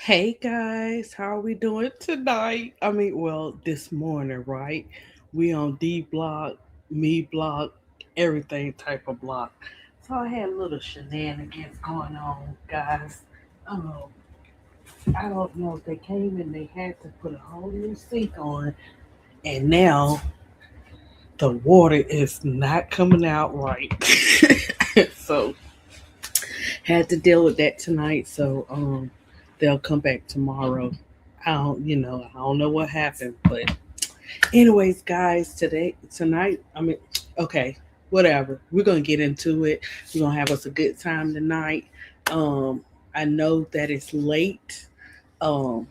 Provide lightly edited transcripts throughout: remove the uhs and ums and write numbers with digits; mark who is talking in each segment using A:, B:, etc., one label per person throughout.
A: Hey guys, how are we doing tonight? This morning, right? We on D block, me block, everything type of block. So I had little shenanigans going on, guys. Um, I don't know if they came and they had to put a whole new sink on, and now the water is not coming out right. So had to deal with that tonight. So they'll come back tomorrow. I don't know what happened, but anyways, guys, tonight, okay, whatever. We're gonna get into it. We're gonna have us a good time tonight. Um, I know that it's late.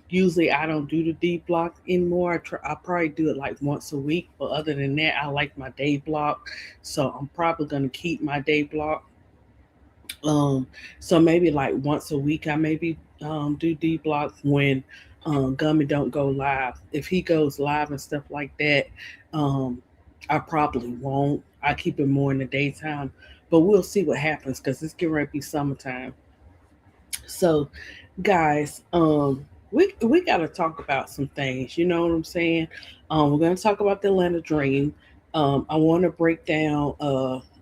A: Usually I don't do the D block anymore. I probably do it like once a week, but other than that, I like my day block, so I'm probably gonna keep my day block. Um, so maybe like once a week, I maybe do D block when Gummy don't go live. If he goes live and stuff like that, um, I probably won't. I keep it more in the daytime, but we'll see what happens because it's getting ready to be summertime. So, guys, we got to talk about some things. You know what I'm saying? We're gonna talk about the Atlanta Dream. I want to break down.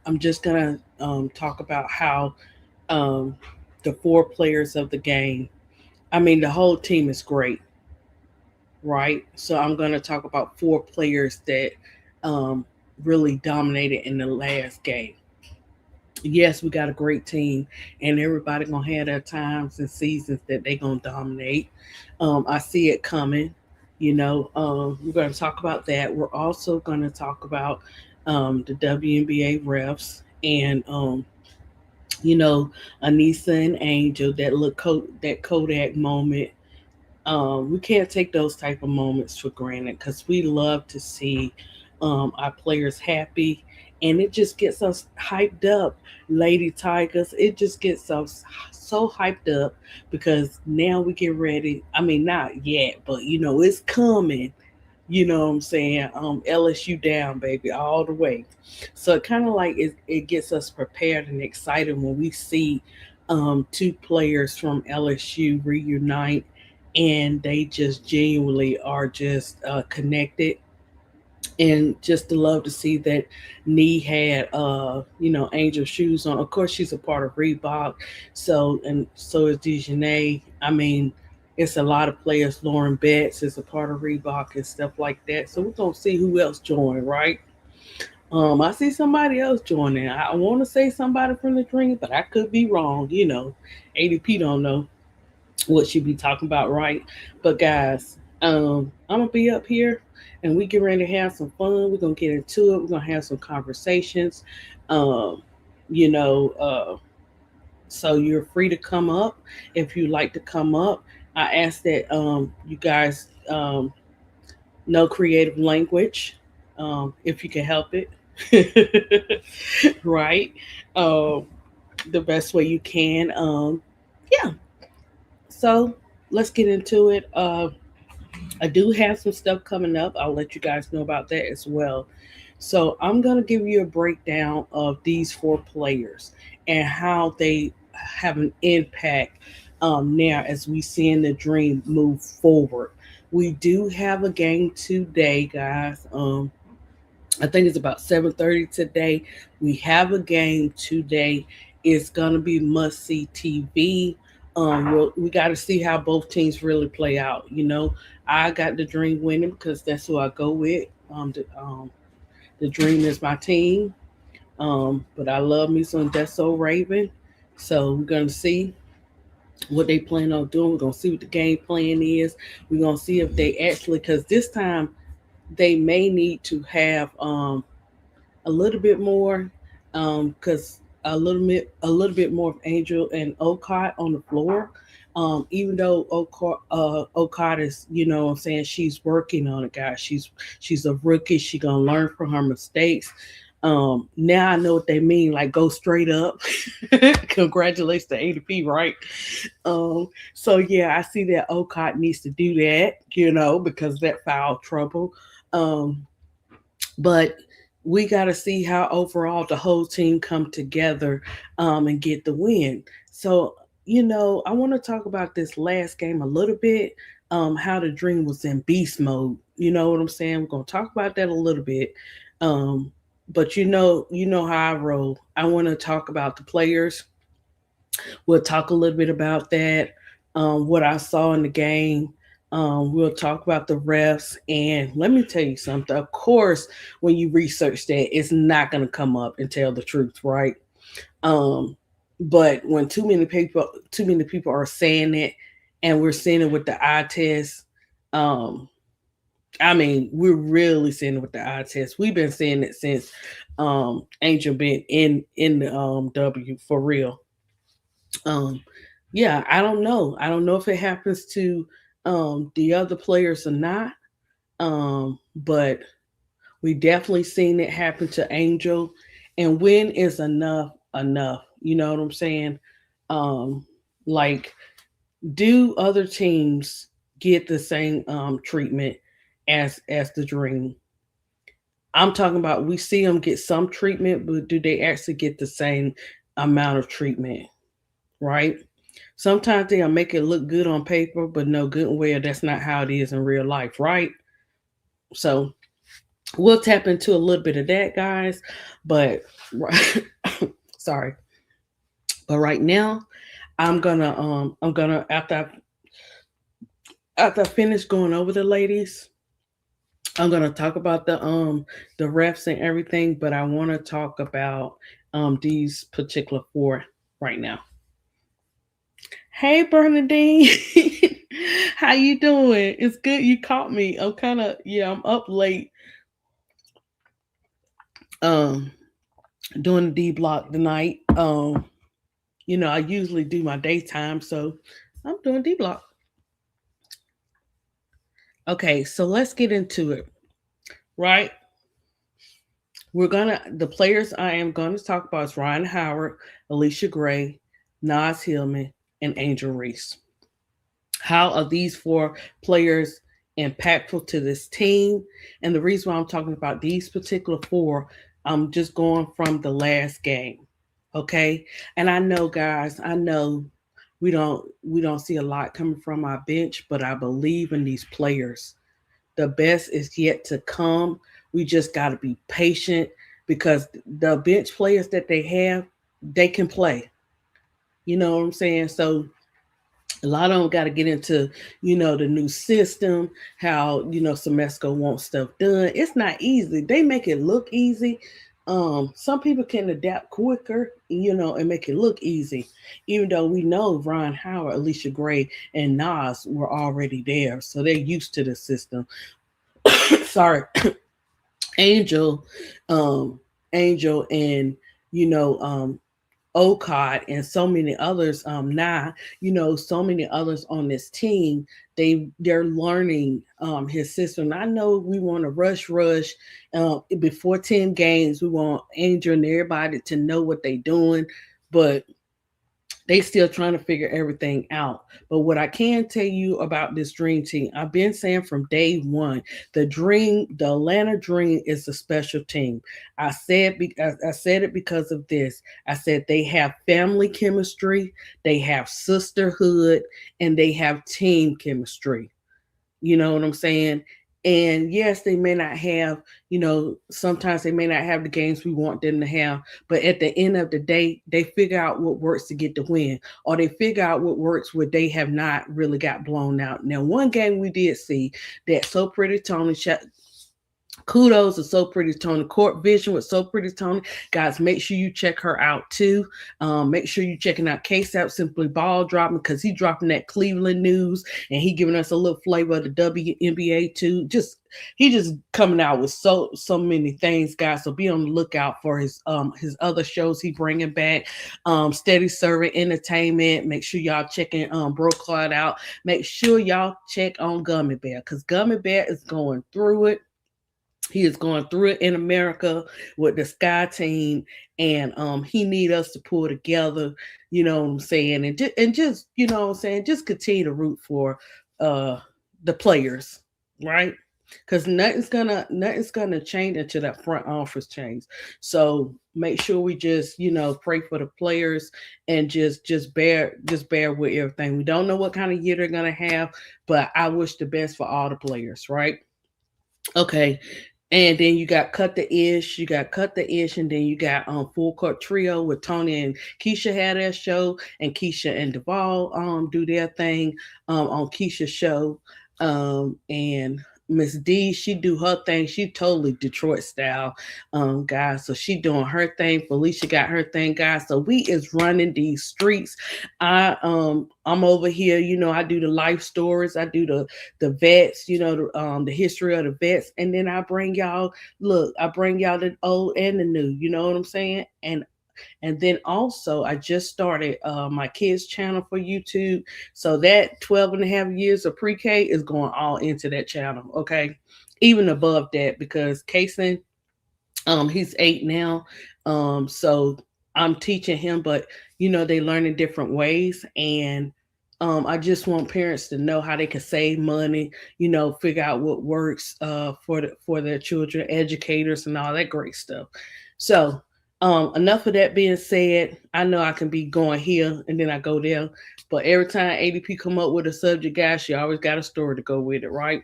A: I'm just gonna talk about how um, the four players of the game. I mean, the whole team is great, right? So I'm going to talk about four players that um, really dominated in the last game. Yes, we got a great team, and everybody gonna have their times and seasons that they gonna dominate. I see it coming. We're gonna talk about that. We're also gonna talk about the WNBA refs and you know, Anissa and Angel, that Kodak moment. We can't take those type of moments for granted because we love to see our players happy, and it just gets us hyped up, Lady Tigers. It just gets us so hyped up because now we get ready. I mean, not yet, but it's coming. You know what I'm saying? LSU down, baby, all the way. So it kind of like it gets us prepared and excited when we see two players from LSU reunite and they just genuinely are just connected. And just to love to see that Nee had Angel shoes on. Of course, she's a part of Reebok, so and so is Dejanay. I mean, it's a lot of players. Lauren Betts is a part of Reebok and stuff like that. So we're gonna see who else join, right? I see somebody else joining. I want to say somebody from the Dream, but I could be wrong. ADP don't know what she be talking about, right? But guys, I'm gonna be up here and we get ready to have some fun. We're gonna get into it. We're gonna have some conversations. Um, you know, uh, so you're free to come up if you like to come up. I ask that you guys know creative language if you can help it, right? Um, the best way you can. Yeah. So let's get into it. I do have some stuff coming up. I'll let you guys know about that as well. So I'm going to give you a breakdown of these four players and how they have an impact now as we see in the Dream move forward. We do have a game today, guys. I think it's about 7:30 today. We have a game today. It's gonna be must see TV. We got to see how both teams really play out. I got the Dream winning because that's who I go with. The Dream is my team. But I love me some That's So Raven. So we're gonna see what they plan on doing. We're gonna see what the game plan is. We're gonna see if they actually, because this time they may need to have a little bit more, because a little bit more of Angel and Okot on the floor. Even though Okot is, what I'm saying, she's working on it, guys. She's a rookie. She gonna learn from her mistakes. Now I know what they mean. Like go straight up. Congratulations to ADP, right? So yeah, I see that Okot needs to do that, because that foul trouble. Um, but we got to see how overall the whole team come together and get the win. So I want to talk about this last game a little bit. How the Dream was in beast mode. You know what I'm saying? We're gonna talk about that a little bit. Um, but you know how I roll. I want to talk about the players. We'll talk a little bit about that. What I saw in the game. We'll talk about the refs. And let me tell you something. Of course, when you research that, it's not gonna come up and tell the truth, right? Um, but when too many people are saying it, and we're seeing it with the eye test, um, I mean, we're really seeing it with the eye test. We've been seeing it since Angel been in the W for real. Um, yeah, I don't know. I don't know if it happens to the other players or not. But we definitely seen it happen to Angel. And when is enough enough? You know what I'm saying? Um, like, do other teams get the same treatment as the Dream? I'm talking about we see them get some treatment, but do they actually get the same amount of treatment? Right? Sometimes they'll make it look good on paper, but no, good and well, that's not how it is in real life, right? So we'll tap into a little bit of that, guys. But sorry, but right now I'm gonna after I finish going over the ladies, I'm gonna talk about the refs and everything. But I want to talk about these particular four right now. Hey Bernadine, how you doing? It's good you caught me. I'm kind of yeah, I'm up late. Um, doing the D block tonight. I usually do my daytime, so I'm doing D block. Okay, so let's get into it. Right, the players I am gonna talk about is Ryan Howard, Alicia Gray, Nas Hillman, and Angel Reese. How are these four players impactful to this team? And the reason why I'm talking about these particular four, I'm just going from the last game. Okay. And I know, guys, I know we don't see a lot coming from our bench, but I believe in these players. The best is yet to come. We just got to be patient because the bench players that they have, they can play. You know what I'm saying? So a lot of them got to get into the new system, how Semesco wants stuff done. It's not easy. They make it look easy. Some people can adapt quicker, and make it look easy, even though we know Ron Howard, Alicia Gray, and Nas were already there, so they're used to the system. Sorry. Angel, um Angel, and you know Ocott, and so many others, now, so many others on this team, they're learning his system. I know we want to rush before 10 games. We want Angel and everybody to know what they're doing, but they still trying to figure everything out. But what I can tell you about this dream team, I've been saying from day one, the Atlanta Dream is a special team. I said it because of this. I said they have family chemistry, they have sisterhood, and they have team chemistry. You know what I'm saying? And yes, they may not have, sometimes they may not have the games we want them to have, but at the end of the day, they figure out what works to get the win, or they figure out what works where they have not really got blown out. Now, one game we did see that So Pretty Tony shot. Kudos to So Pretty Tony. Court Vision with So Pretty Tony. Guys, make sure you check her out too. Make sure you checking out KSAP Simply Ball dropping, because he dropping that Cleveland news, and he giving us a little flavor of the WNBA too. He just coming out with so many things, guys. So be on the lookout for his other shows he bringing back. Steady Serving Entertainment. Make sure y'all checking Bro Cloud out. Make sure y'all check on Gummy Bear, because Gummy Bear is going through it. He is going through it in America with the Sky Team, and he need us to pull together. You know what I'm saying, and just you know what I'm saying, just continue to root for uh the players, right? because nothing's gonna change until that front office change. So make sure we just pray for the players and just bear with everything. We don't know what kind of year they're gonna have, but I wish the best for all the players, right? Okay. And then you got cut the ish, and then you got full court trio with Tony and Keisha had their show, and Keisha and Duvall do their thing on Keisha's show. And Miss D, she do her thing. She totally Detroit style, guys. So she doing her thing. Felicia got her thing, guys. So we is running these streets. I'm over here, I do the life stories, I do the vets, the history of the vets, and then I bring y'all the old and the new, you know what I'm saying? And then also I just started my kids channel for YouTube. So that 12 and a half years of pre-K is going all into that channel, okay? Even above that, because Kason, he's 8 now. So I'm teaching him, but they learn in different ways. And I just want parents to know how they can save money, figure out what works for their children, educators and all that great stuff. So enough of that being said, I know I can be going here and then I go there, but every time ADP come up with a subject, guys, she always got a story to go with it, right?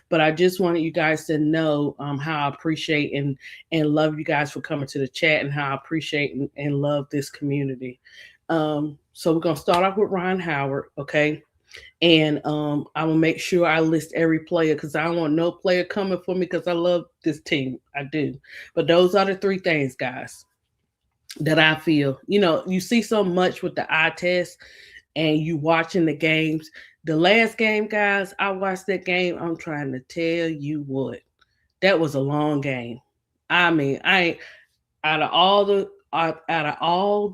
A: But I just wanted you guys to know how I appreciate and love you guys for coming to the chat, and how I appreciate and love this community. So we're gonna start off with Ryan Howard, okay? And I will make sure I list every player, because I don't want no player coming for me, because I love this team. I do. But those are the three things, guys, that I feel. You see so much with the eye test, and you watching the games. The last game, guys, I watched that game. I'm trying to tell you what, that was a long game. I mean, I ain't out of all the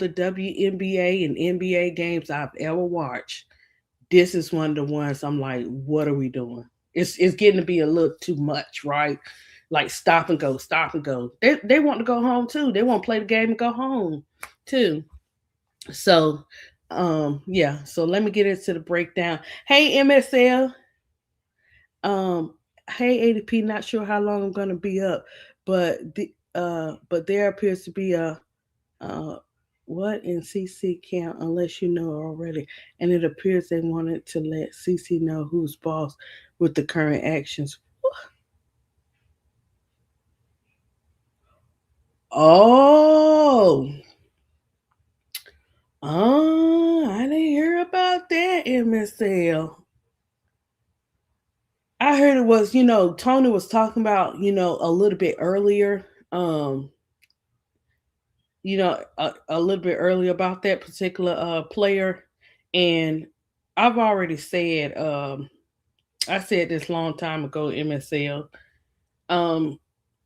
A: WNBA and NBA games I've ever watched, this is one of the ones I'm like, what are we doing? It's getting to be a little too much, right? Like stop and go, stop and go. They want to go home too. They want to play the game and go home too. So yeah, so let me get into the breakdown. Hey MSL, um hey ADP, not sure how long I'm gonna be up, but there appears to be a uh what in CC camp, unless you know already, and it appears they wanted to let CC know who's boss with the current actions. Oh, I didn't hear about that, MSL. I heard it was, Tony was talking about, a little bit earlier, um, a little bit earlier about that particular player. And I've already said, I said this long time ago, MSL. Um,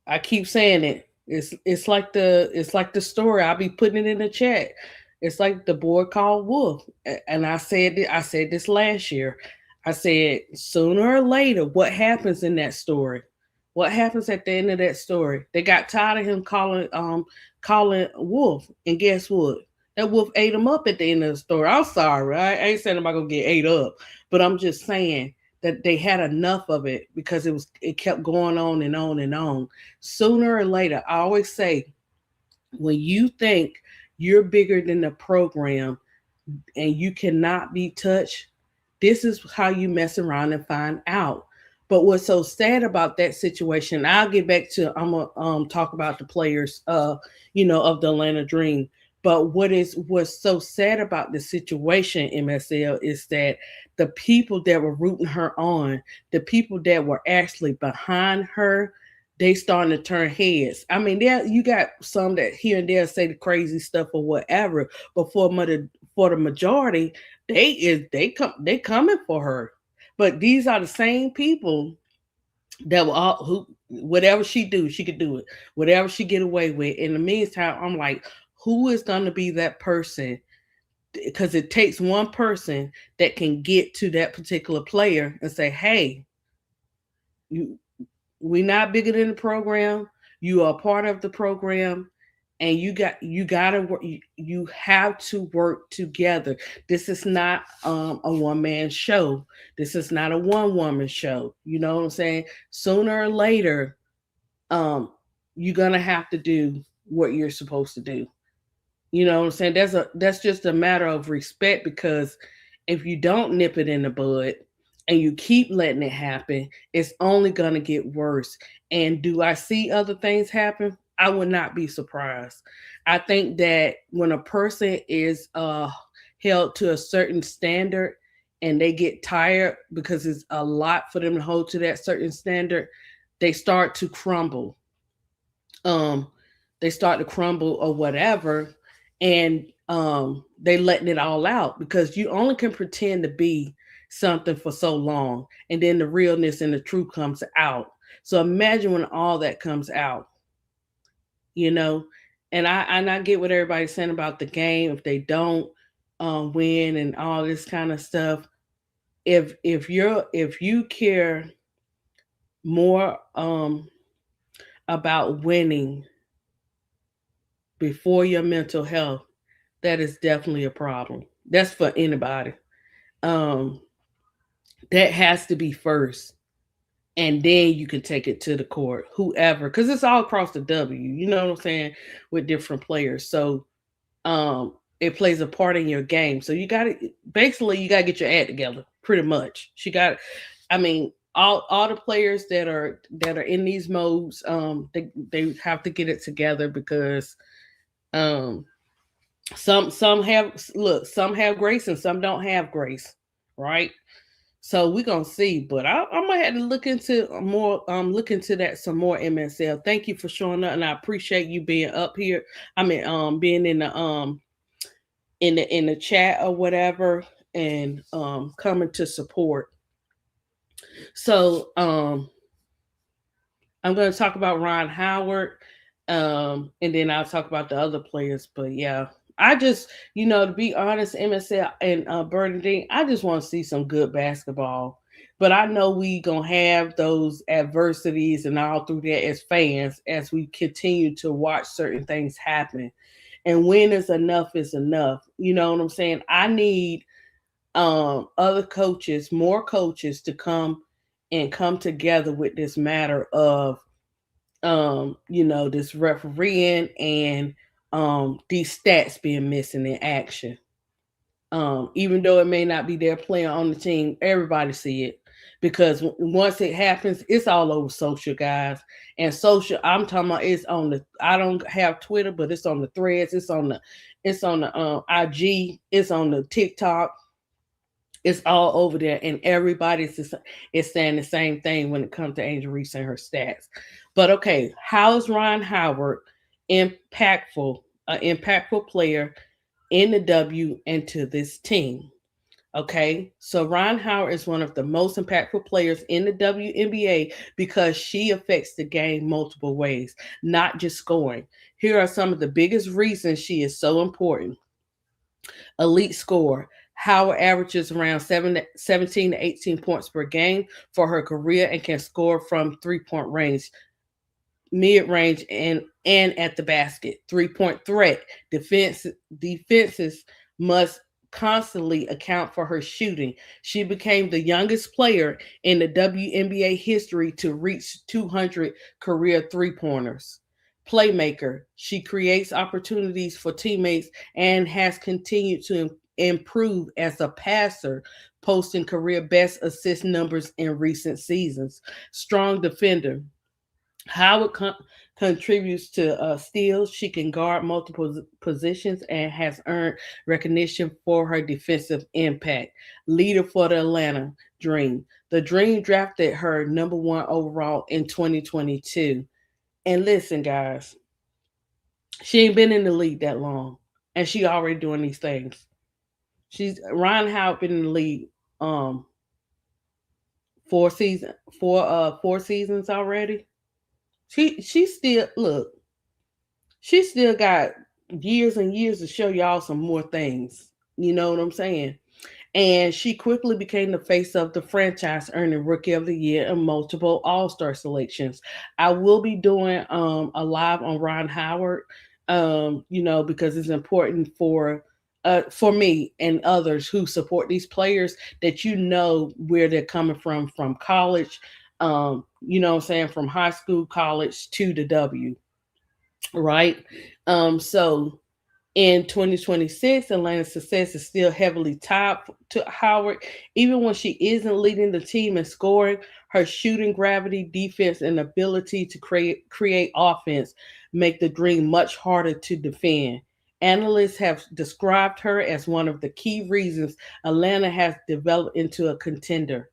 A: I keep saying it. It's like the story. I'll be putting it in the chat. It's like the boy called Wolf, and I said this last year. I said sooner or later, what happens in that story? What happens at the end of that story? They got tired of him calling Wolf, and guess what? That Wolf ate him up at the end of the story. I'm sorry, I ain't saying I'm not gonna get ate up, but I'm just saying that they had enough of it, because it kept going on and on and on. Sooner or later, I always say, when you think you're bigger than the program and you cannot be touched, this is how you mess around and find out. But what's so sad about that situation, I'll get back to, I'm gonna talk about the players of the Atlanta Dream. But what's so sad about the situation, MSL, is that the people that were rooting her on, the people that were actually behind her, they starting to turn heads. I mean, there you got some that here and there say the crazy stuff or whatever, but for the majority, they coming for her. But these are the same people that will all who whatever she do, she could do it. Whatever she get away with. In the meantime, I'm like, who is gonna be that person? Because it takes one person that can get to that particular player and say, hey, you we not bigger than the program. You are part of the program, and you gotta work. You have to work together. This is not a one man show. This is not a one woman show. You know what I'm saying? Sooner or later, um, you're gonna have to do what you're supposed to do. You know what I'm saying? That's just a matter of respect, because if you don't nip it in the bud and you keep letting it happen, it's only gonna get worse. And do I see other things happen? I would not be surprised. I think that when a person is held to a certain standard and they get tired because it's a lot for them to hold to that certain standard, they start to crumble. um they start to crumble or whatever, and they letting it all out, because you only can pretend to be something for so long, and then the realness and the truth comes out. So imagine when all that comes out, you know. And I get what everybody's saying about the game. If they don't win and all this kind of stuff, if you care more about winning before your mental health, that is definitely a problem. That's for anybody. Um, that has to be first, and then you can take it to the court, whoever, because it's all across the W. You know what I'm saying, with different players. So it plays a part in your game. So you gotta get your act together, pretty much. She got, I mean, all the players that are in these modes, they have to get it together, because um some have grace and some don't have grace, right? So we're gonna see, but I might have to look into that some more, MSL. Thank you for showing up, and I appreciate you being up here. I mean, being in the chat or whatever, and coming to support. So I'm going to talk about Ron Howard, and then I'll talk about the other players. But yeah, I just, to be honest, MSL and Bernadine, I just want to see some good basketball. But I know we gonna have those adversities and all through that as fans, as we continue to watch certain things happen. And when is enough is enough. You know what I'm saying? I need other coaches, more coaches, to come together with this matter of this refereeing and these stats being missing in action. Even though it may not be their player on the team, everybody see it, because once it happens, it's all over social, guys. And social, I'm talking about, it's on the. I don't have Twitter, but it's on the threads. It's on the IG. It's on the TikTok. It's all over there, and is saying the same thing when it comes to Angel Reese and her stats. But okay, how is Ron Howard impactful, an impactful player in the W and to this team? Okay, so Ron Howard is one of the most impactful players in the WNBA because she affects the game multiple ways, not just scoring. Here are some of the biggest reasons she is so important. Elite scorer. Howard averages around 17 to 18 points per game for her career and can score from 3-point range, mid range, and at the basket. 3-point threat. Defenses must constantly account for her shooting. She became the youngest player in the WNBA history to reach 200 career three-pointers. Playmaker. She creates opportunities for teammates and has continued to improve as a passer, posting career best assist numbers in recent seasons. Strong defender. Howard contributes to steals. She can guard multiple positions and has earned recognition for her defensive impact. Leader for the Atlanta Dream. The Dream drafted her number one overall in 2022. And listen, guys, she ain't been in the league that long, and she already doing these things. She's Ryan Howard been in the league um four season 4 seasons already. She still look. She still got years and years to show y'all some more things. You know what I'm saying? And she quickly became the face of the franchise, earning Rookie of the Year and multiple All Star selections. I will be doing a live on Ron Howard Because it's important for me and others who support these players that you know where they're coming from college, what I'm saying, from high school, college to the W, right? So in 2026, Atlanta's success is still heavily tied to Howard. Even when she isn't leading the team in scoring, her shooting gravity, defense, and ability to create offense make the Dream much harder to defend. Analysts have described her as one of the key reasons Atlanta has developed into a contender.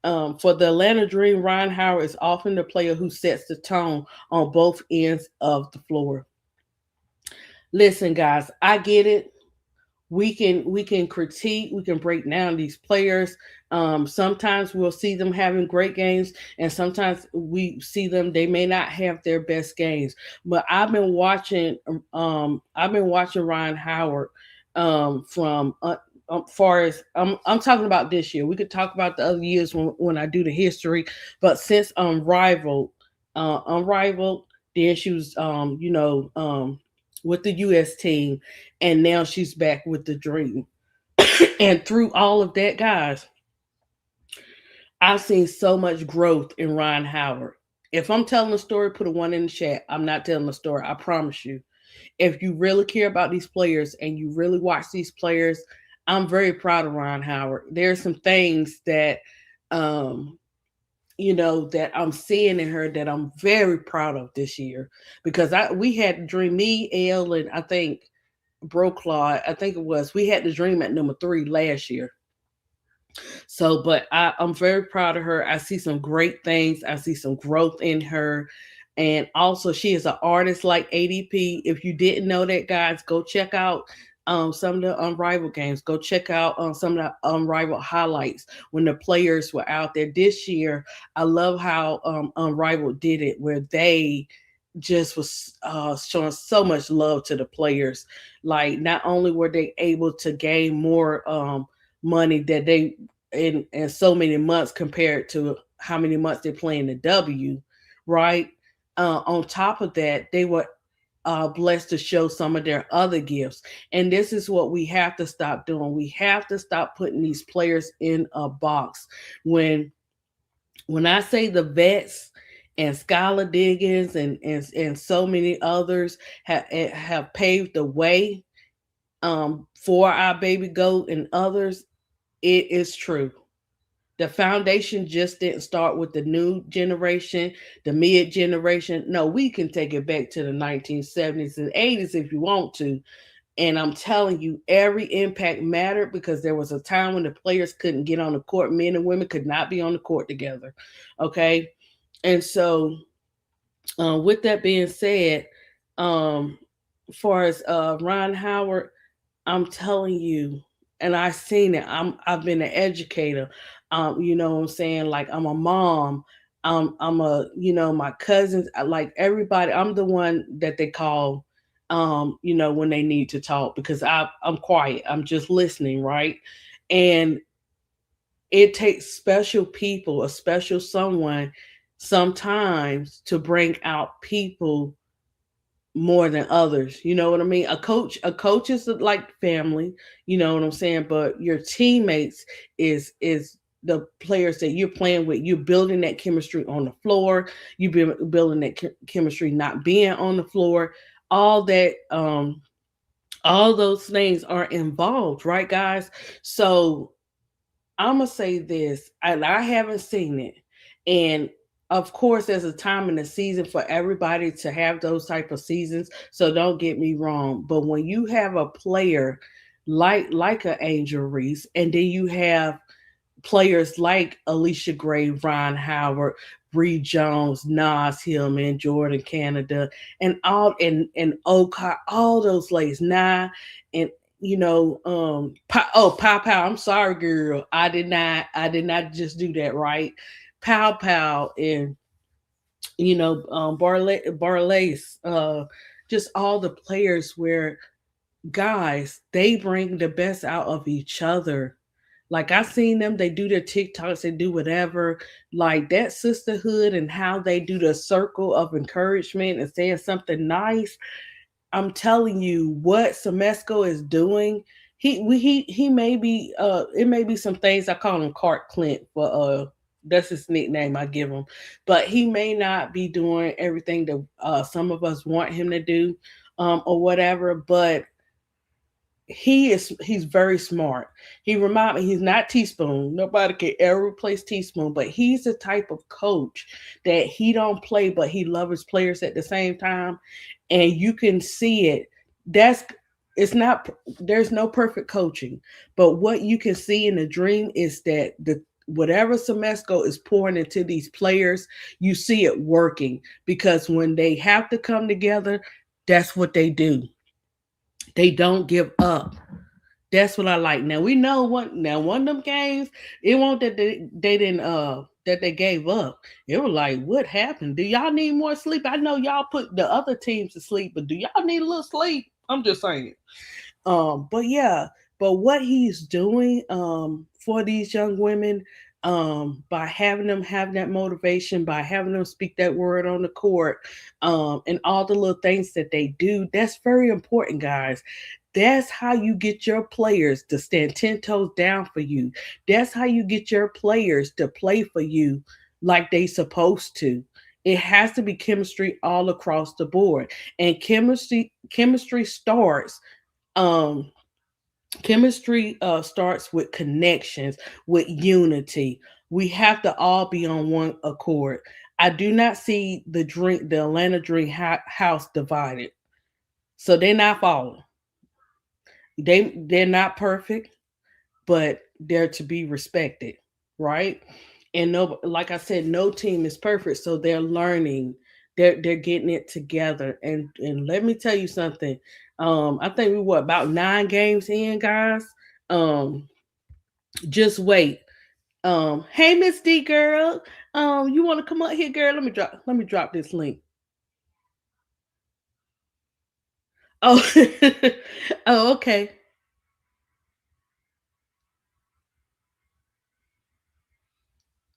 A: For the Atlanta Dream, Ryan Howard is often the player who sets the tone on both ends of the floor. Listen, guys, I get it. We can critique, we can break down these players. Sometimes we'll see them having great games, and sometimes we see them, they may not have their best games. But I've been watching Ryan Howard, from far as I'm talking about this year. We could talk about the other years when I do the history, but since Unrivaled, then she was with the US team, and now she's back with the Dream. And through all of that, guys, I've seen so much growth in Ryan Howard. If I'm telling a story, put a one in the chat. I'm not telling a story, I promise you. If you really care about these players and you really watch these players, I'm very proud of Ryan Howard. There's some things um, that I'm seeing in her that I'm very proud of this year, because we had the Dream, me, Elle, and I think Broclaw, I think it was, we had the Dream at number 3 last year. So, but I'm very proud of her. I see some great things. I see some growth in her. And also, she is an artist like ADP. If you didn't know that, guys, go check out some of the Unrivaled games. Go check out some of the Unrivaled highlights when the players were out there this year. I love how Unrivaled did it, where they just was showing so much love to the players. Like, not only were they able to gain more money that they in so many months compared to how many months they play in the W, right? On top of that, they were blessed to show some of their other gifts. And this is what we have to stop doing. We have to stop putting these players in a box. When I say the vets and Skylar Diggins and so many others have paved the way for our baby goat and others, it is true. The foundation just didn't start with the new generation, the mid generation. No, we can take it back to the 1970s and 80s if you want to. And I'm telling you, every impact mattered, because there was a time when the players couldn't get on the court. Men and women could not be on the court together. Okay. And so, with that being said, as far as Ron Howard, I'm telling you, and I've seen it. I've been an educator. You know what I'm saying? Like, I'm a mom. I'm a, my cousins, like everybody. I'm the one that they call, when they need to talk, because I'm quiet. I'm just listening, right? And it takes special people, a special someone, sometimes to bring out people more than others. You know what I mean? A coach is like family, you know what I'm saying? But your teammates is the players that you're playing with. You're building that chemistry on the floor. You've been building that chemistry not being on the floor. All that all those things are involved, right, guys? So I'm gonna say this, and I haven't seen it. And of course, there's a time in the season for everybody to have those type of seasons. So don't get me wrong. But when you have a player like an Angel Reese, and then you have players like Alicia Gray, Ron Howard, Bree Jones, Nas Hillman, Jordan Canada, and Oka, all those ladies, and Pow Pow. I'm sorry, girl. I did not just do that, right? Pow Pow and Barlace, just all the players where, guys, they bring the best out of each other. Like, I seen them, they do their TikToks, they do whatever. Like, that sisterhood and how they do the circle of encouragement and saying something nice. I'm telling you what Semesco is doing. He may be it may be some things I call him Clark Clint, but that's his nickname I give him. But he may not be doing everything that some of us want him to do, or whatever. But he's very smart. He remind me he's not Teaspoon. Nobody can ever replace Teaspoon, but he's the type of coach that he don't play, but he loves his players at the same time, and you can see it. That's it's not there's no perfect coaching, but what you can see in the dream is that the whatever Semesco is pouring into these players, you see it working because when they have to come together, that's what they do. They don't give up. That's what I like. Now we know what now one of them games, it won't that they didn't that they gave up. It was like, what happened? Do y'all need more sleep? I know y'all put the other teams to sleep, but do y'all need a little sleep? I'm just saying. But yeah, but what he's doing for these young women, by having them have that motivation, by having them speak that word on the court, and all the little things that they do, that's very important, guys. That's how you get your players to stand 10 toes down for you. That's how you get your players to play for you like they supposed to. It has to be chemistry all across the board. And chemistry um starts with connections, with unity. We have to all be on one accord. I do not see the Atlanta Dream house divided. So they're not falling. They're not perfect, but they're to be respected, right? And no, like I said, no team is perfect, so they're learning. They're getting it together, and let me tell you something. I think we were about 9 games in, guys. Um, just wait. Hey Miss D girl, you want to come up here, girl? Let me drop this link. Oh, oh, okay.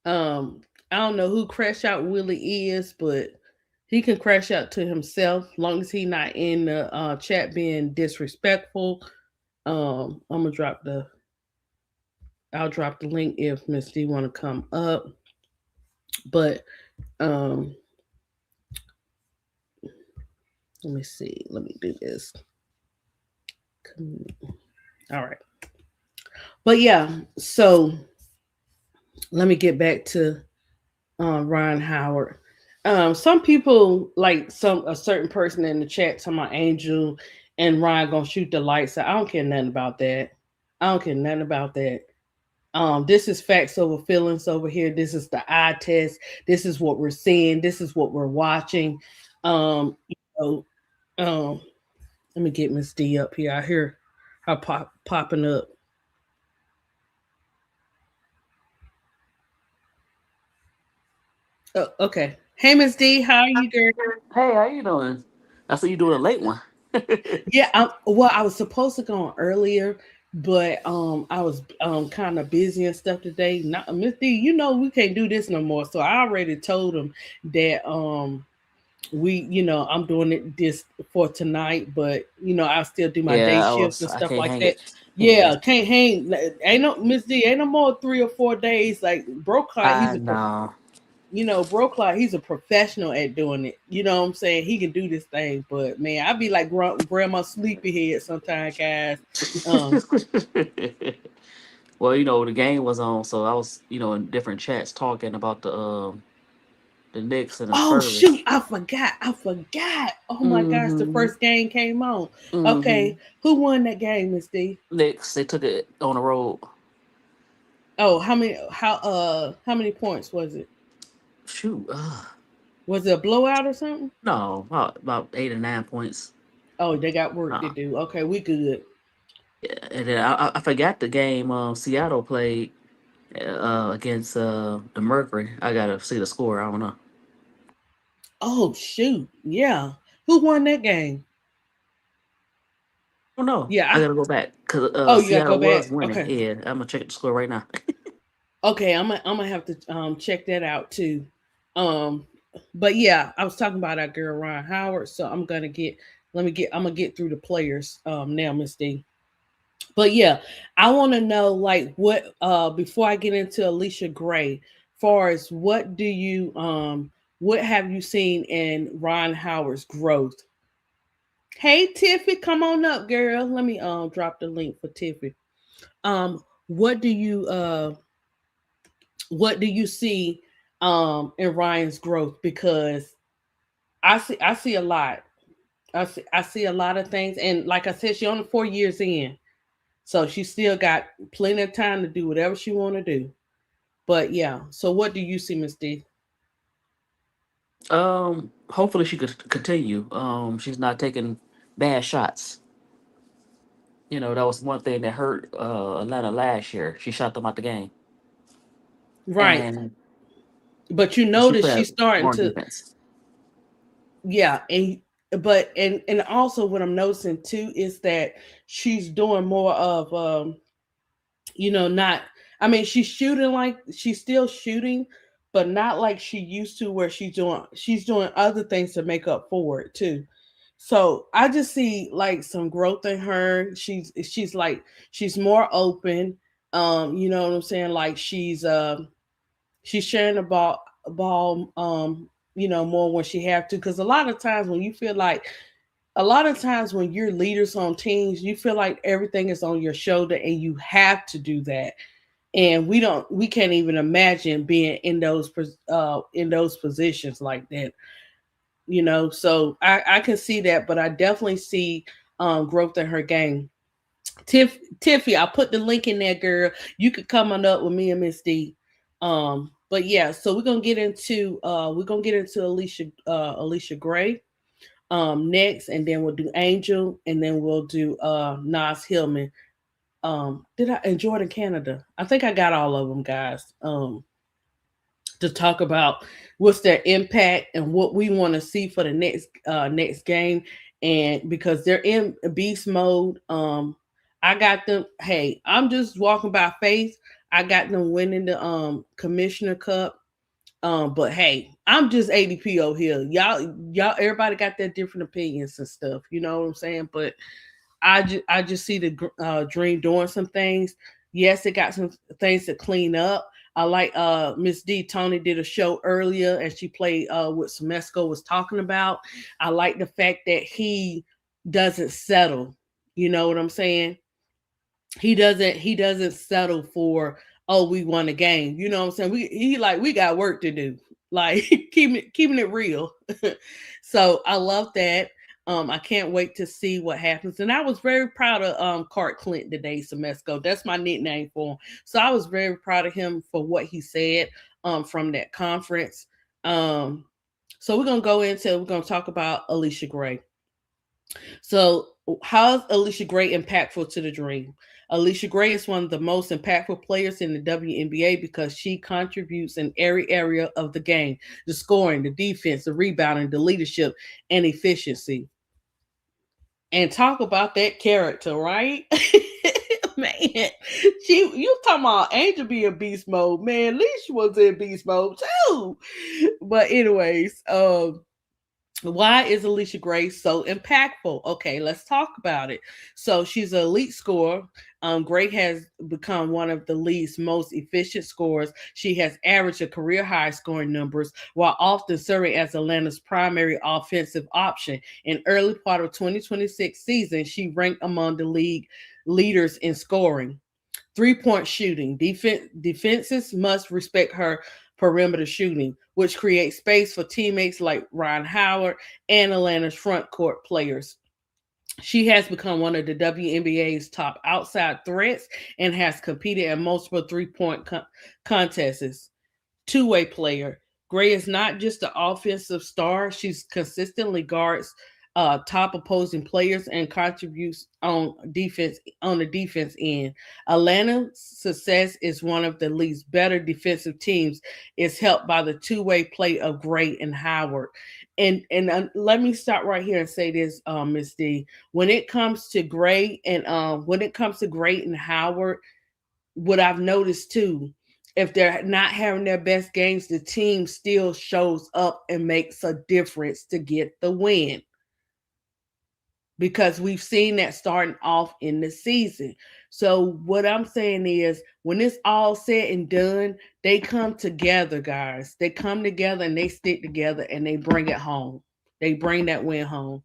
A: Um, I don't know who Crash Out Willie is, but he can crash out to himself, long as he not in the chat being disrespectful. I'm gonna I'll drop the link if Miss D want to come up, but um, let me see. Let me do this. All right, but yeah. So let me get back to Ryan Howard. Some people like some a certain person in the chat talking about Angel and Ryan gonna shoot the lights out. I don't care nothing about that. I don't care nothing about that. This is facts over feelings over here. This is the eye test. This is what we're seeing. This is what we're watching. You know, um, let me get Miss D up here. I hear her popping up. Oh, okay. Hey Miss D, how are you, girl?
B: Hey, how you doing? I see you doing a late one.
A: Yeah, well, I was supposed to go on earlier, but I was kind of busy and stuff today. Not Miss D, you know we can't do this no more. So I already told him that I'm doing it this for tonight, but I'll still do my day
B: Yeah,
A: shifts and
B: I
A: stuff
B: can't
A: like
B: hang
A: that.
B: it. Can't
A: Yeah,
B: hang.
A: can't hang. Ain't no Miss D. Ain't no more 3 or 4 days. Like Brocott,
B: I know.
A: Brocott, he's a professional at doing it. You know what I'm saying? He can do this thing, but man, I be like grandma sleepyhead sometimes, guys. Um,
B: Well, the game was on, so I was, in different chats talking about the Knicks and the
A: oh shoot,
B: Spurs.
A: I forgot. Oh my gosh, the
B: Mm-hmm.
A: first game came on.
B: Mm-hmm.
A: Okay, who won that game, Miss D?
B: Knicks, they took it on the road.
A: Oh, how many points was it?
B: Shoot,
A: Was it a blowout or something?
B: no, about 8 or 9 points.
A: Oh, they got work to
B: Uh,
A: do. Okay, we good.
B: yeah, and then I forgot the game Seattle played against the Mercury. I gotta see the score. I don't know.
A: Oh shoot, yeah. Who won that game?
B: I don't know.
A: Yeah.
B: I gotta go back because
A: Oh, you gotta go
B: Seattle
A: back.
B: was winning.
A: Okay.
B: Yeah, I'm gonna check the score right now.
A: Okay, I'm gonna have to check that out too. Um, but yeah, I was talking about our girl Ryan Howard, so I'm gonna get I'm gonna get through the players now, Miss D. But yeah, I want to know like what before I get into Alicia Gray, far as what have you seen in Ron Howard's growth? Hey Tiffy, come on up, girl. Let me drop the link for Tiffy. Um, what do you see in Ryan's growth? Because I see a lot. I see a lot of things, and like I said, she only 4 years in, so she still got plenty of time to do whatever she want to do. But yeah, so what do you see, Miss D?
B: Hopefully she could continue. She's not taking bad shots. You know, that was one thing that hurt Atlanta last year. She shot them out the game,
A: Right,
B: and
A: but you
B: she
A: notice
B: played
A: she's starting
B: more on
A: to,
B: defense.
A: yeah, and also what I'm noticing too is that she's doing more of not, I mean, she's shooting like she's still shooting, but not like she used to where she's doing other things to make up for it too. So I just see like some growth in her. She's like she's more open. You know what I'm saying? Like she's sharing the ball more when she have to, because a lot of times when you feel like a lot of times when you're leaders on teams, you feel like everything is on your shoulder and you have to do that. And we can't even imagine being in those positions like that. So I can see that, but I definitely see growth in her game. Tiffy, I put the link in there, girl. You could come on up with me and Miss D. But yeah, so we're gonna get into Alicia Gray next, and then we'll do Angel, and then we'll do Nas Hillman. Did I and Jordan Canada? I think I got all of them, guys. To talk about what's their impact and what we want to see for the next game, and because they're in beast mode. I got them. Hey, I'm just walking by faith. I got them winning the Commissioner Cup. But hey, I'm just ADPO here. Y'all, everybody got their different opinions and stuff. You know what I'm saying? But I just see the dream doing some things. Yes, it got some things to clean up. I like Miss D. Tony did a show earlier and she played what Semesco was talking about. I like the fact that he doesn't settle. You know what I'm saying? He doesn't settle for, oh, we won a game. You know what I'm saying? We got work to do. Like keeping it real. So I love that. I can't wait to see what happens. And I was very proud of Cart Clinton today, Semesco. That's my nickname for him. So I was very proud of him for what he said from that conference. Um, so we're gonna talk about Alicia Gray. So, how is Alicia Gray impactful to the Dream? Alicia Gray is one of the most impactful players in the WNBA because she contributes in every area of the game: the scoring, the defense, the rebounding, the leadership, and efficiency. And talk about that character, right? Man, you talking about Angel being beast mode, man. Alicia was in beast mode too. But anyways, why is Alicia Gray so impactful? Okay, let's talk about it. So she's an elite scorer. Gray has become one of the league's most efficient scorers. She has averaged a career high scoring numbers while often serving as Atlanta's primary offensive option. In early part of 2026 season, she ranked among the league leaders in scoring. 3-point shooting. Defenses must respect her perimeter shooting, which creates space for teammates like Ryan Howard and Atlanta's front court players. She has become one of the WNBA's top outside threats and has competed in multiple 3-point contests. Two-way player. Gray is not just an offensive star; she's consistently guards top opposing players and contributes on the defense end. Atlanta's success is one of the league's better defensive teams. Is helped by the two-way play of Gray and Howard. And let me stop right here and say this, Miss D. When it comes to Gray and Howard, what I've noticed too, if they're not having their best games, the team still shows up and makes a difference to get the win. because we've seen that starting off in the season. So what I'm saying is when it's all said and done, they come together, guys. They come together and they stick together and they bring it home. They bring that win home.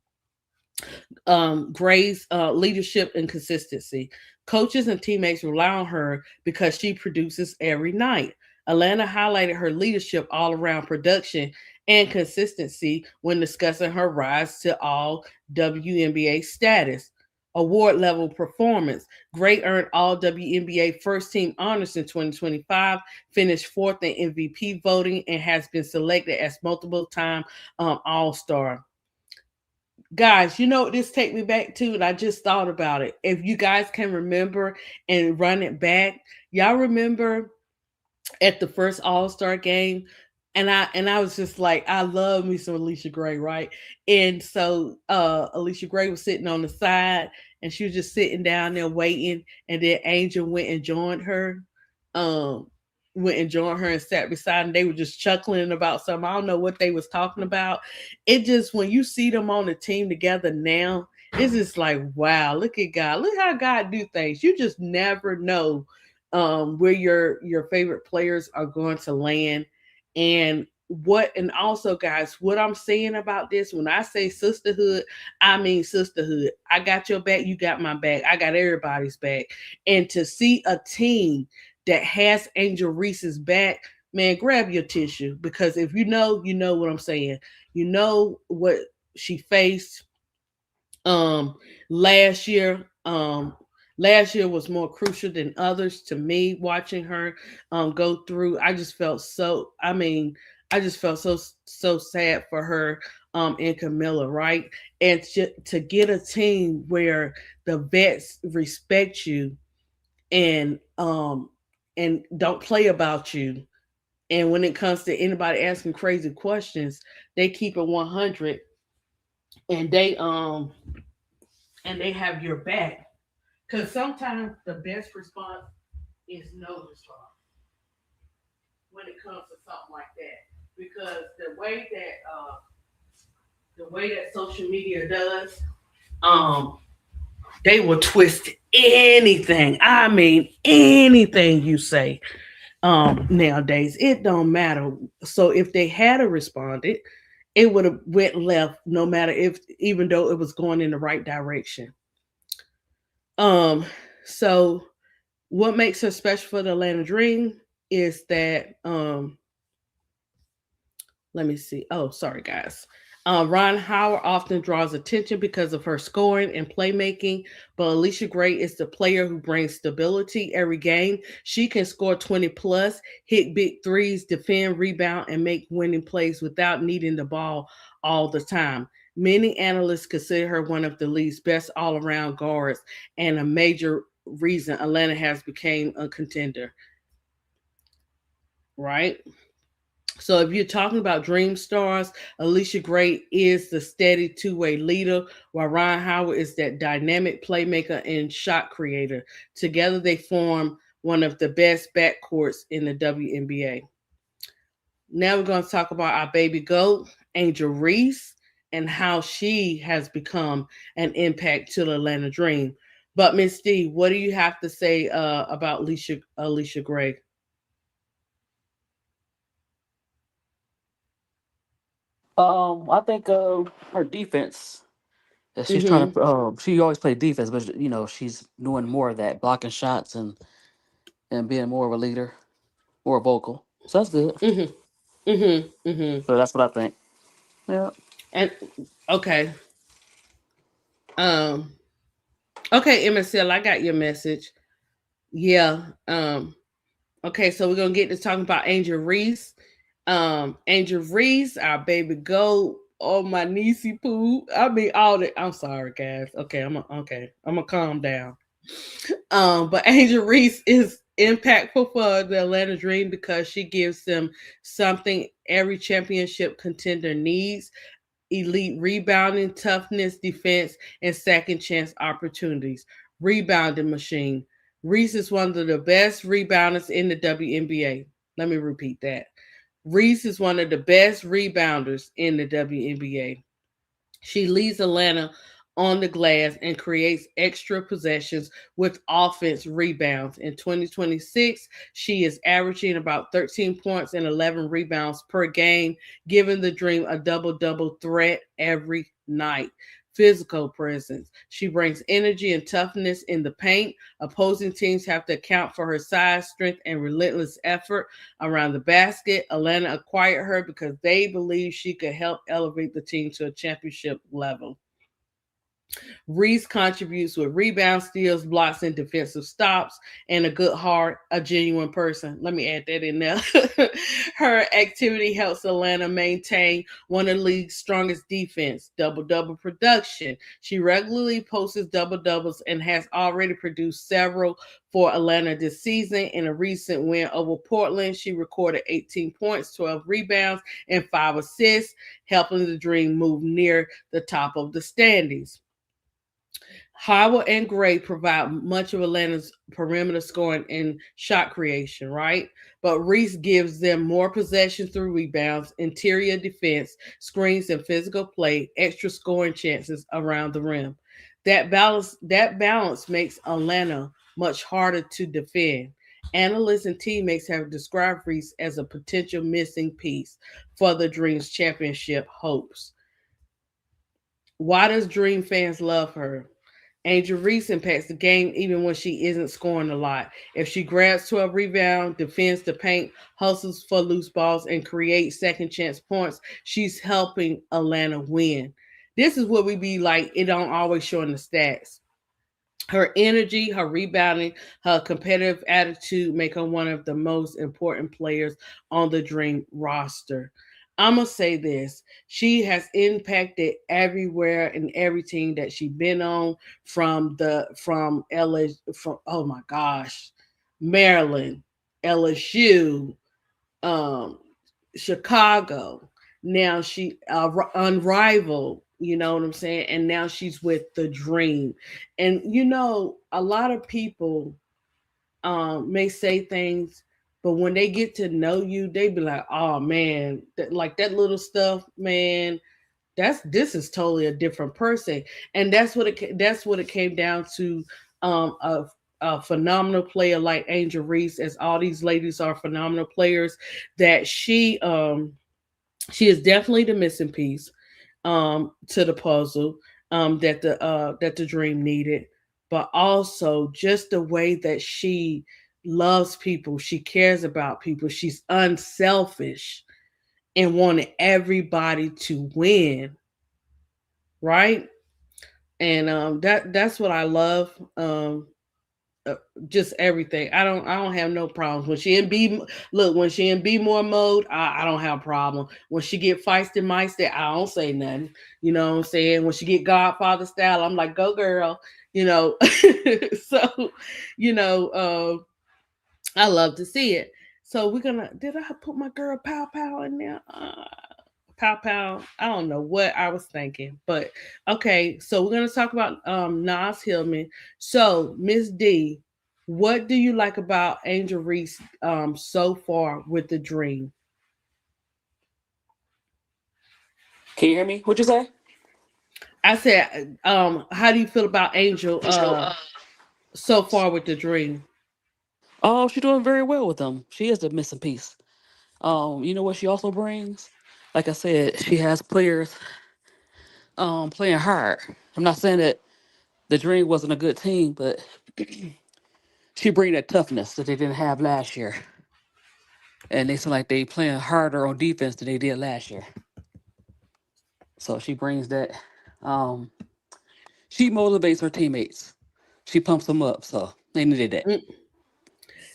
A: Gray's leadership and consistency. Coaches and teammates rely on her because she produces every night. Atlanta highlighted her leadership all around production and consistency when discussing her rise to all WNBA status. Award level performance. Gray earned all WNBA first team honors in 2025, finished fourth in MVP voting, and has been selected as multiple time All Star. Guys, you know what this take me back to, and I just thought about it. If you guys can remember and run it back, y'all remember at the first All-Star game, and I was just like, I love me some Alicia Gray, right? And so Alicia Gray was sitting on the side and she was just sitting down there waiting, and then Angel um went and joined her and sat beside, and they were just chuckling about something. I don't know what they was talking about. It just, when you see them on the team together now, it's just like, wow, look at God. Look how God do things. You just never know where your favorite players are going to land. And also, guys, what I'm saying about this, when I say sisterhood, I mean sisterhood. I got your back, you got my back, I got everybody's back. And to see a team that has Angel Reese's back, man, grab your tissue, because if you know, you know what I'm saying. You know what she faced um last year. Last year was more crucial than others to me, watching her go through. I just felt so sad for her and Camilla, right? And to get a team where the vets respect you and don't play about you, and when it comes to anybody asking crazy questions, they keep it 100, and they have your back. Because sometimes the best response is no response when it comes to something like that. Because the way that social media does, um, they will twist anything. I mean, anything you say. Nowadays, it don't matter. So if they had a responded, it would have went left, no matter if, even though it was going in the right direction. Um, so what makes her special for the Atlanta Dream is that let me see. Oh, sorry, guys. Ron Howard often draws attention because of her scoring and playmaking, but Alicia Gray is the player who brings stability every game. She can score 20 plus, hit big threes, defend, rebound, and make winning plays without needing the ball all the time. Many analysts consider her one of the league's best all-around guards, and a major reason Atlanta has become a contender. Right? So if you're talking about dream stars, Alicia Gray is the steady two-way leader, while Ryan Howard is that dynamic playmaker and shot creator. Together they form one of the best backcourts in the WNBA. Now we're going to talk about our baby goat, Angel Reese, and how she has become an impact to the Atlanta Dream. But Miss D, what do you have to say about Alicia Gray?
B: I think her defense. She's trying
A: Mm-hmm.
B: to. She always played defense, but she's doing more of that, blocking shots and being more of a leader, more vocal. So that's good.
A: Mm-hmm. Mm-hmm. Mm-hmm.
B: So that's what I think. Yeah.
A: And okay. Um okay, MSL, I got your message. Yeah. Okay, so we're gonna get to talking about Angel Reese. Angel Reese, our baby goat. Oh, my niecey poo. I mean, all the. I'm sorry, guys. Okay. I'm gonna calm down. But Angel Reese is impactful for the Atlanta Dream because she gives them something every championship contender needs: elite rebounding, toughness, defense, and second chance opportunities. Rebounding machine. Reese is one of the best rebounders in the WNBA. Let me repeat that. Reese is one of the best rebounders in the WNBA. She leads Atlanta on the glass and creates extra possessions with offense rebounds. In 2026, she is averaging about 13 points and 11 rebounds per game, giving the Dream a double double threat every night. Physical presence. She brings energy and toughness in the paint. Opposing teams have to account for her size, strength, and relentless effort around the basket. Atlanta acquired her because they believe she could help elevate the team to a championship level. Reese contributes with rebounds, steals, blocks, and defensive stops, and a good heart, a genuine person. Let me add that in there. Her activity helps Atlanta maintain one of the league's strongest defense, double double production. She regularly posts double doubles and has already produced several for Atlanta this season. In a recent win over Portland, she recorded 18 points, 12 rebounds, and 5 assists, helping the Dream move near the top of the standings. Howard and Gray provide much of Atlanta's perimeter scoring and shot creation, right? But Reese gives them more possession through rebounds, interior defense, screens, and physical play, extra scoring chances around the rim. That balance makes Atlanta much harder to defend. Analysts and teammates have described Reese as a potential missing piece for the Dream's championship hopes. Why does Dream fans love her? Angel Reese impacts the game even when she isn't scoring a lot. If she grabs 12 rebounds, defends the paint, hustles for loose balls, and creates second chance points, she's helping Atlanta win. This is what we be like. It don't always show in the stats. Her energy, her rebounding, her competitive attitude make her one of the most important players on the Dream roster. I'm gonna say this: she has impacted everywhere and every team that she's been on, from LA, from oh my gosh, Maryland, LSU, um, Chicago. Now she unrivaled. You know what I'm saying? And now she's with the Dream. And a lot of people may say things, but when they get to know you, they be like, "Oh man, like that little stuff, man. This is totally a different person." And that's what it came down to. A phenomenal player like Angel Reese, as all these ladies are phenomenal players, that she is definitely the missing piece to the puzzle that the Dream needed, but also just the way that she loves people, she cares about people, she's unselfish and wanted everybody to win, right? And that's what I love. Uh, just everything. I don't have no problems when she in B. Look, when she in be more mode, I don't have a problem. When she get feisty, meisty, I don't say nothing. You know what I'm saying? When she get Godfather style, I'm like, go girl. You know. So, you know, I love to see it. So we're gonna. Did I put my girl Pow Pow in there? Pow Pow. I don't know what I was thinking, but okay. So we're gonna talk about Nas Hillman. So Miss D, what do you like about Angel Reese so far with the Dream?
B: Can you hear me? What'd you say?
A: I said, how do you feel about Angel so far with the Dream?
B: Oh, she's doing very well with them. She is the missing piece. You know what she also brings? Like I said, she has players playing hard. I'm not saying that the Dream wasn't a good team, but she bring that toughness that they didn't have last year. And they seem like they playing harder on defense than they did last year. So she brings that. Um, she motivates her teammates. She pumps them up. So they needed that.
A: Mm,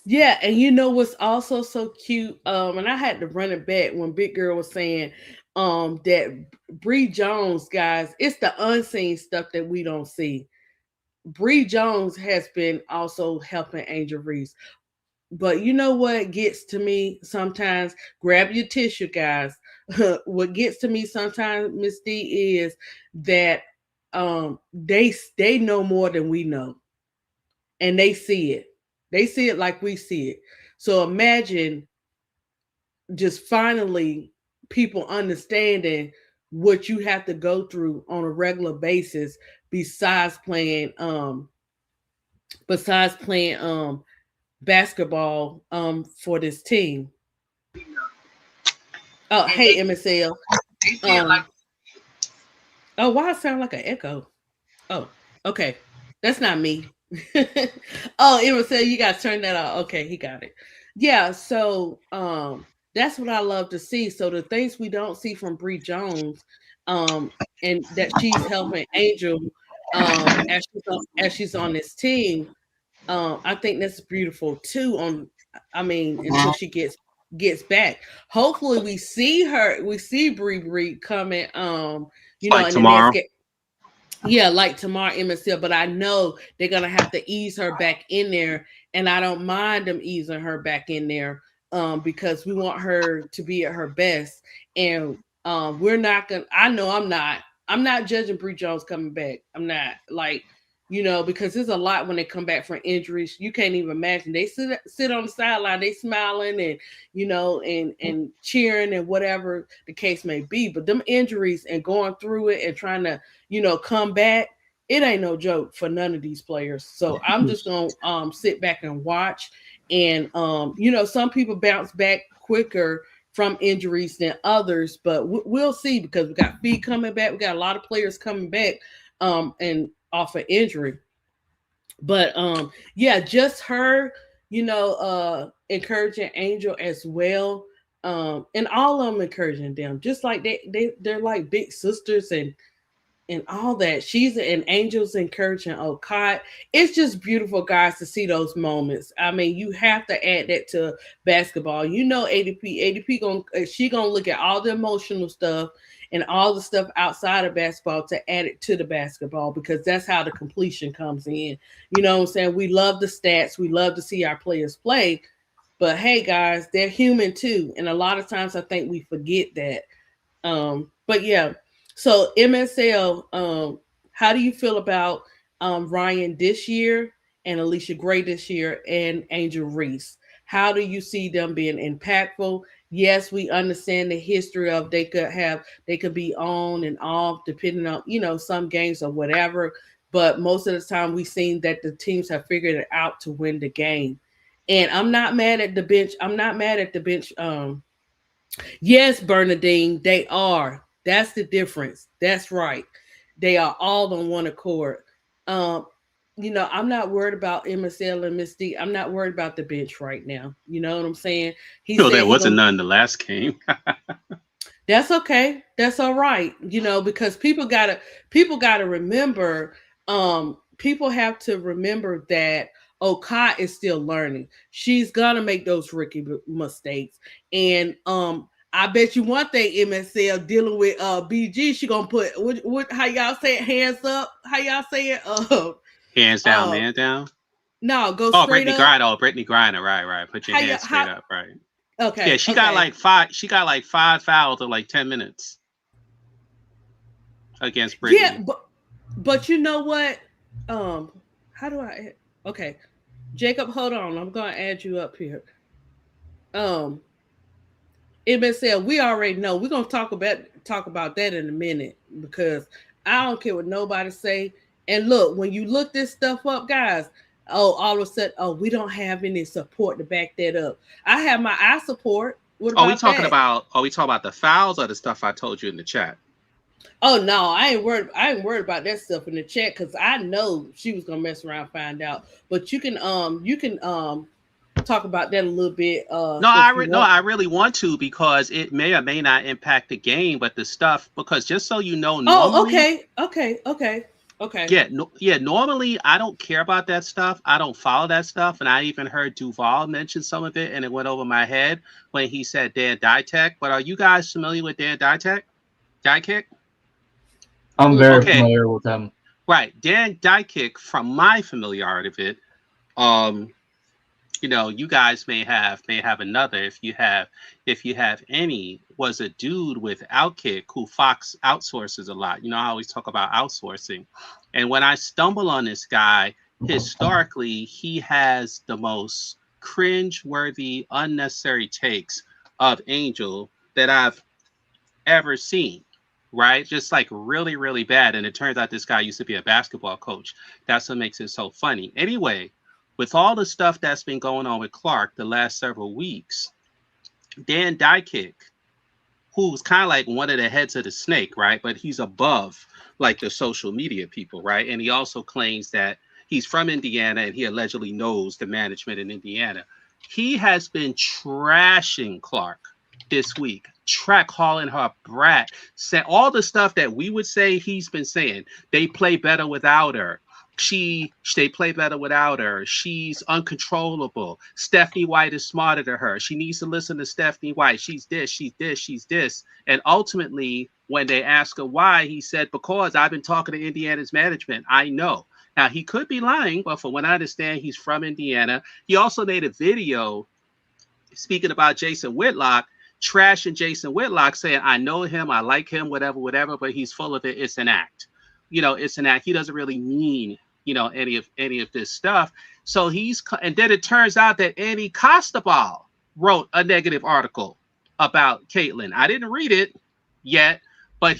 A: yeah, and you know what's also so cute? And I had to run it back when Big Girl was saying that Bree Jones, guys, it's the unseen stuff that we don't see. Bree Jones has been also helping Angel Reese. But you know what gets to me sometimes? Grab your tissue, guys. What gets to me sometimes, Miss D, is that they know more than we know, and they see it. They see it like we see it. So imagine just finally people understanding what you have to go through on a regular basis besides playing besides playing basketball for this team. Oh, hey MSL. Um oh, why it sound like an echo? Oh, okay. That's not me. Oh, it was saying you gotta turn that off. Okay, he got it. Yeah, so that's what I love to see. So the things we don't see from Bree Jones, um, and that she's helping Angel as she's on this team, I think that's beautiful too. I mean, until she gets back. Hopefully we see Bree coming,
C: Like
A: in the next
C: tomorrow.
A: game. Yeah, like tomorrow MSL, but I know they're gonna have to ease her back in there, and I don't mind them easing her back in there, because we want her to be at her best, and we're not gonna. I know I'm not. I'm not judging Bree Jones coming back. I'm not like, because there's a lot when they come back from injuries. You can't even imagine. They sit on the sideline, they smiling and and cheering and whatever the case may be. But them injuries and going through it and trying to come back, it ain't no joke for none of these players. So I'm just gonna sit back and watch. And some people bounce back quicker from injuries than others, but we'll see because we got Fee coming back. We got a lot of players coming back and off of injury. But yeah, just her, encouraging Angel as well. And all of them encouraging them, just like they're like big sisters and all that. She's an Angel's encouraging Okai. It's just beautiful, guys, to see those moments. I mean, you have to add that to basketball. ADP gonna look at all the emotional stuff and all the stuff outside of basketball to add it to the basketball because that's how the completion comes in. You know what I'm saying? We love the stats. We love to see our players play. But hey, guys, they're human too. And a lot of times I think we forget that. But yeah, so MSL, how do you feel about Ryan this year and Alicia Gray this year and Angel Reese? How do you see them being impactful? Yes, we understand the history of they could be on and off depending on some games or whatever, but most of the time we've seen that the teams have figured it out to win the game. And I'm not mad at the bench. I'm not mad at the bench. Yes, Bernadine, they are. That's the difference. That's right. They are all on one accord. Um, I'm not worried about MSL and Miss D. I'm not worried about the bench right now. You know what I'm saying? He
C: No,
A: said
C: there
A: he
C: wasn't
A: gonna.
C: none the last game.
A: That's okay. That's all right. Because people gotta remember. People have to remember that Okai is still learning. She's gonna make those rookie mistakes, and I bet you one thing, MSL dealing with BG, she gonna put what how y'all say it, hands up? How y'all say it?
C: Hands down,
A: Uh
C: man down.
A: no, go
C: Oh,
A: straight
C: Brittany
A: up.
C: Griner. Oh, Brittany Griner. Right, right. Put your
A: How y'all
C: hands straight
A: how
C: up. Right. Yeah,
A: okay,
C: she got
A: okay.
C: like five. She got like 5 fouls in like 10 minutes against
A: Yeah,
C: Brittany.
A: but you know what? Um how do I okay. Jacob, hold on. I'm gonna add you up here. Um MSL, we already know. We're gonna talk about that in a minute because I don't care what nobody say. And look, when you look this stuff up, guys, all of a sudden, we don't have any support to back that up. I have my eye support. What
C: Are we
A: about
C: talking
A: that?
C: about? Are we talking about the fouls or the stuff I told you in the chat?
A: Oh no, I ain't worried. I ain't worried about that stuff in the chat because I know she was gonna mess around, and find out. But you can talk about that a little bit
C: No,
A: if you
C: no,
A: want.
C: I really want to because it may or may not impact the game, but the stuff because just so you know,
A: Oh,
C: normally,
A: okay.
C: yeah, no, yeah, normally I don't care about that stuff. I don't follow that stuff, and I even heard Duval mention some of it, and it went over my head when he said Dan Ditek. But are you guys familiar with Dan Ditek? Dikick?
D: I'm very
A: Mm-mm.
C: Okay,
D: familiar with them.
C: right. Dan Dikick, from my familiarity of it, um, you guys may have another if you have any, was a dude with Outkick who Fox outsources a lot. I always talk about outsourcing. And when I stumble on this guy, historically, he has the most cringe-worthy, unnecessary takes of Angel that I've ever seen. right? Just like really, really bad. And it turns out this guy used to be a basketball coach. That's what makes it so funny. Anyway, with all the stuff that's been going on with Clark the last several weeks, Dan Dykick, who's kind of like one of the heads of the snake, right? But he's above like the social media people, right? And he also claims that he's from Indiana and he allegedly knows the management in Indiana. He has been trashing Clark this week, track calling her a brat, said all the stuff that we would say he's been saying. They play better without her. They play better without her. She's uncontrollable. Stephanie White is smarter than her. She needs to listen to Stephanie White. She's this, she's this, she's this. And ultimately, when they ask her why, he said, because I've been talking to Indiana's management. I know. Now he could be lying, but from what I understand, he's from Indiana. He also made a video speaking about Jason Whitlock, trashing Jason Whitlock, saying, I know him, I like him, whatever, whatever, but he's full of it. It's an act. It's an act. He doesn't really mean, any of this stuff. So and then it turns out that Annie Costabal wrote a negative article about Caitlyn. I didn't read it yet, but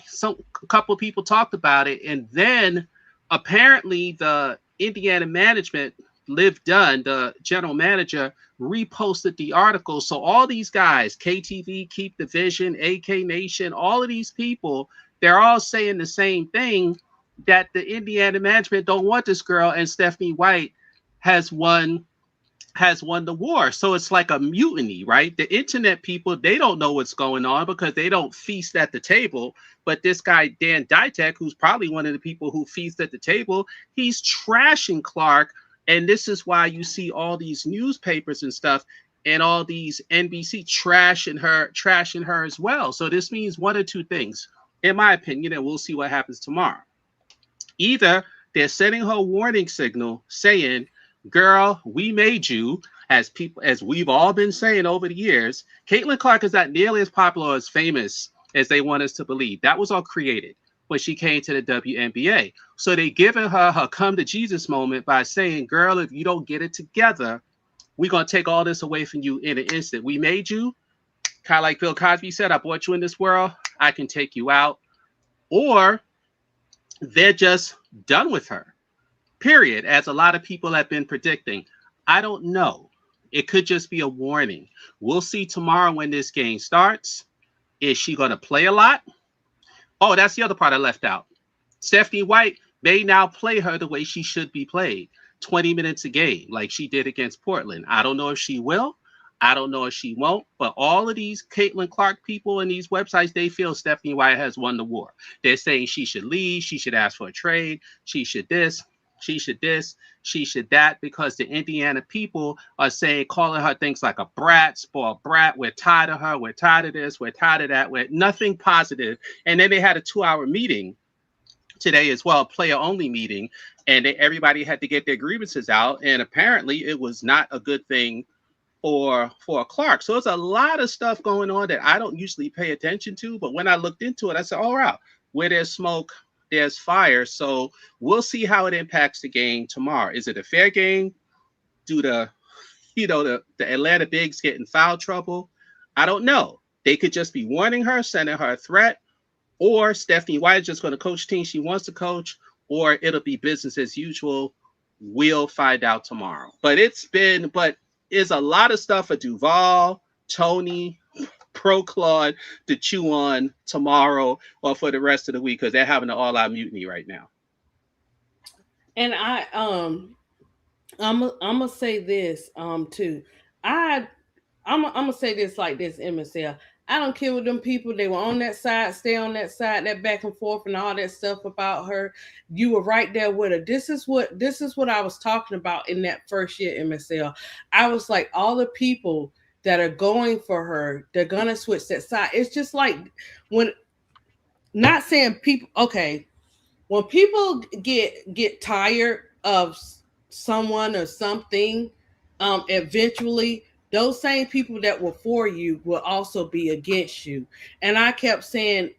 C: some a couple of people talked about it, and then apparently the Indiana management, Liv Dunn, the general manager, reposted the article. So all these guys, KTV, Keep the Vision, AK Nation, all of these people, they're all saying the same thing, that the Indiana management don't want this girl, and Stephanie White has won the war. So it's like a mutiny, right? The internet people, they don't know what's going on because they don't feast at the table. But this guy, Dan Dytek, who's probably one of the people who feast at the table, he's trashing Clark. And this is why you see all these newspapers and stuff and all these NBC trashing her as well. So this means one or two things, in my opinion, and we'll see what happens tomorrow. Either they're sending her a warning signal saying, girl, we made you, as we've all been saying over the years. Caitlin Clark is not nearly as popular or as famous as they want us to believe. That was all created when she came to the WNBA. So they giving her come to Jesus moment by saying, girl, if you don't get it together, we're going to take all this away from you in an instant. We made you, kind of like Bill Cosby said, I brought you in this world, I can take you out. Or they're just done with her, period, as a lot of people have been predicting. I don't know. It could just be a warning. We'll see tomorrow when this game starts. Is she going to play a lot? Oh, that's the other part I left out. Stephanie White may now play her the way she should be played, 20 minutes a game, like she did against Portland. I don't know if she will. I don't know if she won't. But all of these Caitlin Clark people and these websites, they feel Stephanie White has won the war. They're saying she should leave. She should ask for a trade. She should this. She should this, she should that, because the Indiana people are saying, calling her things like a brat, spoiled brat. We're tired of her. We're tired of this. We're tired of that. We're nothing positive. And then they had a 2-hour meeting today as well, player-only meeting, and everybody had to get their grievances out. And apparently it was not a good thing for Clark. So there's a lot of stuff going on that I don't usually pay attention to. But when I looked into it, I said, all right, where there's smoke, there's fire. So we'll see how it impacts the game tomorrow. Is it a fair game? Do the Atlanta Bigs get in foul trouble? I don't know. They could just be warning her, sending her a threat, or Stephanie White is just going to coach teams she wants to coach, or it'll be business as usual. We'll find out tomorrow. But it's a lot of stuff for Duval, Tony, Pro Claude to chew on tomorrow or for the rest of the week, because they're having an all-out mutiny right now.
A: And I'm gonna say this too. I'm gonna say this like this, MSL. I don't care with them people. They were on that side, stay on that side, that back and forth and all that stuff about her. You were right there with her. This is what I was talking about in that first year, MSL. I was like, all the people that are going for her, they're gonna switch that side. It's just like when, not saying people, okay, when people get tired of someone or something, eventually those same people that were for you will also be against you. And I kept saying,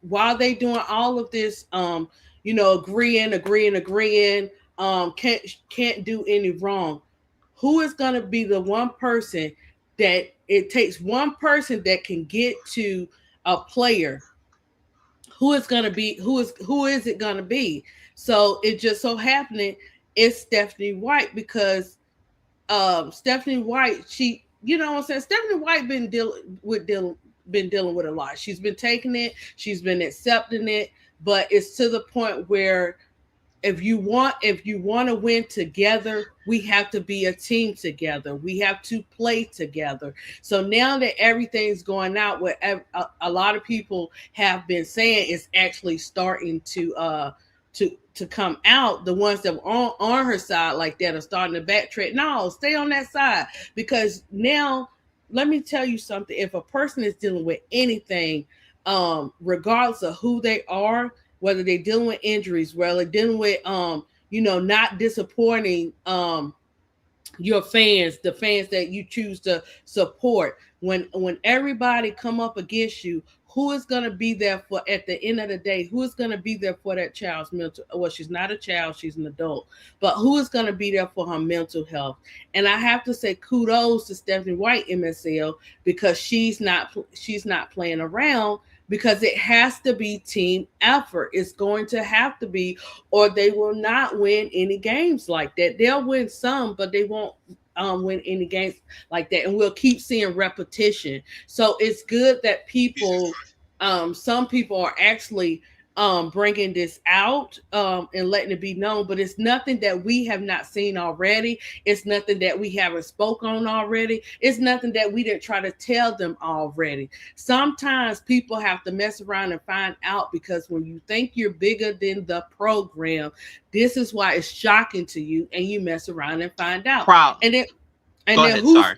A: while they doing all of this, agreeing, can't do any wrong. Who is going to be the one person that it takes one person that can get to a player who is it gonna be? So it just so happening it's Stephanie White because Stephanie White, she, you know what I'm saying? Stephanie White been dealing with a lot. She's been taking it, she's been accepting it, but it's to the point where if you want to win together, we have to be a team together, we have to play together. So now that everything's going out, what a lot of people have been saying is actually starting to come out. The ones that were on her side like that are starting to backtrack. No, stay on that side, because now let me tell you something. If a person is dealing with anything, regardless of who they are, whether they're dealing with injuries, whether they're dealing with not disappointing your fans, the fans that you choose to support, when everybody come up against you, who is going to be there for, at the end of the day, who is going to be there for that child's mental, well, she's not a child, she's an adult, but who is going to be there for her mental health? And I have to say kudos to Stephanie White, MSL, because she's not playing around, because it has to be team effort. It's going to have to be, or they will not win any games like that. They'll win some, but they won't win any games like that. And we'll keep seeing repetition. So it's good that some people are actually bringing this out and letting it be known, but it's nothing that we have not seen already. It's nothing that we haven't spoke on already. It's nothing that we didn't try to tell them already. Sometimes people have to mess around and find out, because when you think you're bigger than the program, this is why it's shocking to you, and you mess around and find out.
C: Proud.
A: And then
C: Go ahead. Sorry.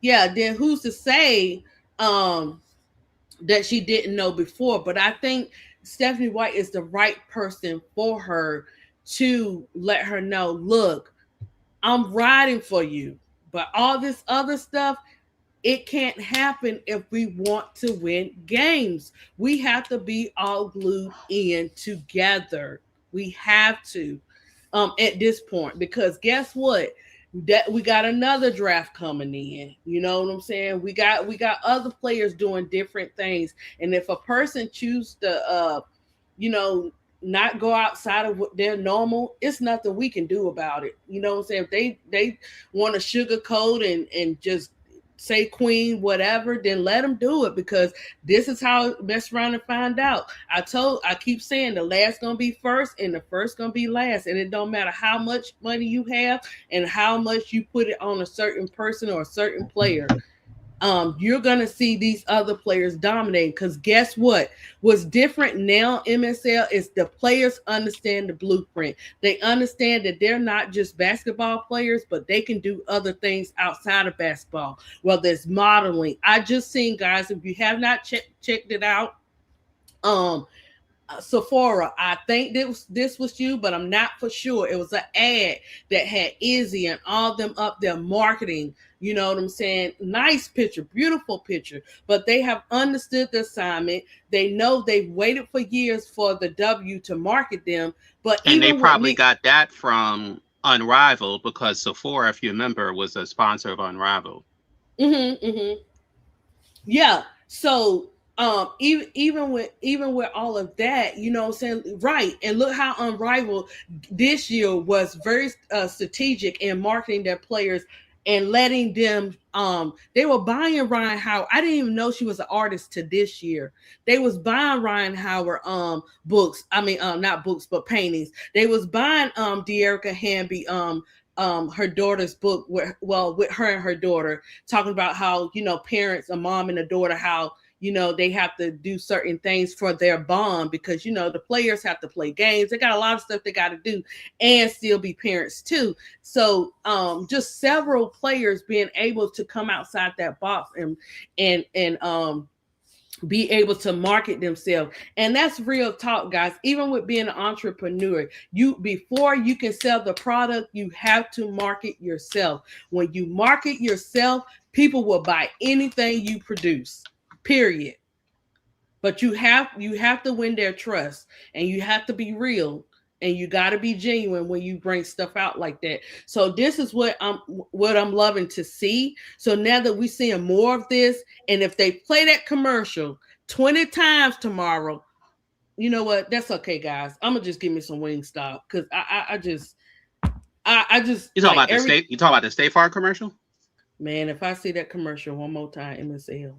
A: then who's to say that she didn't know before? But I think Stephanie White is the right person for her to let her know, look, I'm riding for you, but all this other stuff, it can't happen if we want to win games. We have to be all glued in together. We have to at this point, because guess what? That we got another draft coming in. You know what I'm saying? We got other players doing different things. And if a person chooses to you know, not go outside of what their normal, it's nothing we can do about it. You know what I'm saying? If they want to sugarcoat and just say queen whatever, then let them do it, because this is how mess around and find out. I keep saying the last gonna be first and the first gonna be last, and it don't matter how much money you have and how much you put it on a certain person or a certain player. You're gonna see these other players dominating, because guess what? What's different now, MSL, is the players understand the blueprint. They understand that they're not just basketball players, but they can do other things outside of basketball, whether it's modeling. I just seen, guys, if you have not checked it out, um Sephora. I think this was you, but I'm not for sure. It was an ad that had Izzy and all them up there marketing. You know what I'm saying? Nice picture, beautiful picture. But they have understood the assignment. They know they've waited for years for the W to market them. But
C: And they
A: even with
C: probably
A: me,
C: got that from Unrivaled, because Sephora, if you remember, was a sponsor of Unrivaled.
A: mm-hmm. Yeah. So even with all of that, you know what I'm saying? Right. And look how Unrivaled this year was very strategic in marketing their players and letting them they were buying Ryan Howard. I didn't even know she was an artist to this year. They was buying Ryan Howard books. I mean not books but paintings. They was buying De'Erica Hamby her daughter's book with her and her daughter, talking about how, parents, a mom and a daughter, how, they have to do certain things for their bond, because, the players have to play games. They got a lot of stuff they got to do and still be parents too. So just several players being able to come outside that box and be able to market themselves. And that's real talk, guys. Even with being an entrepreneur, before you can sell the product, you have to market yourself. When you market yourself, people will buy anything you produce, period. But you have to win their trust, and you have to be real, and you got to be genuine when you bring stuff out like that. So this is what I'm loving to see. So now that we're seeing more of this, and if they play that commercial 20 times tomorrow, You know what? That's okay, guys. I'm gonna just give me some wing stop because I just
C: You talking
A: like
C: about the
A: every
C: state? You talking about the State Farm commercial?
A: man. If I see that commercial one more time, MSL.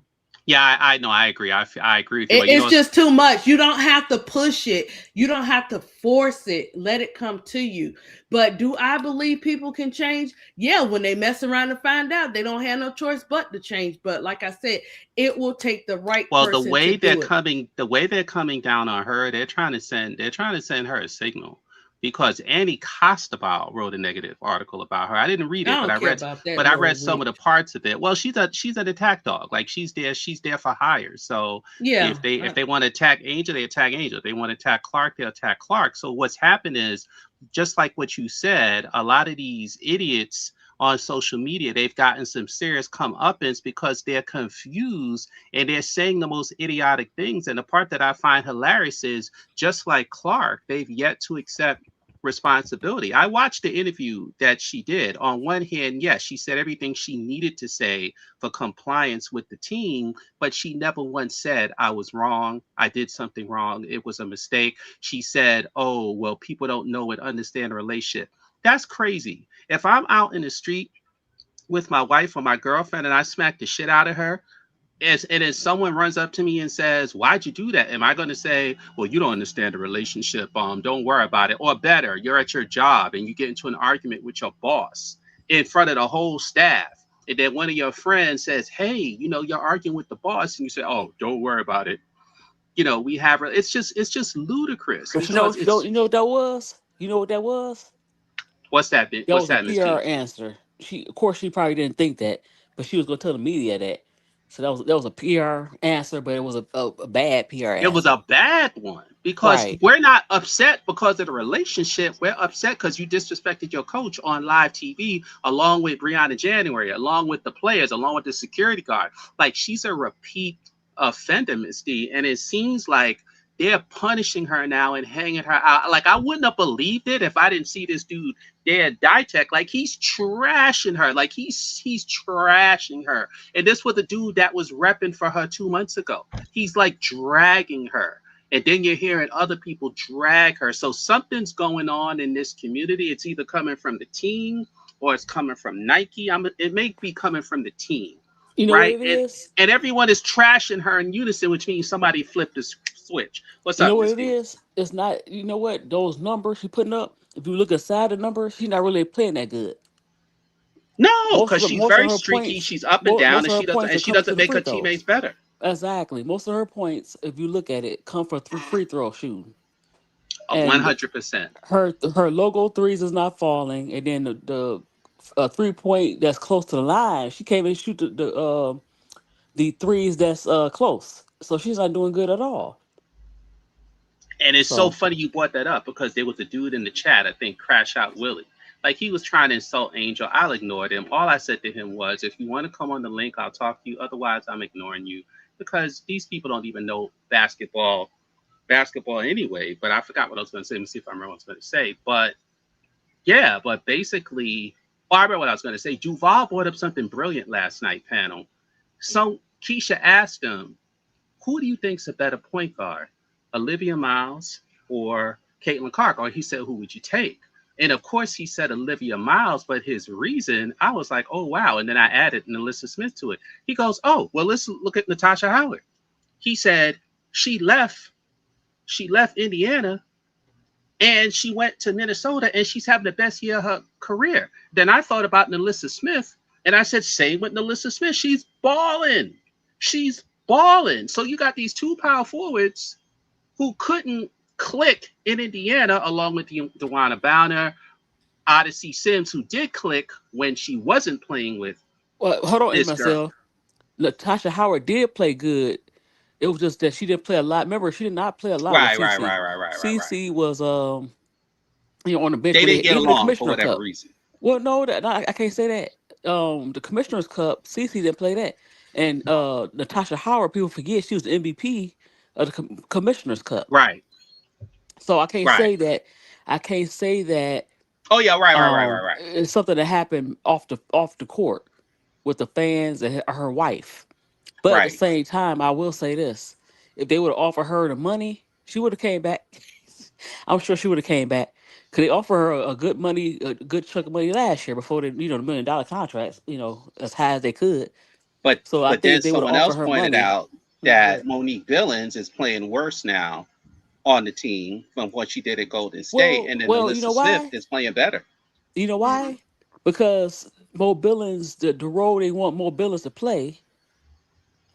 C: Yeah, I know. I agree. I agree with you. But you
A: It's
C: know,
A: just too much. You don't have to push it. You don't have to force it. Let it come to you. But do I believe people can change? Yeah, when they mess around and find out, they don't have no choice but to change. But like I said, it will take the right
C: well,
A: person to do it.
C: the way they're coming down on her, they're trying to send her a signal because Annie Costabile wrote a negative article about her. I didn't read
A: I
C: it,
A: don't care about that
C: but I
A: little
C: read some of
A: witch.
C: the parts of it. Well, she's an attack dog. Like she's there for hire. So
A: Yeah,
C: if they want to attack Angel, they attack Angel. If they want to attack Clark, they attack Clark. So what's happened is just like what you said, a lot of these idiots on social media, they've gotten some serious comeuppance because they're confused and they're saying the most idiotic things. And the part that I find hilarious is just like Clark, they've yet to accept responsibility. I watched the interview that she did. On one hand, yes, she said everything she needed to say for compliance with the team, but she never once said, I was wrong. I did something wrong. It was a mistake. She said, oh, well, people don't know and understand a relationship. That's crazy. If I'm out in the street with my wife or my girlfriend and I smack the shit out of her, and then someone runs up to me and says, "Why'd you do that?" Am I going to say, "Well, you don't understand the relationship. Don't worry about it." Or better, you're at your job and you get into an argument with your boss in front of the whole staff, and then one of your friends says, "Hey, you're arguing with the boss," and you say, "Oh, don't worry about it." We have it's just ludicrous
B: But
C: because
B: you
C: it's
B: know what that was? You know what that was?
C: what's that?
B: That
C: What's
B: was a
C: that, Miss
B: PR
C: G?
B: answer. Of course, she probably didn't think that, but she was going to tell the media that. So that was a PR answer, but it was a bad PR
C: It was
B: answer.
C: a bad one because
B: Right.
C: we're not upset because of the relationship. We're upset because you disrespected your coach on live TV, along with Brianna January, along with the players, along with the security guard. Like she's a repeat offender, Miss D, and it seems like they're punishing her now and hanging her out. Like I wouldn't have believed it if I didn't see this dude there, Ditech. Like he's trashing her. Like he's trashing her. And this was the dude that was repping for her 2 months ago. He's like dragging her. And then you're hearing other people drag her. So something's going on in this community. It's either coming from the team or it's coming from Nike. It may be coming from the team,
B: You know what
C: right?
B: it
C: And
B: is?
C: and everyone is trashing her in unison, which means somebody flipped the switch. What's
B: You know
C: up,
B: what
C: Miss
B: it
C: D?
B: is? It's not. You know what? Those numbers she putting up. If you look inside the numbers, she's not really playing that good.
C: No, because she's
B: Most of
C: very
B: her
C: streaky.
B: points,
C: She's up and down,
B: most
C: and
B: of her
C: she doesn't
B: points
C: and
B: are
C: she
B: coming
C: doesn't
B: through the
C: make
B: free
C: her teammates
B: throws.
C: better.
B: Exactly. Most of her points, if you look at it, come from free throw shooting.
C: One
B: And
C: hundred percent.
B: her logo threes is not falling, and then the 3 point that's close to the line, she can't even shoot the threes that's close. So she's not doing good at all.
C: And it's so
B: So
C: funny you brought that up because there was a dude in the chat, I think Crash Out Willie. Like he was trying to insult Angel. I'll ignore him. All I said to him was, if you want to come on the link, I'll talk to you. Otherwise, I'm ignoring you because these people don't even know basketball anyway. But I forgot what I was going to say. Let me see if I remember what I was going to say. But yeah, but basically, I remember what I was going to say. Duval brought up something brilliant last night, panel. So Keisha asked him, who do you think's a better point guard, Olivia Miles or Caitlin Clark? Or he said, who would you take? And of course, he said Olivia Miles, but his reason, I was like, oh, wow. And then I added Melissa Smith to it. He goes, oh, well, let's look at Natasha Howard. He said she left, she left Indiana and she went to Minnesota and she's having the best year of her career. Then I thought about Melissa Smith and I said, same with Melissa Smith. She's balling. She's balling. So you got these two power forwards who couldn't click in Indiana, along with DeWanna Bowner, Odyssey Sims, who did click when she wasn't playing with
B: well, hold on,
C: this girl.
B: myself. Natasha Howard did play good. It was just that she didn't play a lot. Remember, she did not play a lot with
C: Right, right,
B: CC.
C: right, right, right, right, right.
B: CC was on the bench
C: They
B: with
C: didn't
B: it,
C: get
B: even the
C: along for
B: Commissioner
C: whatever
B: Cup.
C: reason.
B: Well, no, I can't say that. The Commissioner's Cup, CC didn't play that, and Natasha Howard, people forget she was the MVP of the Commissioner's Cup.
C: Right,
B: So I can't
C: right.
B: say that. I can't say that
C: Oh yeah, right, right, right, right, right.
B: it's something that happened off the court with the fans and her wife. But at the
C: Right.
B: same time, I will say this: if they would have offered her the money, She would have came back. I'm sure she would have came back. Could they offer her a good money, a good chunk of money last year before the the $1 million contracts, as high as they could.
C: But
B: So I
C: then
B: think they would have
C: someone
B: offered
C: else
B: her
C: pointed
B: money.
C: out
B: But
C: that Monique Billings is playing worse now on the team from what she did at Golden State, and then
B: you know
C: Alyssa Smith
B: why?
C: is playing better.
B: You know why? Because Mo Billings, the role they want Mo Billings to play,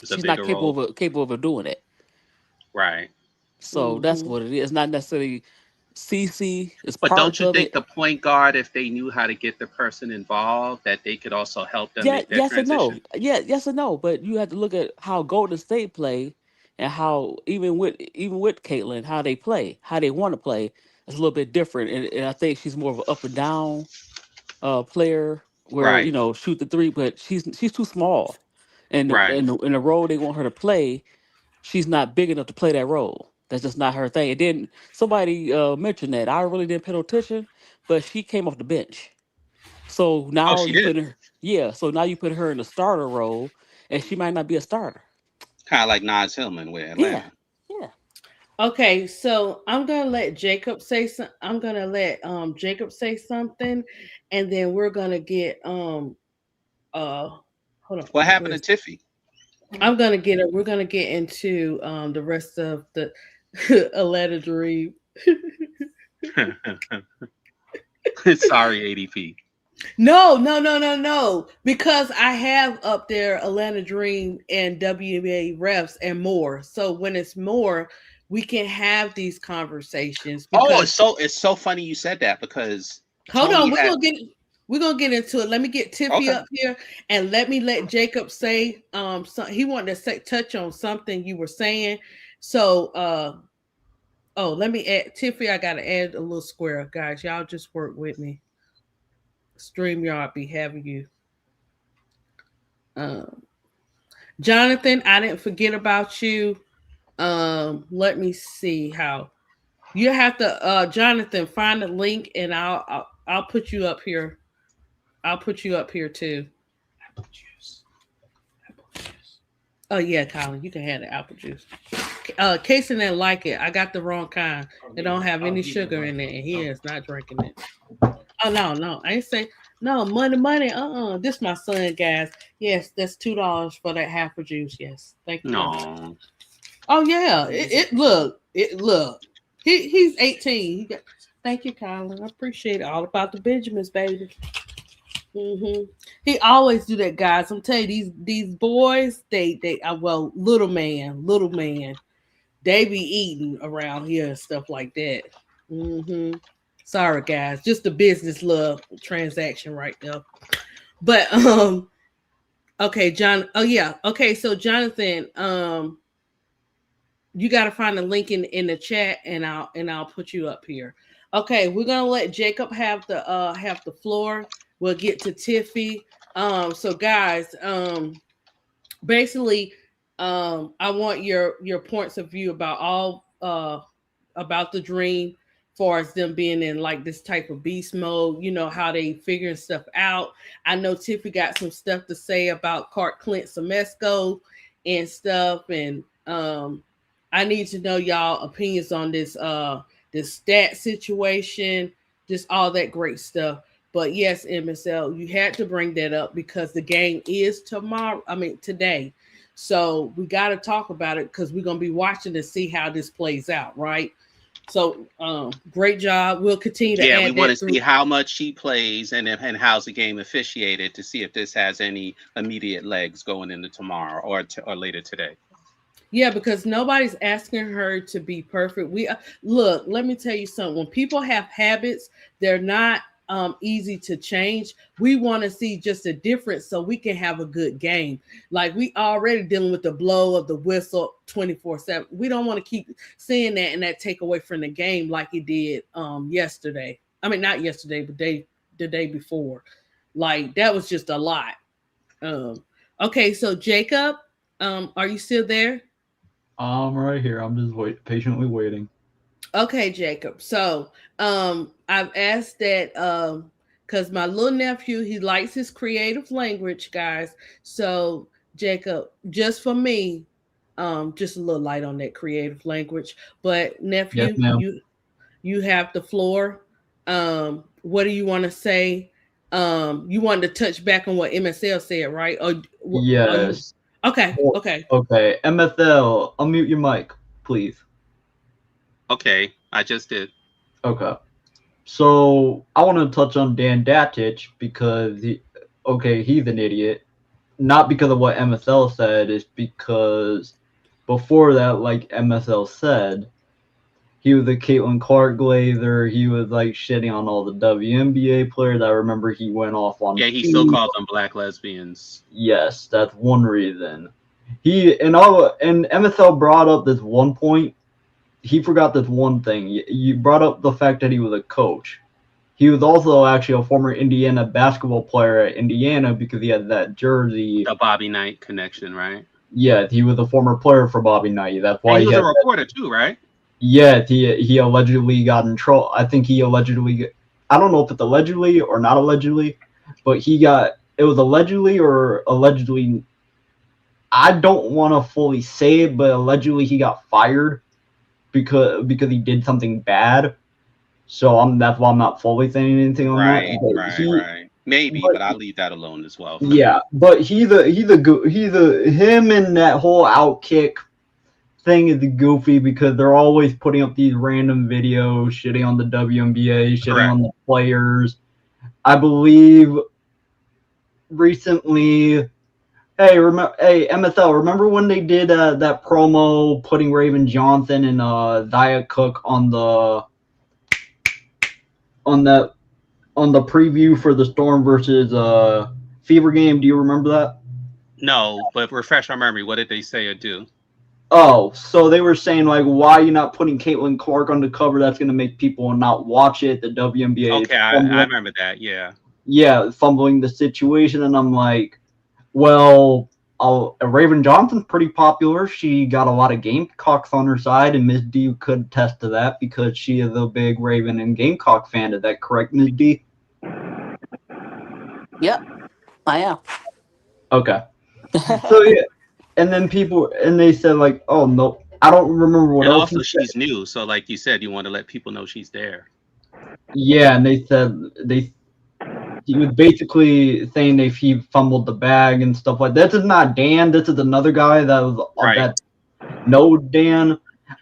C: It's a
B: she's not
C: bigger role,
B: capable of doing it.
C: right?
B: So that's
A: Mm-hmm.
B: what it is. Not necessarily CC is
C: But don't
B: parts
C: you
B: of
C: think
B: it.
C: the point guard, if they knew how to get the person involved, that they could also help them
B: Yeah,
C: make that
B: yes and no.
C: transition?
B: Yeah, yes and no. But you have to look at how Golden State play and how even with Caitlyn, how they play, how they want to play. It's a little bit different. And I think she's more of an up and down player where,
C: Right,
B: shoot the three, but she's too small. And
C: right.
B: in the role they want her to play, she's not big enough to play that role. That's just not her thing. And then somebody mentioned that. I really didn't pay no attention, but she came off the bench. So
C: Oh,
B: now
C: she
B: you
C: did.
B: put her, yeah. So now you put her in the starter role, and she might not be a starter.
C: Kind of like Nas Hillman with
B: Yeah,
C: Atlanta.
B: yeah.
A: Okay, so I'm gonna let Jacob say some. I'm gonna let Jacob say something, and then we're gonna get uh hold on.
C: What happened
A: Where's
C: to Tiffy?
A: I'm gonna get it. We're gonna get into the rest of the Atlanta Dream.
C: Sorry, ADP.
A: No, no, no, no, no. Because I have up there Atlanta Dream and WNBA refs and more. So when it's more, we can have these conversations
C: Oh,
A: because
C: it's so funny you said that because
A: hold on,
C: Tony had
A: we're gonna get into it. Let me get Tiffy
C: okay.
A: up here and let Jacob say he wanted to touch on something you were saying. So oh, let me add Tiffy, I gotta add a little square, guys. Y'all just work with me. StreamYard be having you. Um Jonathan, I didn't forget about you. Let me see how you have to Jonathan find the link and I'll put you up here. I'll put you up here too. Apple juice. Apple juice. Oh yeah, Colin, you can have the apple juice. Casey didn't like it. I got the wrong kind. It don't have any sugar in it, and he is not drinking it. Oh no, no, I ain't say no money, money. This my son, guys. Yes, that's $2 for that half a juice. Yes, thank you.
C: No.
A: Oh yeah, it look. He's 18. Thank you, Colin. I appreciate it. All about the Benjamins, baby. hmm He always do that, guys. I'm telling you, these boys, well, little man, they be eating around here and stuff like that. hmm Sorry, guys, just a business love transaction right now. But okay, John. Oh yeah, okay. So Jonathan, you got to find a link in the chat, and I'll put you up here. Okay, we're gonna let Jacob have the floor. We'll get to Tiffy. So guys, basically, I want your points of view about all about the dream, far as them being in like this type of beast mode. You know how they figuring stuff out. I know Tiffy got some stuff to say about Clint Samesco and stuff, and I need to know y'all opinions on this stat situation, just all that great stuff. But yes, MSL, you had to bring that up because the game is tomorrow. I mean today. So we got to talk about it because we're gonna be watching to see how this plays out, right? So great job. We'll continue to
C: Yeah, we
A: add
C: want
A: that
C: to see
A: through.
C: how much she plays and how's the game officiated to see if this has any immediate legs going into tomorrow or later today.
A: Yeah, because nobody's asking her to be perfect. We look. Let me tell you something. When people have habits, they're not easy to change. We want to see just a difference so we can have a good game. Like we already dealing with the blow of the whistle 24/7. We don't want to keep seeing that and that take away from the game like it did yesterday. I mean, not yesterday, but the day before. Like that was just a lot. Um, okay, so Jacob, are you still there?
D: I'm right here. I'm just patiently waiting.
A: Okay, Jacob. So, I've asked that because my little nephew he likes his creative language, guys. So, Jacob, just for me, just a little light on that creative language. But
D: Yes,
A: nephew,
D: ma'am.
A: you have the floor. What do you want to say? You wanted to touch back on what MSL said, right? Or are you
D: Yes.
A: okay?
D: Oh,
A: Okay.
D: okay. MSL, unmute your mic, please.
C: Okay, I just did.
D: Okay. So I want to touch on Dan Datich because he's an idiot. Not because of what MSL said, it's because before that, like MSL said, he was a Caitlin Clark glazer. He was like shitting on all the WNBA players. I remember he went off on
C: Yeah, he still
D: tweets.
C: calls them black lesbians.
D: Yes, that's one reason. And MSL brought up this one point. He forgot this one thing. You brought up the fact that he was a coach. He was also actually a former Indiana basketball player at Indiana because he had that jersey.
C: The Bobby Knight connection, right?
D: Yeah, he was a former player for Bobby Knight. That's
C: And
D: why
C: he
D: he
C: was a
D: had that.
C: reporter too, right?
D: Yeah, he allegedly got in trouble. I think he allegedly. I don't know if it's allegedly or not allegedly, but he got. It was allegedly or allegedly. I don't want to fully say it, but allegedly he got fired because he did something bad. So that's why I'm not fully saying anything on that.
C: Right, right, right. Maybe,
D: But
C: but I'll leave that alone as well for
D: yeah,
C: now.
D: but him and that whole outkick thing is goofy because they're always putting up these random videos shitting on the WNBA, shitting
C: Correct.
D: on the players. I believe recently. Hey, MSL. Remember when they did that promo putting Raven Johnson and Zaya Cook on that on the preview for the Storm versus Fever game? Do you remember that?
C: No, but refresh my memory. What did they say or do?
D: Oh, so they were saying like, why are you not putting Caitlin Clark on the cover? That's going to make people not watch it. The WNBA is
C: Okay, I
D: fumbling,
C: remember that. Yeah.
D: yeah, fumbling the situation, and I'm like, well, Raven Johnson's pretty popular. She got a lot of Gamecocks on her side, and Ms. D could attest to that because she is a big Raven and Gamecock fan. Is that correct, Ms. D?
B: Yep, I am.
D: Okay. So yeah, and then they said like, oh no, I don't remember what
C: And
D: else he
C: also,
D: said.
C: she's new, so like you said, you want to let people know she's there.
D: Yeah, and they said they he was basically saying if he fumbled the bag and stuff like that. This is not Dan. This is another guy that was
C: Right.
D: that no Dan.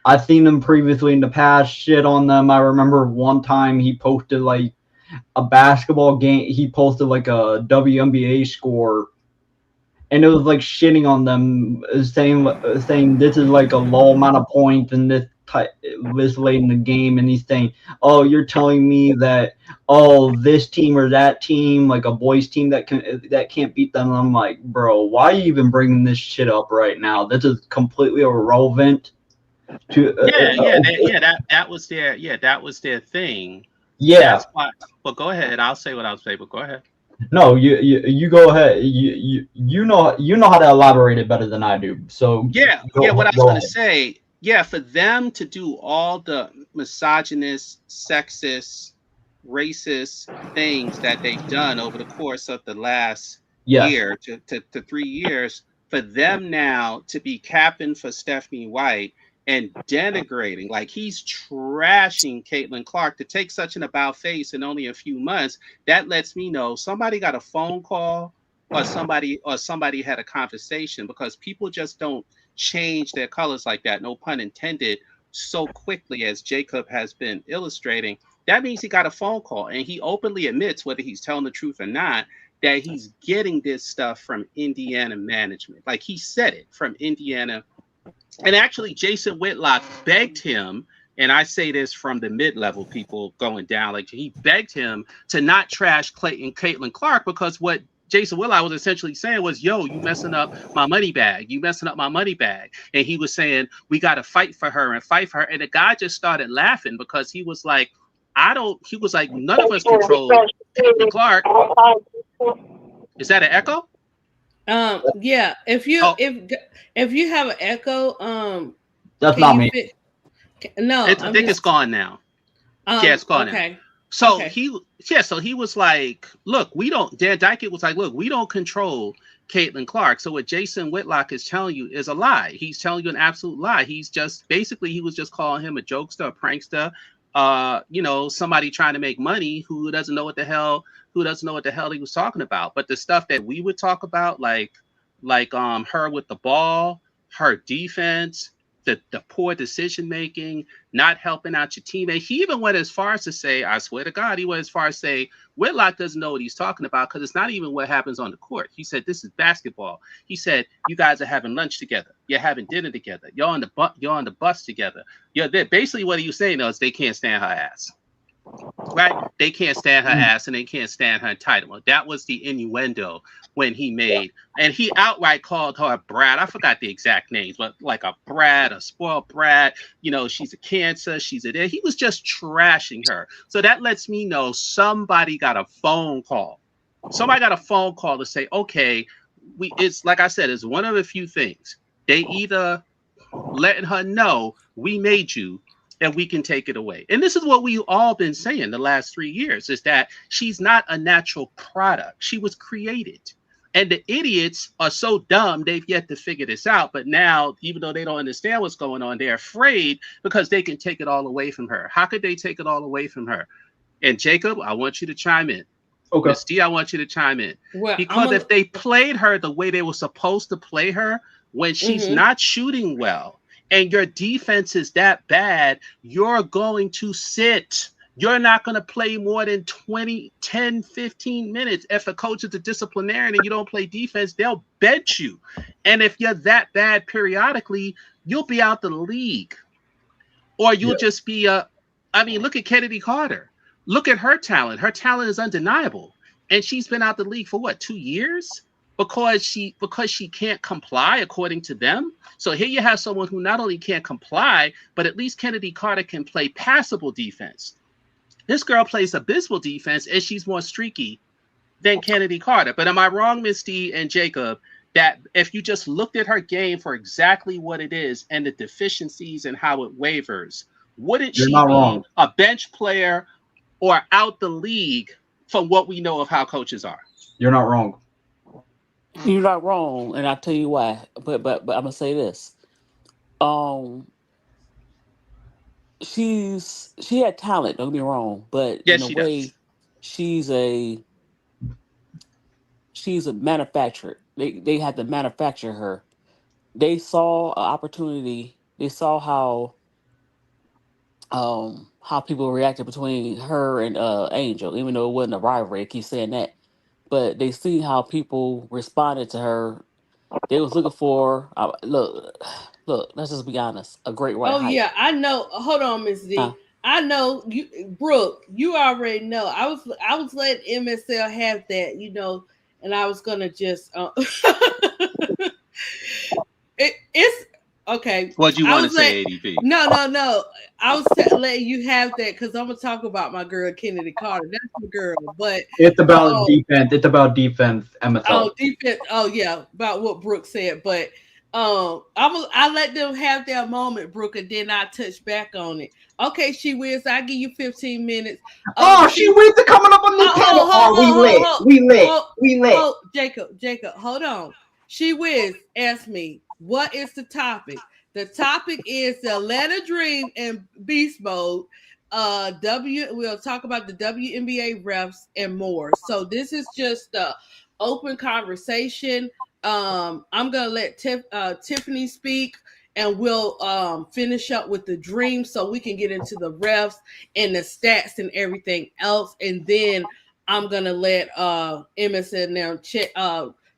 D: I've seen them previously in the past shit on them. I remember one time he posted like a basketball game. He posted like a WNBA score, and it was like shitting on them, saying this is like a low amount of points and this late in the game, and he's saying, oh, you're telling me that this team or that team, like a boys team that can't beat them. I'm like, bro, why are you even bringing this shit up right now? This is completely irrelevant to
C: Yeah, yeah, that was their thing.
D: yeah.
C: That's why. But go ahead. I'll say what I'll say. But go ahead.
D: No, you go ahead. You know how to elaborate it better than I do. So
C: Yeah, yeah. What I was
D: go
C: gonna
D: ahead.
C: say. Yeah, for them to do all the misogynist, sexist, racist things that they've done over the course of the last
D: Yes.
C: year to 3 years, for them now to be capping for Stephanie White and denigrating, like he's trashing Caitlin Clark to take such an about face in only a few months, that lets me know somebody got a phone call or somebody had a conversation because people just don't change their colors like that, no pun intended, so quickly as Jacob has been illustrating. That means he got a phone call and he openly admits, whether he's telling the truth or not, that he's getting this stuff from Indiana management. Like he said it from Indiana. And actually, Jason Whitlock begged him, and I say this from the mid-level people going down, like he begged him to not trash Clayton Caitlin Clark because what Jason Whitlock was essentially saying was, yo, you messing up my money bag. You messing up my money bag. And he was saying, we got to fight for her and fight for her. And the guy just started laughing because he was like, he was like, none of us control Caitlin Clark. Is that an echo?
A: Yeah.
C: Oh,
A: If you have an echo,
D: That's
A: can
D: not
A: you
D: me.
A: fit? No,
C: I
A: I'm
C: think it's
A: just
C: gone now. Yeah, it's gone now.
A: okay.
C: So
A: Okay.
C: he was like, look, we don't, Dan Dyke was like, look, we don't control Caitlin Clark. So what Jason Whitlock is telling you is a lie. He's telling you an absolute lie. He's just basically he was just calling him a jokester, a prankster, somebody trying to make money who doesn't know what the hell he was talking about. But the stuff that we would talk about, like her with the ball, her defense, the poor decision making, not helping out your teammate. He even went as far as to say, I swear to God, he went as far as to say Whitlock doesn't know what he's talking about because it's not even what happens on the court. He said this is basketball. He said you guys are having lunch together, you're having dinner together, you're on the bus together. Basically what he was saying is they can't stand her ass. Right? They can't stand her ass and they can't stand her entitlement. That was the innuendo when he made, and he outright called her a brat. I forgot the exact names, but like a brat, a spoiled brat. She's a cancer. She's a. He was just trashing her. So that lets me know somebody got a phone call. Somebody got a phone call to say, okay, it's like I said, it's one of the few things. They either letting her know we made you and we can take it away. And this is what we've all been saying the last 3 years, is that she's not a natural product. She was created. And the idiots are so dumb, they've yet to figure this out. But now, even though they don't understand what's going on, they're afraid because they can take it all away from her. How could they take it all away from her? And Jacob, I want you to chime in.
D: Okay.
C: Miss D, I want you to chime in.
A: Well,
C: because if they played her the way they were supposed to play her, when she's not shooting well, and your defense is that bad, you're going to sit. You're not going to play more than 10, 15 minutes. If a coach is a disciplinarian and you don't play defense, they'll bench you. And if you're that bad periodically, you'll be out the league. Or you'll just be look at Kennedy Carter. Look at her talent. Her talent is undeniable. And she's been out the league for what, 2 years? Because she can't comply according to them. So here you have someone who not only can't comply, but at least Kennedy Carter can play passable defense. This girl plays abysmal defense, and she's more streaky than Kennedy Carter. But am I wrong, Miss D and Jacob, that if you just looked at her game for exactly what it is and the deficiencies and how it wavers, wouldn't she be
D: wrong.
C: a bench player or out the league from what we know of how coaches are?
D: You're not wrong.
B: You're not wrong, and I'll tell you why. But I'm gonna say this. She had talent, don't get me wrong, but
C: Yes,
B: in a
C: she
B: way,
C: does.
B: she's a manufacturer. They had to manufacture her. They saw an opportunity. They saw how people reacted between her and Angel, even though it wasn't a rivalry. I keep saying that, but they see how people responded to her. They was looking for look. Let's just be honest. A great white
A: Oh
B: hype.
A: yeah, I know. Hold on, Miss
B: Huh?
A: D. I know you, Brooke. You already know. I was letting MSL have that, and I was gonna just. It's okay.
C: What do you
A: I
C: want to
A: was let
C: say, ADP?
A: no. I was letting you have that because I'm gonna talk about my girl Kennedy Carter. That's my girl, but
D: It's about defense. It's about defense, MSL.
A: defense. Oh yeah, about what Brooke said, but I let them have their moment, Brooke, and then I touch back on it. Okay, She Wiz, I give you 15 minutes.
D: She Wiz are coming up on this panel. We lit.
A: Jacob, hold on. She Wiz asked me, what is the topic? The topic is the Atlanta Dream and Beast Mode. We'll talk about the WNBA refs and more. So this is just a open conversation. I'm gonna let Tiffany speak, and we'll finish up with the dream so we can get into the refs and the stats and everything else, and then I'm gonna let MSN now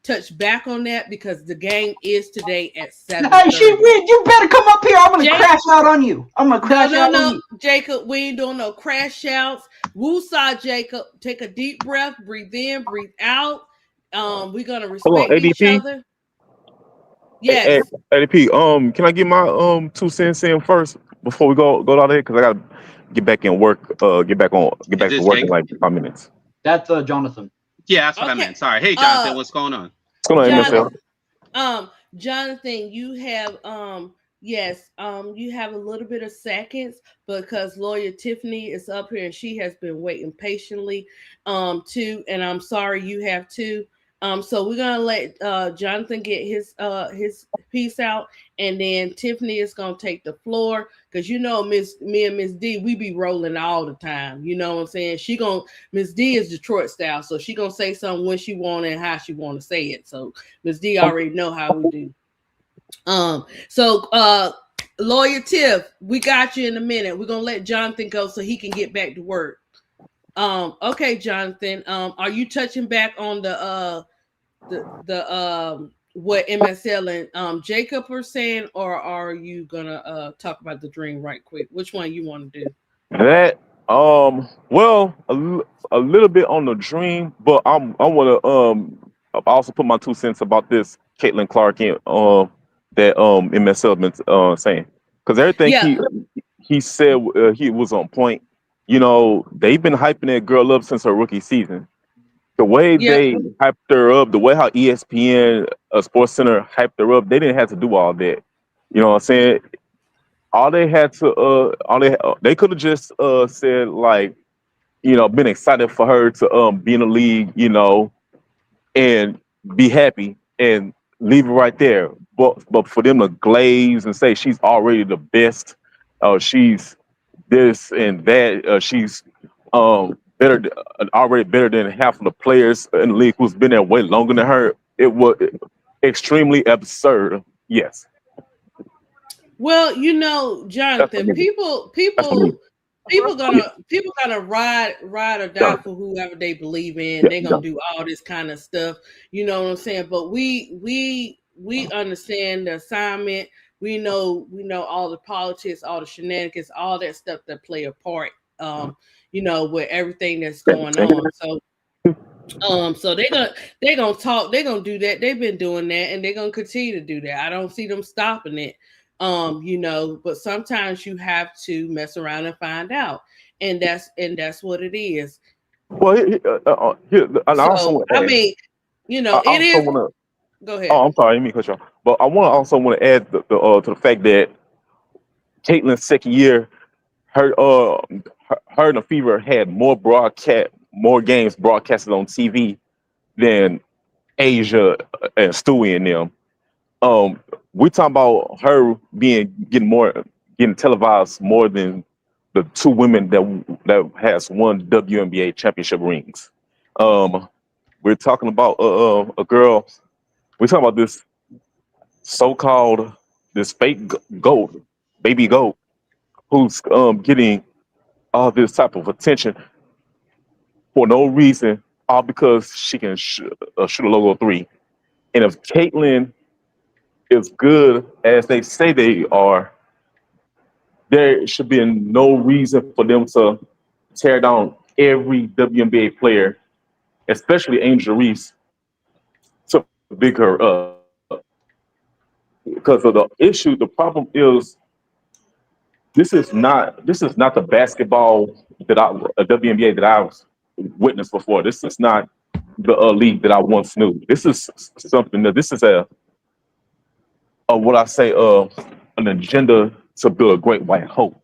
A: touch back on that because the game is today at 7:30.
D: Hey, She Wiz, you better come up here. I'm gonna crash out on you.
A: No, Jacob, we ain't doing no crash outs. Woosah, Jacob, take a deep breath, breathe in, breathe out. We're gonna respect each other. Yes.
E: Hey, ADP, can I get my 2 cents in first before we go out there? Because I gotta get back in work. Get back to work in like 5 minutes.
D: That's Jonathan.
C: Yeah, that's what I meant. Sorry. Hey, Jonathan, what's going on?
E: What's going on, MSL?
A: Jonathan, you have you have a little bit of seconds because lawyer Tiffany is up here and she has been waiting patiently too, and I'm sorry you have to So we're gonna let Jonathan get his piece out, and then Tiffany is gonna take the floor because you know Miss me and Miss D we be rolling all the time. You know what I'm saying? She gonna Miss D is Detroit style, so she gonna say something when she want and how she want to say it. So Miss D already know how we do. So Lawyer Tiff, we got you in a minute. We're gonna let Jonathan go so he can get back to work. Okay, Jonathan. Are you touching back on the what MSL and Jacob were saying, or are you gonna talk about the dream right quick? Which one you want to do?
E: That well a little bit on the dream, but I want to also put my 2 cents about this Caitlin Clark in that MSL been saying, because everything
A: Yeah,
E: he said he was on point. You know, they've been hyping that girl up since her rookie season. The way
A: yeah,
E: they hyped her up, the way how ESPN, Sports Center hyped her up, they didn't have to do all that. You know what I'm saying? All they had to, they could have just said like, you know, been excited for her to be in the league, you know, and be happy and leave it right there. But for them to glaze and say she's already the best, she's this and that, she's better, already better than half of the players in the league who's been there way longer than her. It was extremely absurd. Yes,
A: well, you know,
E: that's for
A: Jonathan,
E: me. That's for me.
A: people gonna ride or
E: Yeah,
A: die for whoever they believe in.
E: yeah,
A: They're
E: yeah.
A: gonna do all this kind of stuff. You know what I'm saying? But we understand the assignment. We know all the politics, all the shenanigans, all that stuff that play a part. You know, with everything that's going on. So they're gonna talk, they're gonna do that. They've been doing that and they're gonna continue to do that. I don't see them stopping it. You know, but sometimes you have to mess around and find out. And that's what it is.
E: Well, here, and I also
A: So
E: want
A: I
E: to add.
A: mean,
E: I
A: it
E: also
A: is.
E: want to.
A: Go ahead.
E: Oh, I'm sorry, I didn't mean to cut you off. But I want to also want to add to the fact that Caitlin's second year, her and the Fever had more games broadcasted on TV than Asia and Stewie and them. Um, we talking about her getting televised more than the two women that has won WNBA championship rings. Um, we're talking about a girl. We're talking about so-called this fake goat, baby goat, who's getting all this type of attention for no reason, all because she can shoot a logo three. And if Caitlyn is good as they say they are, there should be no reason for them to tear down every WNBA player, especially Angel Reese, to big her up. Because of the issue, the problem is this is not the basketball WNBA that I've witnessed before. This is not the league that I once knew. This is something that this is a what I say an agenda to build a great white hope.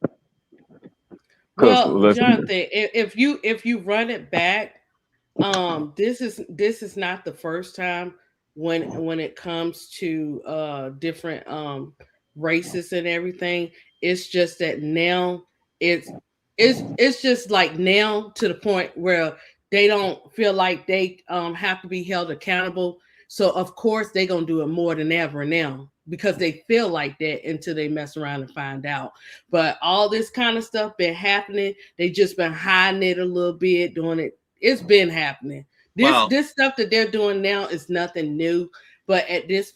E: Because
A: Well, Jonathan, if you run it back, this is not the first time when it comes to different races and everything. It's just that now it's it's just like now to the point where they don't feel like they have to be held accountable. So of course they're gonna do it more than ever now because they feel like that until they mess around and find out. But all this kind of stuff been happening. They just been hiding it a little bit, doing it. It's been happening. This
C: Well,
A: this stuff that they're doing now is nothing new. But at this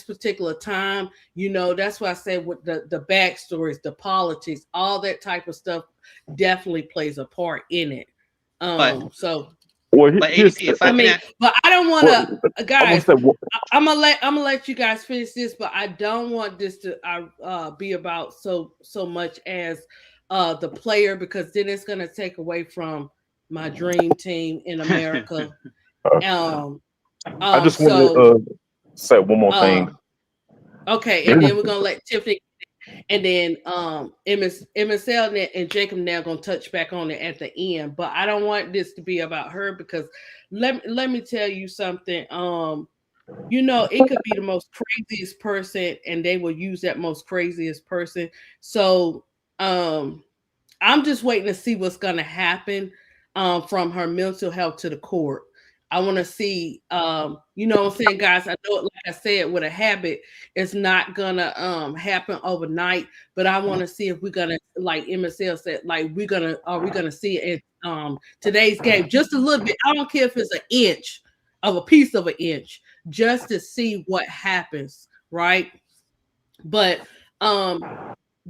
A: particular time, that's why I said with the backstories, the politics, all that type of stuff definitely plays a part in it.
C: but
A: So
E: well, here's
C: ADP, if I
A: I
C: can
A: mean,
C: add,
A: but I don't want
E: what
A: to,
E: I want
A: guys.
E: to say. What,
A: I'm gonna let you guys finish this, but I don't want this to be about so much as the player because then it's gonna take away from my dream team in America.
E: uh,
A: Um,
E: I just wanted to
A: so
E: say one more thing.
A: uh, okay, and
E: There,
A: then we're gonna let Tiffany. And then MSL and Jacob now gonna touch back on it at the end. But I don't want this to be about her because let me tell you something. It could be the most craziest person and they will use that most craziest person. So um I'm just waiting to see what's gonna happen from her mental health to the court. I want to see, what I'm saying, guys. I know, like I said, with a habit, it's not gonna happen overnight. But I want to see if we're gonna, like MSL said, like are we gonna see it in today's game just a little bit. I don't care if it's an inch of a piece of an inch, just to see what happens, right? But um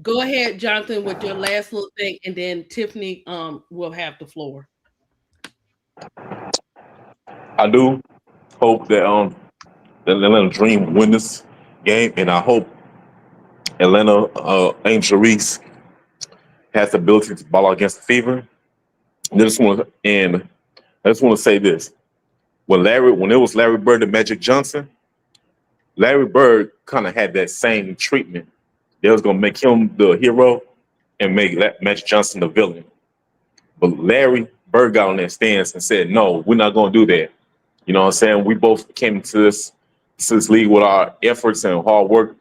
A: go ahead, Jonathan, with your last little thing, and then Tiffany will have the floor.
E: I do hope that Atlanta Dream win this game, and I hope Atlanta Angel Reese has the ability to ball out against the Fever. And I just want to say this: when it was Larry Bird and Magic Johnson, Larry Bird kind of had that same treatment. They was gonna make him the hero and make Magic Johnson the villain. But Larry Bird got on that stance and said, "No, we're not gonna do that." You know what I'm saying? We both came to this league with our efforts and hard work.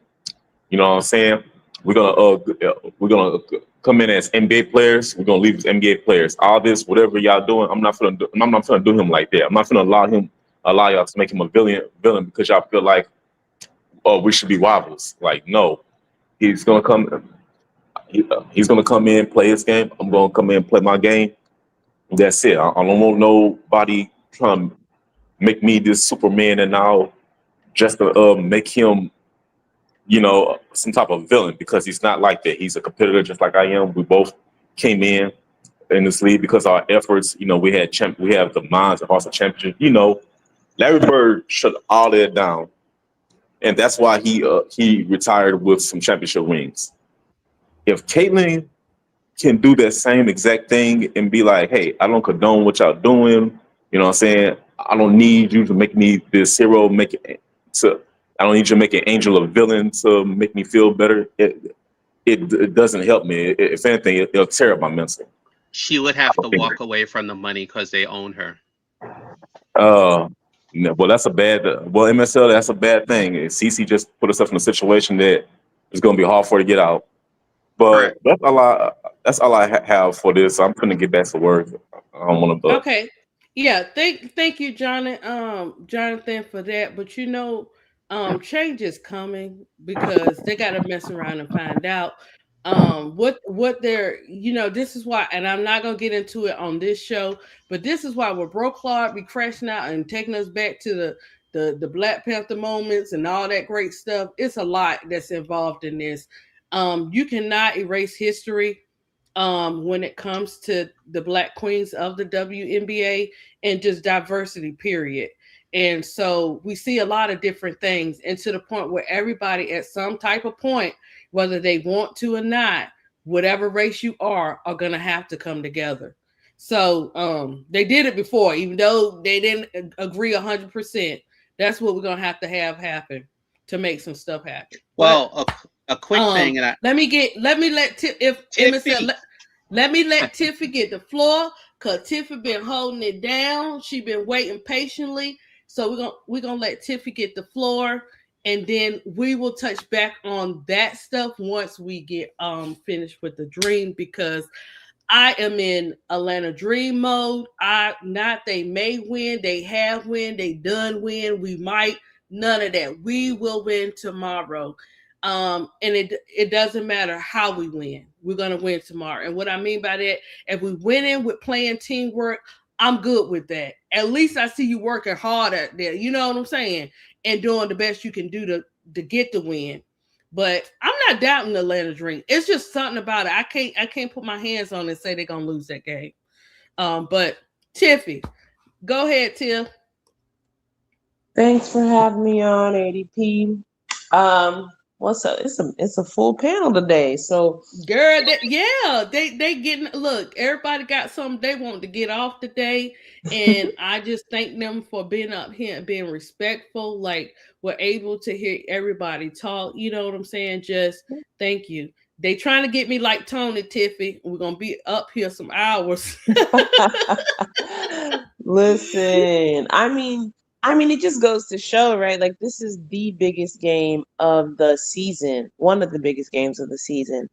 E: You know what I'm saying? We're gonna come in as NBA players. We're gonna leave as NBA players. All this, whatever y'all doing, I'm not gonna do him like that. I'm not gonna allow y'all to make him a villain because y'all feel like, oh, we should be rivals. Like, no, he's gonna come. He's gonna come in, play his game. I'm gonna come in, play my game. That's it. I don't want nobody trying to make me this Superman and now just to make him, some type of villain because he's not like that. He's a competitor just like I am. We both came in this league because of our efforts. We have the minds and hearts of championship. Larry Bird shut all that down, and that's why he retired with some championship rings. If Caitlyn can do that same exact thing and be like, hey, I don't condone what y'all doing. You know what I'm saying? I don't need you to make me this hero, I don't need you to make an angel a villain to make me feel better. It doesn't help me. If anything, it'll tear up my mental.
C: She would have to walk away from the money because they own her.
E: Uh, no, well, MSL, that's a bad thing. CC just put herself in a situation that is going to be hard for her to get out. But
C: Correct.
E: that's all I have for this. I'm gonna get back to work. I don't want to.
A: Okay. Yeah, thank you, Jonathan, for that. But change is coming because they gotta mess around and find out what they're this is why, and I'm not gonna get into it on this show, but this is why with Bro Clark be crashing out and taking us back to the Black Panther moments and all that great stuff. It's a lot that's involved in this. You cannot erase history when it comes to the Black queens of the WNBA and just diversity, period. And so we see a lot of different things, and to the point where everybody at some type of point, whether they want to or not, whatever race you are going to have to come together. So they did it before, even though they didn't agree 100%. That's what we're going to have happen to make some stuff happen. But
C: Well, a quick thing, and
A: let me let if Emma said
C: Tiffy,
A: let me let Tiffy get the floor because Tiffy been holding it down. She been waiting patiently. So we're gonna let Tiffy get the floor, and then we will touch back on that stuff once we get finished with the dream, because I am in Atlanta Dream mode. Not they may win, they have win, they done win, we might, none of that. We will win tomorrow. And it doesn't matter how we win. We're gonna win tomorrow. And what I mean by that, if we win in with playing teamwork, I'm good with that. At least I see you working hard at that. You know what I'm saying? And doing the best you can do to get the win. But I'm not doubting the Atlanta Dream. It's just something about it. I can't put my hands on it and say they're gonna lose that game. But Tiffy, go ahead, Tiff.
F: Thanks for having me on, ADP. Um, What's up? It's a full panel today. So
A: Girl, yeah, they getting look. Everybody got something they want to get off today, and I just thank them for being up here and being respectful. Like we're able to hear everybody talk. You know what I'm saying? Just thank you. They trying to get me like Tony Tiffy. We're gonna be up here some hours.
F: listen, I mean, it just goes to show, right? Like this is the biggest game of the season, one of the biggest games of the season,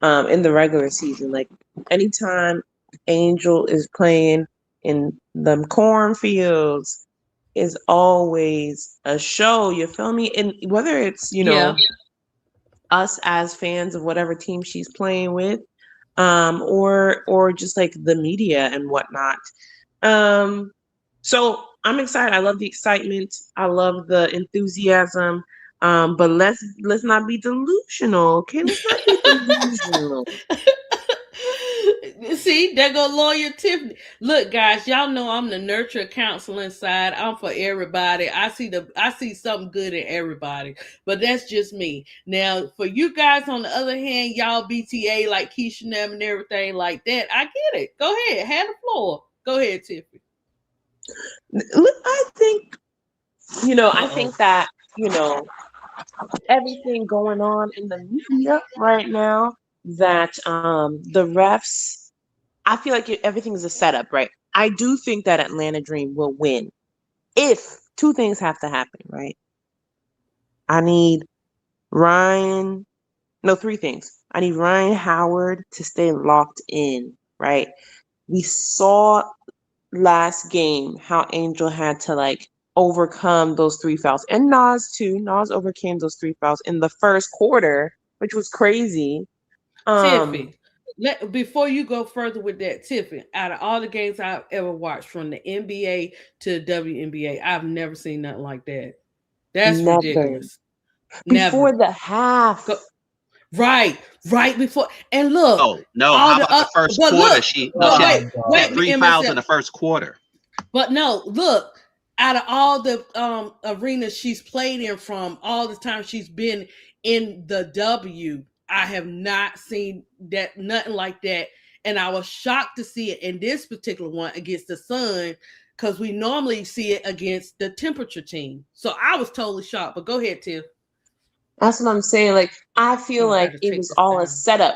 F: in the regular season. Like anytime Angel is playing in them cornfields is always a show. You feel me? And whether it's,
A: Yeah,
F: us as fans of whatever team she's playing with, or just like the media and whatnot. Um, so I'm excited. I love the excitement. I love the enthusiasm. But let's not be delusional, okay? Let's not be delusional.
A: See, there go lawyer Tiffany. Look, guys, y'all know I'm the nurture counseling side. I'm for everybody. I see something good in everybody, but that's just me. Now, for you guys on the other hand, y'all BTA like Keisha Nem and everything like that. I get it. Go ahead, have the floor. Go ahead, Tiffany.
F: Look, I
A: Uh oh.
F: think that, you know, everything going on in the media right now, that the refs, I feel like everything is a setup, right? I do think that Atlanta Dream will win if two things have to happen, right? I need Ryan, no, three things. I need Ryan Howard to stay locked in, right? We saw last game how Angel had to like overcome those three fouls. And Nas too. Nas overcame those three fouls in the first quarter, which was crazy. Um,
A: Tiffy, before you go further with that, Tiffy, out of all the games I've ever watched from the NBA to WNBA, I've never seen nothing like that. That's
F: Never.
A: ridiculous.
F: Before
A: Never.
F: the half.
A: Go, right, right before. And look,
C: No, no.
A: all
C: How
A: the
C: about the first
A: but
C: quarter?
A: look,
C: She no,
D: Oh
A: but
C: she had
D: my
A: wait,
C: she had
D: god.
A: wait,
C: three fouls in
A: MSF.
C: the first quarter.
A: But no, look, out of all the arenas she's played in from all the time she's been in the W, I have not seen that nothing like that. And I was shocked to see it in this particular one against the Sun because we normally see it against the temperature team. So I was totally shocked. But go ahead, Tiff.
F: That's what I'm saying. Like, I feel
A: Oh, I
F: like
A: got to
F: it
A: take
F: was
A: this
F: all a
A: down.
F: setup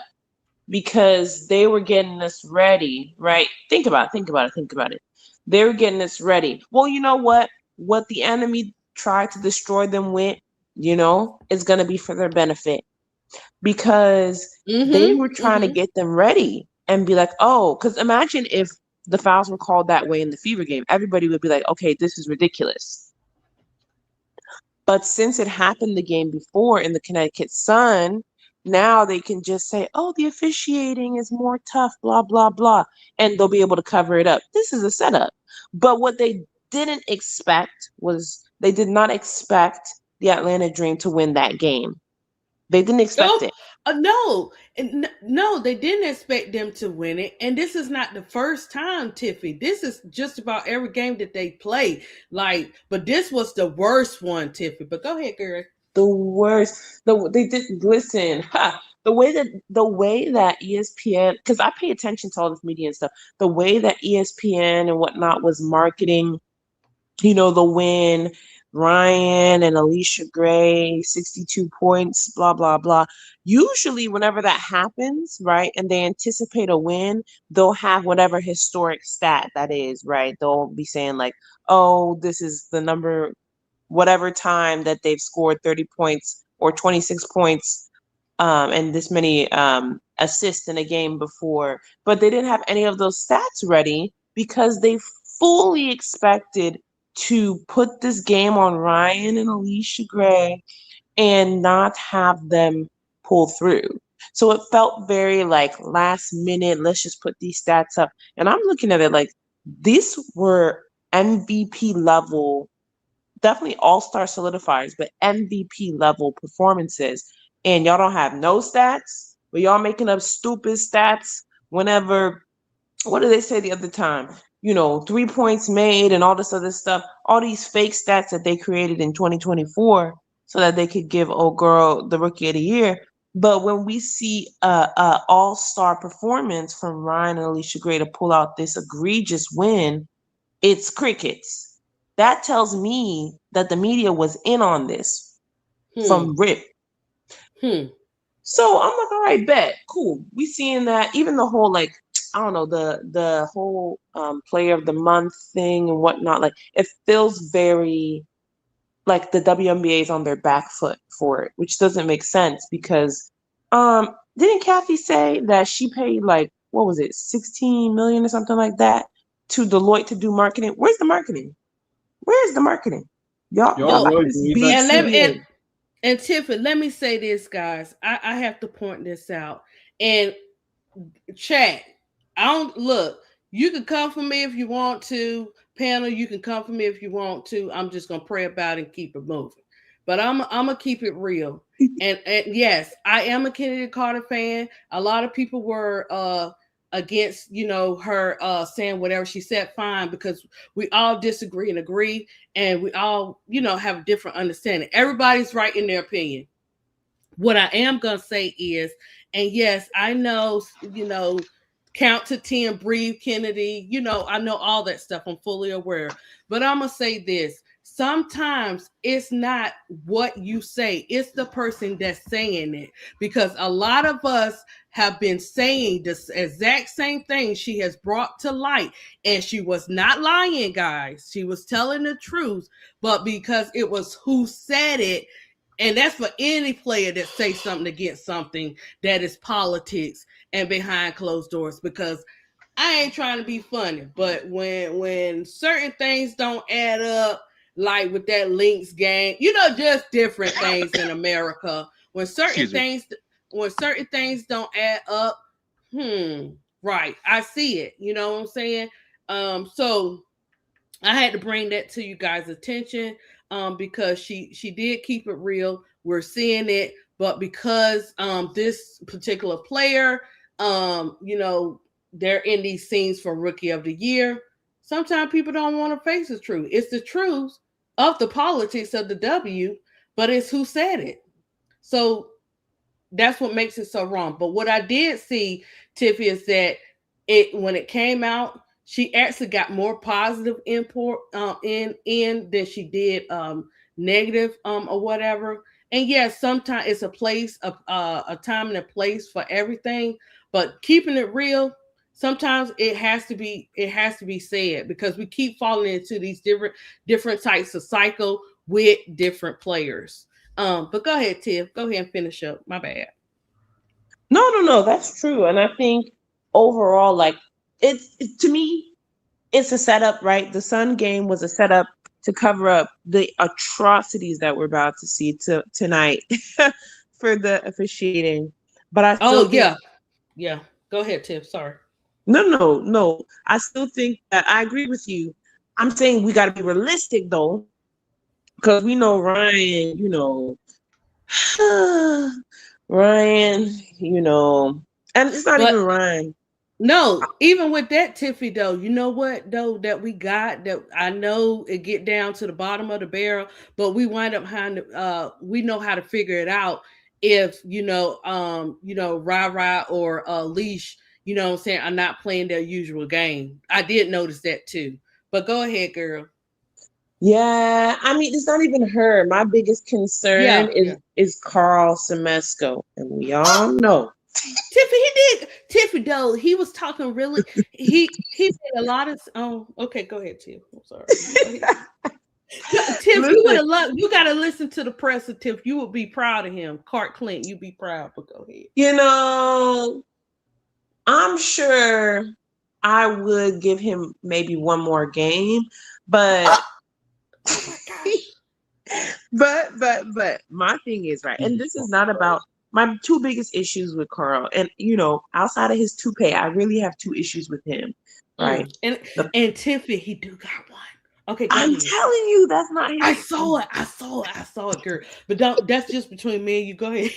F: because they were getting us ready, right? Think about it. They were getting us ready. Well, you know what? What the enemy tried to destroy them with, is going to be for their benefit because they
A: Mm-hmm.
F: were trying to
A: Mm-hmm.
F: get them ready and be like, oh, because imagine if the fouls were called that way in the Fever game. Everybody would be like, okay, this is ridiculous. But since it happened the game before in the Connecticut Sun, now they can just say, oh, the officiating is more tough, blah, blah, blah. And they'll be able to cover it up. This is a setup. But what they didn't expect was they did not expect the Atlanta Dream to win that game. They didn't expect
A: Oh,
F: it.
A: no, no, they didn't expect them to win it, and this is not the first time, Tiffy. This is just about every game that they play. Like, but this was the worst one, Tiffy. But go ahead, girl.
F: The worst. They did listen. Ha, the way that ESPN, because I pay attention to all this media and stuff. The way that ESPN and whatnot was marketing, the win, Ryan and Alicia Gray, 62 points, blah blah blah. Usually, whenever that happens, right, and they anticipate a win, they'll have whatever historic stat that is, right. They'll be saying like, "Oh, this is the number." Whatever time that they've scored 30 points or 26 points, and this many assists in a game before. But they didn't have any of those stats ready because they fully expected to put this game on Ryan and Alicia Gray and not have them pull through. So it felt very like last minute, let's just put these stats up. And I'm looking at it like these were MVP level, definitely all-star solidifiers, but MVP level performances. And y'all don't have no stats, but y'all making up stupid stats whenever, what did they say the other time? 3 points made and all this other stuff, all these fake stats that they created in 2024. so that they could give old girl the rookie of the year. But when we see a all-star performance from Ryan and Alicia Gray to pull out this egregious win, it's crickets. That tells me that the media was in on this
A: Hmm.
F: from rip.
A: Hmm.
F: So I'm like, all right, bet, cool. We seeing that even the whole like I don't know the whole player of the month thing and whatnot. Like it feels very like the WNBA is on their back foot for it, which doesn't make sense because didn't Kathy say that she paid like what was it 16 million or something like that to Deloitte to do marketing? Where's the marketing? Where's the marketing? Y'all
A: Oh,
F: got
D: Right,
F: this
D: believe that
F: big
A: and let
D: shit.
A: me
F: city.
A: and Tiffany, let me say this, guys. I have to point this out. And chat. I don't look. You can come for me if you want to. Panel, you can come for me if you want to. I'm just gonna pray about it and keep it moving. But I'm gonna keep it real. And yes, I am a Kennedy Carter fan. A lot of people were against, her saying whatever she said, fine, because we all disagree and agree, and we all, have a different understanding. Everybody's right in their opinion. What I am gonna say is, and yes, I know, count to 10, breathe, Kennedy, I know all that stuff. I'm fully aware. But I'm gonna say this. Sometimes it's not what you say, it's the person that's saying it. Because a lot of us have been saying this exact same thing she has brought to light. And she was not lying, guys. She was telling the truth. But because it was who said it, and that's for any player that say something against something that is politics and behind closed doors. Because I ain't trying to be funny, but when certain things don't add up, like with that Lynx gang, just different things in America. When certain
C: Excuse me.
A: things when certain things don't add up, right, I see it. You know what I'm saying? So I had to bring that to you guys' attention, because she did keep it real. We're seeing it, but because this particular player, they're in these scenes for Rookie of the Year. Sometimes people don't want to face the truth. It's the truth of the politics of the W, but it's who said it. So that's what makes it so wrong. But what I did see, Tiffy, is that it when it came out, she actually got more positive import in than she did negative or whatever. And yes, sometimes it's a place, a time and a place for everything. But keeping it real, sometimes it has to be said, because we keep falling into these different types of cycle with different players. But go ahead, Tiff. Go ahead and finish up. My bad.
F: No, that's true. And I think overall, like to me, it's a setup, right? The Sun game was a setup to cover up the atrocities that we're about to see tonight for the officiating. But I still
A: Oh
F: think
A: yeah, yeah. Go ahead, Tiff. Sorry.
F: no. I still think that I agree with you. I'm saying we got to be realistic though, because we know Ryan, Ryan, and it's not even
A: But
F: Ryan.
A: no, even with that, Tiffy, though, you know what though that we got, that I know it get down to the bottom of the barrel, but we wind up having we know how to figure it out if Rah or Leash, what I'm saying, are not playing their usual game. I did notice that too. But go ahead, girl.
F: Yeah, I mean, it's not even her. My biggest concern
A: Yeah,
F: is
A: yeah.
F: is Carl Semesco, and we all know.
A: Tiffy, he did. Tiffy, though, he was talking really. He did a lot of. Oh, okay. Go ahead, Tiff. I'm sorry. Go ahead. Tiff, you would
F: Listen,
A: have loved. You got to listen to the press of Tiff. You would be proud of him, Clark Clint. You'd be proud. But go ahead.
F: you know, I'm sure I would give him maybe one more game, but
A: Oh my gosh.
F: but my thing is right, and this is not about my two biggest issues with Carl, and outside of his toupee, I really have two issues with him, right?
A: And
F: The,
A: and Tiffy, he do got one. Okay, go
F: I'm
A: ahead.
F: telling you, that's not
A: I
F: his.
A: saw it. I saw it. I saw it, girl. But don't. That's just between me and you. Go ahead.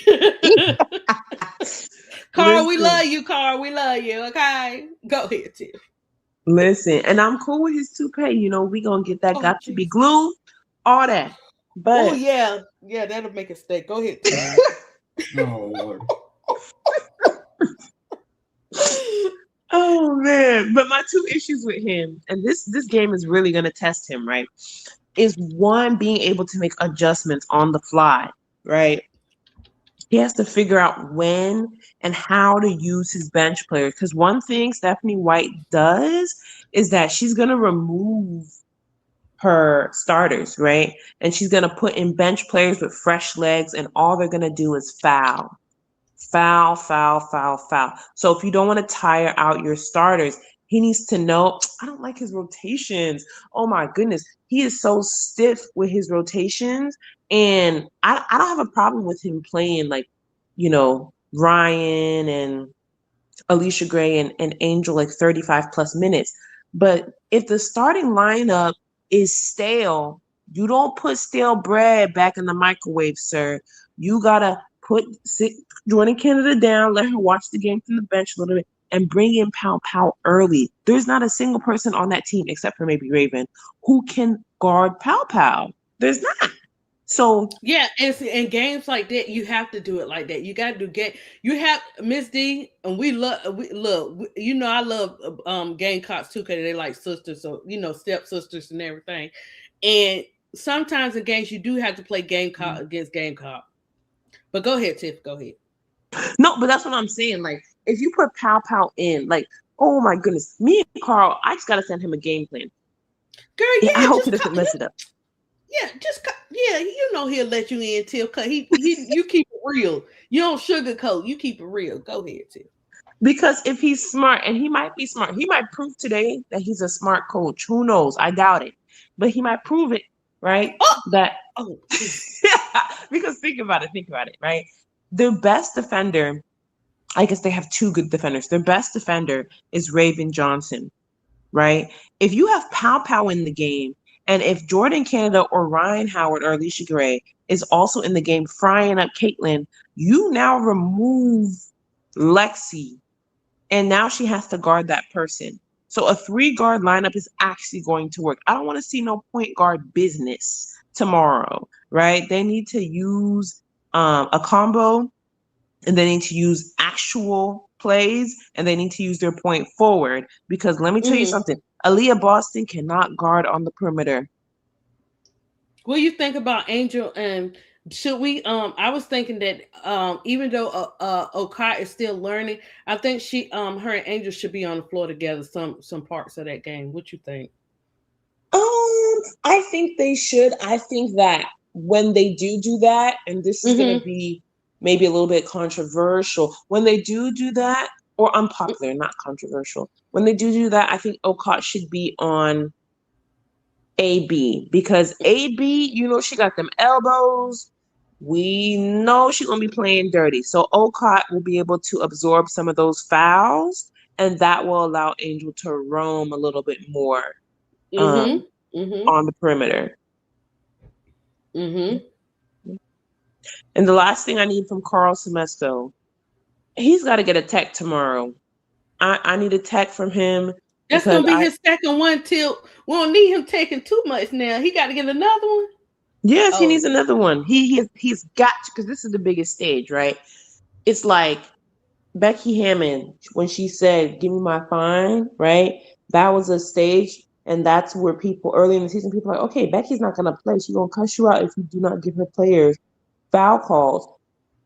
A: Carl, we love
F: Listen,
A: you. Carl, we love you. Okay, go ahead, Tiff.
F: listen, and I'm cool with his toupee. We gonna get that
A: Oh
F: got to be
A: Jesus.
F: glue, all that.
A: Oh
F: But
A: yeah. Yeah, that'll make it stay. Go ahead, Tiff.
D: Oh Lord.
F: Oh man. But my two issues with him, and this game is really gonna test him, right? Is one being able to make adjustments on the fly, right? He has to figure out when and how to use his bench players. Because one thing Stephanie White does is that she's gonna remove her starters, right? And she's gonna put in bench players with fresh legs, and all they're gonna do is foul. Foul, foul, foul, foul. So if you don't want to tire out your starters, he needs to know. I don't like his rotations. Oh my goodness. He is so stiff with his rotations. And I don't have a problem with him playing like, Ryan and Alicia Gray and Angel like 35 plus minutes. But if the starting lineup is stale, you don't put stale bread back in the microwave, sir. You gotta sit Jordan Canada down, let her watch the game from the bench a little bit, and bring in Pow Pow early. There's not a single person on that team except for maybe Raven who can guard Pow Pow. There's not. So
A: Yeah, and see, in games like that, you have to do it like that. You got to do game. You have Miss D, and we love. We look. I love Gamecocks too because they like sisters, so stepsisters and everything. And sometimes in games, you do have to play Gamecock against Gamecock. But go ahead, Tiff. Go ahead.
F: no, but that's what I'm saying. Like, if you put Pow Pow in, like, oh my goodness, me and Carl, I just gotta send him a game plan.
A: Girl,
F: Yeah, I
A: yeah,
F: hope he
A: just
F: doesn't mess it up.
A: yeah, yeah. He'll let you in, Tiff. Cause you keep it real. You don't sugarcoat. You keep it real. Go ahead, Tiff.
F: Because if he's smart, and he might be smart, he might prove today that he's a smart coach. Who knows? I doubt it. But he might prove it, right?
A: Oh,
F: That
A: oh,
F: because think about it, right? Their best defender, I guess they have two good defenders. Their best defender is Raven Johnson, right? If you have Pow Pow in the game, and if Jordan Canada or Ryan Howard or Alicia Gray is also in the game frying up Caitlin, you now remove Lexi, and now she has to guard that person. So a three-guard lineup is actually going to work. I don't want to see no point guard business tomorrow, right? They need to use a combo, and they need to use actual plays, and they need to use their point forward. Because let me tell you
A: mm-hmm.
F: something, Aaliyah Boston cannot guard on the perimeter.
A: What do you think about Angel and should we I was thinking that even though Okai is still learning, I think her and Angel should be on the floor together some parts of that game. What you think?
F: I think they should. I think that when they do that, and this is going to
A: Mm-hmm.
F: be maybe a little bit controversial, when they do that, or unpopular, not controversial, when they do that, I think Okot should be on AB, because AB, she got them elbows. We know she's going to be playing dirty. So Okot will be able to absorb some of those fouls, and that will allow Angel to roam a little bit more
A: Mm-hmm.
F: um,
A: Mm-hmm.
F: on the perimeter.
A: Mm-hmm.
F: And the last thing I need from Carl Semesto, he's got to get a tech tomorrow. I need a tech from him
A: That's
F: because
A: gonna be his second one till we don't need him taking too much now. He got to get another one.
F: yes, he
A: Oh,
F: needs another one. He's got to, because this is the biggest stage, right? It's like Becky Hammond when she said, "Give me my fine," right? That was a stage, and that's where people early in the season, people are like, "Okay, Becky's not gonna play. She's gonna cuss you out if you do not give her players foul calls."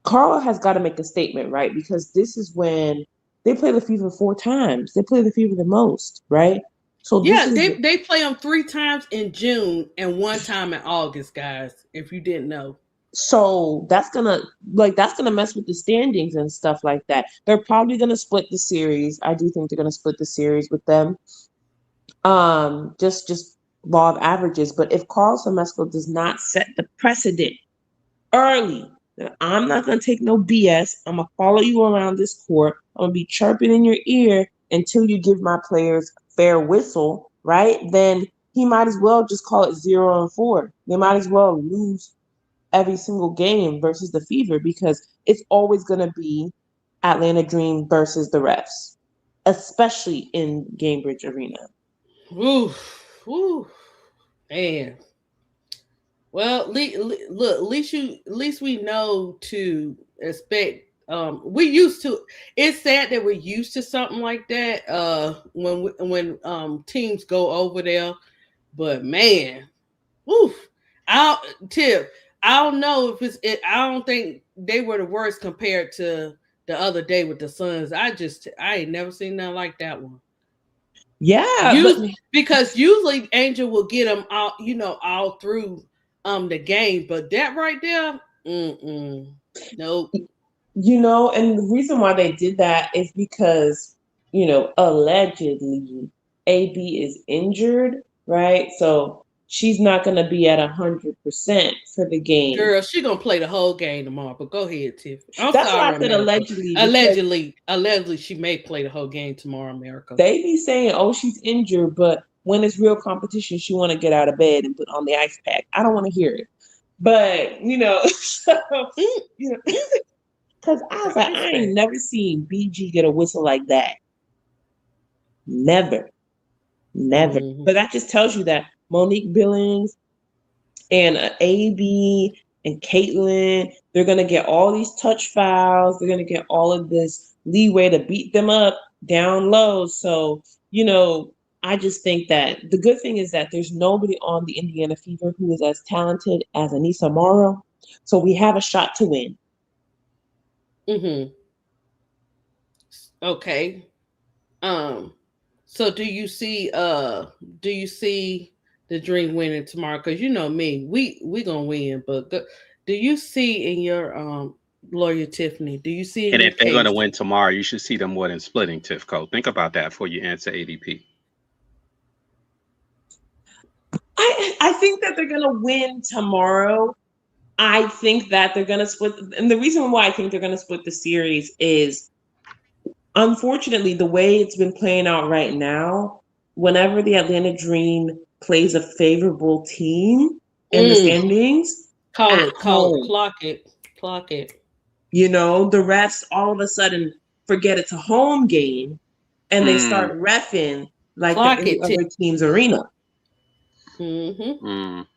F: Carl has got to make a statement, right? Because this is when they play the Fever 4 times. They play the Fever the most, right? So this
A: yeah,
F: is
A: they play them 3 times in June and 1 time in August, guys. If you didn't know.
F: so that's gonna mess with the standings and stuff like that. They're probably gonna split the series. I do think they're gonna split the series with them. Just law of averages. But if Carl Semesco does not set the precedent early, then I'm not gonna take no BS. I'm gonna follow you around this court. I'm gonna be chirping in your ear until you give my players fair whistle, right? Then he might as well just call it 0-4. They might as well lose every single game versus the Fever, because it's always gonna be Atlanta Dream versus the refs, especially in Gamebridge Arena.
A: Woo, woo, man. Well, look, at least we know to expect. We used to. It's sad that we're used to something like that. When teams go over there, but man, woof. I Tip. I don't know if it's. I don't think they were the worst compared to the other day with the Suns. I ain't never seen nothing like that one.
F: Yeah, but
A: Use Because usually Angel will get them all, all through the game, but that right there, nope.
F: and the reason why they did that is because, allegedly AB is injured, right? So she's not going to be at 100% for the game.
A: Girl, she gonna play the whole game tomorrow. But go ahead, Tiff. I'm
F: That's why
A: sorry,
F: I said
A: America.
F: allegedly, because
A: Allegedly, she may play the whole game tomorrow, America.
F: they be saying, "Oh, she's injured," but when it's real competition, she want to get out of bed and put on the ice pack. I don't want to hear it, but so, you know, because I was
A: The
F: like,
A: ice
F: I
A: pack.
F: ain't never seen BG get a whistle like that. Never, never.
A: Hmm.
F: But that just tells you that Monique Billings and AB and Caitlin, they're gonna get all these touch fouls. They're gonna get all of this leeway to beat them up down low. So, you know, I just think that the good thing is that there's nobody on the Indiana Fever who is as talented as Anissa Morrow. So we have a shot to win.
A: Hmm. Okay. Um. So do you see the Dream winning tomorrow? Because you know me, we gonna win. But do you see in your lawyer Tiffany? Do you see in
C: And
A: your
C: if they're going to
A: case?
C: win tomorrow, you should see them more than splitting, Tifco. Think about that before you answer ADP.
F: I think that they're gonna win tomorrow. I think that they're gonna split, and the reason why I think they're gonna split the series is, unfortunately, the way it's been playing out right now, whenever the Atlanta Dream plays a favorable team in the
A: Mm,
F: standings at
A: call it,
F: home,
A: clock it.
F: the refs all of a sudden forget it's a home game and they
C: Mm,
F: start reffing like they're
A: Clock
F: in the
A: it, Tiff.
F: other team's arena.
A: Mm-hmm.
C: mm.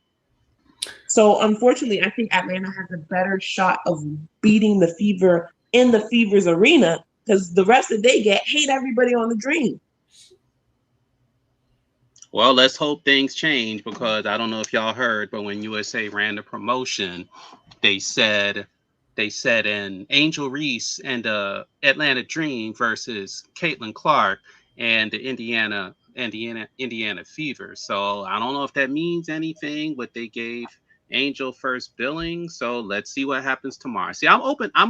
F: So unfortunately, I think Atlanta has a better shot of beating the Fever in the Fever's arena because the rest that they get hate everybody on the Dream.
C: Well, let's hope things change because I don't know if y'all heard, but when USA ran the promotion, they said they said an Angel Reese and the Atlanta Dream versus Caitlin Clark and the Indiana Fever. So I don't know if that means anything, but they gave Angel first billing. So let's see what happens tomorrow. See, I'm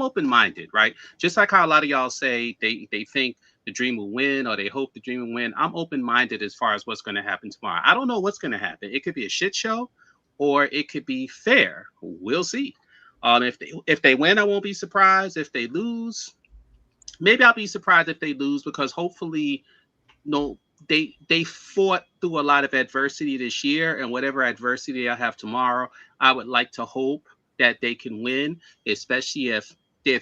C: open minded, right? Just like how a lot of y'all say they think the Dream will win or they hope the Dream will win. I'm open minded as far as what's going to happen tomorrow. I don't know what's going to happen. It could be a shit show or it could be fair. We'll see. If they win, I won't be surprised. If they lose, maybe I'll be surprised if they lose because hopefully, no, they fought through a lot of adversity this year, and whatever adversity I have tomorrow, I would like to hope that they can win, especially if their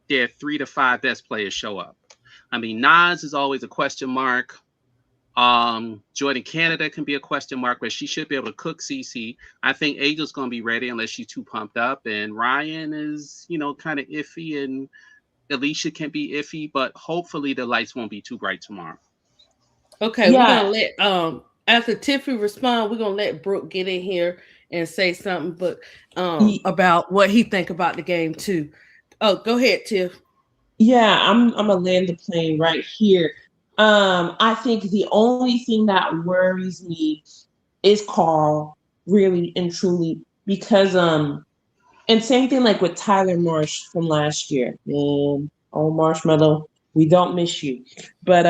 C: their 3 to 5 best players show up. I mean, Nas is always a question mark. Jordan Canada can be a question mark, but she should be able to cook CC. I think Angel's going to be ready unless she's too pumped up. And Ryan is, kind of iffy, and Alicia can be iffy, but hopefully the lights won't be too bright tomorrow.
A: Okay, we're
F: Yeah,
A: gonna let after Tiffany respond, we're gonna let Brooke get in here and say something, but about what he think about the game too. Oh, go ahead, Tiff.
F: yeah, I'm gonna land the plane right here. I think the only thing that worries me is Carl, really and truly, because and same thing like with Tyler Marsh from last year. Man, oh Marshmallow, we don't miss you. But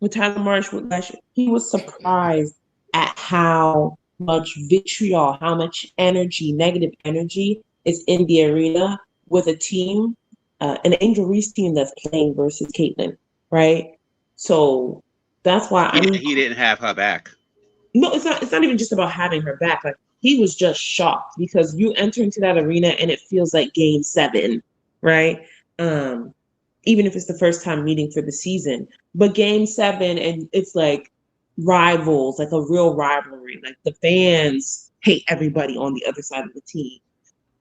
F: with Tyler Marsh with last year, he was surprised at how much vitriol, how much energy, negative energy is in the arena with a team, an Angel Reese team that's playing versus Caitlin, right? So that's why
C: He he didn't have her back.
F: no, it's not even just about having her back. Like he was just shocked because you enter into that arena and it feels like game 7, right? Um, Even if it's the first time meeting for the season. But game 7 and it's like rivals, like a real rivalry. Like the fans hate everybody on the other side of the team.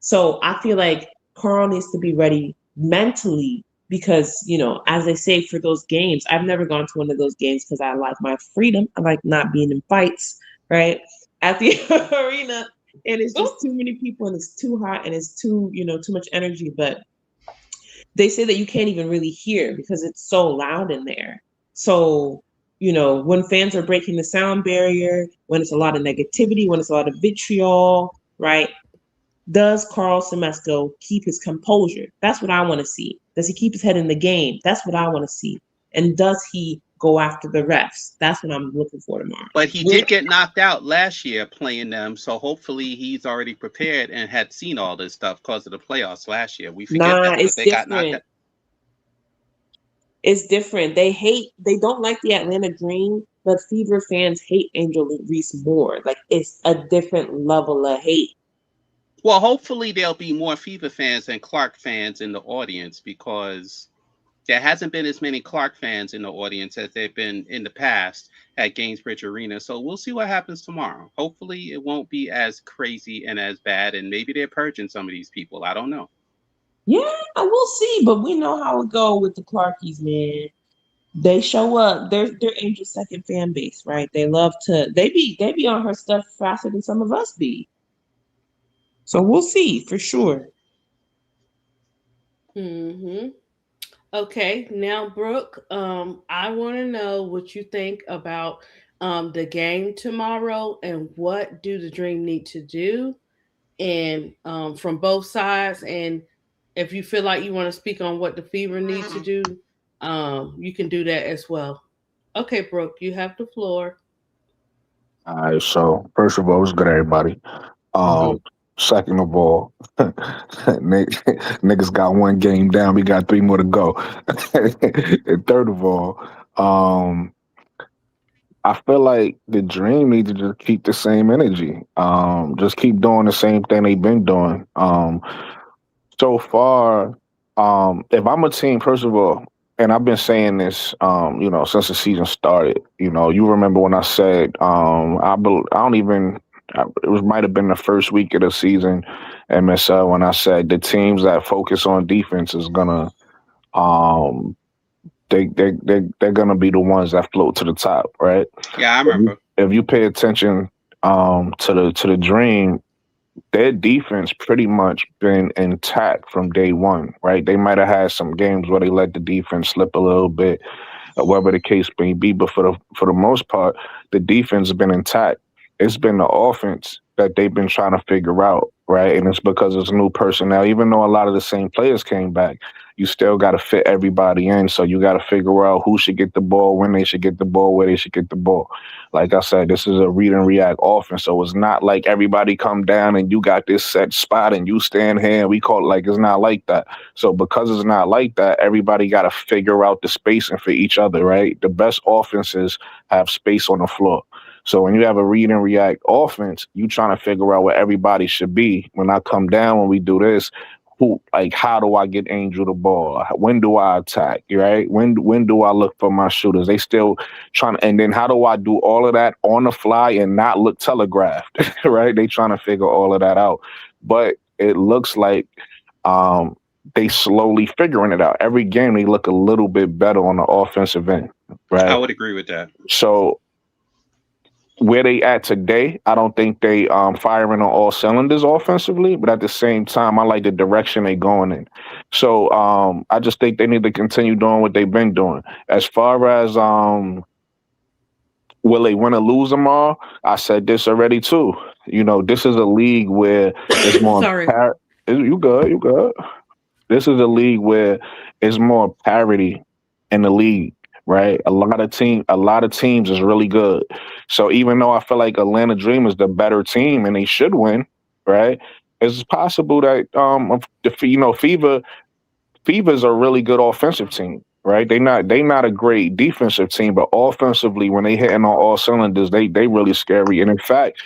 F: So I feel like Carl needs to be ready mentally because, as they say for those games, I've never gone to one of those games because I like my freedom. I like not being in fights, right? At the arena. And it's
A: Ooh.
F: just too many people and it's too hot and it's too much energy. But they say that you can't even really hear because it's so loud in there. So, when fans are breaking the sound barrier, when it's a lot of negativity, when it's a lot of vitriol, right? Does Carl Semesco keep his composure? That's what I want to see. Does he keep his head in the game? That's what I want to see. And does he go after the refs? That's what I'm looking for tomorrow.
C: But he
F: Where,
C: did get knocked out last year playing them, so hopefully he's already prepared and had seen all this stuff because of the playoffs last year. We forget
F: nah,
C: that, but
F: it's
C: they got knocked
F: different.
C: out.
F: It's different. They don't like the Atlanta Dream, but Fever fans hate Angel Reese more. Like it's a different level of hate.
C: Well, hopefully there'll be more Fever fans and Clark fans in the audience because there hasn't been as many Clark fans in the audience as there have been in the past at Gainesbridge Arena. So we'll see what happens tomorrow. Hopefully it won't be as crazy and as bad, and maybe they're purging some of these people. I don't know.
F: Yeah, we'll see, but we know how it go with the Clarkies, man. They show up. They're Angel's second fan base, right? They love to they be on her stuff faster than some of us be. So we'll see for sure.
A: Mm-hmm. Okay, now Brooke, I want to know what you think about the game tomorrow and what do the Dream need to do, and from both sides. And if you feel like you want to speak on what the Fever need to do, you can do that as well. Okay, Brooke, you have the floor.
G: All right, so first of all, what's good, everybody? Um, Second of all, niggas got one game down. We got three more to go. And third of all, um, I feel like the Dream need to just keep the same energy. Just keep doing the same thing they've been doing. So far, if I'm a team, first of all, and I've been saying this, since the season started. You remember when I said, I don't even. It was might have been the first week of the season, MSL, when I said the teams that focus on defense is gonna, um, they're gonna be the ones that float to the top, right?
C: Yeah, I
G: If you,
C: remember.
G: if you pay attention, to the Dream, their defense pretty much been intact from day one, right? They might have had some games where they let the defense slip a little bit, or whatever the case may be. But for the most part, the defense has been intact. It's been the offense that they've been trying to figure out, right? And it's because it's new personnel. Even though a lot of the same players came back, you still got to fit everybody in. So you got to figure out who should get the ball, when they should get the ball, where they should get the ball. Like I said, this is a read and react offense. So it's not like everybody come down and you got this set spot and you stand here. And we call it, like, it's not like that. So because it's not like that, everybody got to figure out the spacing for each other, right? The best offenses have space on the floor. So when you have a read and react offense, you trying to figure out where everybody should be. When I come down, when we do this, how do I get Angel the ball? When do I attack? Right? When do I look for my shooters? They still trying to, and then how do I do all of that on the fly and not look telegraphed? Right? They trying to figure all of that out. But it looks like, um, they slowly figuring it out. Every game they look a little bit better on the offensive end,
C: I
G: right?
C: would agree with that.
G: So where they at today, I don't think they firing on all cylinders offensively, but at the same time, I like the direction they going in. So I just think they need to continue doing what they've been doing. As far as will they win or lose tomorrow, I said this already too. This is a league where it's more
A: Sorry.
G: you good, you good. This is a league where it's more parity in the league, right? A lot of teams is really good. So even though I feel like Atlanta Dream is the better team and they should win, right? It's possible that Fever's a really good offensive team, right? They not a great defensive team, but offensively when they hitting on all cylinders, they really scary. And in fact,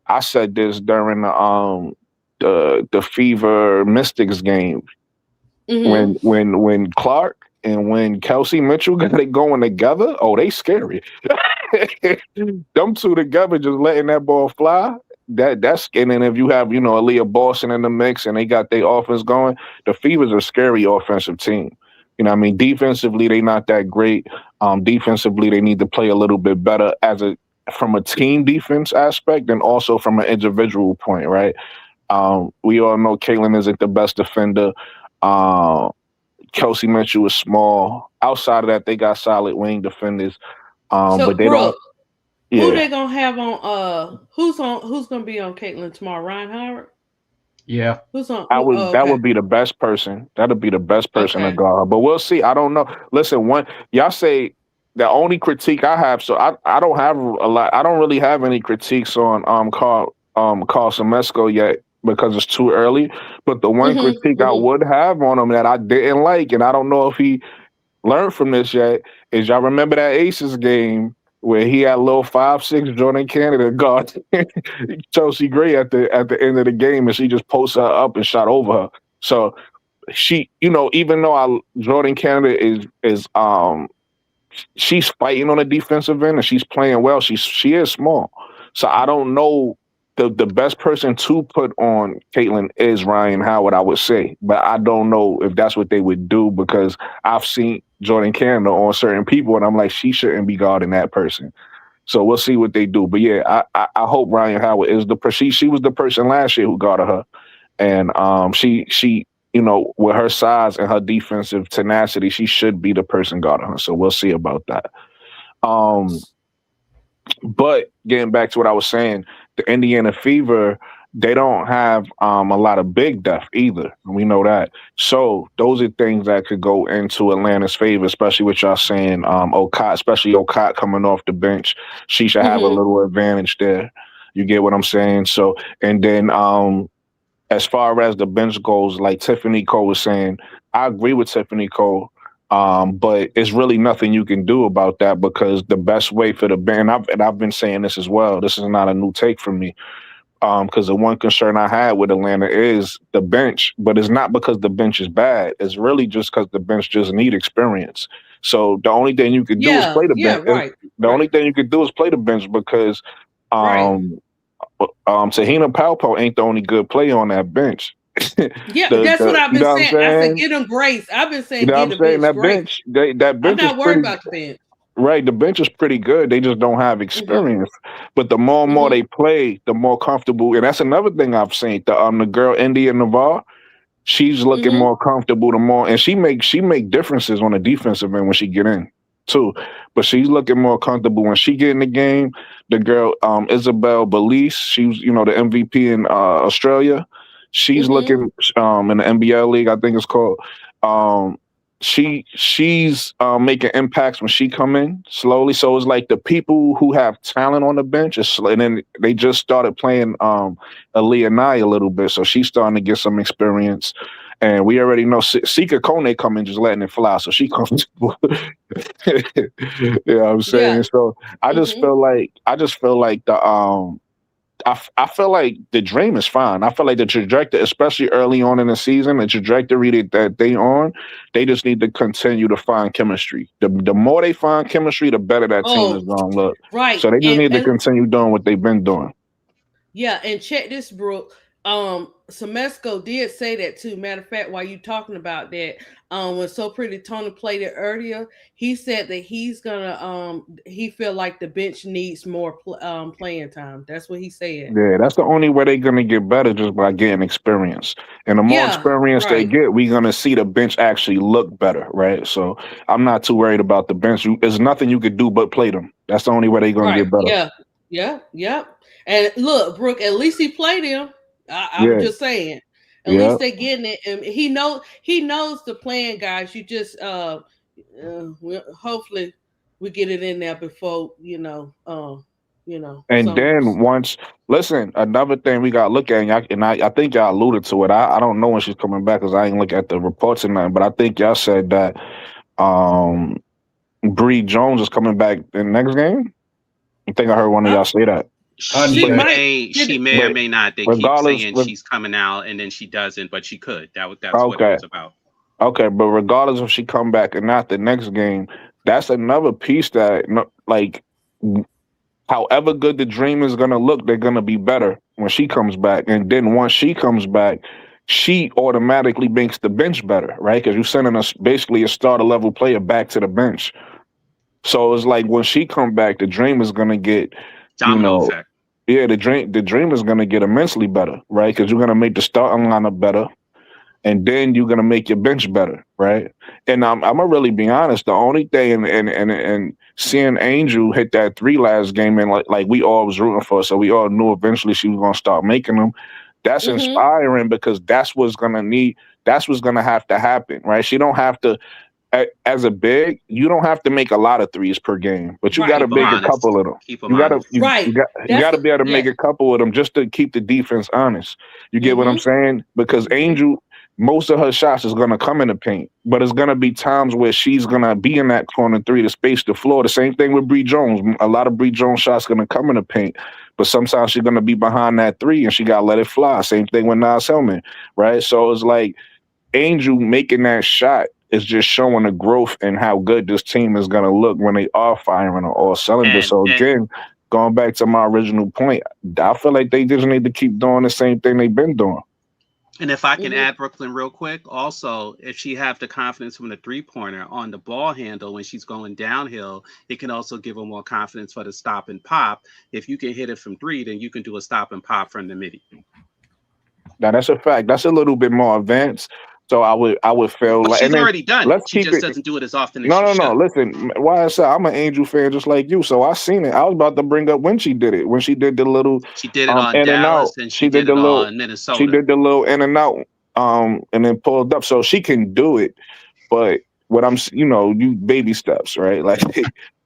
G: I said this during the Fever Mystics game
A: Mm-hmm.
G: when Clark and when Kelsey Mitchell got it going together, oh, they scary. Them two together just letting that ball fly. that's and then if you have Aaliyah Boston in the mix and they got their offense going, the Fever's a scary offensive team. I mean, defensively they not that great. Defensively they need to play a little bit better as a from a team defense aspect and also from an individual point, right? We all know Caitlin isn't the best defender. Uh, Kelsey Mitchell is small. Outside of that, they got solid wing defenders.
A: So
G: But they don't.
A: Brooke, who
G: Yeah,
A: they gonna have on? Who's gonna be on Caitlin tomorrow? Ryan Howard.
D: Yeah.
A: Who's on?
G: I would.
A: Oh,
G: That
A: okay,
G: would be the best person. That'd be the best person to
A: okay.
G: guard her. But we'll see. I don't know. Listen, one y'all say the only critique I have. So I don't have a lot. I don't really have any critiques on Carl Semesco yet because it's too early. But the one
A: Mhm,
G: critique I
A: mhm.
G: would have on him that I didn't like, and I don't know if he learned from this yet, is y'all remember that Aces game where he had a little 5'6" Jordan Canada guard Chelsea Gray at the end of the game, and she just posted her up and shot over her. So she, even though Jordan Canada is she's fighting on the defensive end and she's playing well. She is small, so I don't know. The best person to put on Caitlin is Ryan Howard, I would say, but I don't know if that's what they would do because I've seen Jordan Canada on certain people, and I'm like, she shouldn't be guarding that person. So we'll see what they do. But yeah, I hope Ryan Howard is the person. She was the person last year who guarded her, and she with her size and her defensive tenacity, she should be the person guarding her. So we'll see about that. Um, but getting back to what I was saying, the Indiana Fever, they don't have a lot of big depth either. We know that. So those are things that could go into Atlanta's favor, especially with y'all saying Okot, especially Okot coming off the bench. She should have a
A: Mhm.
G: little advantage there. You get what I'm saying? So and then as far as the bench goes, like Tiffany Cole was saying, I agree with Tiffany Cole. But it's really nothing you can do about that because the best way for the bench, and I've been saying this as well. This is not a new take from me. Because the one concern I had with Atlanta is the bench, but it's not because the bench is bad. It's really just because the bench just need experience. So the only thing you could do is
A: Yeah,
G: play the
A: yeah,
G: bench.
A: right,
G: The
A: right,
G: only thing you could do is play the bench because
A: right.
G: um, Tahina Palpo ain't the only good player on that bench.
A: Yeah, that's what I've
G: You
A: been
G: know what I'm
A: saying. I said
G: saying?
A: get them grace. I've been
G: You
A: saying
G: know what
A: get
G: I'm
A: the
G: saying?
A: bench
G: That
A: grace.
G: bench, that
A: I'm
G: bench is
A: not worried
G: pretty
A: about the bench.
G: right. The bench is pretty good. They just don't have
A: Mhm,
G: experience. But the more and more
A: mhm,
G: they play, the more comfortable. And that's another thing I've seen. The girl India Navar, she's looking
A: mhm,
G: more comfortable. The more and she make differences on the defensive end when she get in too. But she's looking more comfortable when she get in the game. The girl Isabel Belize, she was the MVP in Australia. She's
A: mhm.
G: looking in the NBL league, I think it's called. Um, she's making impacts when she come in slowly. So it's like the people who have talent on the bench, and then they just started playing Aaliyah Nye a little bit, so she's starting to get some experience. And we already know Sika Kone coming just letting it fly, so she comfortable. You know what I'm
A: Yeah.
G: saying? So
A: Mhm.
G: I just feel like I feel like the dream is fine. I feel like the trajectory, especially early on in the season, the trajectory that they on, they just need to continue to find chemistry. The more they find chemistry, the better that team
A: Oh,
G: is going to look.
A: right.
G: So they just need to
A: And
G: continue doing what they've been doing.
A: yeah, and check this, Brooke. Semesco did say that too. Matter of fact, while you talking about that, when So Pretty Tony played it earlier, he said that he's gonna he feel like the bench needs more playing time. That's what he said.
G: Yeah, that's the only way they're gonna get better just by getting experience. And the more
A: Yeah,
G: experience they
A: right,
G: get, we're gonna see the bench actually look better, right? So I'm not too worried about the bench. There's nothing you could do but play them. That's the only way they're gonna
A: right.
G: get better.
A: Yeah, yeah, yeah. And look, Brooke, at least he played him. I'm
G: Yeah,
A: just saying. At
G: yeah.
A: least they getting it, and he knows the plan, guys. You just hopefully we get it in there before
G: And
A: some.
G: then once, listen, another thing we got to look at, and I think y'all alluded to it. I don't know when she's coming back because I ain't look at the reports or nothing, but I think y'all said that um, Bree Jones is coming back in the next game. I think I heard one of
A: uh,
G: y'all say that.
D: I
A: she
C: She
D: believe
A: might
C: may,
A: did
C: she
A: it.
C: may or
G: But
C: may not. They keep
G: regardless,
C: saying she's coming out, and then she doesn't, but she could. That's what it
G: okay,
C: was about.
G: but regardless if she come back or not, the next game, that's another piece that, like, however good the Dream is gonna look, they're gonna be better when she comes back. And then once she comes back, she automatically makes the bench better, right? Because you're sending us basically a starter level player back to the bench. So it's like when she come back, the Dream is gonna get, you
C: Domino
G: know,
C: effect.
G: yeah, the dream is gonna get immensely better, right? Because you're gonna make the starting lineup better, and then you're gonna make your bench better, right? And I'm gonna really be honest. The only thing, and seeing Angel hit that three last game, and like we all was rooting for, so we all knew eventually she was gonna start making them. That's
A: Mm-hmm.
G: inspiring because that's what's gonna need. That's what's gonna have to happen, right? She don't have to as a big, you don't have to make a lot of threes per game, but you got to
A: Right,
C: Keep them
G: make a
A: right,
C: honest.
G: couple of them.
C: Keep them
G: You got to
C: honest.
A: right.
G: you
A: That's
G: got to
A: the
G: be able to make
A: yeah.
G: a couple of them just to keep the defense honest. You get what I'm
A: Mm-hmm.
G: saying? Because
A: Mm-hmm.
G: Angel, most of her shots is going to come in the paint, but it's going to be times where she's going to be in that corner three to space the floor. The same thing with Bree Jones. A lot of Bree Jones shots going to come in the paint, but sometimes she's going to be behind that three and she got to let it fly. Same thing with Nas Hellman, right? So it's like Angel making that shot is just showing the growth and how good this team is going to look when they are firing on all cylinders.
C: And
G: So
C: and
G: again, going back to my original point, I feel like they just need to keep doing the same thing they've been doing.
C: and if I can
A: Mm-hmm.
C: add Brooklyn real quick, also if she have the confidence from the 3 pointer on the ball handle when she's going downhill, it can also give her more confidence for the stop and pop. If you can hit it from three, then you can do a stop and pop from the midi.
G: Now that's a fact. That's a little bit more advanced. So I would feel
C: But
G: like,
C: she's
G: and then
C: already done it.
G: let's
C: She
G: keep
C: just
G: it.
C: doesn't do it as often as
G: No,
C: she
G: no, no.
C: should.
G: Listen, why I said I'm an Angel fan just like you, so I seen it. I was about to bring up when she did it, when she did the little
C: She did it on
G: in and out.
C: Dallas and she
G: She did
C: did
G: the
C: it
G: little
C: on
G: she
C: Minnesota.
G: did the little in and out and then pulled up. So she can do it. But what you baby steps, right? Like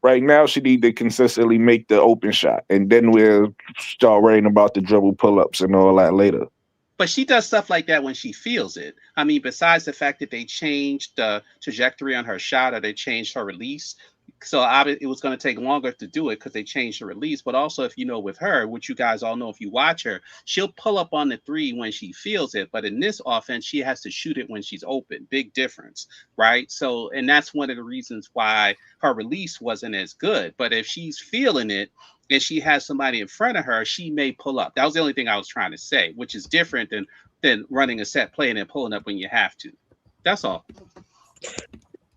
G: right now she need to consistently make the open shot and then we'll start worrying about the dribble pull ups and all that later.
C: But she does stuff like that when she feels it. I mean, besides the fact that they changed the trajectory on her shot or they changed her release. So it was going to take longer to do it because they changed the release. But also, if you know with her, which you guys all know if you watch her, she'll pull up on the three when she feels it. But in this offense, she has to shoot it when she's open. Big difference, right? So, and that's one of the reasons why her release wasn't as good. But if she's feeling it, and she has somebody in front of her, she may pull up. That was the only thing I was trying to say, which is different than running a set play and then pulling up when you have to. That's all.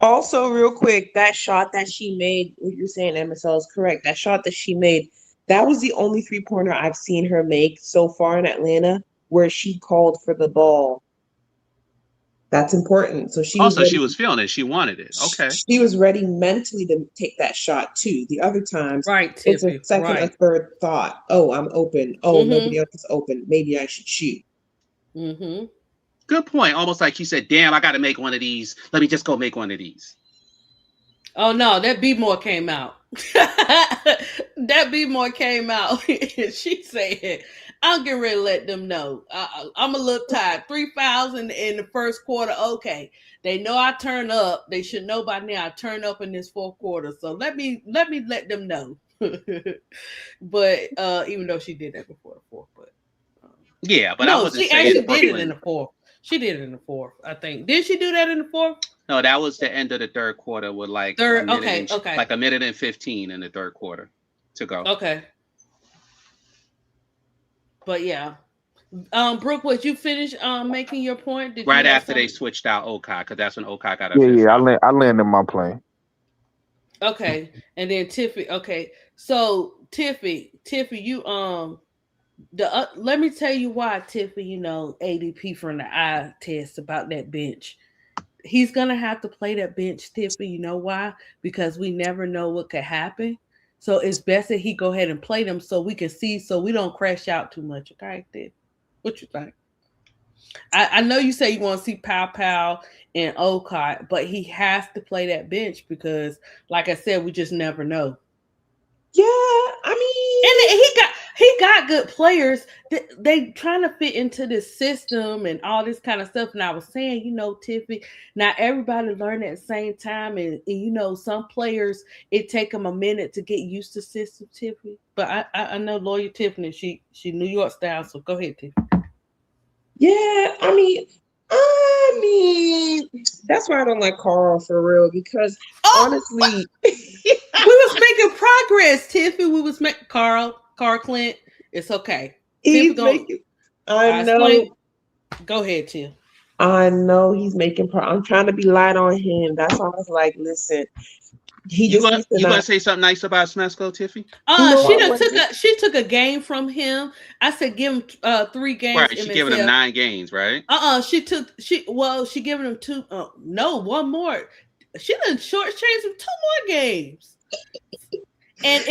F: Also, real quick, that shot that she made, what you're saying, MSL is correct. That shot that she made, that was the only 3 pointer I've seen her make so far in Atlanta where she called for the ball. That's important. So she was
C: Also, she
F: ready.
C: was feeling it. She wanted it. Okay.
F: She was ready mentally to take that shot too. The other times,
A: Right,
F: it's a
A: Tiffy.
F: second or
A: Right.
F: third thought. Oh, I'm open. Oh,
A: Mm-hmm.
F: nobody else is open. Maybe I should shoot.
A: Mm-hmm.
C: Good point. Almost like she said, damn, I got to make one of these. Let me just go make one of these.
A: Oh no, that B more came out. That B more came out. She said, "I'm getting ready to let them know. I'm a little tired. 3,000 in the first quarter. Okay, they know I turn up. They should know by now I turn up in this fourth quarter. So let them know." But even though she did that before the fourth, but um,
C: Yeah, but I
A: no,
C: wasn't
A: she
C: saying
A: actually did it in
C: Brooklyn.
A: the fourth. She did it in the fourth, I think. Did she do that in the fourth?
C: No, that was the end of the third quarter with
A: Third. Okay. Okay.
C: like a minute and 15 in the third quarter to go.
A: Okay. But yeah. Brooke, would you finish making your point? Did you
C: Right
A: have
C: after they
A: some?
C: switched out Okai, because that's when Okai got a
G: Yeah,
C: fifth
G: yeah.
C: foul.
G: I landed my plane.
A: Okay. And then Tiffy. Okay. So Tiffy, you let me tell you why Tiffy, ADP from the eye test about that bench. He's gonna have to play that bench, Tiffy. You know why? Because we never know what could happen. So it's best that he go ahead and play them so we can see, so we don't crash out too much. Okay, Tiff? What you think? I know you say you want to see Pow Pow and Okot, but he has to play that bench because, like I said, we just never know.
F: Yeah, I
A: And he got good players. They trying to fit into this system and all this kind of stuff. And I was saying, Tiffy, not everybody learn at the same time, and some players it take them a minute to get used to system, Tiffy. But I know Lawyer Tiffany, she New York style. So go ahead, Tiffy.
F: yeah, I mean, that's why I don't like Carl for real because
A: Oh,
F: honestly,
A: we was making as Tiffy, we was making Carl Clint. It's okay. Tiffy
F: He's
A: gonna
F: making. I
A: I
F: know.
A: explain. Go ahead, Tiff.
F: I know he's making. I'm trying to be light on him. That's why I was like, listen, he
C: You
F: just
C: gonna
F: needs to
C: you gonna
F: not.
C: say something nice about Smesco, Tiffy?
A: She
F: No,
A: done
F: what is
A: took
F: it?
A: a game from him. I said give him 3 games
C: Right, she giving him
A: MSL.
C: 9 games, right?
A: She giving him 2. No, one more. She done shortchanged him 2 more games. And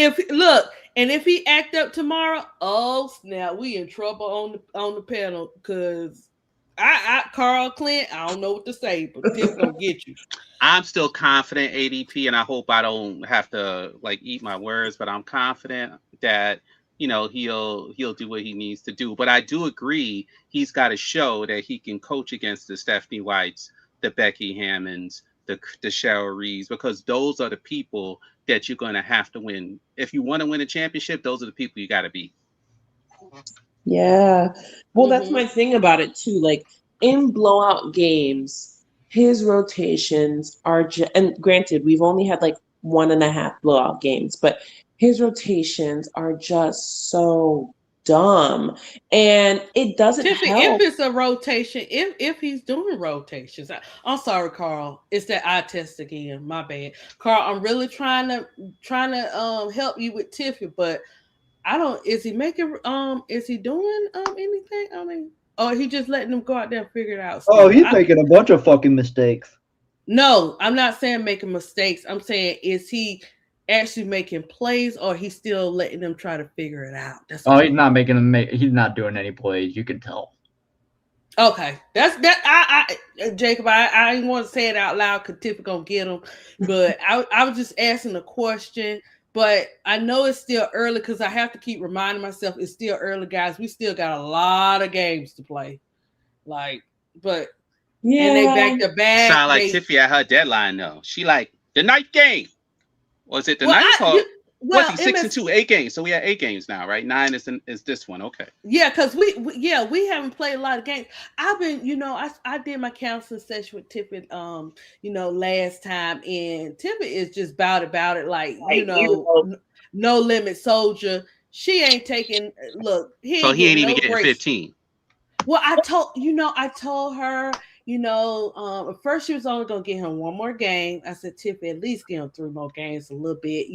A: if he act up tomorrow, oh snap, we in trouble on the panel because I Carl Clint, I don't know what to say, but Tiff gonna get you.
C: I'm still confident ADP, and I hope I don't have to like eat my words, but I'm confident that he'll do what he needs to do. But I do agree he's got to show that he can coach against the Stephanie Whites, the Becky Hammonds, the Cheryl Reeves, because those are the people that you're going to have to win. If you want to win a championship, those are the people you got to beat.
F: Yeah. Well, that's
A: Mm-hmm.
F: my thing about it too. Like in blowout games, his rotations are just, and granted, we've only had like 1.5 blowout games, but his rotations are just so dumb. And it doesn't
A: Tiffy, if
F: help.
A: it's a rotation, if he's doing rotations, I'm sorry, Carl. It's that eye test again. My bad, Carl. I'm really trying to help you with Tiffy, but I don't. Is he making Is he doing anything? I mean, or he just letting them go out there and figure it out
D: Oh,
A: still?
D: he's making a bunch of fucking mistakes.
A: No, I'm not saying making mistakes. I'm saying is he actually making plays or he's still letting them try to figure it out? That's
D: Oh,
A: all.
D: he's not making them. He's not doing any plays. You can tell.
A: Okay, that's that. Jacob, I didn't want to say it out loud because Tiffany gonna get him, but I was just asking a question. But I know it's still early because I have to keep reminding myself it's still early, guys. We still got a lot of games to play, like, but and they
F: Yeah.
A: back to
C: It
A: back.
C: sound like
A: They
C: Tiffy at her deadline though. She like the ninth game. Was it the
A: well,
C: ninth or was
A: well,
C: he 6-2?
A: MS
C: 8 games. So we had 8 games now, right? 9 is this one. Okay.
A: Yeah, because we haven't played a lot of games. I've been, I did my counseling session with Tiffany, last time, and Tiffany is just about it, like
F: Like, you know,
A: no limit soldier. She ain't taking. Look, he
C: So
A: ain't
C: he ain't
A: getting
C: even
A: no
C: getting
A: breaks.
C: 15.
A: Well, I told her, at first she was only gonna get him one more game. I said, Tiffany, at least give him 3 more games, a little bit.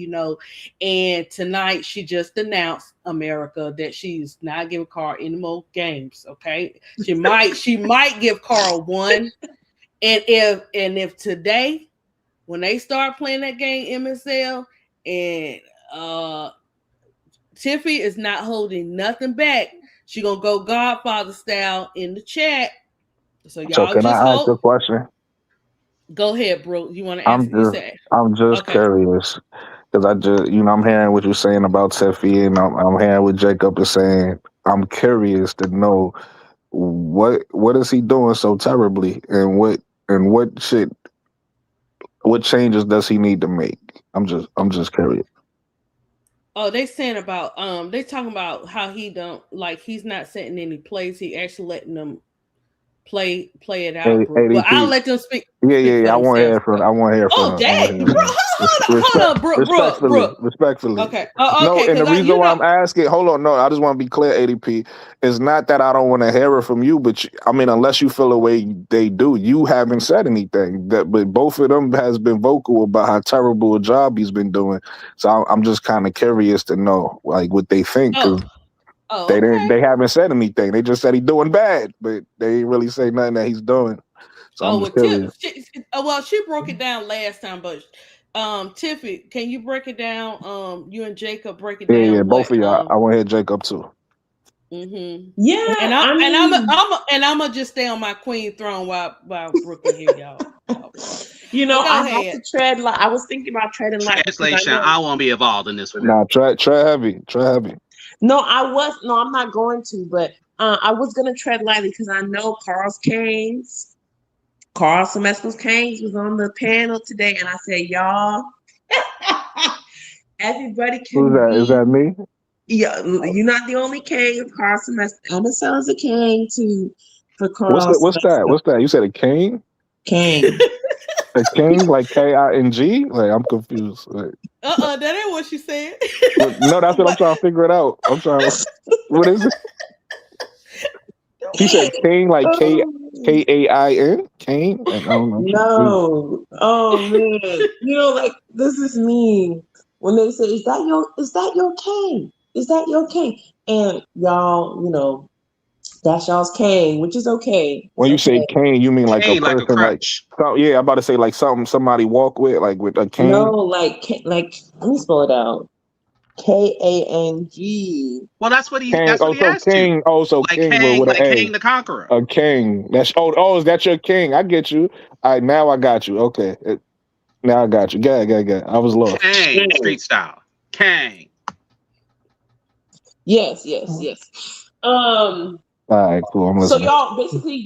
A: And tonight she just announced America that she's not giving Carl any more games. Okay, she might give Carl one, and if today when they start playing that game MSL and Tiffy is not holding nothing back. She gonna go Godfather style in the chat. So
G: So
A: y'all
G: can
A: just
G: I ask
A: hope.
G: a question?
A: Go ahead, bro. You want to
G: I'm
A: answer? You
G: just
A: said
G: I'm just
A: okay.
G: curious because I just I'm hearing what you're saying about Tiffy, and I'm hearing what Jacob is saying. I'm curious to know what is he doing so terribly, and what changes does he need to make? I'm just curious.
A: Oh, they saying about they talking about how he don't like he's not setting any plays. He actually letting them play it out, bro. But I'll
G: ADP.
A: let them speak
G: Yeah,
A: speak
G: yeah,
A: for
G: yeah. I want to
A: themselves.
G: hear from. I want to hear from
A: Oh,
G: him. I want to
A: dang,
G: hear
A: bro,
G: from him.
A: hold on,
G: Respectfully,
A: bro.
G: respectfully.
A: Okay,
G: No,
A: okay,
G: and the
A: because
G: reason why I'm asking, hold on, no, I just want to be clear, ADP, is not that I don't want to hear it from you, but I mean, unless you feel the way they do, you haven't said anything. But both of them has been vocal about how terrible a job he's been doing. So I'm just kind of curious to know, like, what they think,
A: oh,
G: because
A: oh, okay.
G: they haven't said anything. They just said he's doing bad, but they ain't really say nothing that he's doing. So I'm
A: Oh,
G: just curious.
A: she broke it down last time, but Tiffy, can you break it down? You and Jacob break it
G: Yeah, yeah,
A: down.
G: both
A: What
G: of y'all. I want to hear Jacob too.
A: Mm-hmm.
F: yeah,
A: And
F: I mean,
A: I'm gonna just stay on my queen throne while Brooklyn here, y'all. But
F: I
A: go
F: have
A: ahead.
F: to tread light. I was thinking about treading light because I
C: Translation:
F: know.
C: I won't be involved in this with him.
G: Nah, try heavy. Try heavy.
F: No, I'm not going to, but I was gonna tread lightly because I know Carl Semescos Canes was on the panel today, and I said, y'all, everybody
G: Who's
F: can
G: that? Is
F: be.
G: that me?
F: Yeah, you're not the only Kane. Carl Semescos. Emerson is a Kane too for
G: What's
F: Carl
G: that? What's that?
F: Semescos
G: What's that? You said a cane?
F: Kane.
G: A king like King? Like I'm confused. Like,
A: That ain't what she said.
G: no, that's what I'm
A: But
G: trying to figure it out. I'm trying. What is it? He said king like
F: Oh,
G: Kain. Kane. Like I don't know. I'm confused.
F: no. Oh man. Like this is me. When they say, is that your king? Is that your king? And y'all, that's y'all's king, which is okay. It's
G: When you say
F: okay.
G: cane, you mean like a
C: Cane like a
G: person like
C: crutch.
G: yeah, I'm about to say like something somebody walk with, like with a
F: No,
G: cane.
F: like let me spell it out. Kang.
C: Well, that's what he
G: King.
C: that's what
G: Oh,
C: he
G: so
C: asked you.
G: king. Oh, so king with
C: Like
G: an
C: Kang
G: A.
C: the Conqueror.
G: A king. That's is that your king? I get you. All right, now I got you. Okay. Now I got you. Good. I was lost.
C: Kang, street style. Kang.
F: Yes. Um.
G: All right, cool. I'm
F: So
G: listening.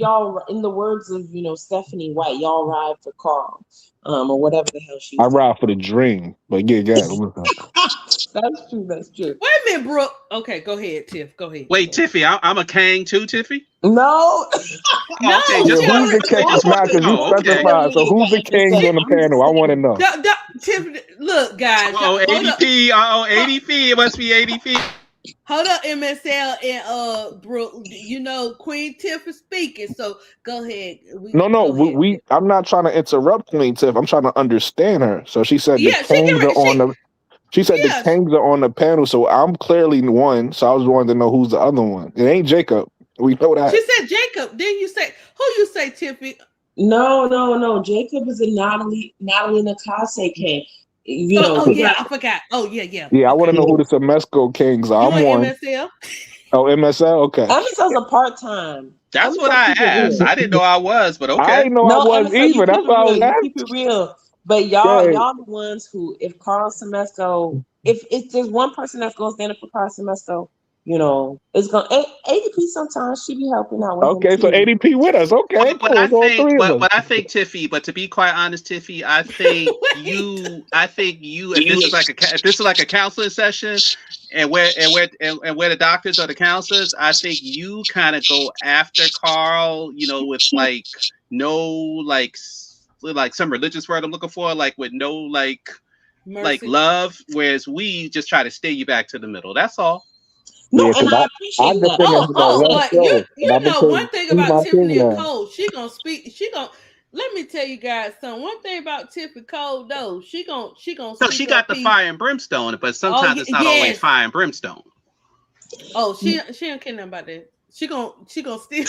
F: y'all, in the words of Stephanie White, y'all ride for Carl, or whatever the hell she
G: I
F: was saying.
G: ride for the dream, but yeah. I'm listening.
F: That's true. That's true.
A: wait a minute, Brooke. Okay, go ahead, Tiff. Go ahead.
C: Wait, Tiffy, I'm a Kang too, Tiffy?
F: No,
A: No,
C: Oh, okay,
G: Yeah,
C: just
A: she
C: want
G: who's
C: to
G: the
A: already.
G: king?
C: just
F: that's
C: want
G: Nah,
C: to
G: because you
C: know. Okay.
G: specified. So
F: clearly
G: who's the
F: that just
G: kings
F: said.
G: on the
F: I'm
G: panel?
F: just
G: I want to
F: saying.
G: know.
A: Tiff, look, guys,
C: Oh,
A: hold up.
C: ADP. Oh, ADP. It must be ADP.
A: Hold up, MSL and Brooke. Queen Tiff is speaking, so go ahead. We
G: No.
A: go ahead.
G: I'm not trying to interrupt Queen Tiff. I'm trying to understand her. So she said the
A: Yeah, she
G: kings
A: get
G: are
A: ready.
G: on the. She said the
A: Yeah, she,
G: kings are on the panel. So I'm clearly one. So I was wanting to know who's the other one. It ain't Jacob. We know
A: she
G: that.
A: said Jacob. Then you say who you say Tiffy?
F: No. Jacob is a Natalie Nakase king.
A: Oh
F: People
A: yeah,
F: got
A: I forgot. Oh yeah.
G: Yeah, I want to
A: Okay,
G: know who the Semesco kings are.
A: you
G: I'm
A: and
G: one.
A: MSL.
G: Oh, MSL. Okay.
F: Emerson's a part time.
C: That's what
F: Emerson
C: I
F: keep it
C: asked.
F: real.
C: I didn't know I was, but
G: I
C: okay.
G: didn't know I
F: No,
G: was
F: Emerson, you
G: either.
F: keep
G: That's
F: it
G: why I
F: real.
G: was
F: You keep it
G: asking.
F: real. But y'all,
G: Yeah.
F: y'all the ones who, if Carl Semesco, if there's one person that's gonna stand up for Carl Semesco, it's gonna ADP. Sometimes she be helping out with him
G: Okay, so
F: too.
G: ADP with us. Okay,
C: But
G: cool.
C: I
G: It's all
C: think,
G: three of us.
C: but I think Tiffy. But to be quite honest, Tiffy,
A: Wait.
C: I think you. If this is like if this is like a counseling session, and where the doctors are the counselors, I think you kind of go after Carl. With like no like some religious word I'm looking for, like with no like
A: Mercy.
C: love, whereas we just try to steer you back to the middle. That's all.
F: No,
G: Yeah,
F: and
G: because
F: I
G: I
F: appreciate that.
G: defended him on last
A: But you
G: show, and
A: you
G: I've been
A: know
G: saying
A: one thing
G: he's
A: about
G: my king
A: Tiffany and
G: now.
A: Cole, she gonna speak. She gonna let me tell you guys something. One thing about Tiffany Cole though, she gonna
C: No, she
A: speak her
C: got the
A: piece.
C: fire and brimstone, but
A: Oh
C: sometimes it's not always
A: yes.
C: fire and brimstone.
A: Oh she don't care nothing about that. She gonna still.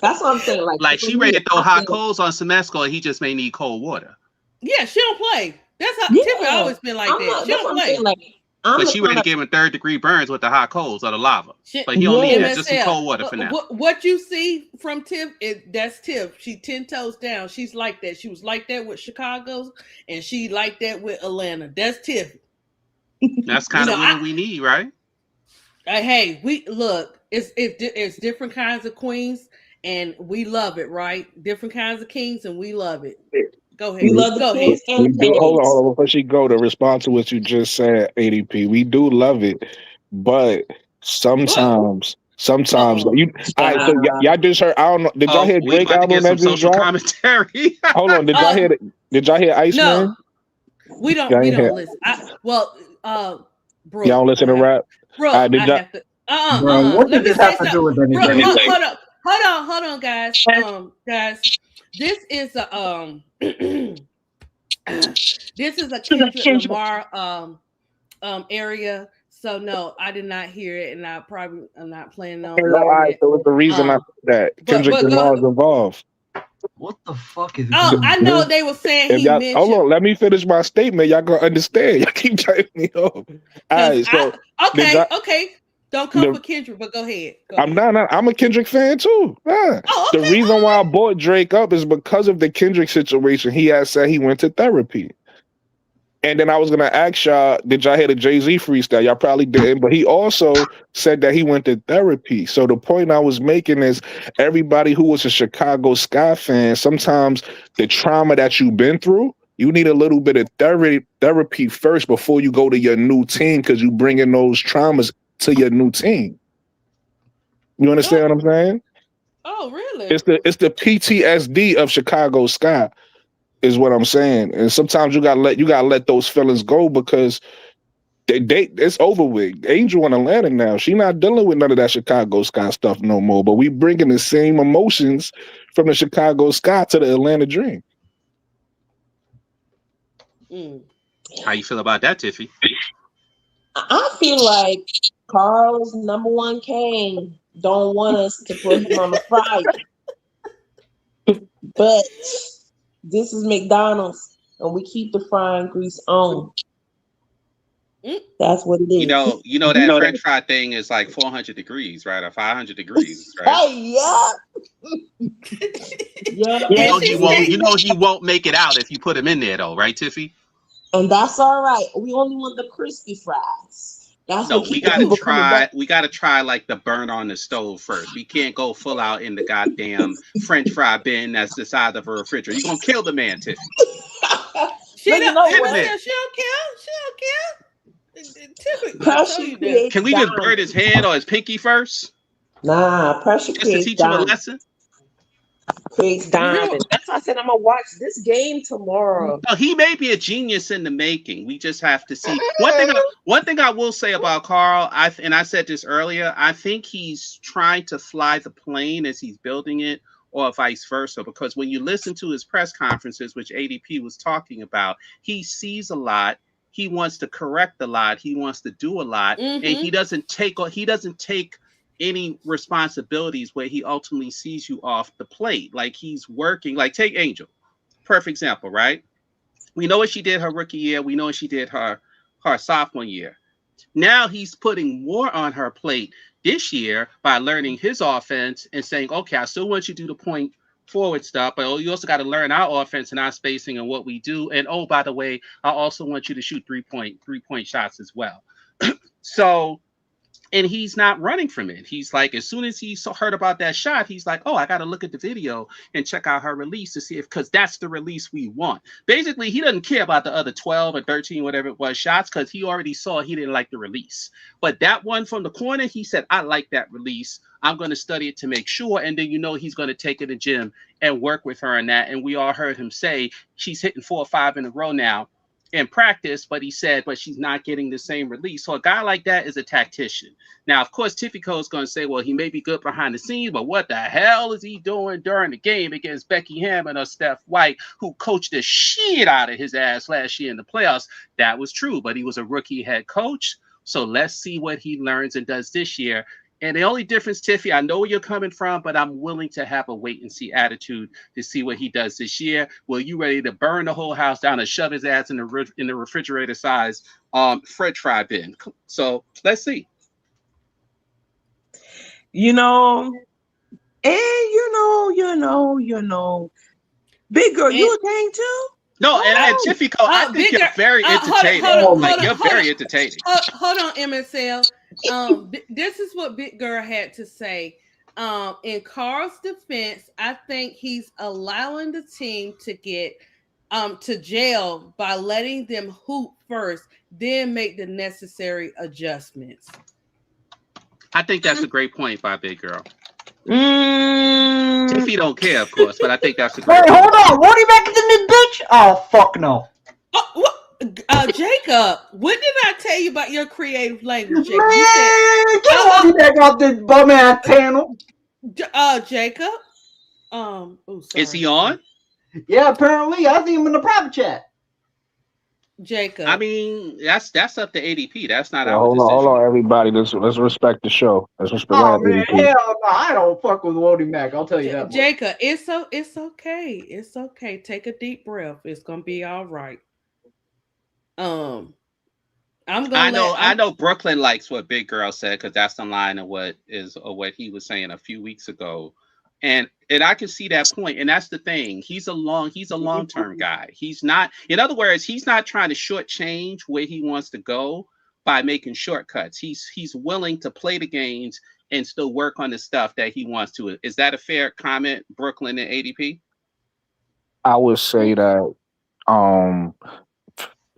F: That's what I'm saying. Like
C: Like
F: for
C: she
F: me,
C: ready to throw
F: I
C: hot
F: feel
C: coals on Semesco, and he just may need cold water.
A: Yeah, she don't play. That's how Tiffany
F: yeah.
A: always been like
F: I'm
A: that.
F: not.
A: She
F: That's
A: don't
F: what I'm saying.
A: play.
F: Like I'm
C: But
F: the
C: she ready
F: kind
C: to
F: of
C: give him third-degree burns with the hot coals or the lava.
A: She,
C: But he only needed
F: yes.
C: just some
A: MSL.
C: cold water for now.
A: What you see from Tiff, that's Tiff. She 10 toes down. She's like that. She was like that with Chicago, and she like that with Atlanta. That's Tiff.
C: That's
A: You
C: kind
A: know,
C: of women we need, right?
A: hey, we look. It's different kinds of queens, and we love it, right? Different kinds of kings, and we love it. Go
F: We
A: ahead.
G: We,
F: love the
A: Go
G: we
A: ahead.
F: kings and
G: we
F: the
G: do.
F: kings.
G: Hold on. Before she go to respond to what you just said, ADP, we do love it, but
A: What? Uh
G: sometimes
A: oh.
G: you. All right, so
F: Child.
G: y'all just heard. I don't know. Did y'all
C: Oh,
G: hear
C: we
G: Drake
C: about to
G: album
C: get some
G: that just
C: social
G: dropped?
C: commentary.
G: Hold on.
A: Uh
G: Did y'all hear
A: no.
G: Iceman?
A: We don't.
G: Y'all
A: We
G: ain't hear.
A: don't listen. Uh,
G: Y'all
A: Brooke,
G: don't
A: I
G: listen to
A: have
G: rap.
A: to.
G: All
A: Brooke,
G: right, did
A: I
G: y'all?
A: have to.
D: Bro, what
A: Let
D: did
A: me
D: this
A: say
D: have to do
A: something.
D: with
A: Brooke,
D: anything?
A: hold on, guys. Guys, this is a this is a Kendrick Lamar area. So no, I did not hear it, and I'm not planning on
G: No, all
A: hearing
G: right.
A: it.
G: So it's the reason I
A: Um,
G: said that
A: but
G: Kendrick
A: but go.
G: Lamar is involved.
D: What the fuck is
A: Oh,
D: going
A: I
D: on?
A: know they were saying
G: If
A: he
G: y'all hold
A: mentioned
G: on, let me finish my statement. Y'all gonna understand. Y'all keep cutting me off. All
A: because
G: right, so did
A: okay,
G: y'all?
A: okay. Don't come
G: The,
A: for Kendrick, but go ahead. Go
G: I'm
A: ahead.
G: not. I'm a Kendrick fan too. Yeah.
A: Oh,
G: The
A: okay.
G: reason why I brought Drake up is because of the Kendrick situation. He had said he went to therapy. And then I was gonna ask y'all, did y'all hear the Jay-Z freestyle? Y'all probably didn't, but he also said that he went to therapy. So the point I was making is everybody who was a Chicago Sky fan, sometimes the trauma that you've been through, you need a little bit of therapy first before you go to your new team because you bring in those traumas to your new team. You
A: Oh,
G: understand what I'm saying?
A: oh, really?
G: It's the PTSD of Chicago Sky. is what I'm saying. And sometimes you gotta let those feelings go because it's over with. Angel in Atlanta now. She not dealing with none of that Chicago Sky stuff no more. But we bringing the same emotions from the Chicago Sky to the Atlanta Dream.
A: Mm.
C: How you feel about that, Tiffy?
F: I feel like Carl's number one king don't want us to put him on the fryer, but this is McDonald's, and we keep the frying grease on.
A: Mm.
F: That's what it is.
C: You know that French fry thing is like 400 degrees, right, or 500 degrees, right?
F: Hey, yeah, yeah,
C: You
A: And
C: know
A: she said,
C: he won't make it out if you put him in there, though, right, Tiffy?
F: and that's all right. We only want the crispy fries. That's
C: No,
F: what keep the people coming back.
C: we gotta try like the burn on the stove first. We can't go full out in the goddamn French fry bin that's the size of a refrigerator. You're gonna kill the man, Tiffy.
A: she
F: But you
A: don't,
F: know
C: Hit
A: Emma
C: him
F: what?
C: there.
A: said she don't care. She don't care. Typically, I told
F: Pressure
A: you that.
F: creates
C: Can we just burn his
F: diamonds.
C: head or his pinky first?
F: Nah, pressure
C: Just to
F: creates
C: teach him a
F: diamonds.
C: lesson?
F: Creates
A: You hear?
F: diamonds. That's why I said I'm gonna watch this game tomorrow.
C: No, he may be a genius in the making. We just have to see. One thing I will say about Carl, I said this earlier. I think he's trying to fly the plane as he's building it, or vice versa. Because when you listen to his press conferences, which ADP was talking about, he sees a lot. He wants to correct a lot. He wants to do a lot, and
A: Mm-hmm.
C: he doesn't take any responsibilities where he ultimately sees you off the plate. Like he's working. Like take Angel, perfect example, right? We know what she did her rookie year. We know what she did her sophomore year. Now he's putting more on her plate this year by learning his offense and saying, okay, I still want you to do the point forward stuff, but you also got to learn our offense and our spacing and what we do. And oh, by the way, I also want you to shoot three point shots as well. So and he's not running from it. He's like, as soon as he heard about that shot, he's like, oh, I got to look at the video and check out her release to see if, because that's the release we want. Basically, he doesn't care about the other 12 or 13, whatever it was, shots, because he already saw he didn't like the release. But that one from the corner, he said, I like that release. I'm going to study it to make sure. And then, he's going to take it to the gym and work with her on that. And we all heard him say she's hitting 4 or 5 in a row now in practice, but he said, but she's not getting the same release. So a guy like that is a tactician. Now, of course, Tifico is going to say, well, he may be good behind the scenes, but what the hell is he doing during the game against Becky Hammond or Steph White, who coached the shit out of his ass last year in the playoffs? That was true, but he was a rookie head coach. So let's see what he learns and does this year. And the only difference, Tiffy, I know where you're coming from, but I'm willing to have a wait and see attitude to see what he does this year. Will you ready to burn the whole house down and shove his ass in the refrigerator size French fry bin? So let's see.
F: You know, and big girl,
A: And
F: you a thing too?
C: No, and
F: Oh,
C: Tiffy Co, I think you're
A: bigger.
C: very entertaining.
D: Oh my
C: Like you're very entertaining.
A: Hold on, MSL. This is what Big Girl had to say. In Carl's defense, I think he's allowing the team to get to jail by letting them hoop first, then make the necessary adjustments.
C: I think that's a great point by Big Girl.
F: mm,
C: Tiffy don't care, of course, but I think that's a
D: Hey,
C: great
D: hold
C: point.
D: on. What are you back in this bitch? Oh, fuck no.
A: Oh, what? Jacob, what did I tell you about your creative language, Jacob? You said,
D: Man, get
A: uh,
D: Woody back off this bum ass panel.
A: Jacob. Oh,
C: Is
A: sorry,
C: he on?
D: Yeah, apparently. I see him in the private chat.
C: I
A: Jacob.
C: mean, that's up to ADP. That's not
G: Well,
C: our
G: hold
C: decision.
G: on, everybody. Let's respect the show. Let's respect. Go
D: Oh,
G: ahead,
D: man.
G: ADP.
D: Hell no. I don't fuck with Woody Mac. I'll tell you that much.
A: Jacob, it's okay. It's okay. Take a deep breath. It's gonna be all right. Um, I'm gonna let
C: I
A: I'm
C: know Brooklyn likes what Big Girl said because that's the line of what he was saying a few weeks ago. And I can see that point. And that's the thing. He's a long-term guy. He's not, in other words, he's not trying to shortchange where he wants to go by making shortcuts. He's willing to play the games and still work on the stuff that he wants to. Is that a fair comment, Brooklyn and ADP?
G: I would say that um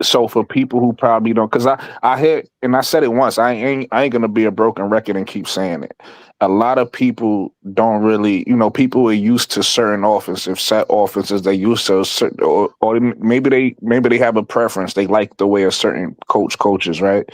G: So for people who probably don't, because I heard and I said it once, I ain't gonna be a broken record and keep saying it. A lot of people don't really, people are used to certain offensive set offenses. They used to a certain, or maybe they have a preference. They like the way a certain coach coaches, right?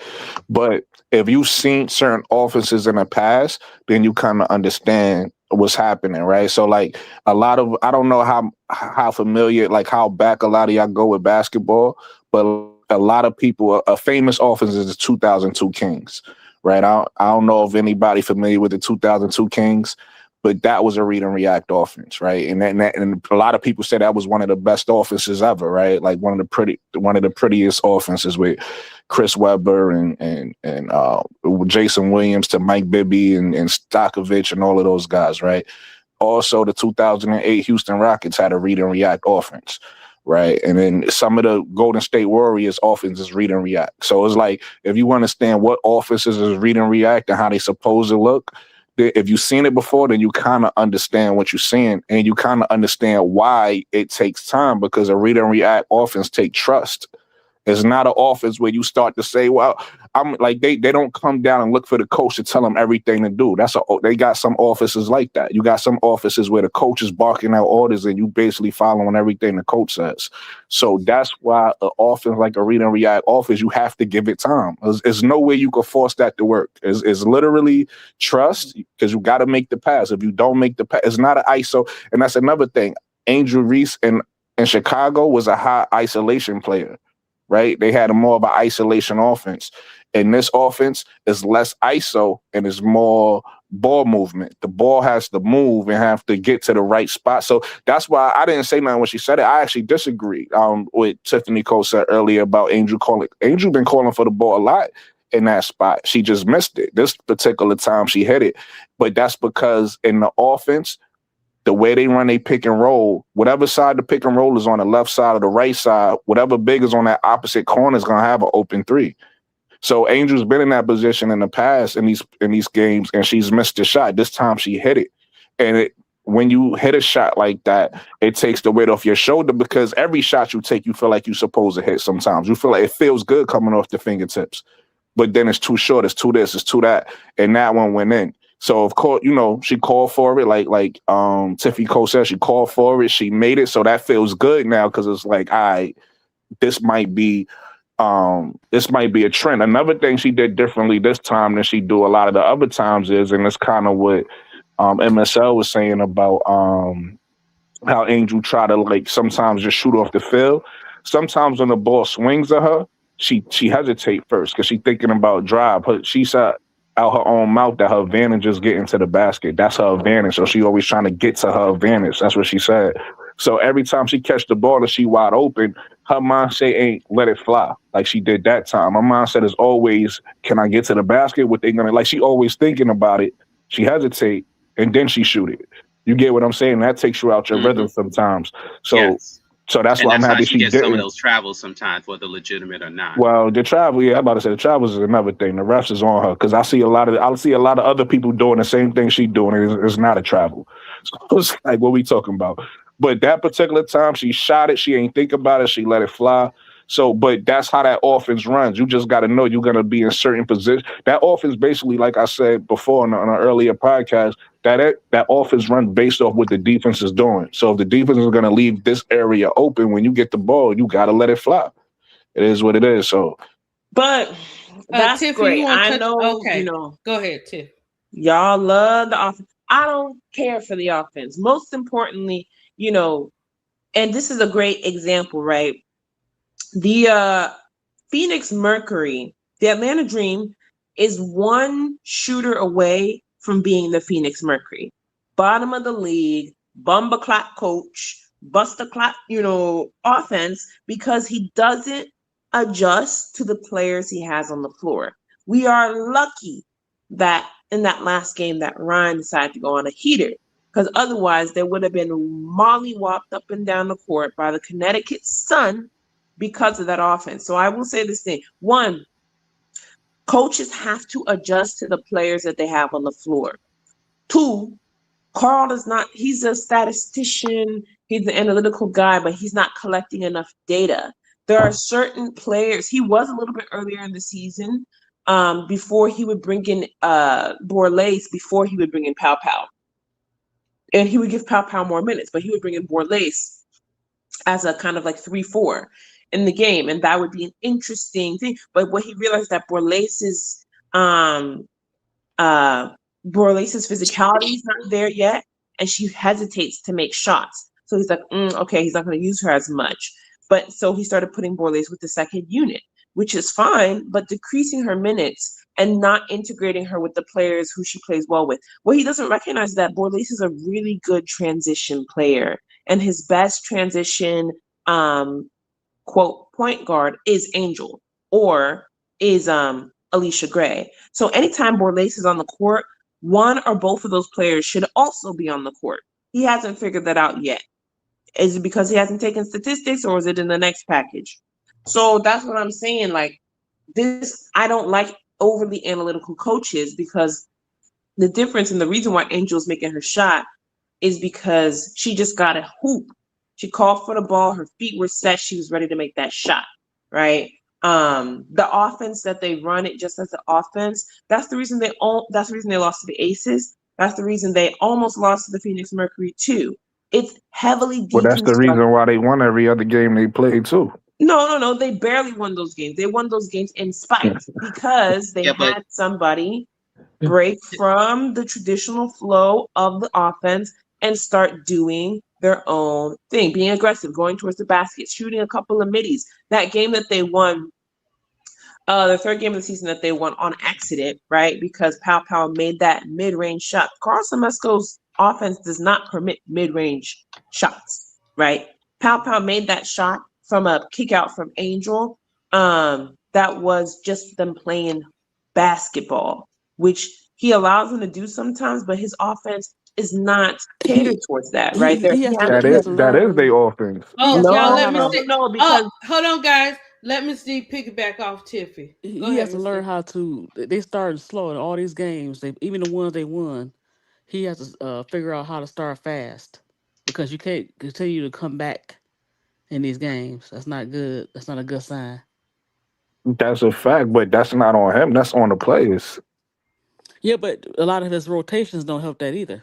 G: But if you've seen certain offenses in the past, then you kind of understand what's happening, right? So like a lot of I don't know how familiar, like how back a lot of y'all go with basketball, but a lot of people, a famous offense is the 2002 Kings, right? I don't know if anybody familiar with the 2002 Kings, but that was a read and react offense, right? And a lot of people say that was one of the best offenses ever, right? Like one of the prettiest offenses with Chris Webber and Jason Williams to Mike Bibby and Stokovich and all of those guys, right? Also, the 2008 Houston Rockets had a read and react offense, right? And then some of the Golden State Warriors offense is read and react. So it's like if you understand what offenses is read and react and how they supposed to look, if you've seen it before, then you kind of understand what you're seeing, and you kind of understand why it takes time, because a read and react offense take trust. It's not an offense where you start to say, "Well, I'm like they don't come down and look for the coach to tell them everything to do." They got some offices like that. You got some offices where the coach is barking out orders and you basically following everything the coach says. So that's why an offense like a read and react offense, you have to give it time. There's no way you can force that to work. It's literally trust, because you got to make the pass. If you don't make the pass, it's not an ISO, and that's another thing. Angel Reese in Chicago was a high isolation player, right? They had a more of an isolation offense. And this offense is less ISO and is more ball movement. The ball has to move and have to get to the right spot. So that's why I didn't say nothing when she said it. I actually disagree with Tiffany Cole said earlier about Angel calling. Angel been calling for the ball a lot in that spot. She just missed it. This particular time she hit it. But that's because in the offense, the way they run a pick and roll, whatever side the pick and roll is on the left side or the right side, whatever big is on that opposite corner is going to have an open three. So Angel's been in that position in the past in these games, and she's missed a shot. This time she hit it, and when you hit a shot like that, it takes the weight off your shoulder, because every shot you take, you feel like you're supposed to hit. Sometimes you feel like it feels good coming off the fingertips, but then it's too short, it's too this, it's too that, and that one went in. So of course, she called for it, like Tiffany Cole said, she called for it, she made it, so that feels good now, because it's like, all right, this might be this might be a trend. Another thing she did differently this time than she do a lot of the other times is, and it's kind of what MSL was saying about how Angel try to like sometimes just shoot off the field. Sometimes when the ball swings at her, she hesitate first because she thinking about drive. But she said out her own mouth that her advantage is getting to the basket. That's her advantage. So she always trying to get to her advantage. That's what she said. So every time she catch the ball and she wide open, her mindset ain't let it fly like she did that time. Her mindset is always, can I get to the basket? What they gonna like? She always thinking about it. She hesitate and then she shoot it. You get what I'm saying? That takes you out your
C: Hmm.
G: rhythm sometimes. So
C: Yes.
G: so that's
C: And
G: why I'm
C: that's how
G: happy
C: she
G: she
C: gets some of
G: didn't.
C: those travels sometimes, whether legitimate or not.
G: Well, the travel, yeah, I'm about to say the travels is another thing. The refs is on her because I see a lot of other people doing the same thing she doing. It's not a travel. So it's like, what we talking about? But that particular time, she shot it. She ain't think about it. She let it fly. So, but that's how that offense runs. You just got to know you're going to be in certain positions. That offense, basically, like I said before on an earlier podcast, that offense runs based off what the defense is doing. So, if the defense is going to leave this area open when you get the ball, you got to let it fly. It is what it is. So,
F: But that's
A: Tiff, you
F: great.
A: want
F: I
A: to touch?
F: know,
A: Okay, go ahead, Tiff.
F: y'all love the offense. I don't care for the offense. Most importantly, and this is a great example, right? The Phoenix Mercury, the Atlanta Dream, is one shooter away from being the Phoenix Mercury. Bottom of the league, bumba clock coach, buster clock, offense, because he doesn't adjust to the players he has on the floor. We are lucky that in that last game that Ryan decided to go on a heater, because otherwise there would have been mollywopped up and down the court by the Connecticut Sun because of that offense. So I will say this thing. One, coaches have to adjust to the players that they have on the floor. Two, Carl is not, he's a statistician, he's an analytical guy, but he's not collecting enough data There are certain players. He was a little bit earlier in the season, before he would bring in Borlase, before he would bring in Pow Pow, and he would give Pow Pow more minutes, but he would bring in Borlase as a kind of like 3-4 in the game, and that would be an interesting thing. But what he realized that um uh Borlase's physicality is not there yet, and she hesitates to make shots. So he's like, okay, he's not going to use her as much. But so he started putting Borlase with the second unit, which is fine, but decreasing her minutes and not integrating her with the players who she plays well with. What he doesn't recognize is that Borlase is a really good transition player, and his best transition quote point guard is Angel or is Alicia Gray. So anytime Borlase is on the court, one or both of those players should also be on the court. He hasn't figured that out yet. Is it because he hasn't taken statistics, or is it in the next package? So that's what I'm saying. Like this, I don't like overly analytical coaches, because the difference and the reason why Angel's making her shot is because she just got a hoop. She called for the ball, her feet were set, she was ready to make that shot, right? The offense that they run it just as an offense, that's the reason they lost to the Aces. That's the reason they almost lost to the Phoenix Mercury too. It's heavily
G: Well, that's the
F: deconstructed.
G: reason why they won every other game they played too.
F: No. They barely won those games. They won those games in spite, because they
C: Yeah, but
F: had somebody break from the traditional flow of the offense and start doing their own thing, being aggressive, going towards the basket, shooting a couple of middies. That game that they won, the third game of the season that they won on accident, right? Because Pow Pow made that mid-range shot. Carl Semesco's offense does not permit mid-range shots, right? Pow Pow made that shot from a kick out from Angel. That was just them playing basketball, which he allows them to do sometimes, but his offense is not catered
B: He
F: towards that, right?
B: he
F: He
B: has
F: has
B: to
G: That
B: he
G: is
B: has to
F: a
G: that is
B: learn
G: their offense.
B: he
A: Oh,
B: has to
A: y'all,
B: learn
A: let
B: how
A: me
B: to
A: see.
F: no,
A: Oh,
F: because
A: hold on, guys. Let me see. Piggyback off Tiffy. Go
B: he
A: ahead,
B: has to
A: Miss
B: learn
A: D.
B: how to. They started slow in all these games. They even the ones they won. He has to figure out how to start fast, because you can't continue to come back in these games. That's not good. That's not a good sign.
G: That's a fact, but that's not on him. That's on the players.
B: Yeah, but a lot of his rotations don't help that either.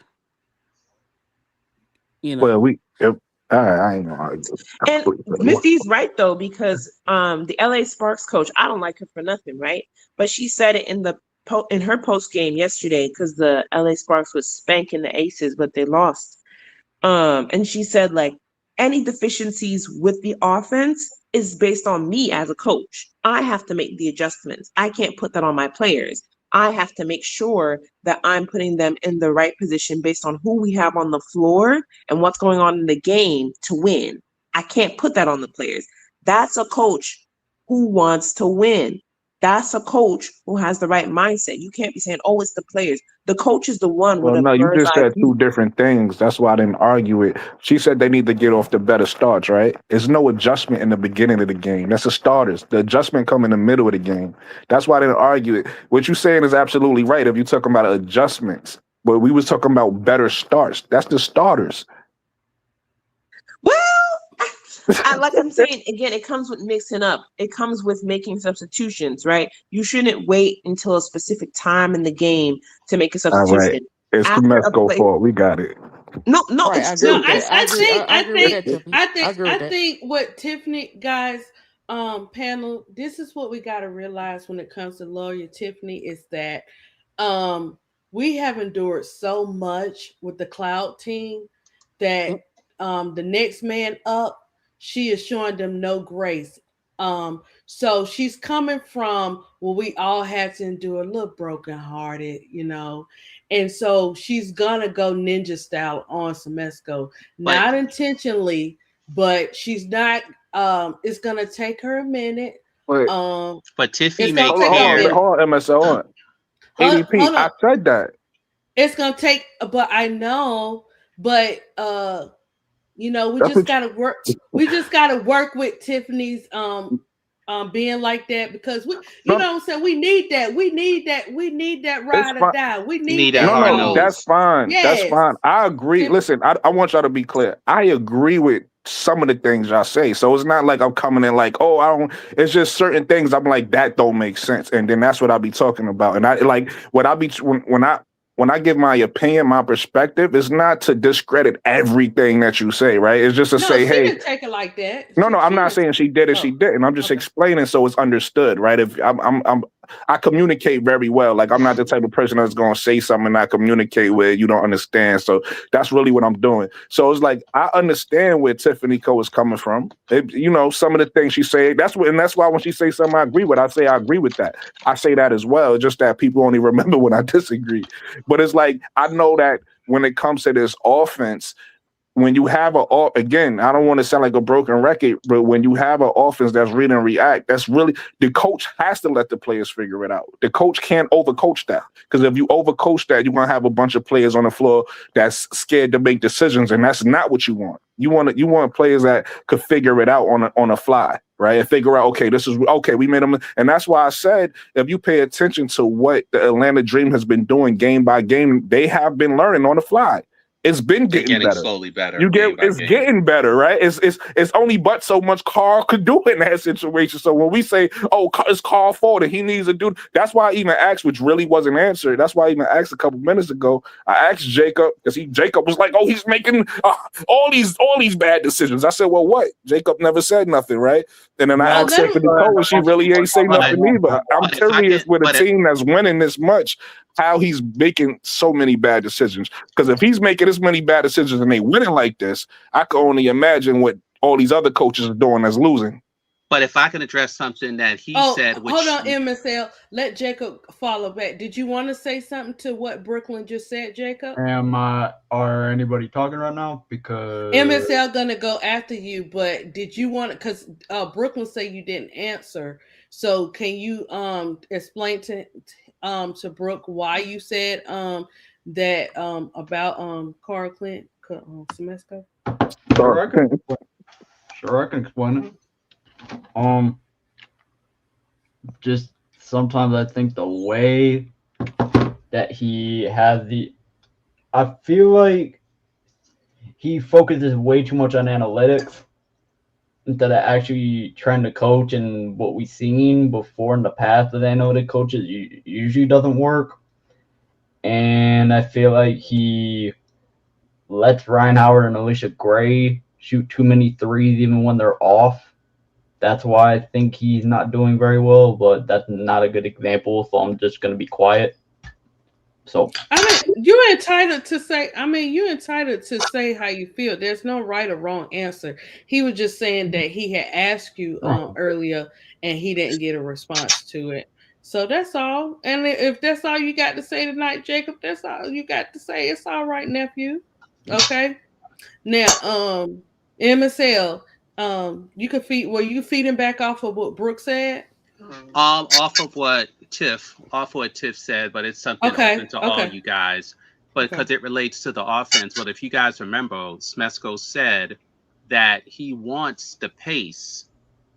B: You
G: Well,
B: know.
G: I ain't gonna argue.
F: And Misty's right though, because the LA Sparks coach, I don't like her for nothing, right? But she said it in the in her post game yesterday, because the LA Sparks was spanking the Aces, but they lost. And she said, like, any deficiencies with the offense is based on me as a coach. I have to make the adjustments. I can't put that on my players. I have to make sure that I'm putting them in the right position based on who we have on the floor and what's going on in the game to win. I can't put that on the players. That's a coach who wants to win. That's a coach who has the right mindset. You can't be saying, oh, it's the players. The coach is the one with
G: Well,
F: a
G: no, you
F: bird's
G: just
F: eye
G: said two
F: view.
G: different things. That's why I didn't argue it. She said they need to get off the better starts, right? There's no adjustment in the beginning of the game. That's the starters. The adjustment come in the middle of the game. That's why I didn't argue it. What you're saying is absolutely right if you're talking about adjustments. But we was talking about better starts. That's the starters.
F: Well, like I'm saying again, it comes with mixing up. It comes with making substitutions, right? You shouldn't wait until a specific time in the game to make a
G: All right.
F: substitution.
G: It's
F: After a
G: Comesco
F: play,
G: fault. We got it.
F: no,
B: Right, I
F: it's
B: agree
A: No,
F: true.
B: with
A: I,
B: that.
F: It's
B: I
A: I
B: agree.
A: think,
B: I
A: I
B: agree with
A: think,
B: that, Tiffany.
A: I
B: I
A: think,
B: agree with
A: I
B: that.
A: think what Tiffany guys, panel. This is what we got to realize when it comes to lawyer Tiffany is that, um, we have endured so much with the cloud team that,
B: Mm,
A: the next man up, she is showing them no grace. So she's coming from what we all had to endure, a little brokenhearted, and so she's gonna go ninja style on Semesco,
C: but
A: not intentionally, but she's not. It's gonna take her a minute.
G: Wait,
A: Um,
C: but Tiffy
A: it's gonna
C: may
A: take her a minute.
C: care.
G: hold on, MSO. Hold on. ADP,
A: Hold
G: I
A: on.
G: said that.
A: It's gonna take, but I know, but we
G: That's
A: just
G: what
A: gotta work. We just gotta work with Tiffany's being like that, because you
G: no,
A: know what I'm saying. We need that. We need that. We need that
G: it's
A: ride or
G: fine.
A: die. We
C: You need
A: need
C: that
A: that.
C: hard
G: No, that's
C: nose.
G: fine. That's
A: Yes,
G: fine. I agree.
A: Tiff.
G: Listen, I want y'all to be clear. I agree with some of the things y'all say. So it's not like I'm coming in like, oh, I don't. It's just certain things I'm like that don't make sense, and then that's what I'll be talking about. And I like what I be when I give my opinion, my perspective, is not to discredit everything that you say, right? It's just to
A: No,
G: say,
A: she
G: hey,
A: didn't take it like that.
G: no,
A: She
G: no, I'm
A: she
G: not
A: didn't.
G: saying she did it.
A: Oh,
G: She didn't. I'm just
A: okay.
G: explaining so it's understood, right? If I communicate very well. Like I'm not the type of person that's gonna say something and not communicate where you don't understand. So that's really what I'm doing. So it's like I understand where Tiffany Co is coming from. Some of the things she say. And that's why when she say something I agree with, I say I agree with that. I say that as well. Just that people only remember when I disagree. But it's like I know that when it comes to this offense, when you have again, I don't want to sound like a broken record, but when you have an offense that's read and react, that's really the coach has to let the players figure it out. The coach can't overcoach that because if you overcoach that, you're gonna have a bunch of players on the floor that's scared to make decisions, and that's not what you want. You want players that could figure it out on a fly, right? And figure out, okay, this is okay. We made them, and that's why I said if you pay attention to what the Atlanta Dream has been doing game by game, they have been learning on the fly. It's been
C: And
G: getting
C: getting
G: better.
C: slowly better
G: You get
C: game by
G: it's
C: game.
G: getting better, right? It's only but so much Carl could do in that situation. So when we say, "Oh, it's Carl fault and he needs to do," that's why I even asked, which really wasn't answered. That's why I even asked a couple minutes ago. I asked Jacob because Jacob was like, "Oh, he's making all these bad decisions." I said, "Well, what?" Jacob never said nothing, right? And then I
D: No,
A: Oh,
G: asked
A: let him.
G: Tiffany Cole, and she really ain't say
C: But
G: nothing either. I'm
C: but if I
G: curious
C: could,
G: with a
C: but it,
G: team that's winning this much, how he's making so many bad decisions. Because if he's making this many bad decisions and they winning like this, I can only imagine what all these other coaches are doing that's losing.
C: but if I can address something that he
A: Oh,
C: said,
A: hold
C: which
A: on, MSL. Let Jacob follow back. Did you want to say something to what Brooklyn just said, Jacob?
D: am I or anybody talking right now? Because
A: MSL gonna go after you, but did you want to? Because Brooklyn say you didn't answer. So can you explain to Brooke why you said that about Carl Clint Semesco?
G: So,
D: sure I can sure I can explain it. Um, just sometimes I think the way that he has I feel like he focuses way too much on analytics instead of actually trying to coach. And what we've seen before in the past with analytic coaches usually doesn't work. And I feel like he lets Ryan Howard and Alicia Gray shoot too many threes even when they're off. That's why I think he's not doing very well, but that's not a good example, so I'm just going to be quiet. So,
A: I mean, you entitled to say. I mean, you entitled to say how you feel. There's no right or wrong answer. He was just saying that he had asked you earlier, and he didn't get a response to it. So that's all. And if that's all you got to say tonight, Jacob, that's all you got to say. It's all right, nephew. Okay. Now, MSL, you could feed. Were you feeding back off of what Brooke said?
C: off of what Tiff said, but it's something
A: Okay.
C: open to all
A: Okay.
C: you guys. But
A: Okay.
C: because it relates to the offense. But if you guys remember, Smesco said that he wants the pace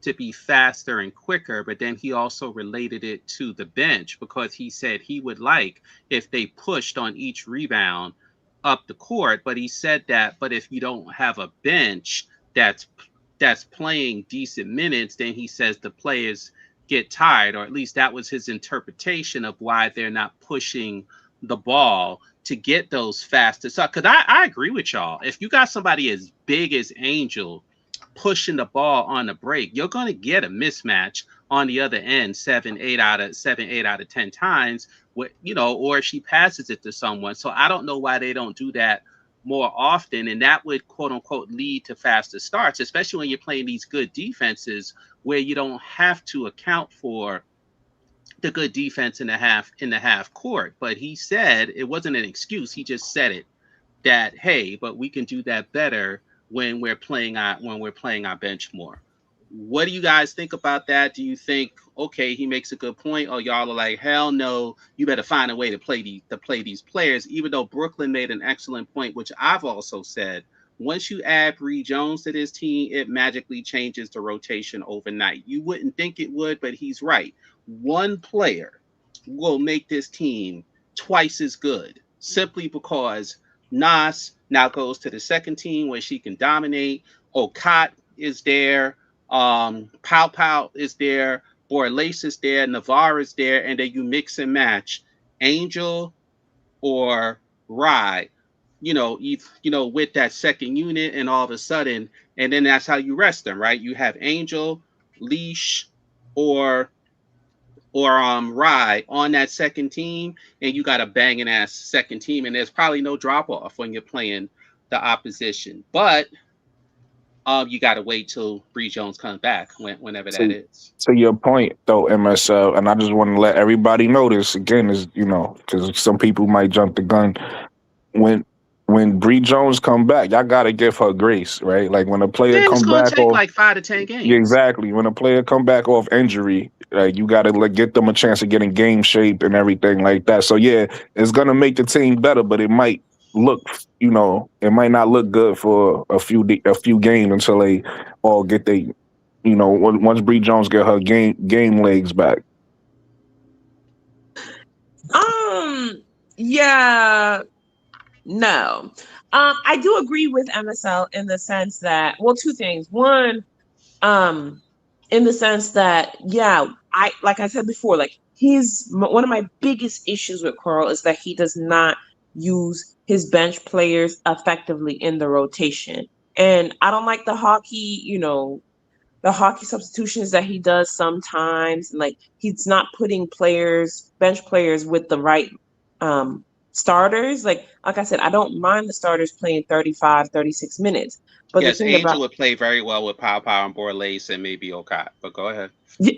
C: to be faster and quicker, but then he also related it to the bench because he said he would like if they pushed on each rebound up the court. But he said that, but if you don't have a bench that's playing decent minutes, then he says the players get tired, or at least that was his interpretation of why they're not pushing the ball to get those faster. So, because I agree with y'all. If you got somebody as big as Angel pushing the ball on the break, you're going to get a mismatch on the other end 8 out of 10 times. Or if she passes it to someone. So I don't know why they don't do that more often, and that would quote unquote lead to faster starts, especially when you're playing these good defenses where you don't have to account for the good defense in the half court. But he said it wasn't an excuse. He just said it that, hey, but we can do that better when we're playing our bench more. What do you guys think about that? Do you think, okay, he makes a good point, or y'all are like, hell no, you better find a way to play these players? Even though Brooklyn made an excellent point, which I've also said, once you add Bree Jones to this team, it magically changes the rotation overnight. You wouldn't think it would, but he's right. One player will make this team twice as good simply because Nas now goes to the second team where she can dominate. Okat is there, Pow Pow is there, Borlace is there, Navarre is there, and then you mix and match Angel or Rye, with that second unit, and all of a sudden, and then that's how you rest them, right? You have Angel, Leash, or Rye on that second team, and you got a banging ass second team, and there's probably no drop off when you're playing the opposition. But you got to wait till Bree Jones comes back, whenever that
G: To
C: is.
G: your point though, MSL, and I just want to let everybody know this again is because some people might jump the gun when Bree Jones come back, y'all gotta give her grace, right? Like when a player
C: Yeah, it's
G: come
C: gonna
G: back
C: take
G: off,
C: like 5 to 10
G: yeah,
C: games.
G: exactly. When a player come back off injury, you gotta like get them a chance to get in game shape and everything like that. So yeah, it's gonna make the team better, but it might look, it might not look good for a few games until they all get they, once Bree Jones get her game legs back.
F: Um, yeah, no. I do agree with MSL in the sense that, well, two things. One, um, in the sense that, yeah, like I said before, like one of my biggest issues with Carl is that he does not use his bench players effectively in the rotation. And I don't like the hockey substitutions that he does sometimes, and like he's not putting bench players with the right um starters. Like I said, I don't mind the starters playing 35, 36 minutes. But the
C: Yes,
F: thing about
C: Angel would play very well with Pow Pow and Borlace and maybe Okat. But go ahead.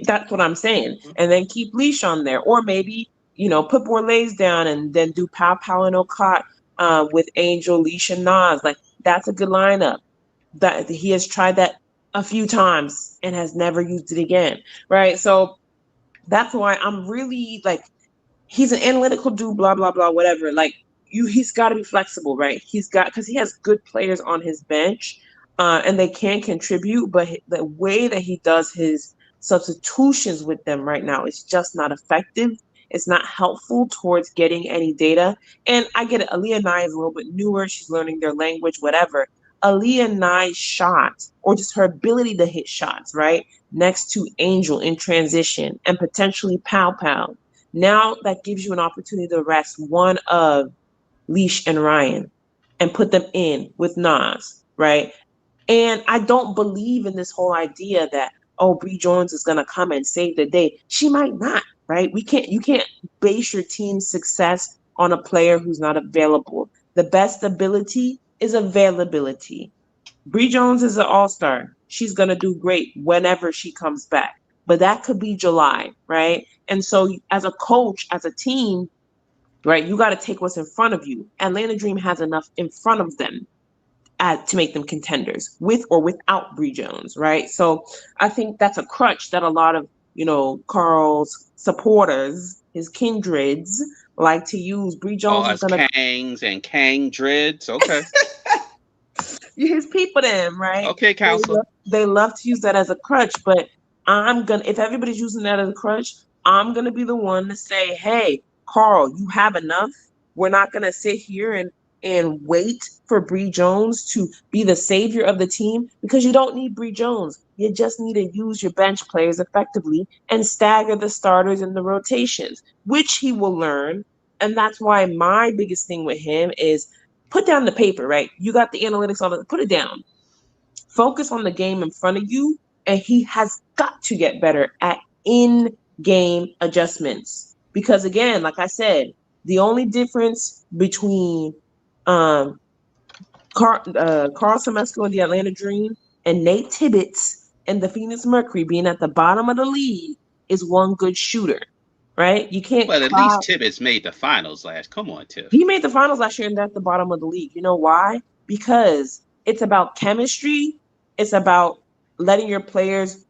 F: that's what I'm saying.
C: Mhm.
F: And then keep Leash on there. Or maybe, put Borlays down and then do Pow Pow and Okot with Angel, Leash, and Nas. Like that's a good lineup. That he has tried that a few times and has never used it again. Right. So that's why I'm really like, he's an analytical dude, blah blah blah, whatever. Like he's got to be flexible, right? Because he has good players on his bench, and they can contribute, but the way that he does his substitutions with them right now is just not effective. It's not helpful towards getting any data. And I get it. Aaliyah Nye is a little bit newer. She's learning their language, whatever. Aaliyah Nye's shot, or just her ability to hit shots, right? Next to Angel in transition and potentially Pow Pow, now that gives you an opportunity to rest one of Leash and Ryan and put them in with Nas, right? And I don't believe in this whole idea that, oh, Bree Jones is gonna come and save the day. She might not, right? You can't base your team's success on a player who's not available. The best ability is availability. Bree Jones is an all-star. She's gonna do great whenever she comes back. But that could be July, right? And so as a coach, as a team, right, you got to take what's in front of you. Atlanta Dream has enough in front of them to make them contenders with or without Bree Jones, right? So I think that's a crutch that a lot of, Carl's supporters, his kindreds, like to use. Bree
C: Oh,
F: Jones is
C: us
F: gonna
C: Kangs and Kang Dreads. Okay.
F: his people them, right?
C: Okay, counselor.
F: They love to use that as a crutch, but if everybody's using that as a crutch, I'm gonna be the one to say, hey, Carl, you have enough. We're not gonna sit here and wait for Bree Jones to be the savior of the team, because you don't need Bree Jones. You just need to use your bench players effectively and stagger the starters in the rotations, which he will learn. And that's why my biggest thing with him is put down the paper, right? You got the analytics on it, put it down. Focus on the game in front of you, and he has got to get better at in-game adjustments. Because again, like I said, the only difference between um, Carl Semesco and the Atlanta Dream and Nate Tibbetts and the Phoenix Mercury being at the bottom of the league is one good shooter, right? You can't
C: But at least
F: cloud.
C: Tibbetts made the finals last. Come on,
F: He
C: Tiff.
F: made the finals last year and they're at the bottom of the league. You know why? Because it's about chemistry. It's about letting your players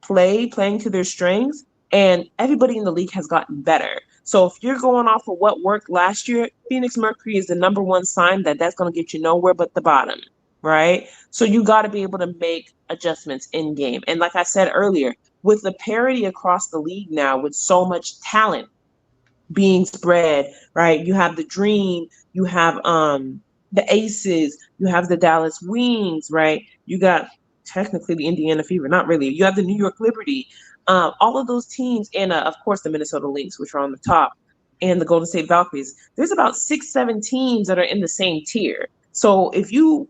F: playing to their strengths. And everybody in the league has gotten better. So if you're going off of what worked last year, Phoenix Mercury is the number one sign that that's going to get you nowhere but the bottom, right? So you got to be able to make adjustments in game. And like I said earlier, with the parity across the league now, with so much talent being spread, right? You have the Dream, you have the Aces, you have the Dallas Wings, right? You got technically the Indiana Fever, not really. You have the New York Liberty, all of those teams, and of course the Minnesota Lynx, which are on the top, and the Golden State Valkyries. There's about 6, 7 teams that are in the same tier. So if you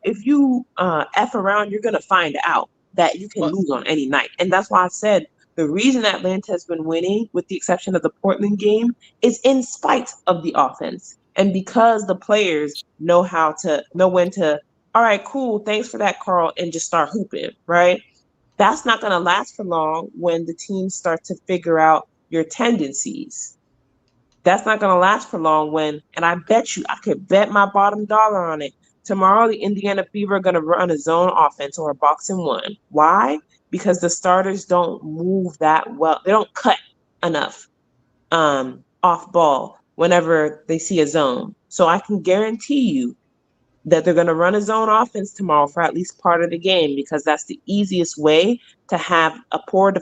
F: f around, you're gonna find out that you can
C: Well,
F: lose on any night, and that's why I said the reason Atlanta has been winning, with the exception of the Portland game, is in spite of the offense and because the players know when to, all right, cool, thanks for that, Carl, and just start hooping, right? That's not going to last for long when the teams start to figure out your tendencies. That's not going to last for long when, and I bet you, I could bet my bottom dollar on it. Tomorrow, the Indiana Fever are going to run a zone offense or a box and one. Why? Because the starters don't move that well. They don't cut enough off ball whenever they see a zone. So I can guarantee you that they're going to run a zone offense tomorrow for at least part of the game because that's the easiest way to have a poor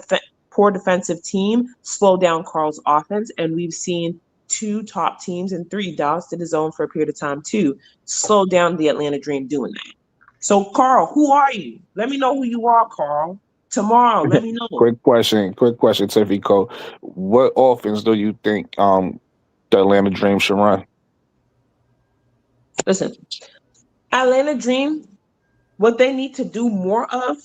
F: defensive team slow down Carl's offense. And we've seen two top teams and three, Dallas did his zone for a period of time too, slow down the Atlanta Dream doing that. So Carl, who are you? Let me know who you are, Carl. Tomorrow, let me know.
G: Quick question, Tiffy. What offense do you think the Atlanta Dream should run?
F: Listen, Atlanta Dream, what they need to do more of,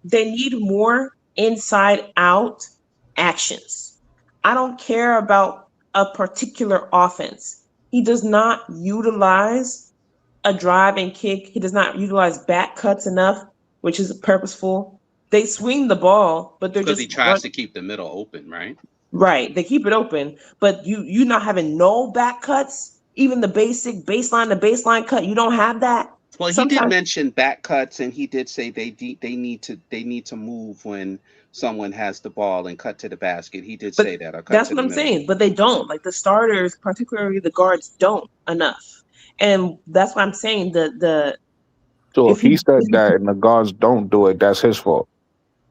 F: they need more inside out actions. I don't care about a particular offense. He does not utilize a drive and kick. He does not utilize back cuts enough, which is purposeful. They swing the ball, but they're
C: because he
F: just
C: tries to keep the middle open, right?
F: right. They keep it open, but you not having no back cuts, even the basic baseline to baseline cut, you don't have that.
C: Well, he did
F: Sometimes
C: mention back cuts, and he did say they need to move when someone has the ball and cut to the basket. He did
F: but
C: say that, or cut
F: that's
C: to
F: what
C: the
F: I'm
C: middle.
F: saying. But they don't. Like the starters, particularly the guards, don't enough. And that's why I'm saying the
G: So if
F: if
G: he
F: you
G: said that and the guards don't do it, that's his fault.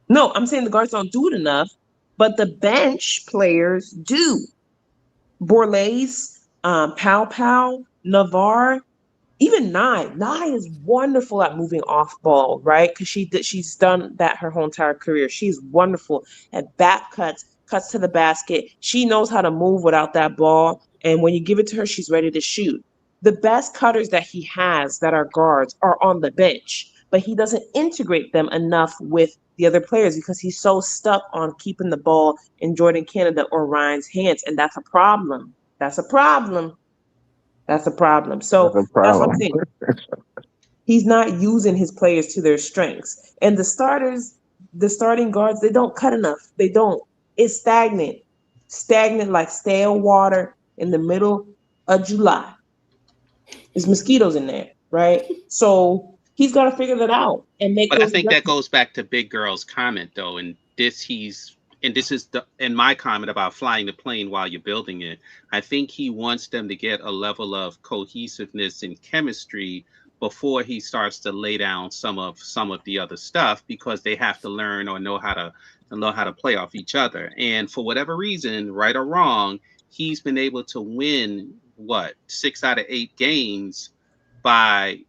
F: no, I'm saying the guards don't do it enough, but the bench players do. Borlays, Pow Pow, Navarre, even Nye is wonderful at moving off ball, right? Because she's done that her whole entire career. She's wonderful at back cuts, cuts to the basket. She knows how to move without that ball, and when you give it to her, she's ready to shoot. The best cutters that he has that are guards are on the bench, but he doesn't integrate them enough with the other players because he's so stuck on keeping the ball in Jordan Canada or Ryan's hands, and that's a problem. That's a problem. That's a problem.
G: That's
F: So
G: a
F: that's what I'm
G: problem.
F: saying. He's not using his players to their strengths. And the starters, the starting guards, they don't cut enough. They don't. It's stagnant. Stagnant like stale water in the middle of July. There's mosquitoes in there, right? So he's got to figure that out and make
C: But I
F: those
C: think that
F: adjustments.
C: goes back to Big Girl's comment, though, and this is the in my comment about flying the plane while you're building it. I think he wants them to get a level of cohesiveness and chemistry before he starts to lay down some of the other stuff because they have to learn or know how to play off each other. And for whatever reason, right or wrong, he's been able to win what 6 out of 8 games by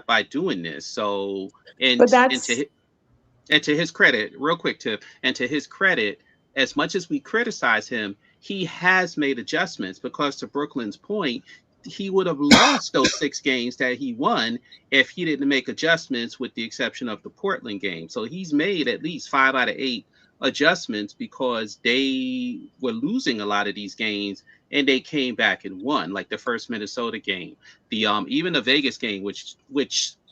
C: by doing this. So
F: But
C: and
F: that's
C: to and to his credit, real quick, Tip, and to his credit, as much as we criticize him, he has made adjustments because, to Brooklyn's point, he would have lost those 6 games that he won if he didn't make adjustments, with the exception of the Portland game. So he's made at least 5 out of 8 adjustments because they were losing a lot of these games and they came back and won, like the first Minnesota game, the even the Vegas game, which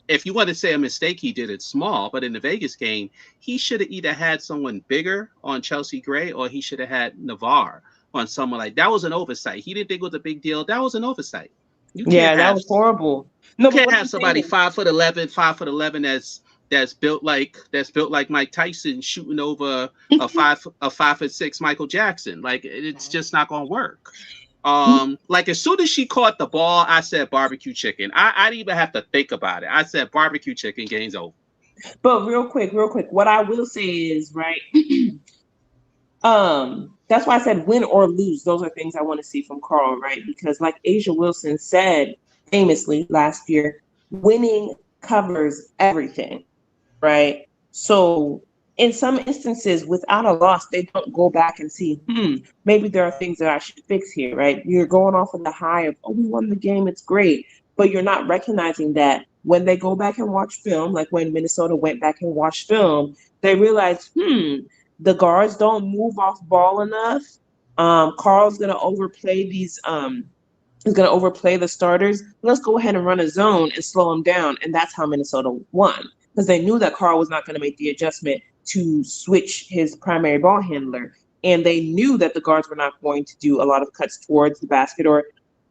C: if you want to say a mistake, he did it small, but in the Vegas game, he should have either had someone bigger on Chelsea Gray or he should have had Navarre on someone like that. Was an oversight. He didn't think it was a big deal. That was an oversight. You can't
F: yeah, that
C: have
F: was horrible.
C: you
F: No, but
C: can't
F: what
C: have
F: I'm
C: somebody
F: saying,
C: 5'11", 5'11" that's built like Mike Tyson shooting over a 5'6" Michael Jackson. Like it's just not gonna work. Like as soon as she caught the ball, I said barbecue chicken. I didn't even have to think about it. I said barbecue chicken, game's over.
F: but real quick, what I will say is, right, that's why I said win or lose. Those are things I want to see from Carl, right? Because like Asia Wilson said, famously last year, winning covers everything, right? So in some instances, without a loss, they don't go back and see, maybe there are things that I should fix here, right? You're going off of the high of, oh, we won the game, it's great. But you're not recognizing that when they go back and watch film, like when Minnesota went back and watched film, they realized, the guards don't move off ball enough. Carl's gonna overplay these is going to overplay the starters. Let's go ahead and run a zone and slow them down. And that's how Minnesota won, because they knew that Carl was not going to make the adjustment to switch his primary ball handler. And they knew that the guards were not going to do a lot of cuts towards the basket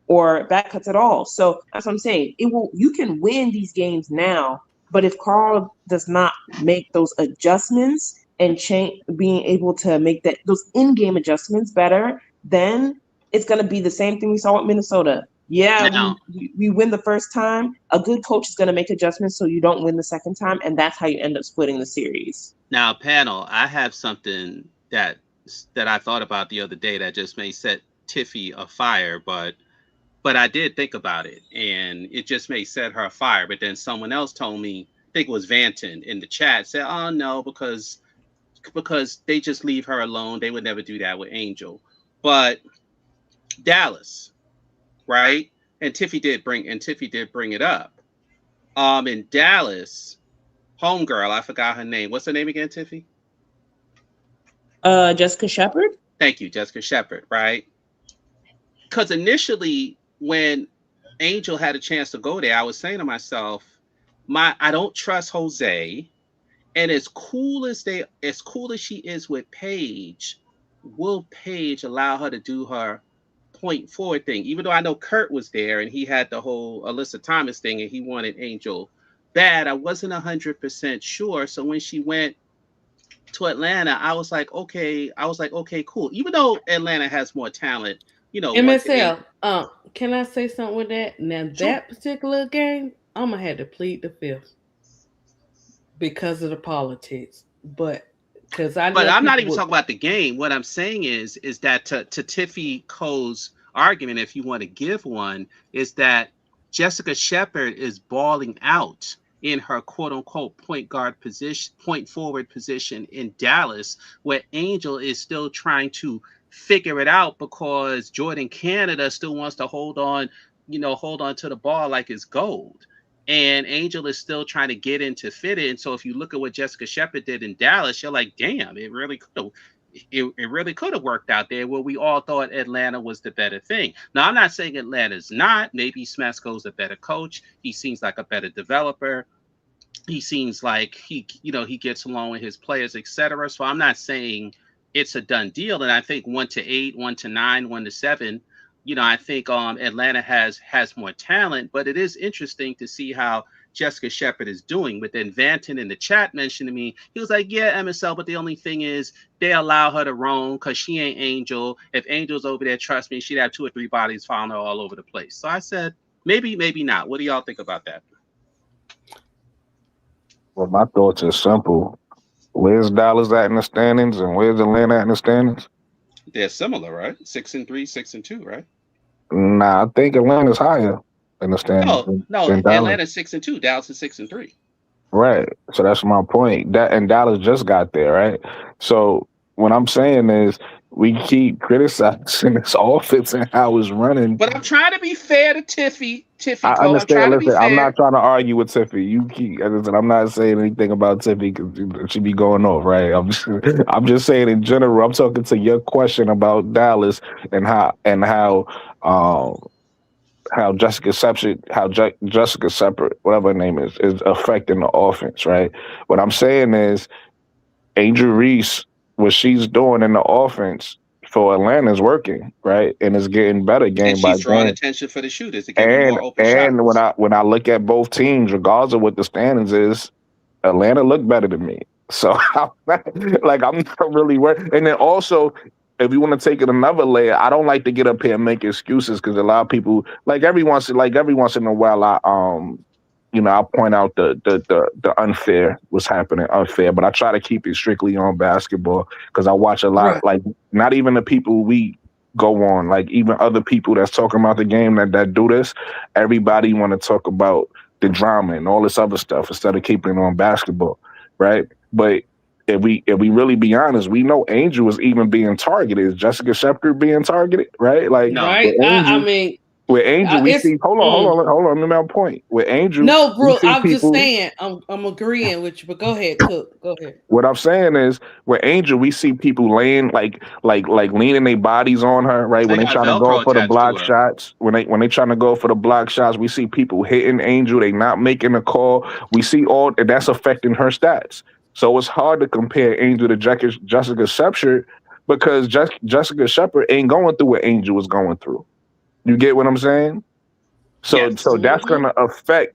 F: or back cuts at all. So that's what I'm saying. You can win these games now, but if Carl does not make those adjustments and change, being able to make those in-game adjustments better, then it's going to be the same thing we saw with Minnesota. Yeah,
C: Now,
F: we win the first time. A good coach is going to make adjustments so you don't win the second time, and that's how you end up splitting the series.
C: now, panel, I have something that I thought about the other day that just may set Tiffy afire, but I did think about it, and it just may set her afire. But then someone else told me, I think it was Vanton in the chat, said, "Oh no, because they just leave her alone. They would never do that with Angel." But Dallas, right? Tiffy did bring it up. In Dallas, homegirl, I forgot her name. What's her name again, Tiffy?
F: Jessica Shepard.
C: Thank you, Jessica Shepard, right? Because initially, when Angel had a chance to go there, I was saying to myself, I don't trust Jose. And as cool as she is with Paige, will Paige allow her to do her point forward thing? Even though I know Kurt was there and he had the whole Alyssa Thomas thing and he wanted Angel bad, I wasn't 100% sure. So when she went to Atlanta, I was like, okay, cool. Even though Atlanta has more talent, 1 to 8.
A: MSL, can I say something with that? Now
C: Sure.
A: that particular game, I'm gonna have to plead the fifth because of the politics. But because I
C: But
A: know
C: I'm not
A: people
C: even
A: would.
C: talking about the game. What I'm saying is that to Tiffy Cole's argument, if you want to give one, is that Jessica Shepard is balling out in her quote unquote point guard position, point forward position in Dallas, where Angel is still trying to figure it out because Jordan Canada still wants to hold on to the ball like it's gold. And Angel is still trying to get into fit in. So if you look at what Jessica Shepard did in Dallas, you're like, damn, it really could have worked out there where we all thought Atlanta was the better thing. Now, I'm not saying Atlanta's not. Maybe Smesco's a better coach. He seems like a better developer. He seems like he gets along with his players, etc. So I'm not saying it's a done deal. And I think 1 to 8, 1 to 9, 1 to 7. I think Atlanta has more talent, but it is interesting to see how Jessica Shepard is doing. But then Vanton in the chat mentioned to me, he was like, yeah, MSL, but the only thing is they allow her to roam because she ain't Angel. If Angel's over there, trust me, she'd have 2 or 3 bodies following her all over the place. So I said, maybe not. What do y'all think about that?
G: Well, my thoughts are simple. Where's Dallas at in the standings, and where's Atlanta at in the standings?
C: They're similar, right? 6-3, 6-2, right?
G: Nah, I think Atlanta's higher in the standings
C: No,
G: than Dallas.
C: Atlanta's 6-2. Dallas is 6-3.
G: Right. So that's my point. That and Dallas just got there, right? So what I'm saying is we keep criticizing this offense and how it's running.
C: But I'm trying to be fair to Tiffy
G: I
C: Cole. I'm
G: understand.
C: trying to be
G: Listen, I'm
C: fair.
G: not trying to argue with Tiffy. You keep. As I said, I'm not saying anything about Tiffy because she be going off, right? I'm just saying in general. I'm talking to your question about Dallas and um, how Jessica Separate, whatever her name is affecting the offense, right? What I'm saying is Angel Reese, what she's doing in the offense for Atlanta is working, right? And it's getting better
C: And
G: game by
C: she's drawing
G: game.
C: attention for the shooters to give them
G: And
C: more open
G: and when
C: shots.
G: I look at both teams, regardless of what the standings is, Atlanta looked better than me. So I'm not really worried. And then also, if you want to take it another layer, I don't like to get up here and make excuses because a lot of people every once in a while I point out the unfair what's happening unfair, but I try to keep it strictly on basketball because I watch a lot
A: Right.
G: not even the people we go on. Like even other people that's talking about the game that do this, everybody want to talk about the drama and all this other stuff instead of keeping it on basketball, right? But if we really be honest, we know Angel was even being targeted. Is Jessica Shepard being targeted, right? Like
C: No.
A: Right?
G: with
A: I
G: Angel,
A: mean,
G: with Angel, we
A: it's
G: see. Hold on, hold
A: mm.
G: on, hold on. Let me make my point. With Angel,
A: No,
G: we
A: bro.
G: see
A: I'm just
G: people.
A: saying. I'm agreeing with you, but go ahead, Cook. Go ahead.
G: What I'm saying is, with Angel, we see people laying like leaning their bodies on her, right? When
C: They
G: they
C: got
G: trying to go
C: Velcro
G: for the
C: attached to
G: block
C: her.
G: shots, when they trying to go for the block shots, we see people hitting Angel. They not making a call. We see all and that's affecting her stats. So it's hard to compare Angel to Jessica Shepard because Jessica Shepard ain't going through what Angel was going through. You get what I'm saying? So
C: Yes.
G: that's
A: Hmm.
G: gonna affect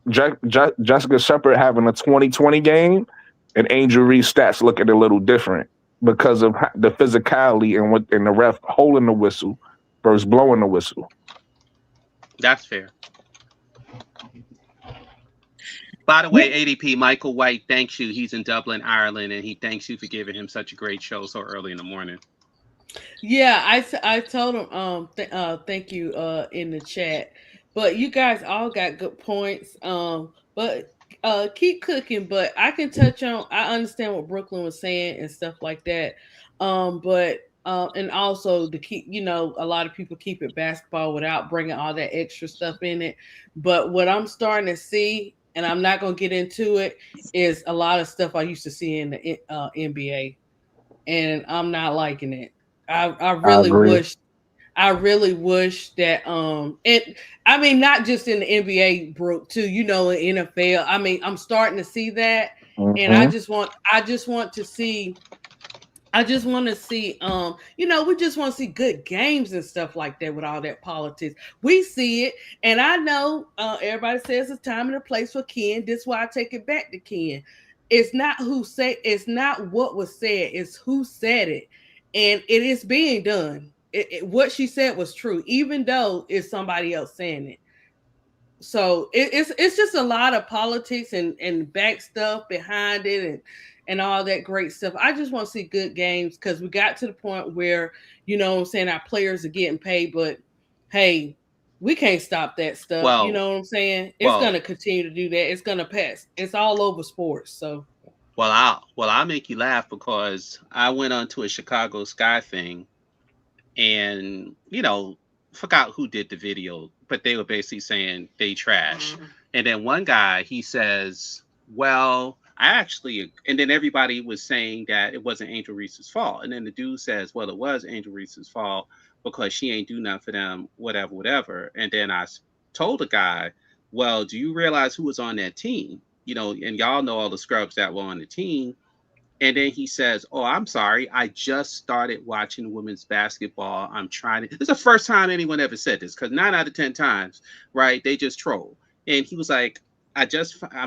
G: Jessica Shepard having a 2020 game, and Angel Reese's stats looking a little different because of the physicality and the ref holding the whistle versus blowing the whistle.
C: That's fair. By the way, ADP, Michael White thanks you. He's in Dublin, Ireland, and he thanks you for giving him such a great show so early in the morning.
A: Yeah, I told him thank you in the chat. But you guys all got good points. But keep cooking, but I can touch on I understand what Brooklyn was saying and stuff like that. But and also to keep, a lot of people keep it basketball without bringing all that extra stuff in it. But what I'm starting to see, and I'm not going to get into it, is a lot of stuff I used to see in the NBA, and I'm not liking it. I
G: I
A: really
G: agree.
A: wish that it I mean not just in the NBA, Brooke, too, in NFL. I mean, I'm starting to see that, and
G: Hmm.
A: I just want to see, we just want to see good games and stuff like that with all that politics. We see it, and I know everybody says it's time and a place for Ken. This is why I take it back to Ken. It's not what was said, it's who said it, and it is being done. What she said was true, even though it's somebody else saying it. So it's just a lot of politics and back stuff behind it, and all that great stuff. I just want to see good games because we got to the point where, what I'm saying, our players are getting paid, but hey, we can't stop that stuff. You
C: Well,
A: know what I'm saying? It's
C: well,
A: gonna continue to do that. It's gonna pass. It's all over sports. So
C: I'll make you laugh because I went on to a Chicago Sky thing and forgot who did the video, but they were basically saying they trash. And then one guy he says, "Well, I actually," and then everybody was saying that it wasn't Angel Reese's fault. And then the dude says, "Well, it was Angel Reese's fault because she ain't do nothing for them, whatever, whatever." And then told the guy, "Well, do you realize who was on that team? And y'all know all the scrubs that were on the team." And then he says, "Oh, I'm sorry. I just started watching women's basketball. I'm trying to." This is the first time anyone ever said this because 9 out of 10 times, right? They just troll. And he was like, I'm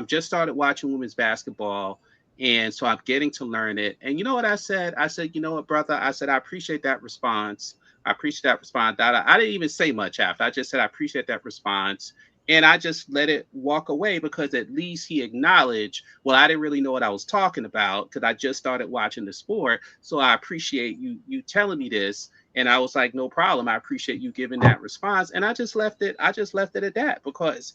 C: just started watching women's basketball, and so I'm getting to learn it." And you know what I said? I said, "You know what, brother?" I said, "I appreciate that response. I appreciate that response." I didn't even say much after. I just said, "I appreciate that response." And I just let it walk away because at least he acknowledged, well, I didn't really know what I was talking about because I just started watching the sport. So I appreciate you telling me this. And I was like, no problem. I appreciate you giving that response. And I just left it. I just left it at that because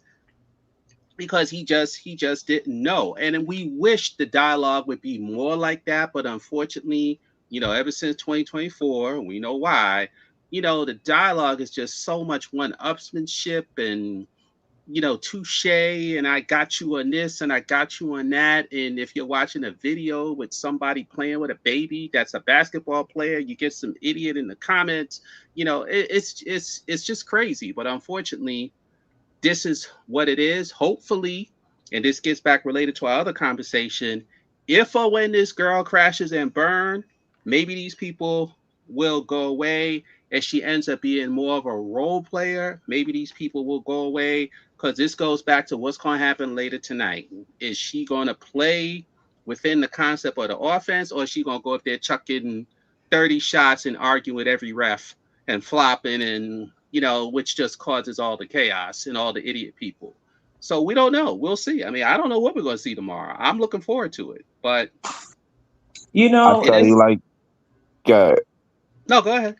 C: he just didn't know. And then we wish the dialogue would be more like that, but unfortunately, ever since 2024, we know why. The dialogue is just so much one-upsmanship and touche, and I got you on this and I got you on that. And if you're watching a video with somebody playing with a baby that's a basketball player, you get some idiot in the comments. It's just crazy. But unfortunately, this is what it is. Hopefully, and this gets back related to our other conversation, if or when this girl crashes and burn, maybe these people will go away and she ends up being more of a role player. Maybe these people will go away because this goes back to what's going to happen later tonight. Is she going to play within the concept of the offense, or is she going to go up there chucking 30 shots and argue with every ref and flopping, and which just causes all the chaos and all the idiot people. So we don't know. We'll see. I mean, I don't know what we're going to see tomorrow. I'm looking forward to it, but
F: You
G: I
F: know,
C: it
G: tell you,
C: is.
G: like, uh,
C: No, go ahead.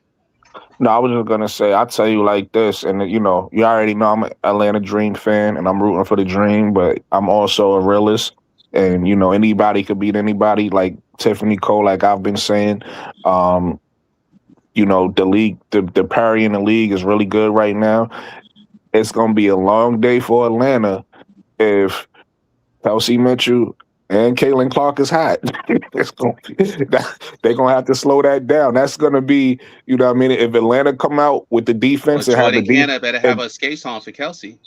G: No, I was just gonna say, I'll tell you like this, and you know, you already know I'm an Atlanta Dream fan, and I'm rooting for the Dream, but I'm also a realist, and you know, anybody could beat anybody, like Tiffany Cole, like I've been saying. Um, you know, the league, the parity in the league is really good right now. It's gonna be a long day for Atlanta if Kelsey Mitchell and Caitlin Clark is hot. it's gonna they're gonna have to slow that down. That's gonna be, you know what I mean? If Atlanta come out with the
C: Well,
G: defense and have the
C: Jordan
G: deep
C: Canada better
G: if
C: have her skates on for Kelsey.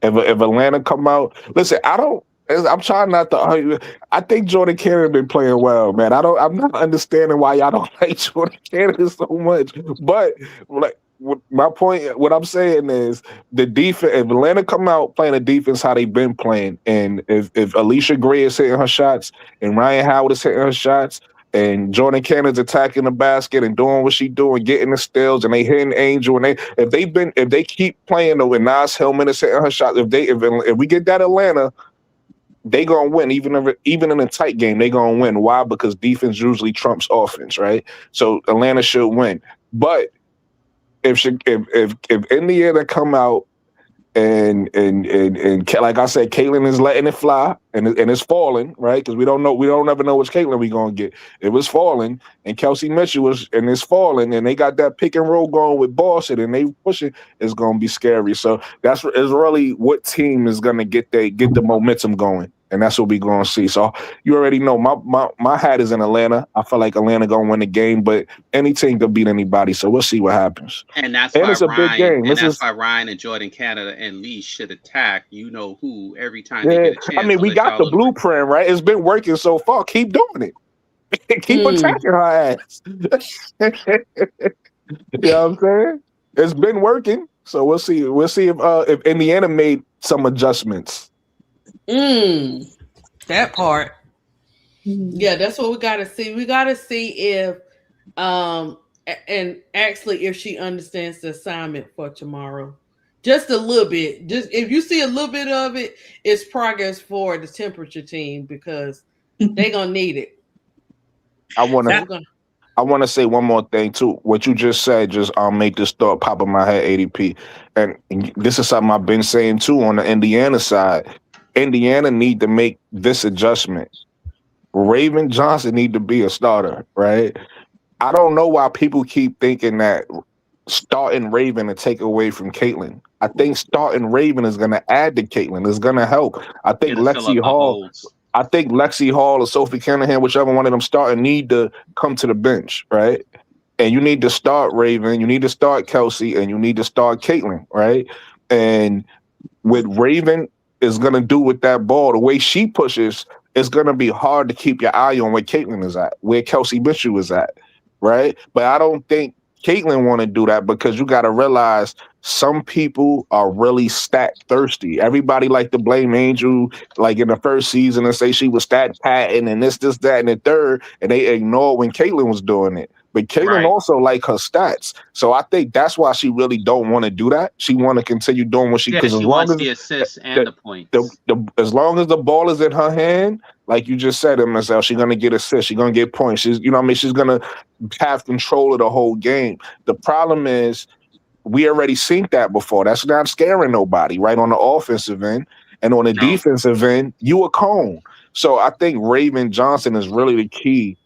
G: if Atlanta come out, listen, I don't. I'm trying not to argue. I think Jordan Canada been playing well, man. I don't. I'm not understanding why y'all don't like Jordan Canada so much. But like, my point, what I'm saying is the defense. If Atlanta come out playing the defense how they've been playing, and if Alicia Gray is hitting her shots and Ryan Howard is hitting her shots, and Jordan Cannon's attacking the basket and doing what she doing, getting the steals, and they hitting Angel, and if they keep playing though, and Nas Hillman is hitting her shots, if we get that Atlanta, they gonna win even in a tight game. They gonna win. Why? Because defense usually trumps offense, right? So Atlanta should win. But if Indiana come out and like I said, Caitlin is letting it fly and it's falling, right? Because we don't ever know which Caitlin we gonna get. It was falling, and Kelsey Mitchell was and it's falling, and they got that pick and roll going with Boston, and they pushing. It's gonna be scary. So that's is really what team is gonna get the momentum going. And that's what we gonna see. So you already know my hat is in Atlanta. I feel like Atlanta gonna win the game, but any team can beat anybody. So we'll see what happens.
C: And that's
G: And
C: why
G: it's a big
C: Ryan
G: game.
C: and
G: This
C: that's
G: is
C: why Ryan and Jordan Canada and Lee should attack you know who every time they
G: Yeah,
C: get a
G: I
C: chance
G: mean,
C: to
G: we
C: let
G: got
C: y'all
G: the
C: look pretty.
G: blueprint, right? It's been working so far. Keep doing it. Keep
A: Mm.
G: attacking her ass. You know what I'm saying? It's been working. So we'll see. We'll see if Indiana made some adjustments.
A: Mm. That part.
F: Mhm.
A: Yeah, that's what we gotta see. We gotta see if and actually if she understands the assignment for tomorrow. Just a little bit. Just if you see a little bit of it, it's progress for the temperature team because they gonna need it.
G: I
A: So
G: wanna
A: we're gonna
G: I wanna say one more thing too. What you just said just make this thought pop in my head, ADP. And this is something I've been saying too on the Indiana side. Indiana need to make this adjustment. Raven Johnson need to be a starter, right? I don't know why people keep thinking that starting Raven to take away from Caitlyn. I think starting Raven is going to add to Caitlyn. It's going to help. I think
C: It'll fill up
G: Lexi
C: the
G: Hall.
C: holes.
G: I think Lexi Hall or Sophie Canahan, whichever one of them starting, need to come to the bench, right? And you need to start Raven. You need to start Kelsey, and you need to start Caitlyn, right? And what Raven is going to do with that ball, the way she pushes, it's going to be hard to keep your eye on where Caitlyn is at, where Kelsey Mitchell is at, right? But I don't think Caitlyn want to do that because you got to realize some people are really stat thirsty. Everybody like to blame Angel like in the first season and say she was stat patting and this, that, and the third, and they ignore when Caitlyn was doing it. But Caitlyn
C: Right.
G: also like her stats, so I think that's why she really don't want to do that. She want to continue doing what she
C: Yeah,
G: because as
C: she
G: long
C: wants
G: as
C: the assists and
G: the,
C: the points.
G: as long as the ball is in her hand, like you just said, MSL, she's gonna get assists, she's gonna get points. She's you know what I mean, she's gonna have control of the whole game. The problem is we already seen that before. That's not scaring nobody, right? On the offensive end. And on the
C: No.
G: defensive end, you a cone. So I think Raven Johnson is really the key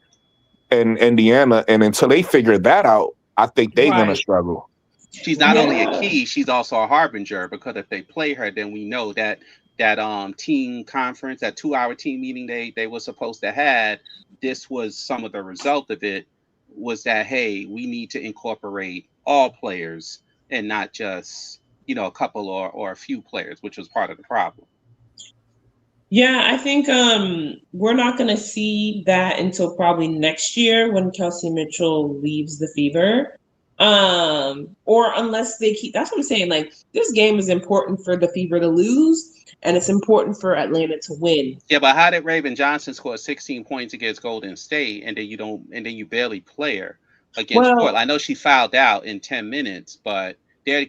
G: in Indiana. And until they figure that out, I think they're gonna
A: right.
G: struggle.
C: She's not only a
F: Yeah.
C: key, she's also a harbinger because if they play her, then we know that team conference, that 2 hour team meeting they were supposed to have, this was some of the result of it was that hey, we need to incorporate all players and not just a couple or a few players, which was part of the problem.
F: Yeah, I think we're not going to see that until probably next year when Kelsey Mitchell leaves the Fever. Or unless they keep, that's what I'm saying. Like, this game is important for the Fever to lose, and it's important for Atlanta to win.
C: Yeah, but how did Raven Johnson score 16 points against Golden State and then you don't and then you barely play her against Portland?
F: Well,
C: I know she fouled out in 10 minutes, but there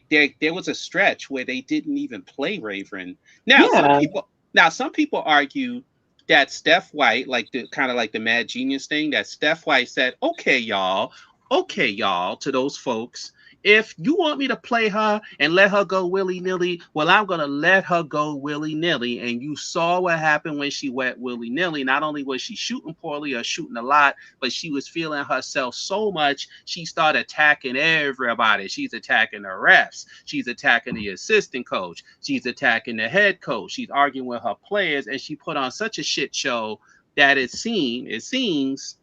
C: was a stretch where they didn't even play Raven. Now
F: yeah.
C: some people argue that Steph White, like the kind of like the mad genius thing, that Steph White said, "Okay, y'all, okay, y'all, to those folks, if you want me to play her and let her go willy nilly, well, I'm going to let her go willy nilly. And you saw what happened when she went willy nilly. Not only was she shooting poorly or shooting a lot, but she was feeling herself so much, she started attacking everybody. She's attacking the refs, she's attacking the assistant coach, she's attacking the head coach, she's arguing with her players, and she put on such a shit show that it seems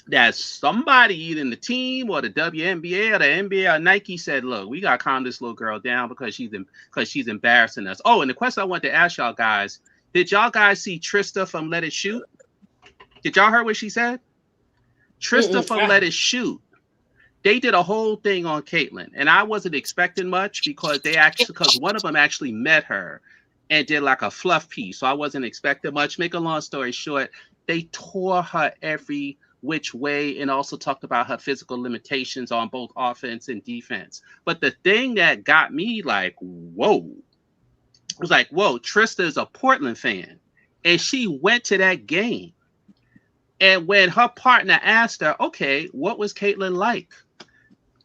C: that somebody either in the team or the WNBA or the NBA or Nike said, "Look, we gotta calm this little girl down because she's embarrassing us." Oh, and the question I want to ask y'all guys: did y'all guys see Trista from Let It Shoot? Did y'all hear what she said? Trista
A: Mm-mm.
C: from Let It Shoot. They did a whole thing on Caitlyn, and I wasn't expecting much because one of them actually met her and did like a fluff piece, so I wasn't expecting much. Make a long story short, they tore her every which way and also talked about her physical limitations on both offense and defense. But the thing that got me like, whoa, was like, whoa, Trista is a Portland fan, and she went to that game. And when her partner asked her, okay, what was Caitlyn like?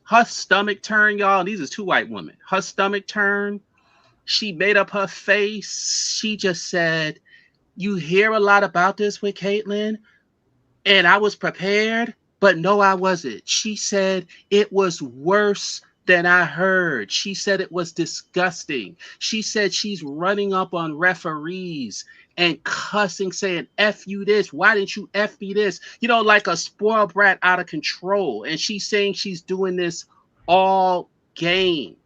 C: Her stomach turned, y'all. And these are two white women. Her stomach turned. She made up her face. She just said, "You hear a lot about this with Caitlyn, and I was prepared, but no, I wasn't." She said it was worse than I heard. She said it was disgusting. She said she's running up on referees and cussing, saying, "F you this. Why didn't you F me this?" Like a spoiled brat out of control. And she's saying she's doing this all game.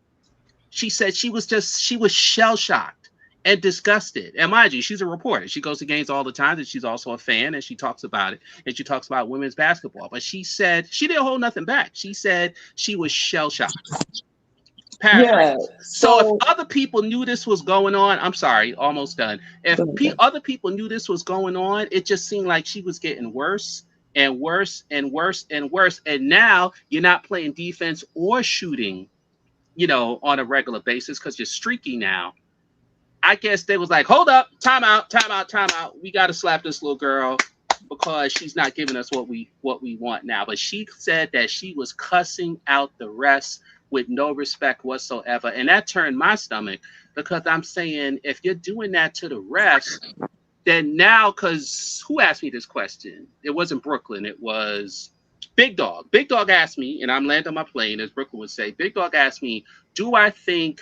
C: She said she was shell shocked and disgusted. And mind you, she's a reporter. She goes to games all the time, and she's also a fan, and she talks about it. And she talks about women's basketball. But she said she didn't hold nothing back. She said she was shell shocked.
F: Yeah.
C: Paraphrase. So if
F: So
C: other people knew this was going on, I'm sorry, almost done. If other people knew this was going on, it just seemed like she was getting worse and worse and worse and worse. And now you're not playing defense or shooting, on a regular basis because you're streaky now. I guess they was like, hold up, time out, time out, time out. We got to slap this little girl because she's not giving us what we want now. But she said that she was cussing out the rest with no respect whatsoever, and that turned my stomach because I'm saying if you're doing that to the refs, then now, because who asked me this question? It wasn't Brooklyn. It was Big Dog. Big Dog asked me, and I'm landing my plane, as Brooklyn would say. Big Dog asked me, do I think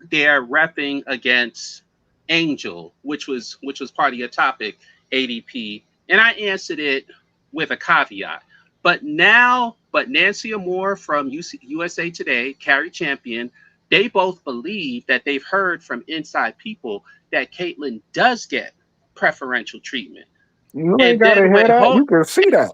C: they're repping against Angel, which was part of your topic, ADP, and I answered it with a caveat. But Nancy Moore from USA Today, Carrie Champion, they both believe that they've heard from inside people that Caitlyn does get preferential treatment.
G: You ain't
C: And
G: gotta
C: then
G: hear
C: when
G: that. You
C: Ho
G: can see that.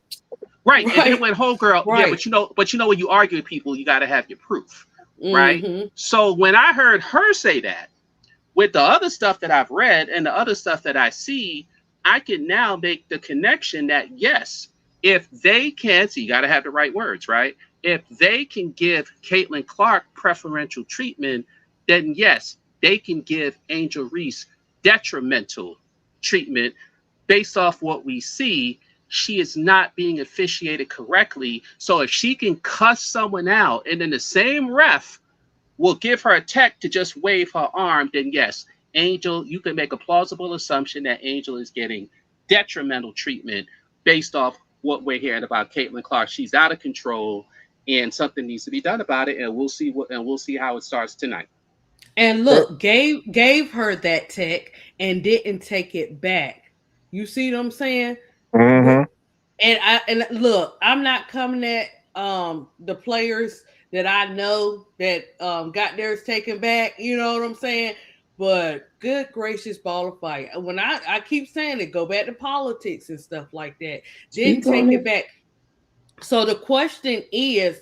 C: right, and then
A: Right.
C: when Homegirl, yeah,
A: Right.
C: but when you argue with people, you got to have your proof, right?
A: Mm-hmm.
C: So when I heard her say that, with the other stuff that I've read and the other stuff that I see, I can now make the connection that yes, if they can, so you got to have the right words, right? If they can give Caitlin Clark preferential treatment, then yes, they can give Angel Reese detrimental treatment based off what we see. She is not being officiated correctly. So if she can cuss someone out and then the same ref will give her a tech to just wave her arm, then yes, Angel, you can make a plausible assumption that Angel is getting detrimental treatment based off what we're hearing about Caitlin Clark. She's out of control, and something needs to be done about it. And we'll see how it starts tonight.
A: And
G: Eh,
A: look, gave her that tech and didn't take it back. You see what I'm saying?
G: Mm-hmm.
A: And look, I'm not coming at the players that I know that got theirs taken back. You know what I'm saying? But good gracious, ball of fire. When I keep saying it, go back to politics and stuff like that. Didn't
F: speak
A: take
F: on
A: it
F: it.
A: back. So the question is,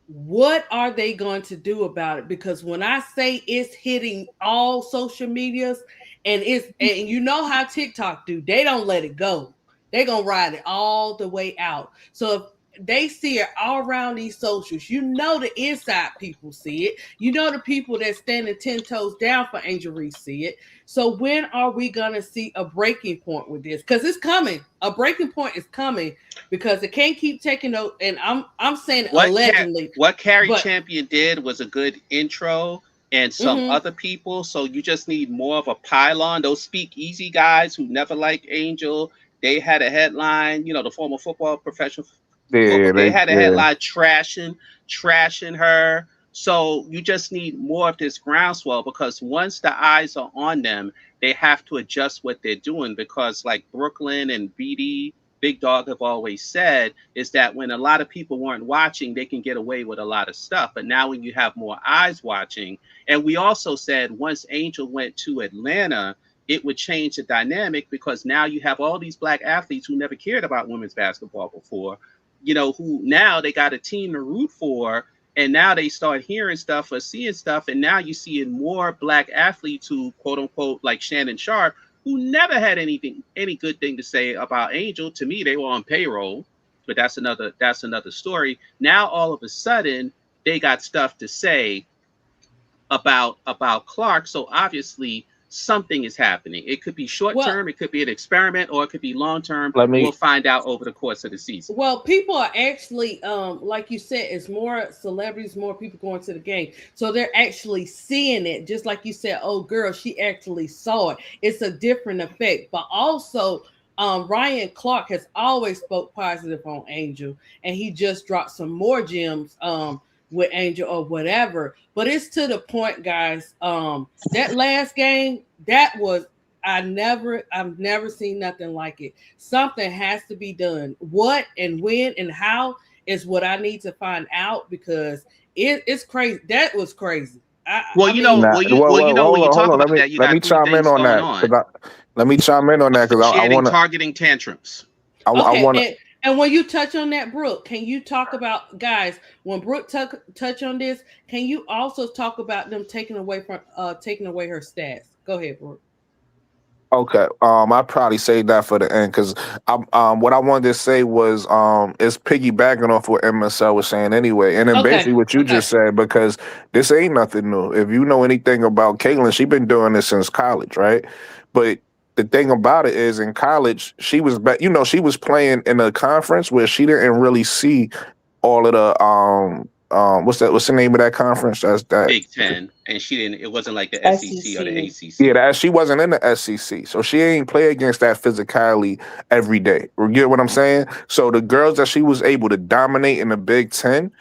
A: what are they going to do about it? Because when I say it's hitting all social medias, and you know how TikTok do, they don't let it go. They're gonna ride it all the way out. So they see it all around these socials. You know the inside people see it. You know the people that standing 10 toes down for Angel Reese see it. So when are we gonna see a breaking point with this? Because it's coming. A breaking point is coming because it can't keep taking those. And I'm saying allegedly,
C: what Carrie
A: but
C: Champion did was a good intro and some
A: mm-hmm.
C: other people. So you just need more of a pylon. Those speakeasy guys who never liked Angel, they had a headline, the former football professional
G: Yeah,
C: football, they
G: they
C: had a
G: yeah.
C: headline trashing her. So you just need more of this groundswell because once the eyes are on them, they have to adjust what they're doing because like Brooklyn and BD Big Dog have always said is that when a lot of people weren't watching, they can get away with a lot of stuff. But now when you have more eyes watching, and we also said once Angel went to Atlanta, it would change the dynamic because now you have all these black athletes who never cared about women's basketball before, who now they got a team to root for. And now they start hearing stuff or seeing stuff. And now you're seeing more black athletes who, quote unquote, like Shannon Sharp, who never had any good thing to say about Angel. To me, they were on payroll, but that's another story. Now all of a sudden, they got stuff to say about Clark. So obviously something is happening. It could be short
A: well,
C: term, it could be an experiment, or it could be long term.
G: Let
C: We'll
G: me
C: find out over the course of the season.
A: Well, people are actually, like you said, it's more celebrities, more people going to the game, so they're actually seeing it. Just like you said, oh girl, she actually saw it. It's a different effect, but also, Ryan Clark has always spoke positive on Angel, and he just dropped some more gems, with Angel or whatever. But it's to the point, guys. That last game, that was I've never seen nothing like it. Something has to be done. What and when and how is what I need to find out because it's crazy. That was crazy.
C: Well,
A: I mean,
G: now.
C: when
G: Hold
C: you
G: on, hold
C: talk
G: on.
C: about that, you
G: Let me
C: got three
G: chime in
C: things
G: on
C: going
G: that
C: on:
G: because let me chime in on that because I
C: officiating,
G: want to.
C: targeting, tantrums.
G: I
A: okay,
G: want to.
A: and when you touch on that, Brooke, can you talk about guys? When Brooke touch on this, can you also talk about them taking away her stats? Go ahead, Brooke.
G: Okay. I probably saved that for the end because what I wanted to say was it's piggybacking off what MSL was saying anyway, and then
A: Okay,
G: basically what you
A: okay.
G: just said because this ain't nothing new. If you know anything about Caitlyn, she been doing this since college, right? But the thing about it is, in college, she was she was playing in a conference where she didn't really see all of the what's the name of that conference? That's that.
C: Big Ten, and she didn't. It wasn't like the SEC or the
F: SEC.
G: Yeah,
C: ACC.
G: that she wasn't in the SEC, so she ain't play against that physicality every day. You get what I'm saying? So the girls that she was able to dominate in the Big Ten,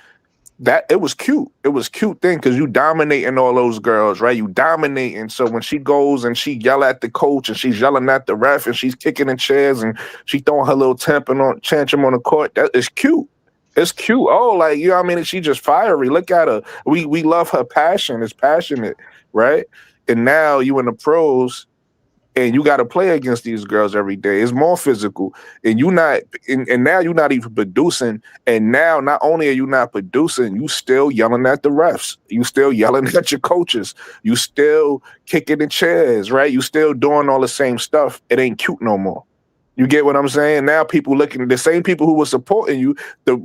G: that it was cute. It was cute thing because you dominating all those girls, right? You dominating. So when she goes and she yell at the coach and she's yelling at the ref and she's kicking in chairs and she throwing her little tantrum on the court, that is cute. It's cute. Oh, like you know what I mean? She just fiery. Look at her. We love her passion. It's passionate, right? And now you in the pros and you got to play against these girls every day. It's more physical, and and now you're not even producing. And now, not only are you not producing, you still yelling at the refs. You still yelling at your coaches. You still kicking the chairs, right? You still doing all the same stuff. It ain't cute no more. You get what I'm saying? Now people looking the same people who were supporting you, the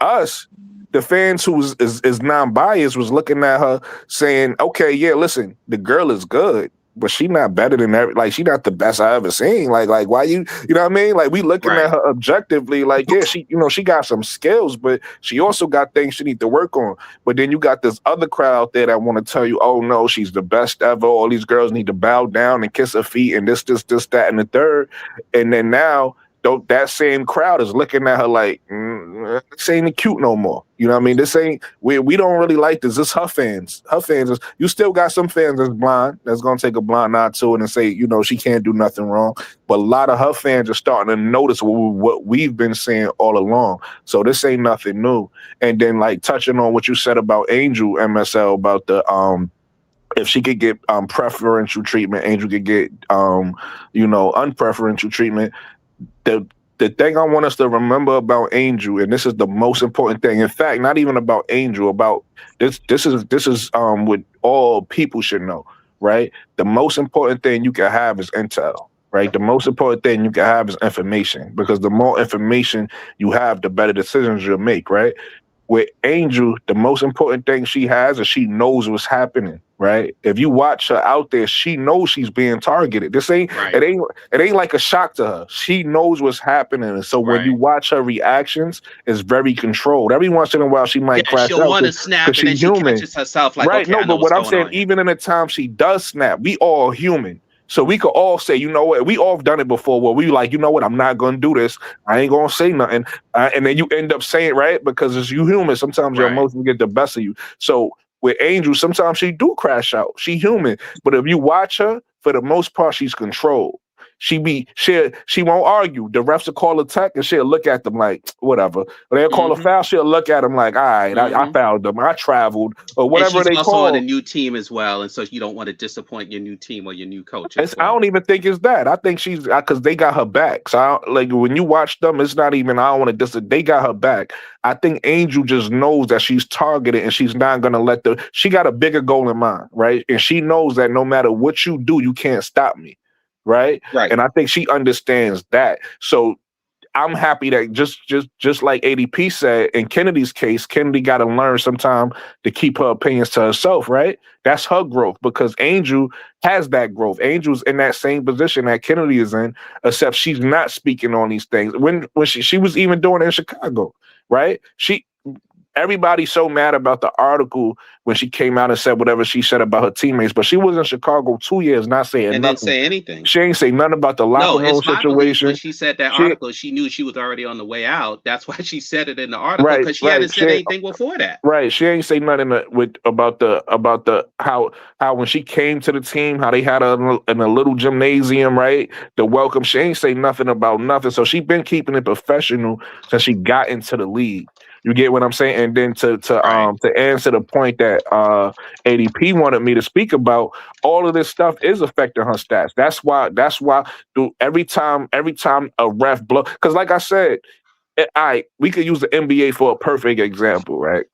G: us, the fans who is non-biased was looking at her saying, okay, yeah, listen, the girl is good, but she not better than like she not the best I ever seen. Like why you know what I mean? Like we looking at
C: Right.
G: her objectively, like, yeah, she she got some skills, but she also got things she need to work on. But then you got this other crowd out there that want to tell you, oh no, she's the best ever. All these girls need to bow down and kiss her feet and this, that, and the third. And then now that same crowd is looking at her like, this ain't cute no more. You know what I mean? This ain't we don't really like this. This her fans. Her fans is you still got some fans that's blind, that's gonna take a blind eye to it and say, she can't do nothing wrong. But a lot of her fans are starting to notice what we've been saying all along. So this ain't nothing new. And then like touching on what you said about Angel MSL about the if she could get preferential treatment, Angel could get unpreferential treatment. The thing I want us to remember about Angel, and this is the most important thing. In fact, not even about Angel, about this. This is what all people should know, right? The most important thing you can have is intel, right? The most important thing you can have is information, because the more information you have, the better decisions you'll make, right? With Angel, the most important thing she has is she knows what's happening, right? If you watch her out there, she knows she's being targeted. This ain't
C: Right.
G: it ain't like a shock to her. She knows what's happening. And so when you
C: Right.
G: watch her reactions, it's very controlled. Every once in a while she might
C: Yeah,
G: crash
C: she'll
G: out
C: want to
G: because
C: snap and then
G: she's
C: she
G: human.
C: catches herself like,
G: Right.
C: okay,
G: No,
C: I know
G: but
C: what's
G: what I'm
C: going
G: saying,
C: on here.
G: even in the time she does snap, we all human. So we could all say, you know what, we all done it before where we like, you know what, I'm not gonna do this. I ain't gonna say nothing. And then you end up saying, right? Because it's you human. Sometimes your
C: Right.
G: emotions get the best of you. So with Angel, sometimes she do crash out. She human. But if you watch her, for the most part, she's controlled. She won't argue. The refs will call a tech and she'll look at them like whatever. But they'll call a
C: Mm-hmm.
G: foul, she'll look at them like, all right, I
C: Mm-hmm.
G: fouled them. I traveled or
C: And
G: whatever
C: she's
G: they
C: also on a
G: call.
C: new team as well, and so you don't want to disappoint your new team or your new coach as
G: I don't
C: well.
G: even think it's that. I think she's because they got her back. So like when you watch them, it's not even. I don't want to dis. They got her back. I think Angel just knows that she's targeted and she's not gonna let the. She got a bigger goal in mind, right? And she knows that no matter what you do, you can't stop me, right?
C: Right.
G: And I think she understands that. So I'm happy that just like ADP said in Kennedy's case, Kennedy got to learn sometime to keep her opinions to herself, right? That's her growth because Angel has that growth. Angel's in that same position that Kennedy is in, except she's not speaking on these things. When she was even doing it in Chicago, right? Everybody's so mad about the article when she came out and said whatever she said about her teammates, but she was in Chicago 2 years not saying
C: And didn't
G: nothing.
C: say anything.
G: She ain't say nothing about the
C: No,
G: locker room
C: it's my belief when
G: situation.
C: she said that
G: She
C: article, she knew she was already on the way out. That's why she said it in the article
G: right,
C: because she
G: right.
C: hadn't said anything before that.
G: Right, she ain't say nothing with about the how when she came to the team, how they had her in a little gymnasium, right? The welcome, she ain't say nothing about nothing. So she been keeping it professional since she got into the league. You get what I'm saying? And then
C: Right.
G: to answer the point that ADP wanted me to speak about, all of this stuff is affecting her stats. That's why every time a ref blow, because like I said, we could use the NBA for a perfect example, right?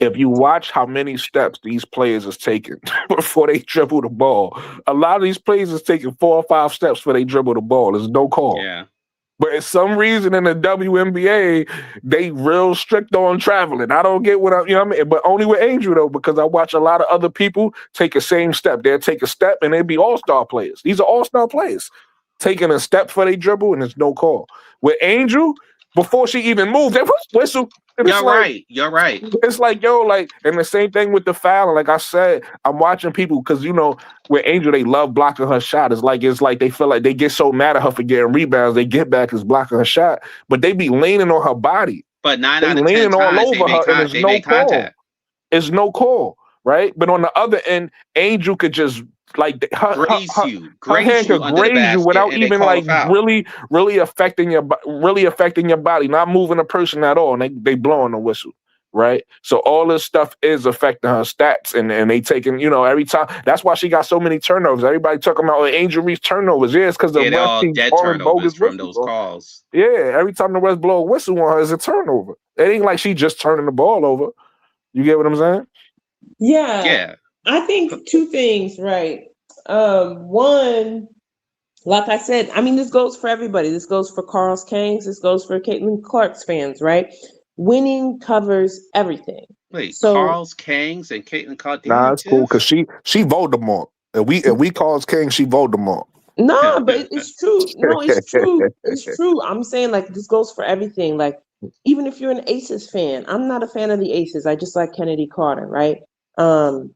G: If you watch how many steps these players is taking before they dribble the ball, a lot of these players is taking 4 or 5 steps before they dribble the ball. There's no call.
C: Yeah.
G: But for some reason in the WNBA, they real strict on traveling. I don't get what I mean? But only with Angel though, because I watch a lot of other people take the same step. They'll take a step and they'll be all-star players. These are all-star players. Taking a step for they dribble and there's no call. With Angel, before she even moved, they whistle. And
C: You're right. You're right.
G: it's like, yo, like, and the same thing with the foul. Like I said, I'm watching people because with Angel, they love blocking her shot. It's like they feel like they get so mad at her for getting rebounds, they get back as blocking her shot, but they be leaning on her body.
C: But nine
G: They
C: out of ten
G: leaning all
C: times they
G: over
C: make
G: her, and there's
C: they
G: no
C: make
G: call.
C: contact.
G: It's no call, right? But on the other end, Angel could just like her hand
C: Graze you
G: could
C: under the
G: graze you
C: basket,
G: without
C: and they
G: even
C: call a
G: like
C: foul.
G: really affecting your body, not moving a person at all. And they blowing the whistle, right? So all this stuff is affecting her stats, and they taking every time. That's why she got so many turnovers. Everybody talking about Angel Reese turnovers. Yeah, it's because the
C: Yeah, they're
G: ref
C: all
G: keep
C: dead
G: calling bogus
C: turnovers from
G: whistles.
C: those calls.
G: Yeah, every time the refs blow a whistle on her, it's a turnover. It ain't like she just turning the ball over. You get what I'm saying?
F: Yeah,
C: Yeah.
F: I think two things, right? One, like I said, I mean, this goes for everybody. This goes for Carl's Kangs. This goes for Caitlin Clark's fans, right? Winning covers everything.
C: Wait,
F: So
C: Carl's Kangs and Caitlin Clark.
G: Nah,
C: Damn,
G: it's cool because
C: Tiff.
G: she Voldemort. If we calls King, she Voldemort.
F: no, but it's true. No, it's true. It's true. I'm saying like this goes for everything. Like even if you're an Aces fan, I'm not a fan of the Aces. I just like Kennedy Carter, right? Um,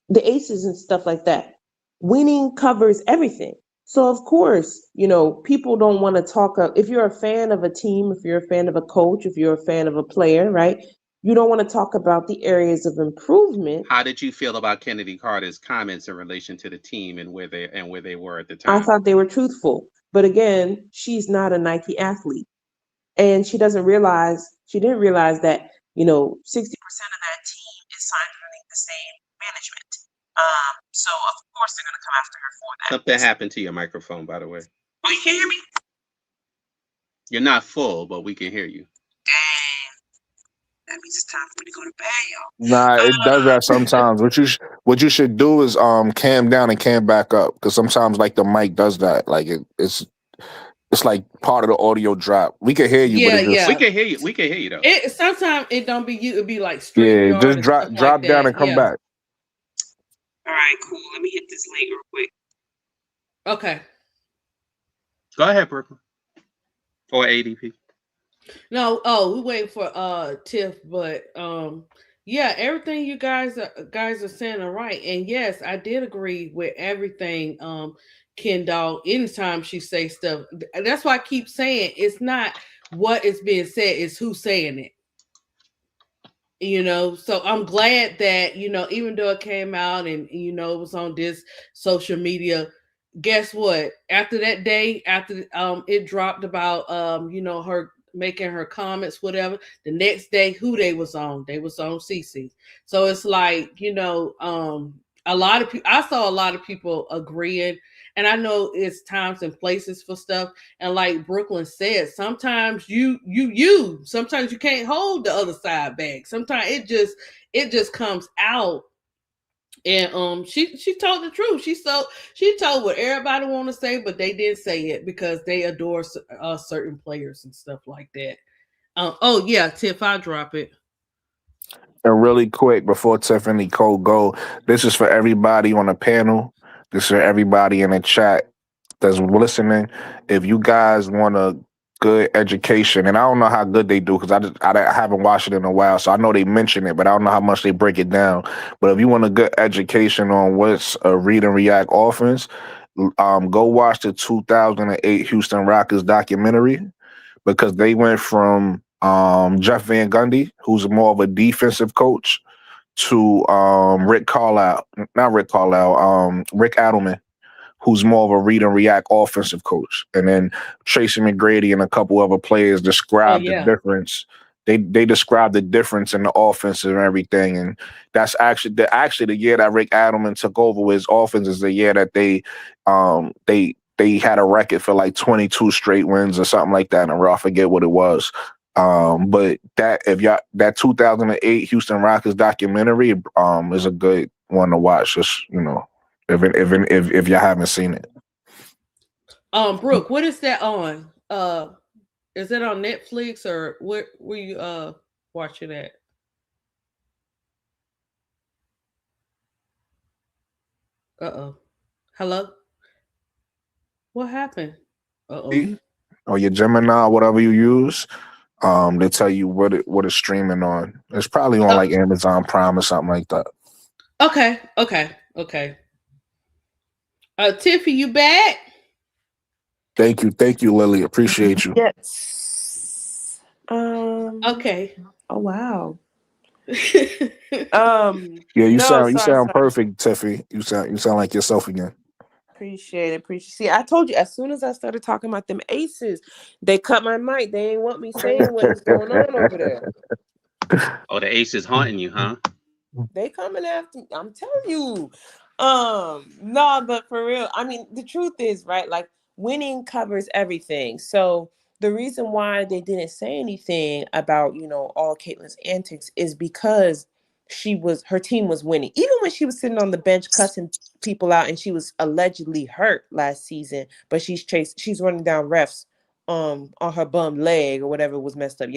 F: the Aces and stuff like that. Winning covers everything. So of course, people don't want to talk. If you're a fan of a team, if you're a fan of a coach, if you're a fan of a player, right? You don't want to talk about the areas of improvement.
C: How did you feel about Kennedy Carter's comments in relation to the team and where they were at the
F: I
C: time?
F: thought they were truthful. But again, she's not a Nike athlete. And she didn't realize that, 60% of that team is signed underneath the same management. So of course they're gonna come after her for that.
C: Something happened to your microphone, by the way.
F: Oh, you can hear me?
C: You're not full, but we can hear you.
F: Dang. That means it's time for me to go to bed,
G: Nah,
F: y'all.
G: it does that sometimes. What you should do is cam down and cam back up because sometimes like the mic does that. Like it's like part of the audio drop. We can hear you, but
A: Yeah,
G: it just
C: We
A: yeah.
C: can hear you. We can hear you though.
A: It sometimes it don't be you. It'd be like
G: yeah,
A: StreamYard
G: just
A: and stuff like
G: drop down
A: that.
G: and come
A: Yeah.
G: back.
F: All right, cool. Let me hit this link real quick.
A: Okay.
C: Go ahead, Brooklyn or ADP.
A: No. Oh, we waiting for Tiff, but yeah, everything you guys are saying are right, and yes, I did agree with everything. Ken Dog. Anytime she say stuff, that's why I keep saying it's not what is being said; it's who's saying it. So I'm glad that even though it came out and it was on this social media. Guess what, after that day, after it dropped about her making her comments, whatever, the next day who they was on CC. So it's like a lot of people, I saw a lot of people agreeing, and I know it's times and places for stuff. And like Brooklyn said, sometimes sometimes you can't hold the other side back. Sometimes it just comes out. And she told the truth. She told what everybody want to say, but they didn't say it because they adore certain players and stuff like that. Oh yeah, Tiff, I drop it.
G: And really quick before Tiffany Cole go, this is for everybody on the panel. This is for everybody in the chat that's listening. If you guys want a good education, and I don't know how good they do because I haven't watched it in a while, so I know they mention it, but I don't know how much they break it down. But if you want a good education on what's a read and react offense, go watch the 2008 Houston Rockets documentary because they went from Jeff Van Gundy, who's more of a defensive coach, to Rick Carlisle, not Rick Carlisle, Rick Adelman, who's more of a read and react offensive coach. And then Tracy McGrady and a couple other players
A: Oh
G: described the
A: yeah.
G: difference. They described the difference in the offense and everything. And that's actually the year that Rick Adelman took over his offense is the year that they had a record for like 22 straight wins or something like that in a row. I forget what it was. But that 2008 Houston Rockets documentary is a good one to watch. Just if you haven't seen it.
A: Brooke, what is that on? Is it on Netflix or where were you watching it? Uh-oh. Hello? What happened? Uh-oh.
G: Or your Gemini, whatever you use, they tell you what it's streaming on. It's probably on
A: Oh,
G: like Amazon Prime or something like that.
A: okay, okay, okay. Tiffy, you back?
G: Thank you, Lily. Appreciate you.
F: Yes.
A: Okay.
F: Oh wow.
G: Yeah,
F: No,
G: you
F: sorry,
G: sound
F: sorry.
G: perfect, Tiffy. You sound like yourself again.
F: Appreciate it. Appreciate. See, I told you as soon as I started talking about them aces, they cut my mic. They ain't want me saying what was going on over there.
C: Oh, the ace is haunting you, huh?
F: They coming after me. I'm telling you. No, but for real, I mean, the truth is, right? Like winning covers everything. So the reason why they didn't say anything about, all Caitlin's antics is because her team was winning. Even when she was sitting on the bench cussing people out and she was allegedly hurt last season, but she's running down refs on her bum leg or whatever was messed up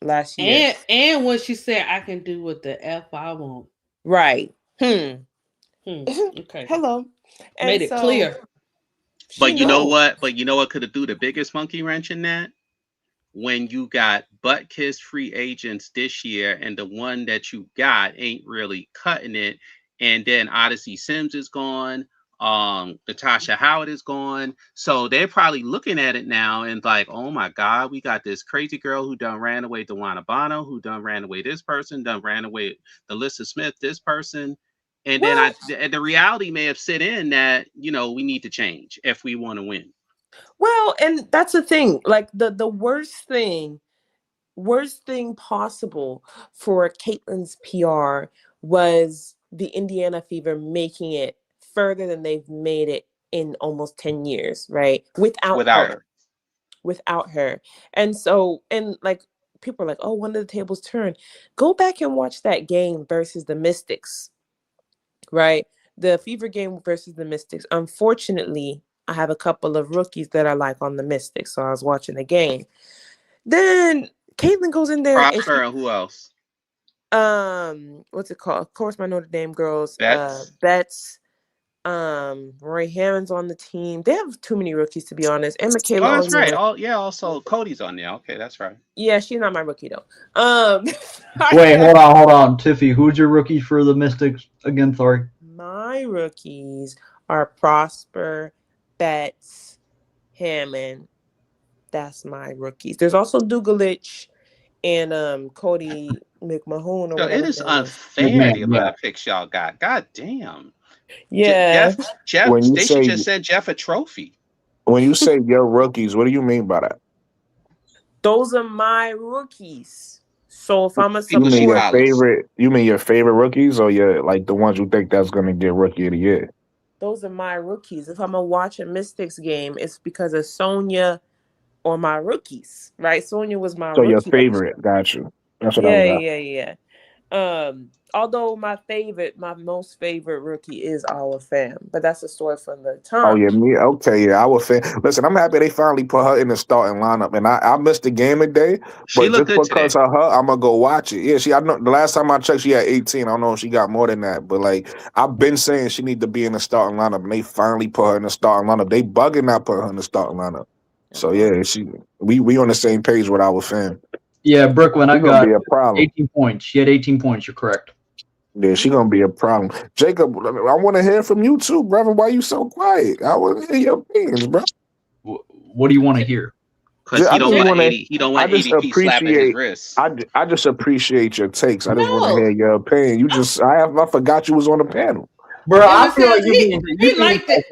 F: last year.
A: And when she said I can do what the F I want.
F: Right.
A: Okay.
F: Hello. And
A: Made it
F: so
A: clear.
F: she knows.
C: But you know what could have threw the biggest monkey wrench in that? When you got butt kiss free agents this year and the one that you got ain't really cutting it. And then Odyssey Sims is gone. Natasha Howard is gone. So they're probably looking at it now and like, oh my God, we got this crazy girl who done ran away Dewana Bono, who done ran away this person, done ran away Alyssa Smith, this person. And then
F: Well,
C: the reality may have set in that, we need to change if we want to win.
F: and that's the thing. Like the worst thing possible for Caitlin's PR was the Indiana Fever making it further than they've made it in almost 10 years, right? Without
C: Without her.
F: her. Without her. And so, and like people are like, oh, when did the tables turn? Go back and watch that game versus the Mystics, right? The Fever game versus the Mystics. Unfortunately, I have a couple of rookies that I like on the Mystics, so I was watching the game. Then Caitlin goes in there and
C: Prosper
F: she
C: and who else?
F: what's it called? Of course, my Notre Dame girls,
C: Bets.
F: Betts, Roy Hammond's on the team. They have too many rookies to be honest. And
C: Oh,
F: Michaela
C: that's right.
F: Onya.
C: Oh, yeah. Also, Cody's on there. Okay, that's right.
F: Yeah, she's not my rookie though.
D: Wait, hold on. Tiffy, who's your rookie for the Mystics again? Sorry.
F: My rookies are Prosper, Betts, Hammond. That's my rookies. There's also Dugalich and Cody McMahon or
C: Yo, it
F: whatever
C: is
F: his name is.
C: unfair the
D: McMahon,
C: amount
D: yeah.
C: of picks y'all got. God damn.
F: Yeah.
C: Jeff,
G: When you
C: they should
G: say
C: just send Jeff a trophy.
G: your rookies, what do you mean by that?
F: Those are my rookies. So if I'm a
G: You
C: People she
G: mean your
F: support,
C: follows.
G: favorite? You mean your favorite rookies, or your like the ones you think that's gonna get rookie of the year?
F: those are my rookies. If I'm gonna watch a Mystics game, it's because of Sonia or my rookies, right? Sonia was my
G: So your
F: rookie.
G: favorite, got you. That's what I
F: Yeah,
G: was
F: yeah, yeah. Although my most favorite rookie is our fam, but that's a story for the
G: Oh
F: time.
G: yeah, me. Okay, yeah, I was fan. Listen, I'm happy they finally put her in the starting lineup, and I missed the game today,
C: She
G: but
C: looked
G: just
C: good today.
G: because of her, I'm gonna go watch it. Yeah, I know the last time I checked, she had 18. I don't know if she got more than that, but like I've been saying, she need to be in the starting lineup, and they finally put her in the starting lineup. They bugging not put her in the starting lineup. So
F: Uh-huh.
G: yeah, we on the same page with our fan.
D: Yeah, Brooklyn, I
G: She's gonna
D: got
G: be a problem.
D: 18 points. She had 18 points. You're correct.
G: Yeah, she gonna be a problem. Jacob, I want to hear from you too, brother. Why you so quiet? I want to hear your opinions, bro.
D: What do you want to hear?
C: Because
G: I just want to.
C: he don't
G: I
C: want
G: just
C: ADP slapping his
G: appreciate.
C: wrist.
G: I just appreciate your takes. I just want to
A: No,
G: hear your opinion. I forgot you was on the panel.
D: Bro,
A: it
D: I
A: was
D: feel like
A: he liked it.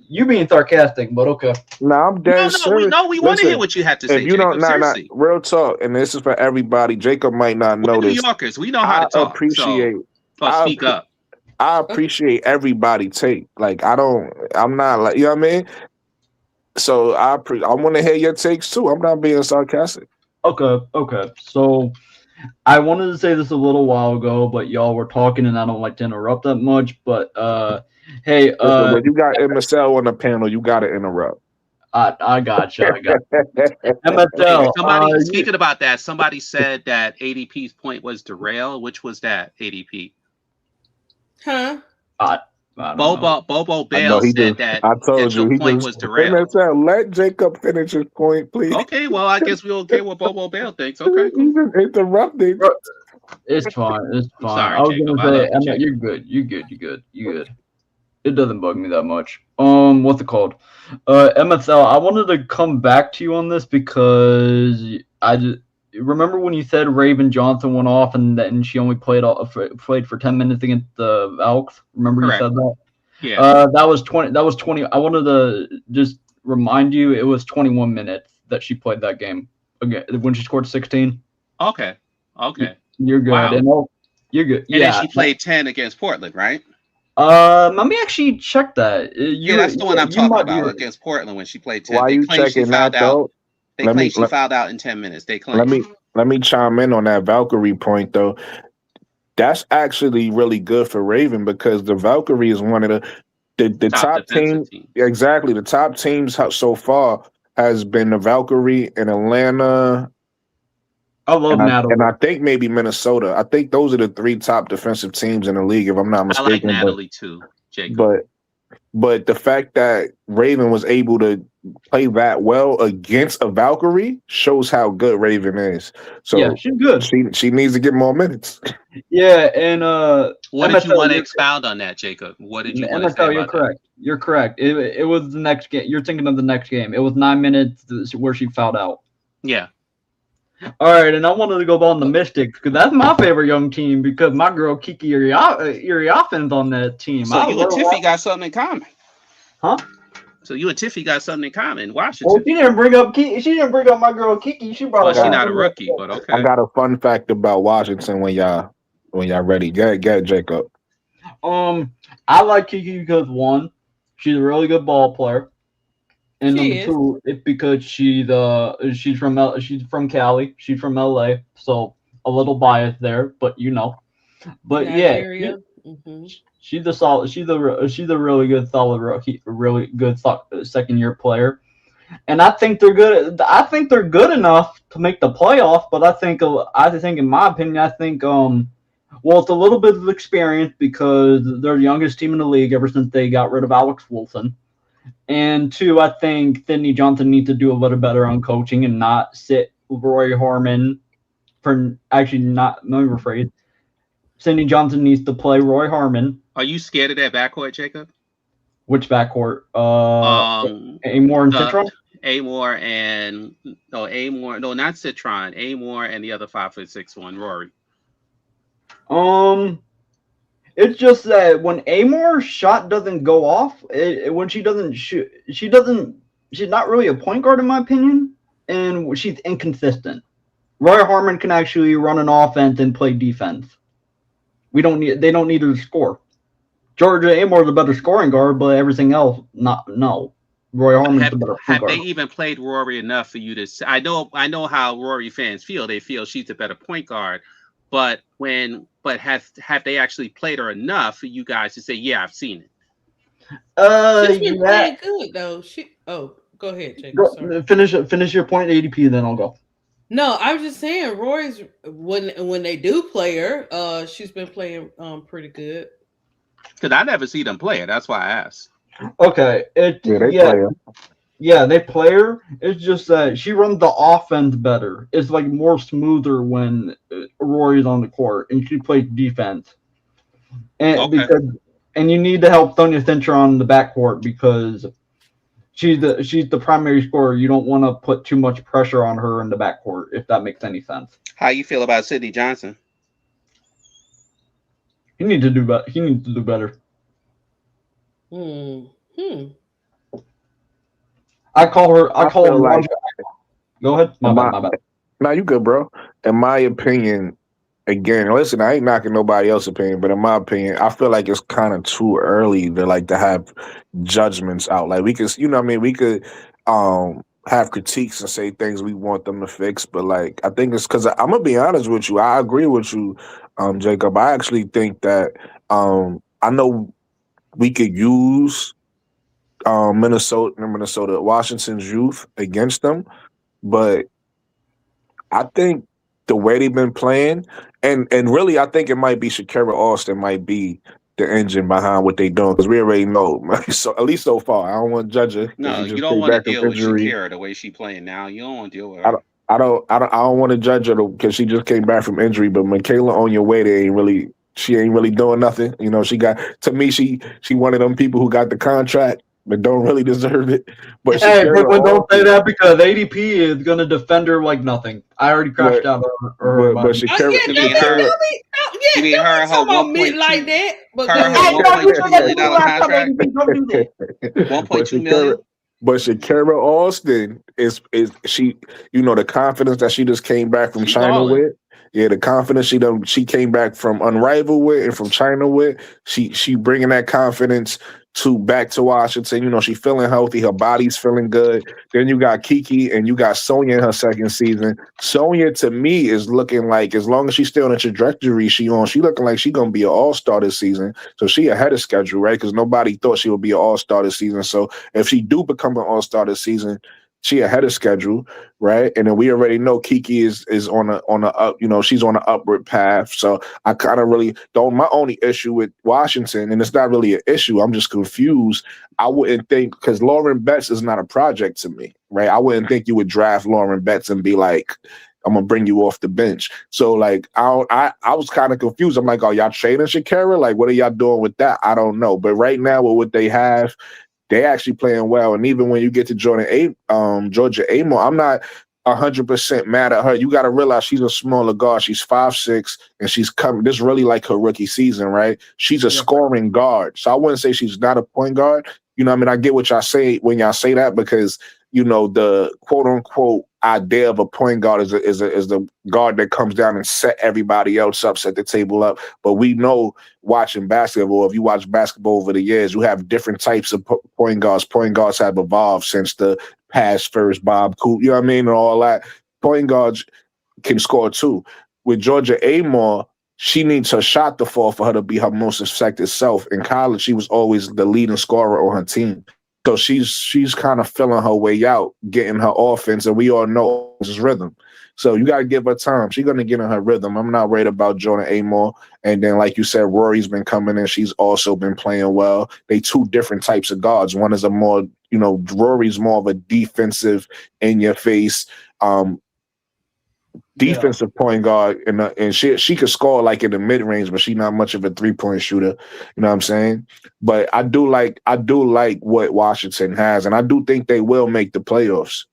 D: you being sarcastic, but okay.
G: Nah, I'm
C: No,
G: dead
C: no, we
G: serious.
C: no, we want to hear
G: Listen,
C: what you have to
G: if
C: say,
G: you don't,
C: Jacob.
G: not
C: Seriously.
G: real talk, and this is for everybody. Jacob might not
C: We're
G: know
C: New
G: this.
C: Yorkers. We know how
G: I
C: to talk.
G: appreciate.
C: So
G: I
C: speak up.
G: I
A: Okay.
G: appreciate everybody take. Like I don't. I'm not like you know what I mean. So I want to hear your takes too. I'm not being sarcastic.
D: Okay. So I wanted to say this a little while ago, but y'all were talking and I don't like to interrupt that much. But hey,
G: Listen, when you got MSL on the panel, you got to interrupt.
D: I gotcha.
C: Hey,
D: MSL,
C: somebody speaking about that, somebody said that ADP's point was derail. Which was that ADP?
A: Huh?
D: I don't know.
C: Bobo
G: I know
C: Bell
G: he
C: said
G: just.
C: that
G: I told
C: your
G: you he
C: point
G: just.
C: was derailed.
G: MSL, let Jacob finish his point, please.
C: Okay, well, I guess we'll get what Bobo Bell thinks. Okay,
G: He
C: cool.
G: just interrupted.
D: Bro, it's fine.
C: I'm
D: I
C: sorry,
D: was
C: Jacob.
D: gonna
C: I
D: say,
C: love you,
D: Emma,
C: Jacob.
D: you're good. It doesn't bug me that much. What's it called? MSL, I wanted to come back to you on this because I just remember when you said Raven Johnson went off and then she only played for 10 minutes against the Elks. Remember you
C: Correct.
D: said that?
C: Yeah.
D: That was 20. That was 20. I wanted to just remind you it was 21 minutes that she played that game again when she scored 16.
C: Okay. Okay.
D: You're good,
C: Wow.
D: you're good.
C: And then
D: Yeah.
C: she played 10 against Portland, right?
D: Let me actually check that.
C: Yeah, that's the one I'm
D: You
C: talking
D: might
C: about
D: be.
C: against Portland when she played 10.
G: Why
C: They
G: you
C: claim she
G: checking that
C: fouled out.
G: though?
C: They
G: Let
C: claim
G: me
C: she fouled out in 10 minutes. They
G: let
C: claim.
G: me let me chime in on that Valkyrie point though. That's actually really good for Raven because the Valkyrie is one of the
C: Top
G: top
C: defensive
G: team.
C: teams.
G: Exactly, the top teams so far has been the Valkyrie in Atlanta,
D: I love
G: and I
D: Natalie.
G: think maybe Minnesota. I think those are the three top defensive teams in the league, if I'm not
C: I like
G: mistaken.
C: Natalie too, Jacob.
G: But But the fact that Raven was able to play that well against a Valkyrie shows how good Raven is.
D: Yeah,
G: So
D: she's good.
G: she needs to get more minutes.
D: Yeah, and
C: What did you
D: MSL,
C: want to expound on that, Jacob? What did you want to say
D: MSL, you're
C: about that?
D: correct. You're correct. It was the next game. You're thinking of the next game. It was 9 minutes where she fouled out.
C: Yeah.
D: All right, and I wanted to go on the Mystics because that's my favorite young team because my girl Kiki Iriafen's on that team.
C: So you and Tiffy got something in common.
D: Huh?
C: So you and Tiffy got something in common in
D: Oh,
C: Washington.
D: she didn't bring up Kiki. She didn't bring up my girl Kiki. She brought
C: Well,
D: up.
C: she's not a rookie, but
G: I
C: okay.
G: got a fun fact about Washington when y'all ready. Get Jacob.
D: I like Kiki because one, she's a really good ball player. And
A: She
D: number
A: is.
D: two, it's because she's from Cali, she's from LA, so a little bias there, but But yeah,
A: Nigeria. Hmm.
D: she's a solid. She's a really good solid rookie, really good second year player. And I think they're good. I think they're good enough to make the playoff. But I think, in my opinion, well, it's a little bit of experience because they're the youngest team in the league ever since they got rid of Alex Wilson. And two, I think Sydney Johnson needs to do a little better on coaching and not sit Roy Harmon for actually not. Let me rephrase. Sydney Johnson needs to play Roy Harmon.
C: Are you scared of that backcourt, Jacob?
D: Which backcourt?
C: Um,
D: Amore and
C: the
D: Citron.
C: Amore and no Amore, no not Citron, Amore and the other 5'6" one, Rory.
D: Um, it's just that when Amore's shot doesn't go off, when she doesn't shoot, she doesn't. She's not really a point guard in my opinion, and she's inconsistent. Roy Harmon can actually run an offense and play defense. We don't need. They don't need her to score. Georgia Amore's a better scoring guard, but everything else, not no. Roy
C: But
D: Harmon's
C: have
D: the better point
C: have they
D: guard.
C: even played Rory enough for you to? I know how Rory fans feel. They feel she's a better point guard, but have they actually played her enough for you guys to say, yeah, I've seen it?
A: She's been
D: Yeah.
A: playing good though. She. Oh, go ahead, Jacob. Sorry.
D: Finish your point ADP, then I'll go.
A: No, I was just saying, Roy's when they do play her, she's been playing pretty good.
C: Because I never see them play it. That's why I asked.
D: Okay,
G: Yeah, they play her.
D: yeah, they play her. It's just that she runs the offense better. It's like more smoother when Rory's on the court and she plays defense. And
C: Okay.
D: because and you need to help Sonia Cintra on the backcourt because she's the primary scorer. You don't want to put too much pressure on her in the backcourt if that makes any sense.
C: How you feel about Sydney Johnson?
D: He needs to do better. He needs to do better.
A: Hmm. Hmm.
D: I call her. I
G: I
D: call
G: feel
D: her.
G: like
D: Go ahead. My
G: in
D: bad.
G: my
D: My bad.
G: now you good, bro. In my opinion, again, listen, I ain't knocking nobody else's opinion, but in my opinion, I feel like it's kind of too early to have judgments out. Like we could, what I mean, we could have critiques and say things we want them to fix, but like I think it's because I'm gonna be honest with you. I agree with you, Jacob. I actually think that I know we could use Washington's youth against them, but I think the way they've been playing, and really, I think it might be Shakira Austin might be the engine behind what they doing because we already know. So at least so far, I don't want to judge her because
C: No,
G: she
C: you
G: just
C: don't
G: came
C: want to
G: back from
C: deal with
G: injury.
C: Shakira the way she playing now. You don't want to deal with
G: I
C: her.
G: don't. I don't want to judge her because she just came back from injury. But Michaela on your way, she ain't really doing nothing. She got to me. She one of them people who got the contract but don't really deserve it. But
D: Hey,
G: Shakira
D: but don't say
G: Austin,
D: that because ADP is gonna defend her like nothing. I already crashed
G: but
D: out on her
G: but
D: about
G: but
D: it.
G: Shakira
C: You
A: Don't
C: mean
A: be,
G: Shakira
C: her?
A: don't be, don't,
C: You
A: yeah,
C: mean
A: don't
C: her
A: be
C: and her
A: talking
C: one
A: about me
C: point
A: like
C: two,
A: that. But
C: her
A: go
C: and her
D: I
A: ahead.
C: one
D: told
C: point
D: you
C: two
D: so that
C: million
D: you
C: dollar
D: last time
C: contract?
D: ADP. Don't do that.
C: One
G: but
C: point two
G: Shakira,
C: million.
G: but Shakira Austin is she the confidence that she just came back from
C: She
G: China
C: balling.
G: with. Yeah, the confidence she came back from Unrivaled with and from China with. She bringing that confidence to back to Washington. She feeling healthy. Her body's feeling good. Then you got Kiki and you got Sonya in her second season. Sonya to me is looking like as long as she's still on the trajectory she looking like she gonna be an all-star this season. So she ahead of schedule, right? Because nobody thought she would be an all-star this season. So if she do become an all-star this season, she ahead of schedule, right? And then we already know Kiki is on a up, she's on an upward path. So I kind of really don't. My only issue with Washington, and it's not really an issue. I'm just confused. I wouldn't think because Lauren Betts is not a project to me, right? I wouldn't think you would draft Lauren Betts and be like, I'm gonna bring you off the bench. So like I was kind of confused. I'm like, oh, y'all trading Shakira? Like, what are y'all doing with that? I don't know. But right now with what they have, they actually playing well. And even when you get to Georgia Amo, I'm not 100% mad at her. You got to realize she's a smaller guard. She's 5'6", and she's coming. This is really like her rookie season, right? She's a
D: Yes,
G: scoring guard, so I wouldn't say she's not a point guard. You know what I mean? I get what y'all say when y'all say that because the quote unquote idea of a point guard is the guard that comes down and set everybody else up, set the table up. But we know watching basketball, if you watch basketball over the years, you have different types of point guards. Point guards have evolved since the pass first Bob Coop, you know what I mean, and all that. Point guards can score too. With Georgia Amore, she needs her shot to fall for her to be her most effective self. In college, she was always the leading scorer on her team. So she's kind of feeling her way out, getting her offense, and we all know offense is rhythm. So you gotta give her time. She's gonna get in her rhythm. I'm not worried about Jordan Amore. And then, like you said, Rory's been coming in. She's also been playing well. They two different types of guards. One is a more, Rory's more of a defensive, in your face, um,
D: Yeah.
G: defensive point guard, and she could score like in the mid range, but she's not much of a 3-point shooter. You know what I'm saying? But I do like what Washington has, and I do think they will make the playoffs.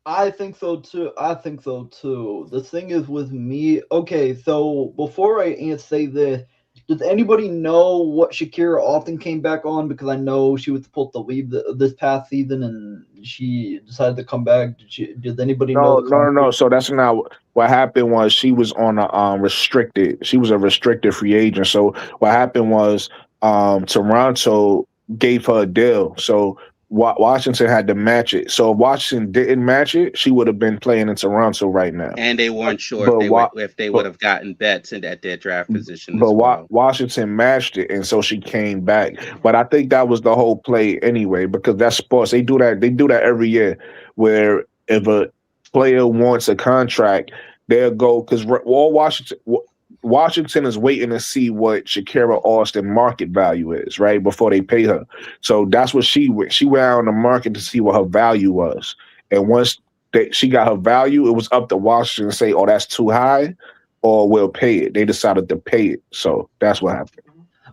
D: I think so too. I think so too. The thing is with me. Okay, so before I say this, does anybody know what Shakira often came back on? Because I know she was supposed to leave this past season and she decided to come back. Does anybody know
G: No,
D: the
G: no, no, no.
D: context?
G: So that's not what happened. Was she was on a restricted? She was a restricted free agent. So what happened was Toronto gave her a deal. So Washington had to match it. So if Washington didn't match it, she would have been playing in Toronto right now.
C: And they weren't sure
G: But what?
C: if they would
G: But
C: have gotten bets in at their draft position as
G: But
C: well.
G: Washington matched it, and so she came back. But I think that was the whole play anyway, because that's sports. They do that. They do that every year, where if a player wants a contract, they'll go because all Washington is waiting to see what Shakira Austin market value is, right, before they pay her. So that's what she went out on the market to see what her value was, and once she got her value, it was up to Washington to say, "Oh, that's too high," or we'll pay it. They decided to pay it. So that's what happened.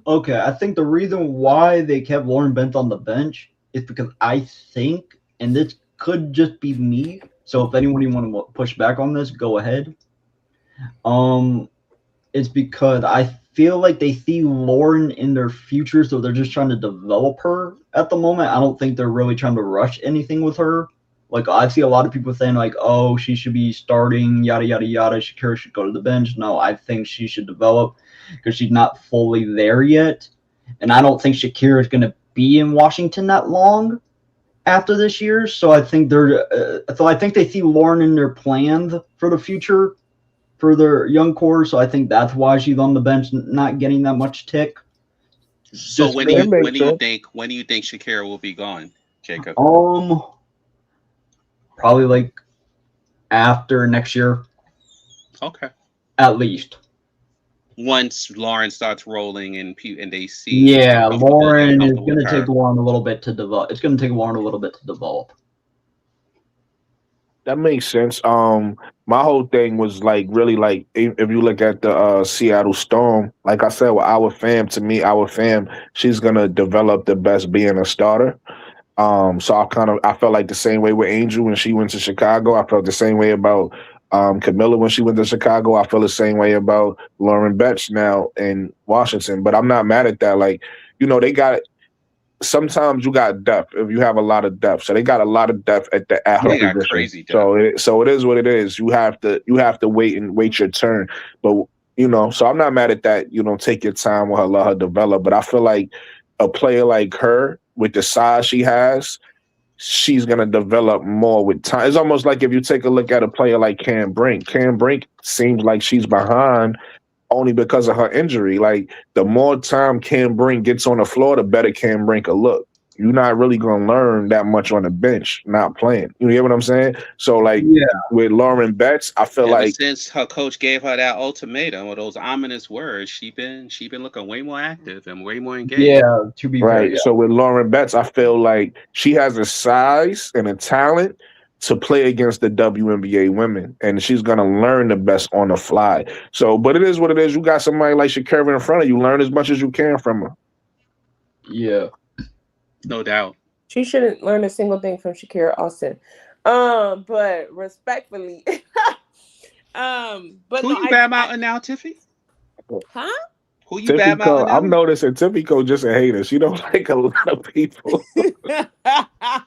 D: Okay, I think the reason why they kept Lauren Bent on the bench is because I think, and this could just be me. So if anyone want to push back on this, go ahead. Um, it's because I feel like they see Lauren in their future, so they're just trying to develop her at the moment. I don't think they're really trying to rush anything with her. Like I see a lot of people saying like, "Oh, she should be starting, yada yada yada. Shakira should go to the bench." No, I think she should develop because she's not fully there yet, and I don't think Shakira is going to be in Washington that long after this year. So I think they see Lauren in their plans for the future for their young core. So I think that's why she's on the bench, not getting that much tick.
C: So
D: Just more.
G: It makes sense.
C: when do you think Shakira will be gone, Jacob?
D: Probably like after next year,
C: Okay.
D: at least.
C: Once Lauren starts rolling and they see they're
D: Yeah, Lauren is
C: comfortable with
D: gonna take
C: her.
D: Lauren a little bit to develop. It's gonna take Lauren a little bit to develop.
G: That makes sense. My whole thing was like really like if you look at the Seattle Storm, like I said, with our fam, to me, our fam, she's gonna develop the best being a starter. So I felt like the same way with Angel when she went to Chicago. I felt the same way about Camilla when she went to Chicago. I feel the same way about Lauren Betts now in Washington. But I'm not mad at that. Like, they got sometimes you got depth if you have a lot of depth. So they got a lot of depth at her
C: They got
G: position.
C: crazy depth.
G: So it is what it is. You have to wait your turn. But so I'm not mad at that. Take your time with her, let her develop. But I feel like a player like her with the size she has, she's gonna develop more with time. It's almost like if you take a look at a player like Cam Brink. Cam Brink seems like she's behind only because of her injury. Like the more time Cam Brink gets on the floor, the better Cam Brink will look. You're not really gonna learn that much on the bench not playing. You hear what I'm saying? So like
D: Yeah,
G: with Lauren Betts, I feel
C: Ever
G: like
C: since her coach gave her that ultimatum or those ominous words, she been looking way more active and way more engaged.
D: yeah. To be fair,
G: right.
D: yeah,
G: So with Lauren Betts, I feel like she has a size and a talent to play against the WNBA women, and she's gonna learn the best on the fly. So, but it is what it is. You got somebody like Shakira in front of you. Learn as much as you can from her.
D: yeah,
C: No doubt.
F: She shouldn't learn a single thing from Shakira Austin. But respectfully, but
C: Who
F: no,
C: you bad mouthing now, Tiffy?
F: huh?
C: Who you bad
G: Typical.
C: mouthing
G: I'm
C: them?
G: noticing Typical just a hater. She don't like a lot of people.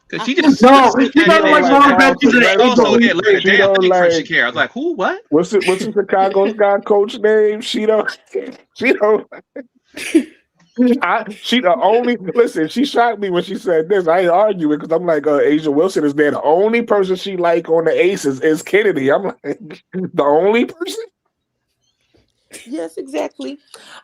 C: Because she just
D: No,
C: said
D: she
C: that
G: She
C: in
D: doesn't
G: don't
C: there.
D: like
C: She
G: like
C: said,
D: Montezuma
G: Carlton
D: and
C: oh,
D: Angel
C: so
G: Wentz.
C: yeah, look at
D: Reese.
G: She
C: damn. Let
G: don't
C: me crush
G: like
C: Shakira. I was like, who? What?
G: what's the Chicago Sky coach name? She don't. She don't. She the only listen. She shocked me when she said this. I ain't arguing because I'm like, Asia Wilson is there. The only person she like on the Aces is Kennedy. I'm like, the only person.
F: Yes, exactly.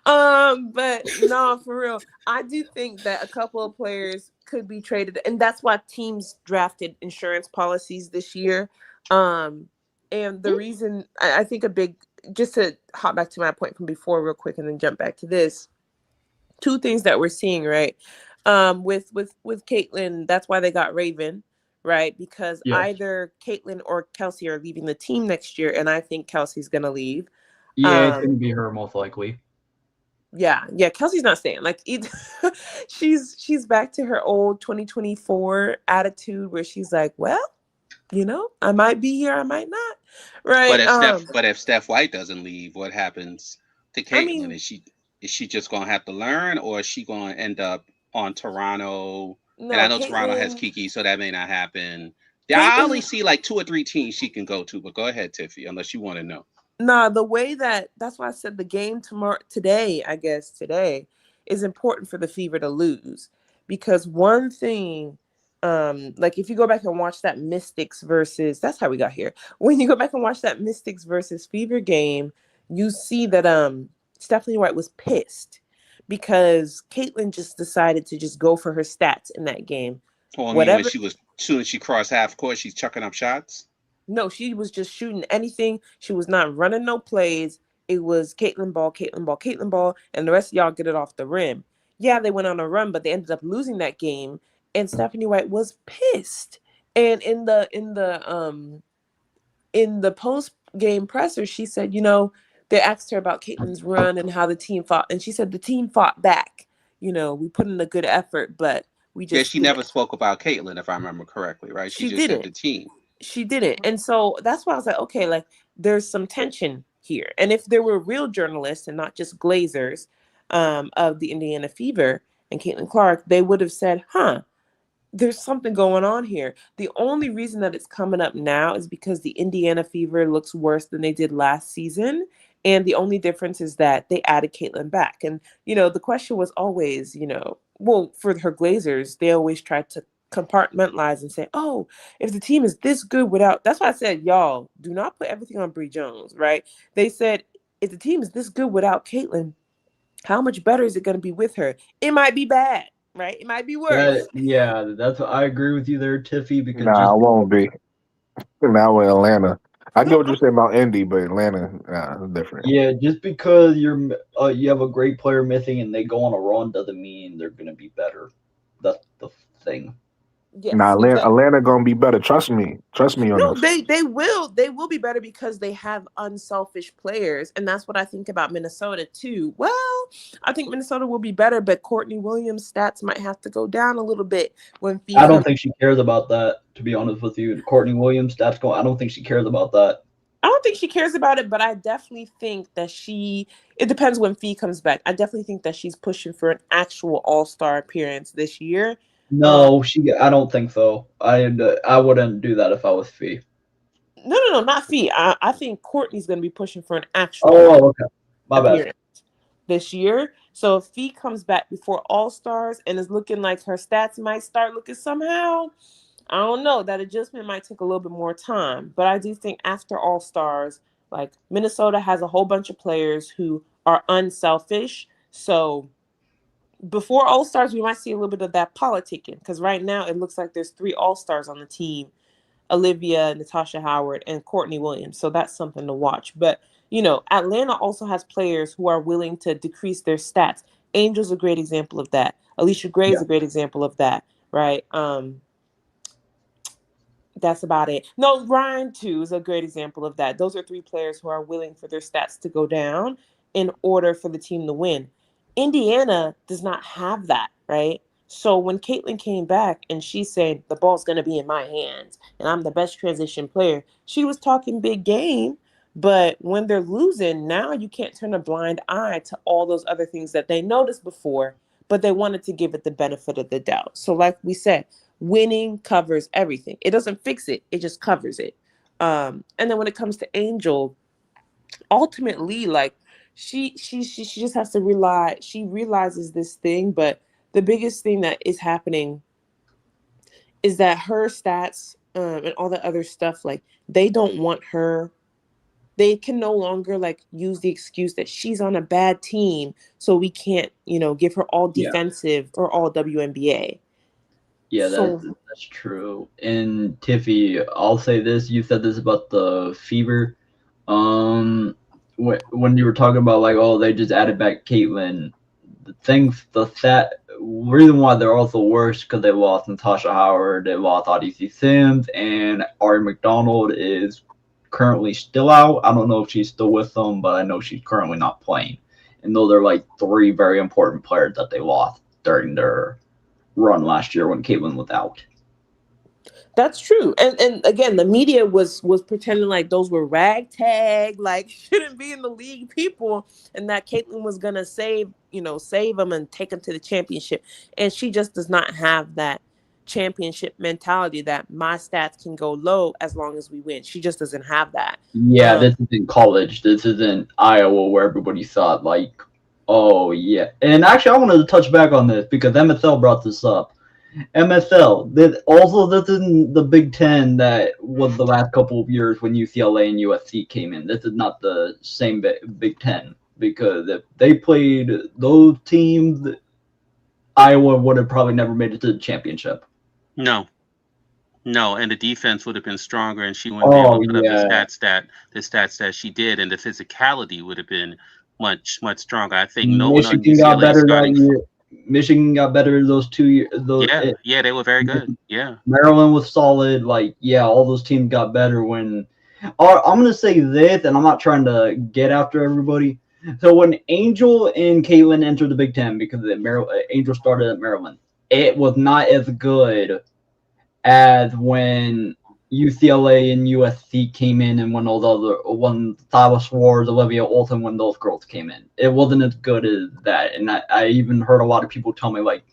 F: But no, for real, I do think that a couple of players could be traded, and that's why teams drafted insurance policies this year. Um, and the reason I think a big, just to hop back to my point from before real quick, and then jump back to this, two things that we're seeing, right? With Caitlyn, that's why they got Raven, right? Because
D: Yes.
F: either Caitlyn or Kelsey are leaving the team next year, and I think Kelsey's gonna leave.
D: Yeah, it's
F: Um,
D: gonna be her most likely.
F: yeah, Kelsey's not staying. Like either, she's back to her old 2024 attitude where she's like, well, I might be here, I might not.
C: But
F: Right.
C: If Steph White doesn't leave, what happens to
F: I
C: Caitlyn?
F: mean,
C: Is she just gonna have to learn, or is she gonna end up on Toronto? And I
F: no,
C: know Toronto has
F: Caitlyn,
C: Kiki, so that may not happen. Yeah, I only
F: Caitlyn,
C: see like two or three teams she can go to. But go ahead, Tiffy, unless you want to know.
F: nah, the way that's why I said the game today, I guess today is important for the Fever to lose. Because one thing, like if you go back and watch that Mystics versus, that's how we got here. When you go back and watch that Mystics versus Fever game, you see that Stephanie White was pissed because Caitlyn just decided to just go for her stats in that game.
C: Oh, I mean, when
F: Whatever.
C: she was soon as she crossed half court, she's chucking up shots.
F: No, she was just shooting anything. She was not running no plays. It was Caitlyn ball, Caitlyn ball, Caitlyn ball, and the rest of y'all get it off the rim. Yeah, they went on a run, but they ended up losing that game. And Stephanie White was pissed. And in the post game presser, she said, they asked her about Caitlyn's run and how the team fought, and she said the team fought back. We put in a good effort, but we
C: Yeah,
F: just
C: she
F: didn't.
C: never spoke about Caitlyn, if I remember correctly, right? She
F: She
C: just said
F: didn't.
C: the team.
F: She didn't. And so that's why I was like, okay, like there's some tension here. And if there were real journalists and not just glazers of the Indiana Fever and Caitlin Clark, they would have said, there's something going on here. The only reason that it's coming up now is because the Indiana Fever looks worse than they did last season. And the only difference is that they added Caitlin back. And, the question was always, well, for her Glazers, they always tried to compartmentalize and say, oh, if the team is this good without, that's why I said, y'all, do not put everything on Bree Jones, right? They said, if the team is this good without Caitlin, how much better is it going to be with her? It might be bad, right? It might be
D: That
F: worse.
D: yeah, that's I agree with you there, Tiffy, because
G: Nah, I
D: just
G: won't be. Now with Atlanta, I get what you're saying about Indy, but Atlanta, it's different.
D: yeah, just because you have a great player missing and they go on a run doesn't mean they're gonna be better. That's the thing.
G: Nah,
F: Yes, exactly.
G: Atlanta gonna be better. Trust me on
F: No,
G: this.
F: they will be better because they have unselfish players, and that's what I think about Minnesota too. Well, I think Minnesota will be better, but Courtney Williams' stats might have to go down a little bit when Fee
D: I don't
F: comes.
D: think she cares about that, to be honest with you. Courtney Williams, that's going. I don't think she cares about that.
F: I don't think she cares about it, but I definitely think that she. It depends when Fee comes back. I definitely think that she's pushing for an actual All Star appearance this year. Um,
D: No, she. I don't think so. I wouldn't do that if I was Fee.
F: no, not Fee. I think Courtney's going to be pushing for an actual
D: Oh, okay. My bad.
F: appearance this year. So if Fee comes back before All Stars and is looking like her stats might start looking somehow, I don't know. That adjustment might take a little bit more time. But I do think after All Stars, like Minnesota has a whole bunch of players who are unselfish. So before All Stars, we might see a little bit of that politicking because right now it looks like there's 3 All Stars on the team: Olivia, Natasha Howard, and Courtney Williams. So that's something to watch. But, Atlanta also has players who are willing to decrease their stats. Angel's a great example of that. Alicia Gray is
D: Yeah.
F: a great example of that, right? That's about it. No, Ryan too is a great example of that. Those are 3 players who are willing for their stats to go down in order for the team to win. Indiana does not have that, right? So when Caitlin came back and she said the ball's gonna be in my hands and I'm the best transition player, she was talking big game, But when they're losing, now you can't turn a blind eye to all those other things that they noticed before, but they wanted to give it the benefit of the doubt. So, like we said, winning covers everything. It doesn't fix it, it just covers it. And then when it comes to Angel, ultimately, like she just has to rely. She realizes this thing, but the biggest thing that is happening is that her stats and all the other stuff, like they don't want her, they can no longer like use the excuse that she's on a bad team, so we can't, give her all
D: Yeah,
F: defensive or all WNBA.
D: yeah,
F: So
D: that's true. And Tiffy, I'll say this: you said this about the fever. When you were talking about like, oh, they just added back Caitlyn. The reason why they're also worse because they lost Natasha Howard, they lost Odyssey Sims, and Ari McDonald is currently still out. I don't know if she's still with them, but I know she's currently not playing. And those are like three very important players that they lost during their run last year when Caitlyn was out.
F: that's true. And again, the media was pretending like those were ragtag, like shouldn't be in the league people, and that Caitlyn was gonna save them and take them to the championship. And she just does not have that championship mentality that my stats can go low as long as we win. She just doesn't have that.
D: Yeah,
F: Um,
D: this is in college. This isn't Iowa where everybody thought like, oh yeah. And actually, I wanted to touch back on this because MSL brought this up. MSL. This isn't the Big Ten that was the last couple of years when UCLA and USC came in. This is not the same Big Ten because if they played those teams, Iowa would have probably never made it to the championship.
C: No, no, and the defense would have been stronger, and she wouldn't be able
D: Oh
C: to put up
D: yeah,
C: the stats that she did, and the physicality would have been much stronger. I think no one on
D: Michigan got
C: UCLA
D: better that
C: starting.
D: year. Michigan got better those 2 years.
C: Yeah, yeah, they were very good. Yeah,
D: Maryland was solid. Like, yeah, all those teams got better when. I'm gonna say this, and I'm not trying to get after everybody. So when Angel and Caitlin entered the Big Ten because Angel started at Maryland, it was not as good as when UCLA and USC came in and when Silas Ward, Olivia Olsen, when those girls came in. It wasn't as good as that. And I even heard a lot of people tell me like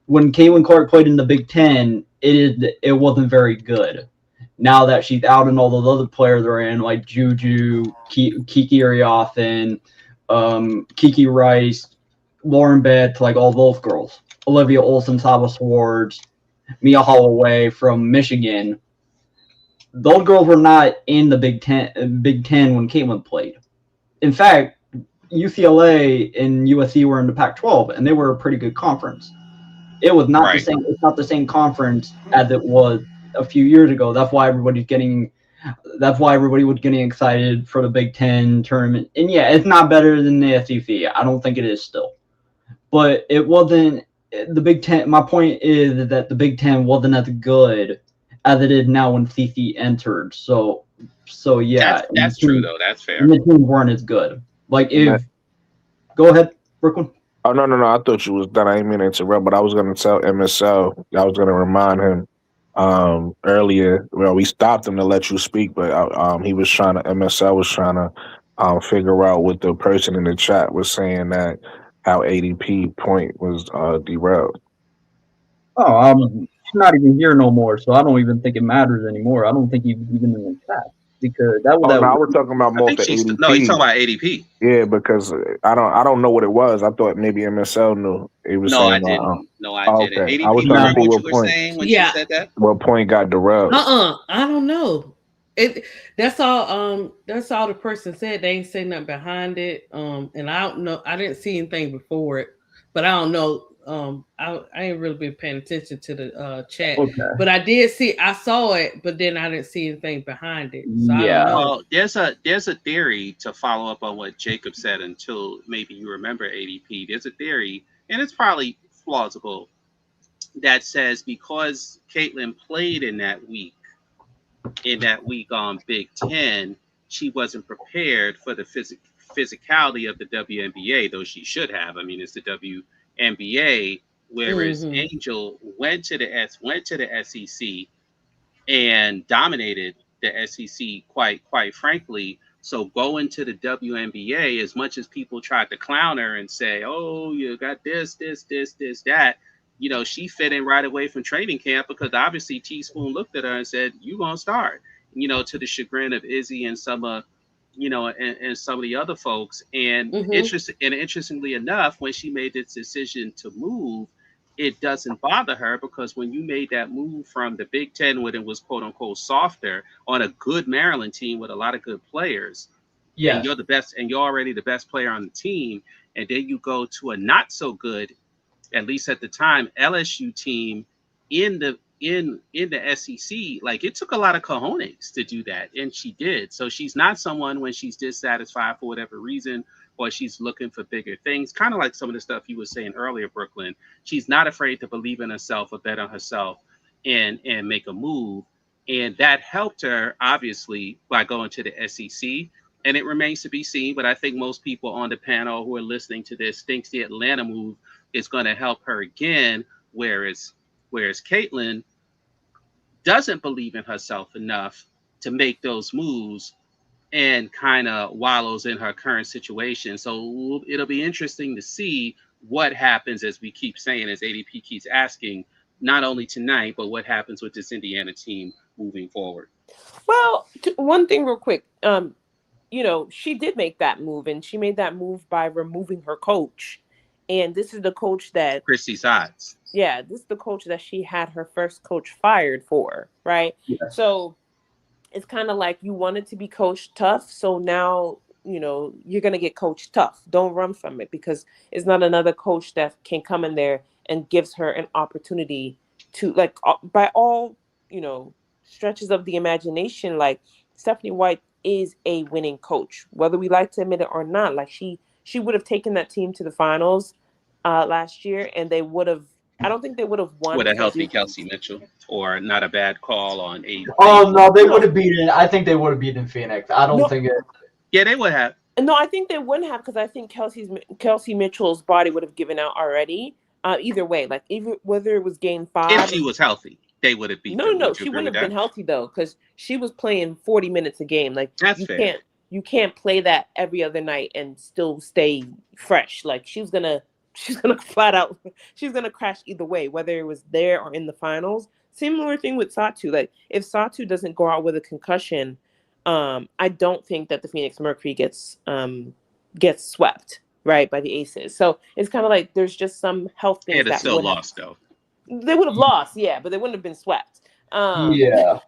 D: when Caitlin Clark played in the Big Ten, it wasn't very good. Now that she's out and all those other players are in, like Juju, Kiki Ariothan, Kiki Rice, Lauren Betts, like all those girls, Olivia Olsen, Saba Swords, Mia Holloway from Michigan, those girls were not in the Big Ten when Caitlin played. In fact, UCLA and USC were in the Pac-12, and they were a pretty good conference. It was not the
C: right.
D: same. It's not the same conference as it was a few years ago. That's why everybody's getting. That's why everybody was getting excited for the Big Ten tournament. And yeah, it's not better than the SEC. I don't think it is still, but it wasn't the Big Ten. My point is that the Big Ten wasn't as good as it is now when CC entered. So yeah,
C: That's true though. That's
D: and
C: fair.
D: the teams weren't as good. Like
G: Man,
D: if go ahead, Brooklyn.
G: oh no, no, no! I thought you was done. I didn't mean to interrupt, but I was going to tell MSL. I was going to remind him earlier. Well, we stopped him to let you speak, but he was trying to. MSL was trying to figure out what the person in the chat was saying that how ADP point was derailed.
D: Oh, he's not even here no more, so I don't even think it matters anymore. I don't think he's even in the chat because
G: Oh no, I was talking about
C: I
G: more of
C: think
G: the
C: she's no. He's talking
G: ADP.
C: about ADP.
G: Yeah, because I don't know what it was. I thought maybe MSL knew. He was
C: No, I
G: saying,
C: didn't. No, I
G: oh,
C: didn't.
G: okay. I was
C: ADP.
G: trying to
D: nah.
C: Remember
G: see
C: what you
G: what
C: were
G: point
C: saying when she
A: Yeah.
C: said that?
G: got derailed.
A: I don't know. It that's all the person said. They ain't say nothing behind it. And I don't know. I didn't see anything before it, but I don't know. I ain't really been paying attention to the chat,
D: Okay.
A: but I saw it, but then I didn't see anything behind it, so I don't
D: Yeah.
A: know.
C: Well, there's a theory to follow up on what Jacob said until maybe you remember ADP. There's a theory, and it's probably plausible, that says because Caitlin played in that week on Big Ten, she wasn't prepared for the physicality of the WNBA, though she should have. I mean, it's the WNBA, whereas
A: Mm-hmm.
C: Angel went to the SEC and dominated the SEC quite frankly. So going to the WNBA, as much as people tried to clown her and say, "Oh, you got this, that," she fit in right away from training camp because obviously Teaspoon looked at her and said, "You gonna start." To the chagrin of Izzy and some and some of the other folks. And
F: Mm-hmm.
C: interestingly enough, when she made this decision to move, it doesn't bother her because when you made that move from the Big Ten, when it was quote unquote softer, on a good Maryland team with a lot of good players, and you're
D: Yes.
C: the best, and you're already the best player on the team, and then you go to a not so good, at least at the time, LSU team in the SEC, like it took a lot of cojones to do that, and she did. So she's not someone when she's dissatisfied for whatever reason, or she's looking for bigger things. Kind of like some of the stuff you were saying earlier, Brooklyn. She's not afraid to believe in herself or bet on herself, and make a move, and that helped her obviously by going to the SEC. And it remains to be seen, but I think most people on the panel who are listening to this thinks the Atlanta move is going to help her again, whereas Caitlin doesn't believe in herself enough to make those moves and kind of wallows in her current situation. So it'll be interesting to see what happens, as we keep saying, as ADP keeps asking, not only tonight, but what happens with this Indiana team moving forward.
F: Well, one thing real quick. She did make that move, and she made that move by removing her coach. And this is the coach that,
C: Christy Sides.
F: yeah, this is the coach that she had her first coach fired for, right?
D: Yes.
F: So it's kind of like you wanted to be coached tough, so now you're gonna get coached tough. Don't run from it because it's not another coach that can come in there and gives her an opportunity to, like, by all stretches of the imagination, like, Stephanie White is a winning coach, whether we like to admit it or not. Like, she would have taken that team to the finals last year, and they would have. I don't think they would have won
C: With a
F: because
C: healthy Kelsey Mitchell, or not a bad call on
D: Oh
C: Aiden.
D: no, they would
F: no,
D: have beaten. I think they would have beaten Phoenix. I don't
F: no,
D: think it.
C: Yeah, they would have.
F: no, I think they wouldn't have because I think Kelsey Mitchell's body would have given out already. Either way, like, even whether it was game
C: If
F: five
C: she
F: or
C: was healthy, they would have beat
F: no, no,
C: them.
F: no,
C: Would you
F: she
C: agree
F: wouldn't
C: with
F: have been
C: that?
F: healthy though because she was playing 40 minutes a game. Like,
C: That's
F: you
C: fair.
F: can't play that every other night and still stay fresh. Like, she's gonna flat out she's gonna crash either way, whether it was there or in the finals. Similar thing with Satu. Like, if Satu doesn't go out with a concussion, I don't think that the Phoenix Mercury gets swept right by the Aces. So it's kind of like there's just some health things
C: They'd have
F: that
C: still
F: would have
C: lost though.
F: they would have lost, yeah, but they wouldn't have been swept.
D: Yeah.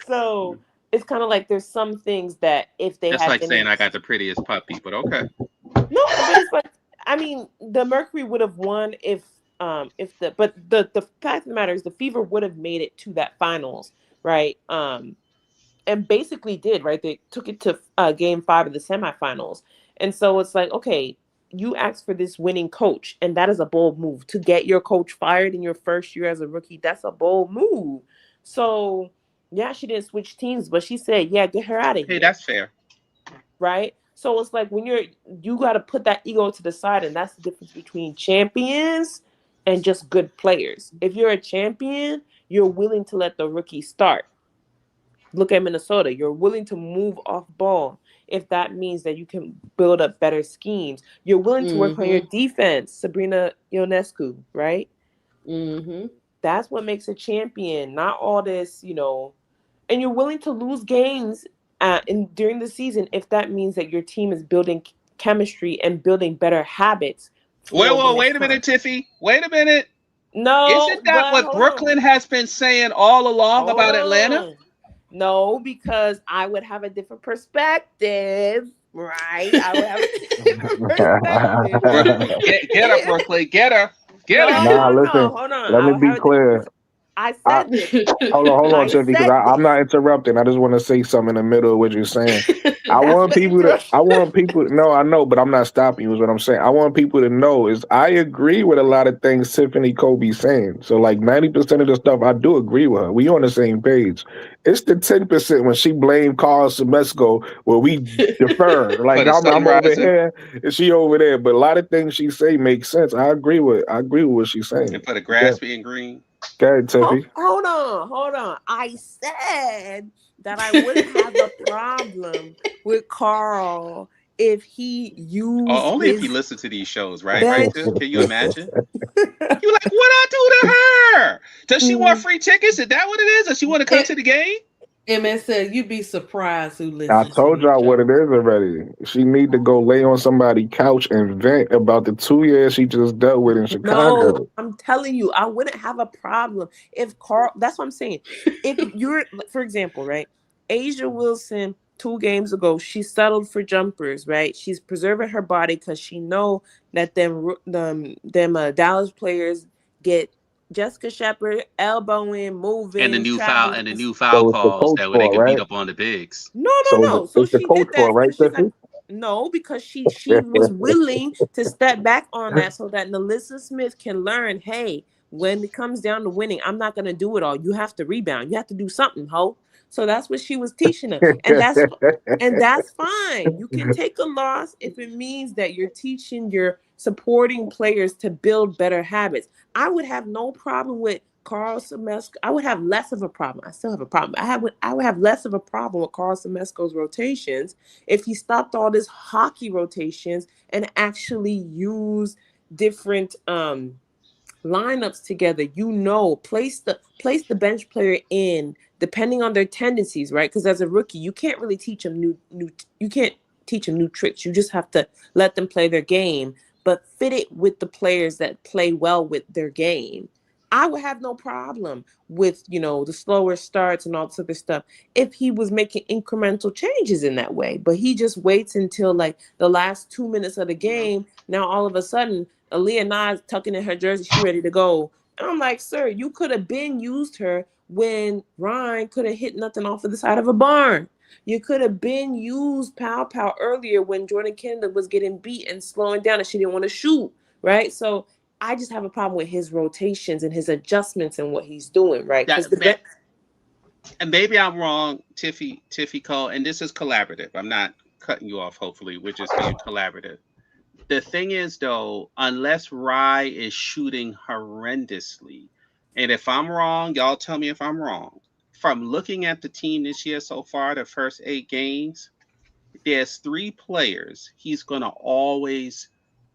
F: So it's kind of like there's some things that if they
C: That's
F: had
C: like saying
F: any,
C: I got the prettiest puppy, but okay.
F: no, but it's like, I mean, the Mercury would have won if the fact of the matter is the Fever would have made it to that finals, right? And basically did, right? They took it to game five of the semifinals. And so it's like, okay, you asked for this winning coach, and that is a bold move. To get your coach fired in your first year as a rookie, that's a bold move. So, yeah, she didn't switch teams, but she said, yeah, get her out of
C: Hey,
F: here,
C: that's fair.
F: right? So it's like when you got to put that ego to the side, and that's the difference between champions and just good players. If you're a champion, you're willing to let the rookie start. Look at Minnesota. You're willing to move off ball if that means that you can build up better schemes. You're willing to work on your
A: Mm-hmm.
F: defense, Sabrina Ionescu, right?
A: Mm-hmm.
F: That's what makes a champion, not all this, and you're willing to lose games during the season if that means that your team is building chemistry and building better habits
C: Wait,
F: for the
C: whoa,
F: next
C: wait a
F: time.
C: minute, Tiffy. Wait a minute.
F: No,
C: Isn't that
F: but
C: what
F: hold on.
C: Brooklyn has been saying all along
F: Hold
C: about Atlanta?
F: on. No, because I would have a different perspective, right? I would have a different perspective.
C: Get her, Brooklyn. Get her.
F: No,
G: Nah,
F: no, no.
G: listen.
F: Hold on.
G: Let
F: I
G: me
F: would
G: be
F: have a different
G: clear.
F: perspective. I
G: I
F: said this.
G: hold on,
F: I
G: Tiffy, because
F: said
G: I'm
F: this.
G: not interrupting. I just want to say something in the middle of what you're saying. I
F: That's
G: want
F: what
G: people to.
F: interrupts.
G: I want people. No, I know, but I'm not stopping you. Is what I'm saying. I want people to know is I agree with a lot of things Tiffany Kobe's saying. So like 90% of the stuff I do agree with her. We on the same page. It's the 10% when she blamed Carl Semesco where we defer.
C: For
G: Like
C: the
G: I'm over
C: sunrising
G: here and she over there. But a lot of things she say make sense. I agree with. I agree with what she's
C: and
G: saying.
C: for the
G: Yeah.
C: grass being green.
G: Go ahead, Tiffy.
F: Hold on. I said that I wouldn't have a problem with Carl if he
C: Or
F: used
C: only if you
F: his
C: listen to these shows, right? Right,
F: bench.
C: Tiff? Can you imagine? You like, what I do to her? Does she want free tickets? Is that what it is? Does she want to come
A: It,
C: to the game?
A: MSL, you'd be surprised who
G: I
A: listens to
G: told
A: these
G: y'all what
A: shows.
G: it is already. She need to go lay on somebody's couch and vent about the 2 years she just dealt with in
F: No,
G: Chicago.
F: I'm telling you, I wouldn't have a problem if Carl. That's what I'm saying. If you're, for example, right, Asia Wilson 2 games ago, she settled for jumpers, right? She's preserving her body because she know that them Dallas players get Jessica Shepard elbowing,
C: And
F: moving, traveling.
C: the new foul
G: So it's the
C: calls
G: coach
C: that where they
G: for,
C: get beat
G: right?
C: up on the bigs.
F: No,
G: So
F: no, no. So
G: it's the
F: she
G: coach
F: did
G: for,
F: that
G: right,
F: because she's like,
G: Tiffy?
F: no, because she was willing to step back on that so that Nalissa Smith can learn, hey, when it comes down to winning, I'm not gonna do it all. You have to rebound. You have to do something, ho. So that's what she was teaching them. And that's fine. You can take a loss if it means that you're teaching your supporting players to build better habits. I would have no problem with Carl Semesco. I would have less of a problem. I still have a problem. I would have less of a problem with Carl Semesco's rotations if he stopped all this hockey rotations and actually used different lineups together. Place the bench player in depending on their tendencies, right? Because as a rookie, you can't really teach them new you can't teach them new tricks. You just have to let them play their game, but fit it with the players that play well with their game. I would have no problem with, the slower starts and all this other stuff if he was making incremental changes in that way. But he just waits until like the last 2 minutes of the game. Now all of a sudden Aaliyah Nas tucking in her jersey, she ready to go. And I'm like, sir, you could have been used her when Ryan could have hit nothing off of the side of a barn. You could have been used Pow Pow earlier when Jordan Kennedy was getting beat and slowing down and she didn't want to shoot, right? So I just have a problem with his rotations and his adjustments and what he's doing, right? Because
C: That and maybe I'm wrong, Tiffy Cole, and this is collaborative. I'm not cutting you off, hopefully. We're just being collaborative. The thing is though, unless Rye is shooting horrendously, and if I'm wrong, y'all tell me if I'm wrong. From looking at the team this year so far, the first 8 games, there's 3 players he's gonna always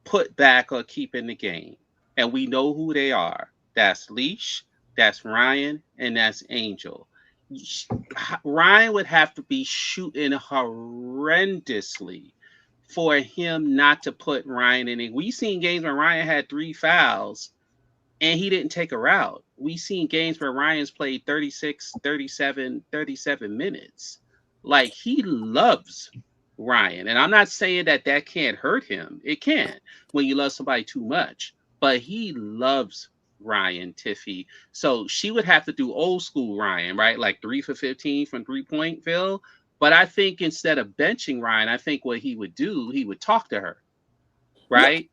C: put back or keep in the game. And we know who they are. That's Leash, that's Ryan, and that's Angel. Ryan would have to be shooting horrendously for him not to put Ryan in it. We seen games where Ryan had 3 fouls and he didn't take a route. We seen games where Ryan's played 36, 37, 37 minutes. Like he loves Ryan. And I'm not saying that that can't hurt him. It can when you love somebody too much. But he loves Ryan Tiffy. So she would have to do old school Ryan, right? Like 3 for 15 from 3 point Phil. But I think instead of benching Ryan, I think what he would do, he would talk to her,
F: yeah,
C: right?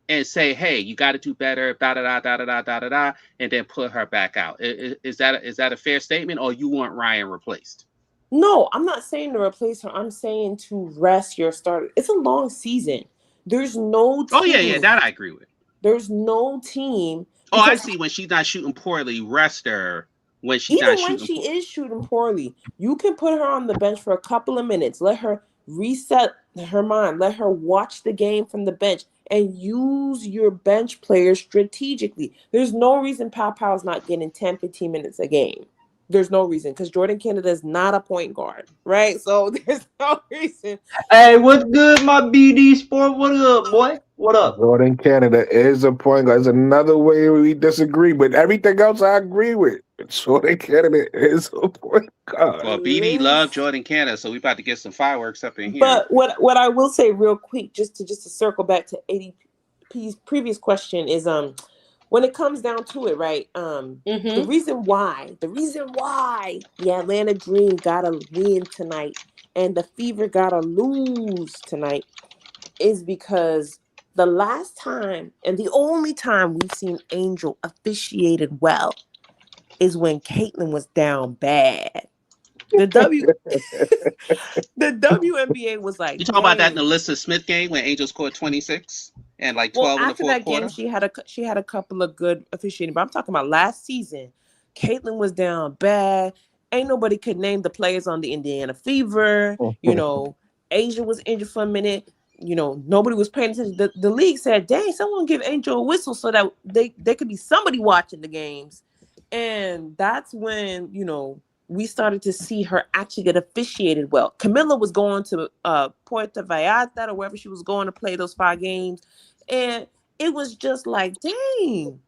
C: And say, "Hey, you got to do better." Da da da da da da da da, and then put her back out. Is that a fair statement, or you want Ryan replaced?
F: no, I'm not saying to replace her. I'm saying to rest your starter. It's a long season. There's no
C: Oh yeah, yeah,
F: team.
C: that I agree with.
F: There's no team
C: Oh, I
F: because
C: see. When she's not shooting poorly, rest her. When she's not
F: even when
C: shooting
F: she
C: poor,
F: is shooting poorly, you can put her on the bench for a couple of minutes. Let her reset her mind. Let her watch the game from the bench and use your bench players strategically. There's no reason Pow Pow's not getting 10, 15 minutes a game. There's no reason because Jordan Kennedy is not a point guard, right? So there's no reason.
D: Hey, what's good, my BD Sport? What up, boy? What up?
G: Jordan Canada is a point guard. There's another way we disagree, but everything else I agree with. Jordan Canada is a point guard.
C: well, BD loved Jordan Canada, so we about to get some fireworks up in here.
F: But what I will say real quick, just to circle back to ADP's previous question is when it comes down to it, right? The
A: Mm-hmm.
F: reason why the Atlanta Dream gotta win tonight and the Fever gotta lose tonight is because the last time and the only time we've seen Angel officiated well is when Caitlyn was down bad. The W the WNBA was
C: You
F: like,
C: talking about that
F: dang,
C: Nalissa Smith game when Angel scored 26? and like
F: Well,
C: 12 in the
F: after
C: fourth
F: that game,
C: quarter.
F: she had a couple of good officiating, but I'm talking about last season. Caitlyn was down bad. Ain't nobody could name the players on the Indiana Fever. Asia was injured for a minute. Nobody was paying attention. The league said, "Dang, someone give Angel a whistle so that they could be somebody watching the games." And that's when we started to see her actually get officiated well. Camilla was going to Puerto Vallarta or wherever she was going to play those 5 games, and it was just like, dang,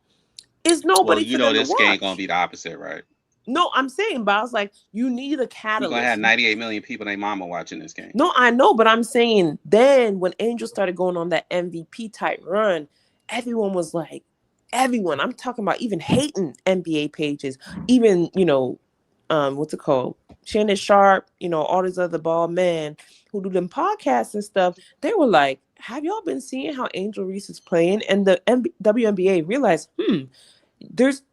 F: is
C: Well,
F: nobody
C: you
F: for
C: know
F: them to
C: this game gonna
F: watch.
C: be the opposite, right?
F: No, I'm saying, but I was like, you need a
C: You're gonna have
F: catalyst.
C: 98 million people named Mama watching this game.
F: No, I know, but I'm saying then when Angel started going on that MVP type run, everyone was like, everyone, I'm talking about even hating NBA pages, even, what's it called? Shannon Sharp, all these other ball men who do them podcasts and stuff, they were like, have y'all been seeing how Angel Reese is playing? And the WNBA realized,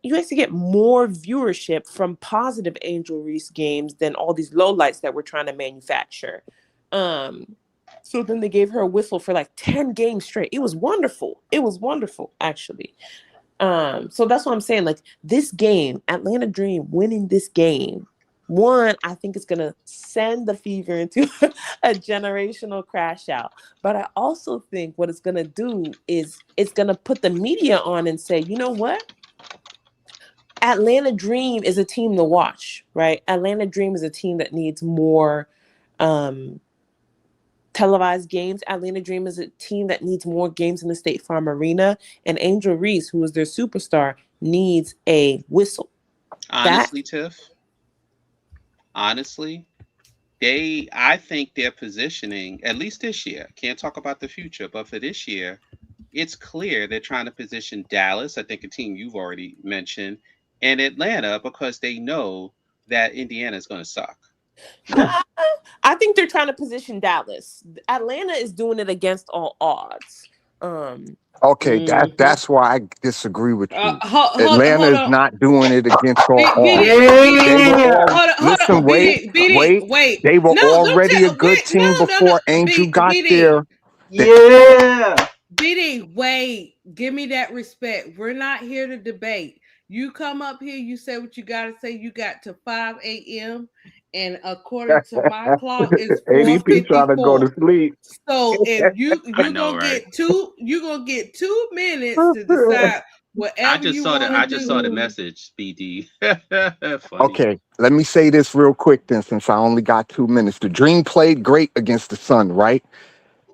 F: you actually get more viewership from positive Angel Reese games than all these lowlights that we're trying to manufacture. Um, so then they gave her a whistle for like 10 games straight. It was wonderful. It was wonderful, actually. So that's what I'm saying. Like this game, Atlanta Dream winning this game, one, I think it's gonna send the Fever into a generational crash out. But I also think what it's gonna do is it's gonna put the media on and say, you know what? Atlanta Dream is a team to watch, right? Atlanta Dream is a team that needs more um, televised games. Atlanta Dream is a team that needs more games in the State Farm Arena. And Angel Reese, who is their superstar, needs a whistle. That
C: Honestly, Tiff, honestly, I think their positioning, at least this year, can't talk about the future, but for this year, it's clear they're trying to position Dallas, I think a team you've already mentioned, and Atlanta because they know that Indiana is going to suck.
F: I think they're trying to position Dallas. Atlanta is doing it against all odds. Um,
G: Okay,
F: mhm.
G: that's why I disagree with you.
A: Hold
G: Atlanta is
A: on.
G: not doing it against all odds. They were
A: BD,
D: Yeah.
G: all
A: hold
G: listen,
A: on,
G: wait,
A: BD,
G: wait.
A: wait.
G: They were
A: No, don't
G: already a
A: tell.
G: good
A: Wait,
G: team
A: no.
G: before Angel got
A: BD,
G: there. They,
D: Yeah.
A: BD, wait. Give me that respect. We're not here to debate. You come up here, you say what you got to say. You got to 5 a.m. And according to my clock, it's
G: ADP trying to go
A: 4:54.
G: to sleep.
A: So if you
C: I
A: you're
C: know,
A: gonna
C: right?
A: get you're gonna get 2 minutes to decide
C: I
A: whatever
C: just
A: you
C: saw
A: want
C: the
A: to
C: I just saw the
A: do.
C: message, BD. Funny.
G: Okay, let me say this real quick then, since I only got 2 minutes. The Dream played great against the Sun, right?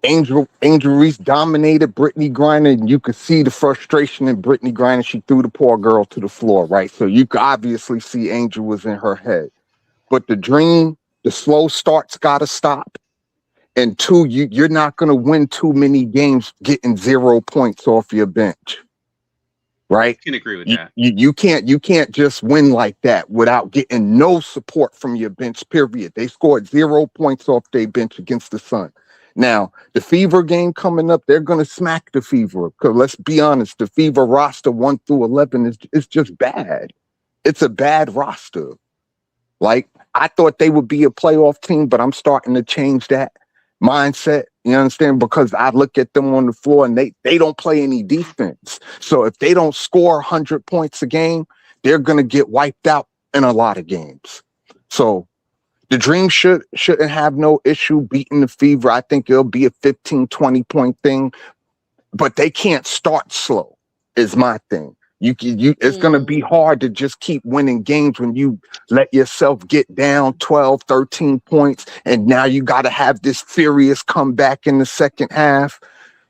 G: Angel Reese dominated Brittany Griner, and you could see the frustration in Brittany Griner. She threw the poor girl to the floor, right? So you could obviously see Angel was in her head. But the Dream, the slow starts got to stop. And two, you're not going to win too many games getting 0 points off your bench, right?
C: Can agree with
G: You,
C: that.
G: you, you can't just win like that without getting no support from your bench, period. They scored 0 points off their bench against the Sun. Now, the Fever game coming up, they're going to smack the Fever. Because let's be honest, the Fever roster 1 through 11 is just bad. It's a bad roster. Like, I thought they would be a playoff team, but I'm starting to change that mindset. You understand? Because I look at them on the floor and they don't play any defense. So if they don't score 100 points a game, they're going to get wiped out in a lot of games. So the Dream shouldn't have no issue beating the Fever. I think it'll be a 15, 20 point thing, but they can't start slow is my thing. It's going to be
A: Mm.
G: hard to just keep winning games when you let yourself get down 12, 13 points. And now you got to have this furious comeback in the second half.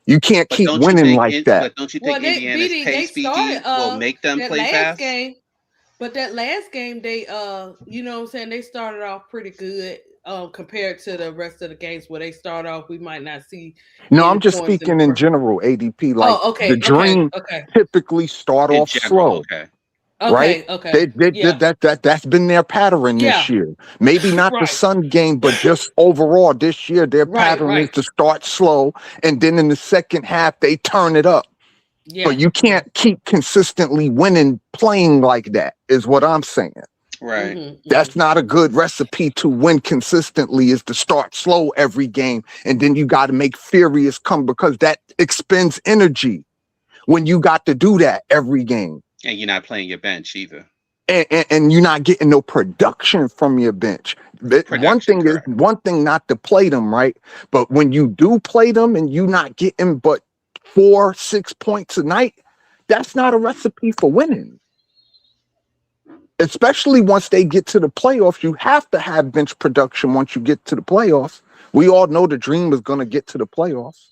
G: You can't
C: But
G: keep
C: don't you
G: winning
C: think
G: like that.
C: but don't you
A: Well,
C: think
A: they
C: Indiana's
A: BD they
C: pace,
A: started
C: BD, will make them
A: that
C: play
A: last
C: fast?
A: game, but that last game they you know what I'm saying, they started off pretty good compared to the rest of the games where they start off we might not see
G: No,
A: any
G: I'm just
A: points in the
G: speaking in
A: first.
G: general, ADP. Like
A: Oh,
G: the Dream
A: okay.
G: typically start
C: In
G: off
C: general,
G: slow,
C: okay.
G: right?
A: Okay. Yeah.
G: That's been their pattern this
A: Yeah.
G: year. Maybe not the
A: Right.
G: Sun game, but just overall this year, their pattern is
A: Right.
G: to start slow, and then in the second half they turn it up.
A: Yeah.
G: But you
A: Yeah.
G: can't keep consistently winning playing like that. Is what I'm saying.
C: Right.
A: Mm-hmm.
H: That's not a good recipe to win consistently, is to start slow every game. And then you got to make furious come, because that expends energy when you got to do that every game.
C: And you're not playing your bench either.
H: And you're not getting no production from your bench. One
C: Production,
H: thing is
C: correct.
H: one thing not to play them, right? But when you do play them and you not getting but 4-6 points a night, that's not a recipe for winning. Especially once they get to the playoffs, you have to have bench production once you get to the playoffs. We all know the dream is going to get to the playoffs.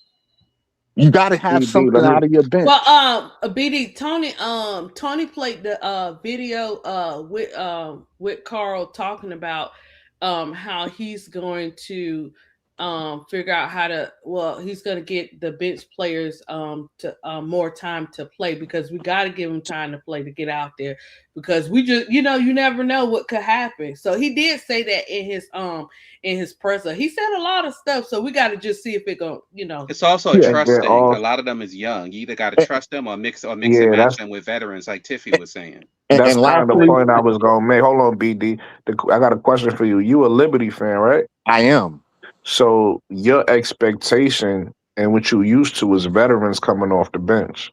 H: You got to have
G: BD, let
H: something
G: me
H: out of your bench.
A: Well, BD Tony played the video with Carl talking about how he's going to figure out how to, well, he's going to get the bench players to more time to play, because we got to give them time to play to get out there, because we just, you never know what could happen. So he did say that in his presser. He said a lot of stuff, so we got to just see if it go,
C: It's also a
H: Yeah.
C: trust
G: and then
C: thing. A
G: all
C: lot of them is young. You either got to
H: And,
C: trust them, or mix and
G: yeah,
C: match
G: that's
C: them with veterans, like Tiffy was saying.
G: that's
H: and
G: kind of the
H: lastly,
G: point I was gonna make. Hold on, BD. I got a question for you. You a Liberty fan, right?
H: I am.
G: So your expectation and what you used to is veterans coming off the bench.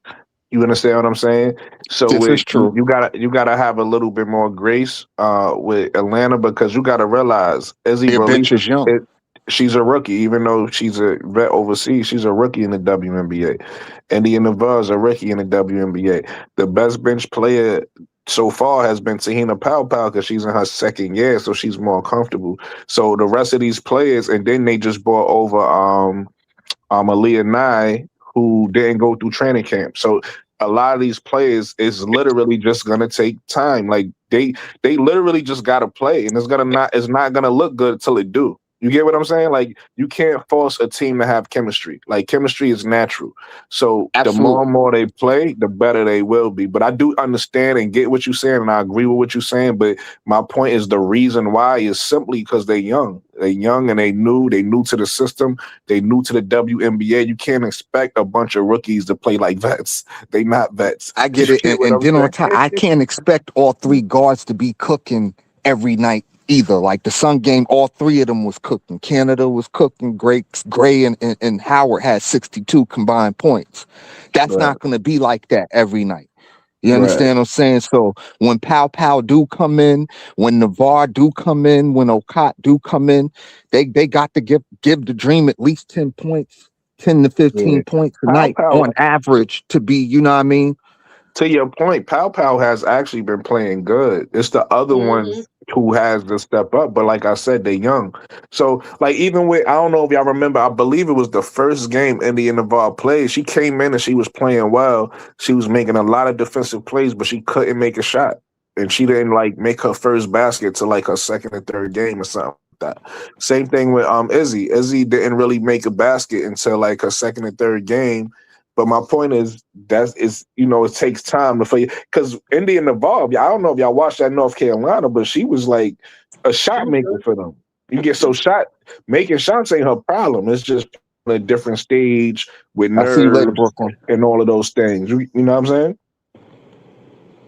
G: You understand what I'm saying? So
H: This is
G: with
H: true.
G: you gotta have a little bit more grace with Atlanta, because you gotta realize Izzy
H: Their bench
G: released
H: is young.
G: it. She's a rookie, even though she's a vet overseas. She's a rookie in the WNBA. Indiana is a rookie in the WNBA. The best bench player so far has been Tahina Pow because she's in her second year, so she's more comfortable. So the rest of these players, and then they just brought over Aaliyah Nye, who didn't go through training camp. So a lot of these players is literally just gonna take time. Like they literally just gotta play, and it's not gonna look good until it do. You get what I'm saying? Like you can't force a team to have chemistry. Like chemistry is natural. So the more and
H: Absolutely.
G: more they play, the better they will be. But I do understand and get what you're saying, and I agree with what you're saying. But my point is the reason why is simply because they're young. They're young and they new to the system. They new to the WNBA. You can't expect a bunch of rookies to play like vets. They not vets.
H: I
G: You
H: get it.
G: get what
H: And
G: I'm
H: then on top,
G: saying?
H: I can't expect all three guards to be cooking every night either. Like the Sun game, all three of them was cooking. Canada was cooking. Gray and Howard had 62 combined points. That's
G: Right,
H: not going to be like that every night. You
G: right.
H: understand what I'm saying? So when Pow do come in, when Navarre do come in, when Okot do come in, they got to give the Dream at least 10 points, 10 to
G: Yeah.
H: 15 points a
G: Pow
H: night
G: Pow.
H: on average to be, you know what I mean?
G: To your point, Pow has actually been playing good. It's the other
A: Mm-hmm.
G: ones who has to step up. But like I said, they young. So like even with I don't know if y'all remember, I believe it was the first game Indiana Navarre played. She came in and she was playing well. She was making a lot of defensive plays, but she couldn't make a shot. And she didn't like make her first basket to like her second or third game or something like that. Same thing with Izzy. Izzy didn't really make a basket until like her second or third game. But my point is it takes time to for you because India Navarre, I don't know if y'all watched that North Carolina, but she was like a
F: She
G: shot
F: was
G: maker
F: good.
G: for them. You get so shot making shots ain't her problem. It's just on a different stage with
H: I see you later,
G: nerves
H: Brooklyn.
G: and all of those things. You know what I'm saying?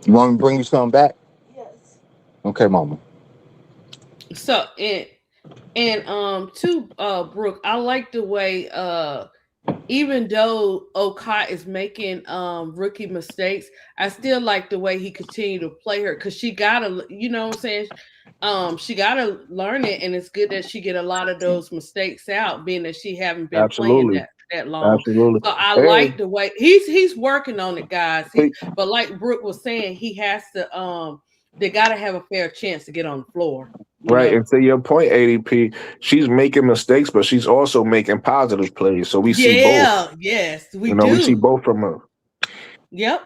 H: You want me to bring you something back?
F: Yes.
H: Okay, mama.
A: So to Brooke, I like the way even though Okai is making rookie mistakes, I still like the way he continued to play her, because she gotta, you know what I'm saying, she gotta learn it, and it's good that she get a lot of those mistakes out, being that she haven't been playing
G: Absolutely.
A: that long.
G: Absolutely.
A: So I like
G: And
A: the way he's working on it, guys. But like Brooke was saying, he has to they gotta have a fair chance to get on the floor, you
G: right,
A: know.
G: and to your point, ADP, she's making mistakes, but she's also making positive plays. So we see both.
A: Yeah, yes, we
G: We see
A: do.
G: both from her.
A: Yep.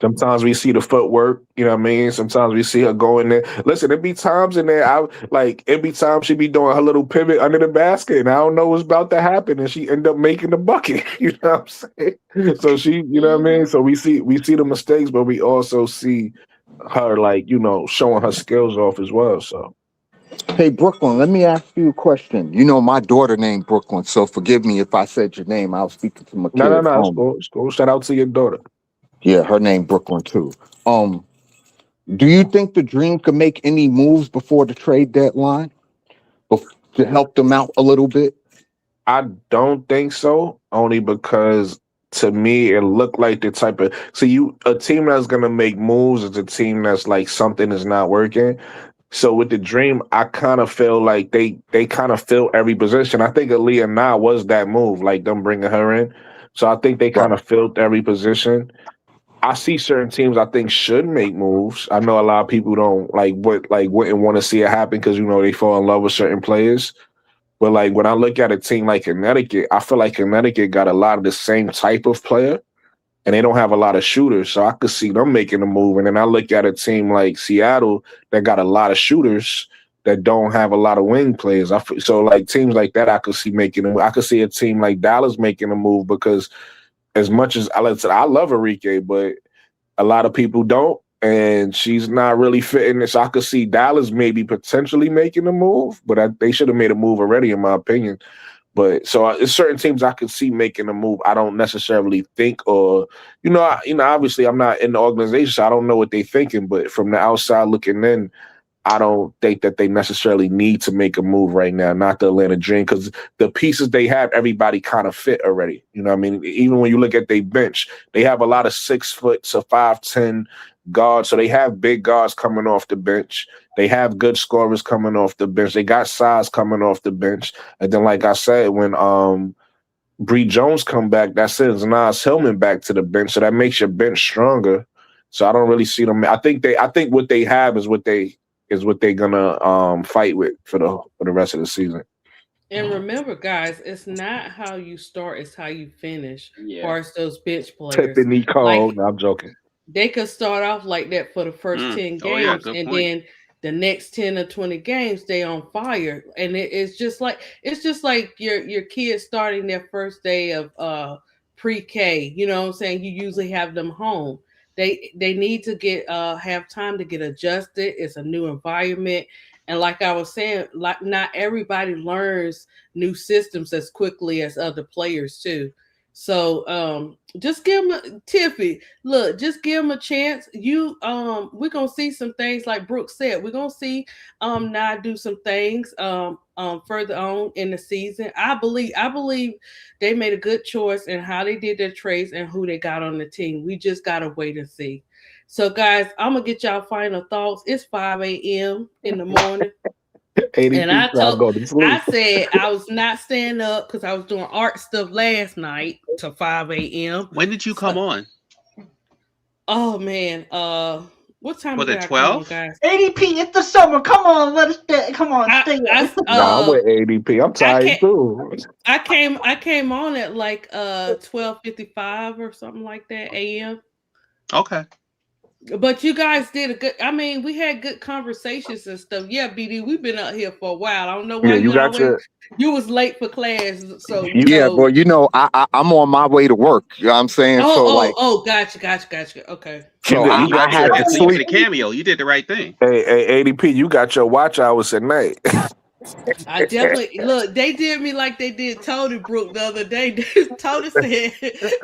G: Sometimes we see the footwork, you know what I mean? Sometimes we see her going there. Listen, it be times in there, it be times she be doing her little pivot under the basket, and I don't know what's about to happen, and she end up making the bucket. You know what I'm saying? So you know what I mean?
A: Hmm.
G: So we see the mistakes, but we also see her showing her skills off as well. So
H: Hey, Brooklyn, let me ask you a question. You know, my daughter named Brooklyn, so forgive me if I said your name. I was speaking to my
G: no, no,
H: kid.
G: no, it's cool. It's cool. Shout out to your daughter.
H: Yeah, her name Brooklyn too. Um, Do you think the Dream could make any moves before the trade deadline to help them out a little bit?
G: I don't think so, only because to me it looked like the type of a team that's gonna make moves is a team that's like something is not working. So with the Dream, I kind of feel like they kind of fill every position. I think Aaliyah Nah was that move, like them bringing her in. So I think they
H: Right.
G: kind of filled every position. I see certain teams I think should make moves. I know a lot of people don't wouldn't want to see it happen because they fall in love with certain players. But like when I look at a team like Connecticut, I feel like Connecticut got a lot of the same type of player, and they don't have a lot of shooters. So I could see them making a move. And then I look at a team like Seattle that got a lot of shooters that don't have a lot of wing players. So like teams like that, I could see making a move. I could see a team like Dallas making a move because as much as I love Enrique, but a lot of people don't, and she's not really fitting this. I could see Dallas maybe potentially making a move, but they should have made a move already, in my opinion. But so there's certain teams I could see making a move. I don't necessarily think, or obviously I'm not in the organization, so I don't know what they're thinking. But from the outside looking in, I don't think that they necessarily need to make a move right now, not the Atlanta Dream, because the pieces they have, everybody kind of fit already. You know what I mean? Even when you look at their bench, they have a lot of 6 foot to 5'10" guards. So they have big guards coming off the bench. They have good scorers coming off the bench. They got size coming off the bench. And then, like I said, when Bree Jones come back, that sends Nas Hillman back to the bench. So that makes your bench stronger. So I don't really see them. I think what they have is what they're gonna fight with for the rest of the season.
A: And remember, guys, it's not how you start; it's how you finish.
C: Yeah.
A: Far as those bench players,
G: Tiffany Cole.
A: like
G: No, I'm joking.
A: they could start off like that for the first 10
C: Oh yeah,
A: games,
C: good
A: and
C: point.
A: then the next 10 or 20 games they on fire. And it's just like your kids starting their first day of pre-K. You know what I'm saying? You usually have them home. They need to get have time to get adjusted. It's a new environment. And like I was saying, like not everybody learns new systems as quickly as other players too. So just give them Tiffy. Look, just give them a chance. We're gonna see some things like Brooke said. We're gonna see now do some things further on in the season. I believe they made a good choice in how they did their trades and who they got on the team. We just gotta wait and see. So guys, I'm gonna get y'all final thoughts. It's 5 a.m. in the morning. And
G: ADP trying to go to
A: I
G: sleep.
A: said I was not staying up because I was doing art stuff last night till 5 a.m.
C: When did you
A: So,
C: come on?
A: oh man, what time
C: Was
A: did
C: it
A: I come on,
C: 12?
A: guys?
D: ADP, it's the summer. Come on, let us stay. Come on,
A: I
D: stay
A: I
D: up.
G: Nah, I'm
A: uh
G: with ADP. I'm
A: I
G: tired
A: can't.
G: too.
A: I came on at like 12:55 or something like that a.m.
C: Okay.
A: But you guys did a good. I mean, we had good conversations and stuff. Yeah, BD, we've been out here for a while. I don't know
G: Yeah,
A: why
G: you got your
A: you was late for class, so
G: you.
H: Yeah, but I'm on my way to work. You know what I'm saying?
A: Oh,
H: So
A: oh,
H: like,
A: oh, gotcha. Okay.
G: You
H: so
G: got
H: I,
G: you
C: You
H: I
G: got
C: you
H: had
G: your
H: to
C: definitely for
H: sleep.
C: the cameo. You did the right thing.
G: ADP. You got your watch hours at night.
A: I definitely look. They did me like they did Tony Brooke the other day. Tony said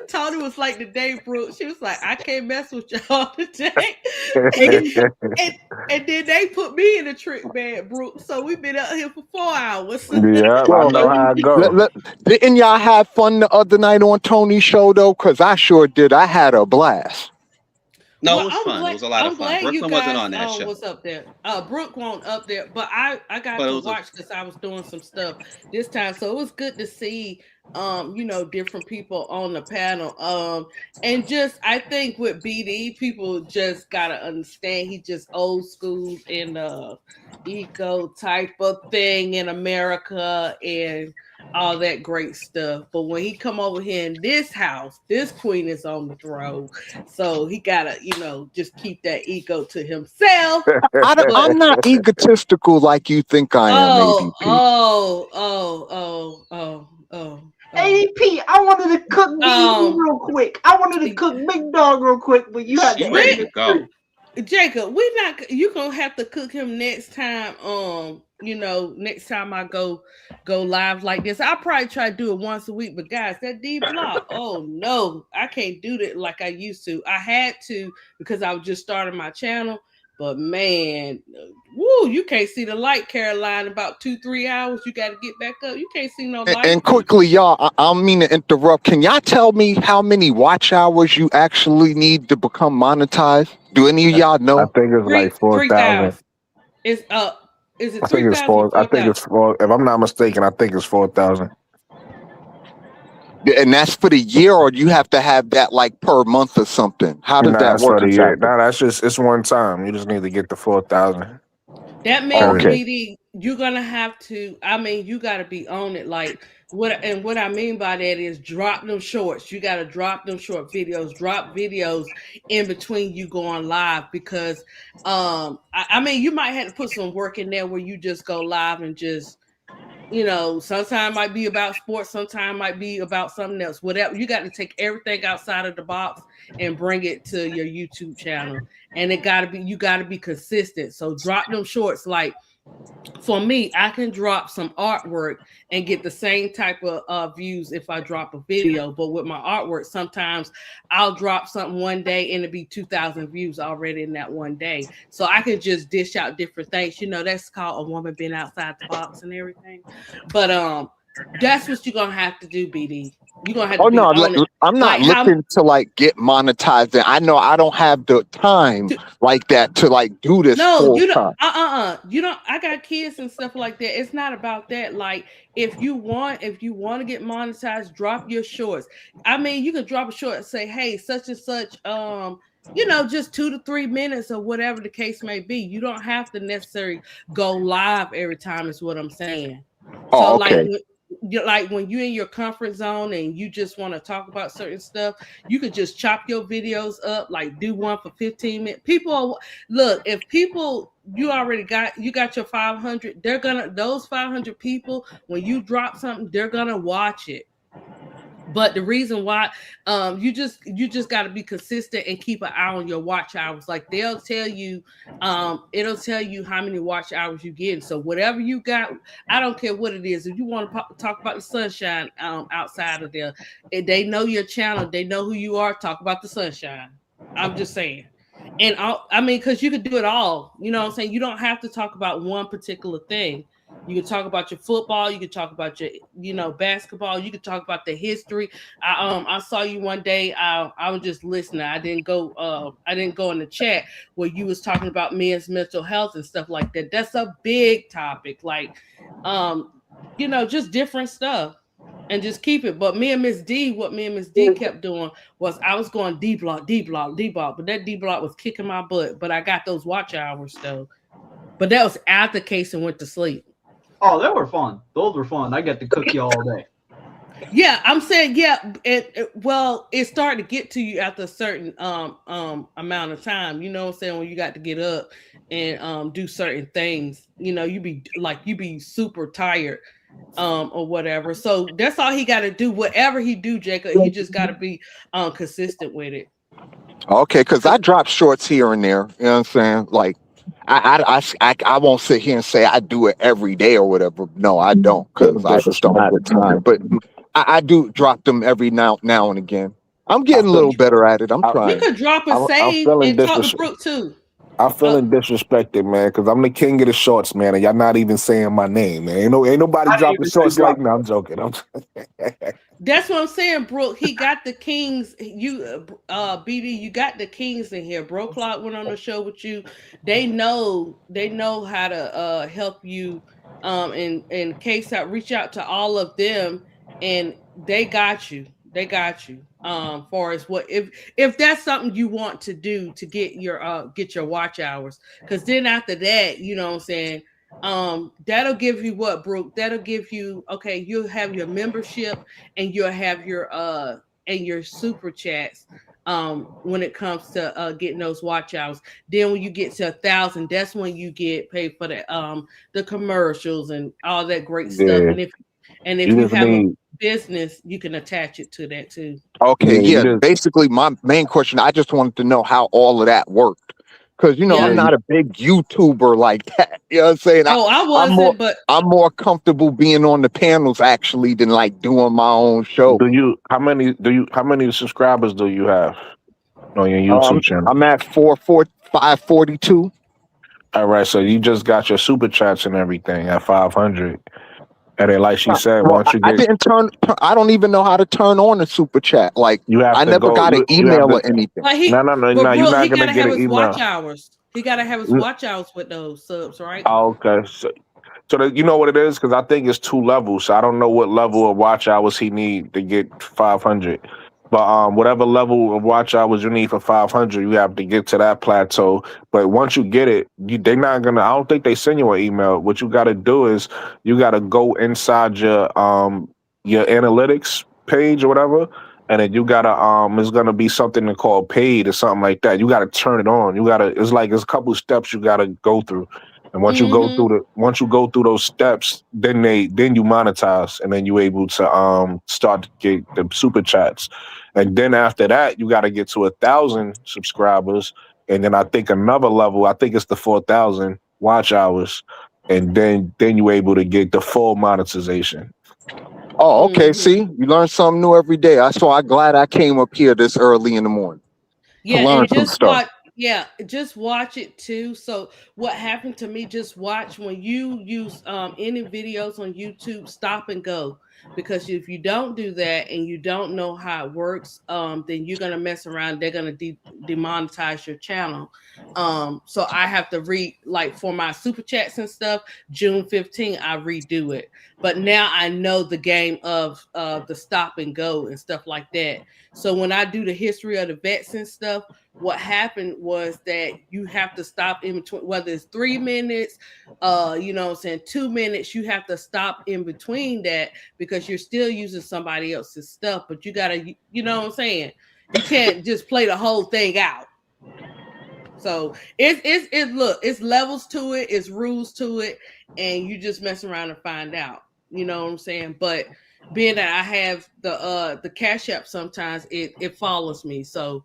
A: Tony was like the day Brooke. She was like, I can't mess with y'all today, and and, and then they put me in a trick bag, Brooke. So we've been out here for 4 hours.
G: Yeah, I
H: Well,
G: know how I
H: let,
G: go.
H: let, didn't y'all have fun the other night on Tony's show though? Cause I sure did. I had a blast.
C: No, it
A: Well,
C: was fun. It was a lot of
A: I'm
C: fun.
A: glad you
C: Brooklyn wasn't
A: guys
C: on that show,
A: was up there. Brooke won't up there, but I got
C: but it
A: to
C: was a
A: watch because I was doing some stuff this time, so it was good to see different people on the panel. And just I think with BD, people just gotta understand he just old school in the eco type of thing in America and all that great stuff. But when he come over here in this house, this queen is on the throne. So he gotta, just keep that ego to himself. But
H: I'm not egotistical like you think I am,
A: oh,
H: ADP.
A: oh, oh, oh, oh, oh, oh.
D: ADP, I wanted to cook BD
A: Um,
D: real quick. I wanted to cook Big Dog real quick, but you had to
C: she ready
D: end
C: to
D: this
C: go.
D: too.
A: Jacob, we not you gonna have to cook him next time. Next time I go live like this, I'll probably try to do it once a week. But guys, that D block, oh no, I can't do that like I used to. I had to because I was just starting my channel. But man, woo, you can't see the light, Caroline, about 2, 3 hours. You got to get back up. You can't see no light.
H: And quickly, y'all, I don't mean to interrupt. Can y'all tell me how many watch hours you actually need to become monetized? Do any of
G: I,
H: y'all
G: I
H: know?
G: think it's
A: Three
G: like
A: three
G: 4,000.
A: thousand. It's Is it
G: I think
A: three
G: it's
A: thousand or
G: four. I
A: four
G: think
A: thousand?
G: it's four. If I'm not mistaken, I think it's 4,000.
H: And that's for the year, or you have to have that like per month or something? How does
G: Nah,
H: that
G: that's for
H: work
G: the year.
H: exactly?
G: Nah, that's just it's one time. You just need to get the 4,000.
A: That
H: Oh,
A: means,
H: okay.
G: Period.
A: BD, you're gonna have to. I mean, you got to be on it. Like what I mean by that is drop them shorts. You got to drop them short videos. Drop videos in between you going live because, I mean, you might have to put some work in there where you just go live and just, sometimes might be about sports, sometimes might be about something else. Whatever, you got to take everything outside of the box and bring it to your YouTube channel. And you got to be consistent. So drop them shorts. Like for me, I can drop some artwork and get the same type of views if I drop a video. But with my artwork, sometimes I'll drop something one day and it'll be 2,000 views already in that one day. So I can just dish out different things. That's called a woman being outside the box and everything. But that's what you're gonna have to do, BD. You're gonna have to
H: Oh
A: be
H: no,
A: on it.
H: I'm not
A: Like how
H: looking to like get monetized. And I know I don't have the time
A: to,
H: like that to like do this
A: no,
H: full
A: you don't.
H: time.
A: You don't. I got kids and stuff like that. It's not about that. Like if you want to get monetized, drop your shorts. I mean, you can drop a short and say, "Hey, such and such." Just 2 to 3 minutes or whatever the case may be. You don't have to necessarily go live every time. Is what I'm saying. So
H: Oh,
A: like
H: okay.
A: when you're in your comfort zone and you just want to talk about certain stuff, you could just chop your videos up, like do one for 15 minutes. Look, if people you got your 500, they're gonna those 500 people, when you drop something, they're gonna watch it. But the reason why, you just got to be consistent and keep an eye on your watch hours. Like it'll tell you how many watch hours you get. So whatever you got, I don't care what it is. If you want to talk about the sunshine, outside of there, they know your channel, they know who you are. Talk about the sunshine. I'm just saying. And I mean, because you could do it all. You know what I'm saying? You don't have to talk about one particular thing. You can talk about your football. You can talk about your, basketball. You can talk about the history. I saw you one day. I was just listening. I didn't go. I didn't go in the chat where you was talking about men's mental health and stuff like that. That's a big topic. Like, um, just different stuff. And just keep it. But what me and Miss D kept doing was I was going D block, D block, D block, but that D block was kicking my butt. But I got those watch hours though. But that was after Casey went to sleep.
D: Oh, they were fun. Those were fun. I get to cook you all day.
A: Yeah, I'm saying, yeah. Well, it started to get to you after a certain amount of time. You know what I'm saying? When you got to get up and do certain things, you be super tired or whatever. So that's all he got to do. Whatever he do, Jacob, he just got to be consistent with it.
H: Okay, because I drop shorts here and there. You know what I'm saying? Like, I won't sit here and say I do it every day or whatever. No, I don't, because I just don't have the time. But I do drop them every now and again. I'm
G: I
H: getting a
G: feel,
H: little better at it. I'm
G: I,
A: You
H: trying.
A: could drop a
G: I'm
A: save
G: feeling
A: and talk to
G: disres.
A: Brooke too.
G: I'm
A: Uh,
G: feeling disrespected, man, because I'm the king of the shorts, man, and y'all not even saying my name, man. Ain't nobody
D: I didn't
G: dropping
D: even know you
G: shorts like
D: dropped
G: me.
D: it.
G: I'm joking.
A: That's what I'm saying, Brooke. He got the Kings. BD, you got the Kings in here. Bro Clock went on the show with you. They know how to help you. In case I reach out to all of them, and they got you. They got you. For as what if that's something you want to do to get your watch hours, because then after that, you know what I'm saying. That'll give you what, Brooke? That'll give you, okay, you'll have your membership and you'll have your super chats when it comes to getting those watch hours. Then when you get to 1,000, that's when you get paid for the commercials and all that great stuff.
G: Yeah,
A: And if
G: you
A: you
G: just
A: have a
G: need.
A: business, you can attach it to that too.
H: Okay,
G: Yeah, you
H: yeah.
G: just.
H: Basically, my main question, I just wanted to know how all of that worked. Because,
G: Yeah,
H: I'm
A: Yeah.
H: not a big YouTuber like that. You know what I'm saying?
A: Oh, I
H: I'm more
A: wasn't, but
H: I'm more comfortable being on the panels actually than like doing my own show.
G: do you? How many do you? How many subscribers do you have on your YouTube channel?
H: I'm at 542.
G: All right, so you just got your super chats and everything at 500, and then like she said,
H: Well,
G: once you
H: I
G: get,
H: didn't I don't even know how to turn on the super chat. Like,
G: you have
H: I
G: to
H: never
G: go.
H: got an
G: You have
H: email
G: to.
H: or anything.
A: Like
G: No,
A: he,
G: no, no,
A: but
G: no. You're
A: bro,
G: not
A: he
G: gonna
A: gotta
G: get
A: have
G: an
A: his watch
G: email.
A: hours. He gotta have his watch hours with those subs, right?
G: Okay, so that, you know what it is, because I think it's two levels. So I don't know what level of watch hours he need to get 500. But whatever level of watch hours you need for 500, you have to get to that plateau. But once you get it, they're not gonna. I don't think they send you an email. What you got to do is you got to go inside your analytics page or whatever, and then you gotta it's gonna be something called paid or something like that. You gotta turn it on. You gotta. It's like it's a couple steps you gotta go through, and
A: Mm-hmm.
G: once you go through those steps, then you monetize, and then you able to start to get the super chats, and then after that you got to get to 1,000 subscribers, and then I think another level. I think it's the 4,000 watch hours, and then you able to get the full monetization.
H: Oh, okay.
A: Mm-hmm.
H: See, you learn something new every day. That's why I'm glad I came up here this early in the morning to
A: Yeah,
H: learn
A: and
H: some
A: just
H: stuff.
A: watch. Yeah, just watch it too. So what happened to me? Just watch when you use any videos on YouTube. Stop and go, because if you don't do that and you don't know how it works, then you're gonna mess around. They're gonna demonetize your channel. So I have to read like for my super chats and stuff. June 15th, I redo it. But now I know the game of the stop and go and stuff like that. So when I do the history of the vets and stuff, what happened was that you have to stop in between, whether it's 3 minutes, you know what I'm saying, 2 minutes, you have to stop in between that because you're still using somebody else's stuff, but you gotta, you know what I'm saying? You can't just play the whole thing out. So it's look, it's levels to it, it's rules to it, and you just mess around and find out. You know what I'm saying? But being that I have the cash app, sometimes it follows me. So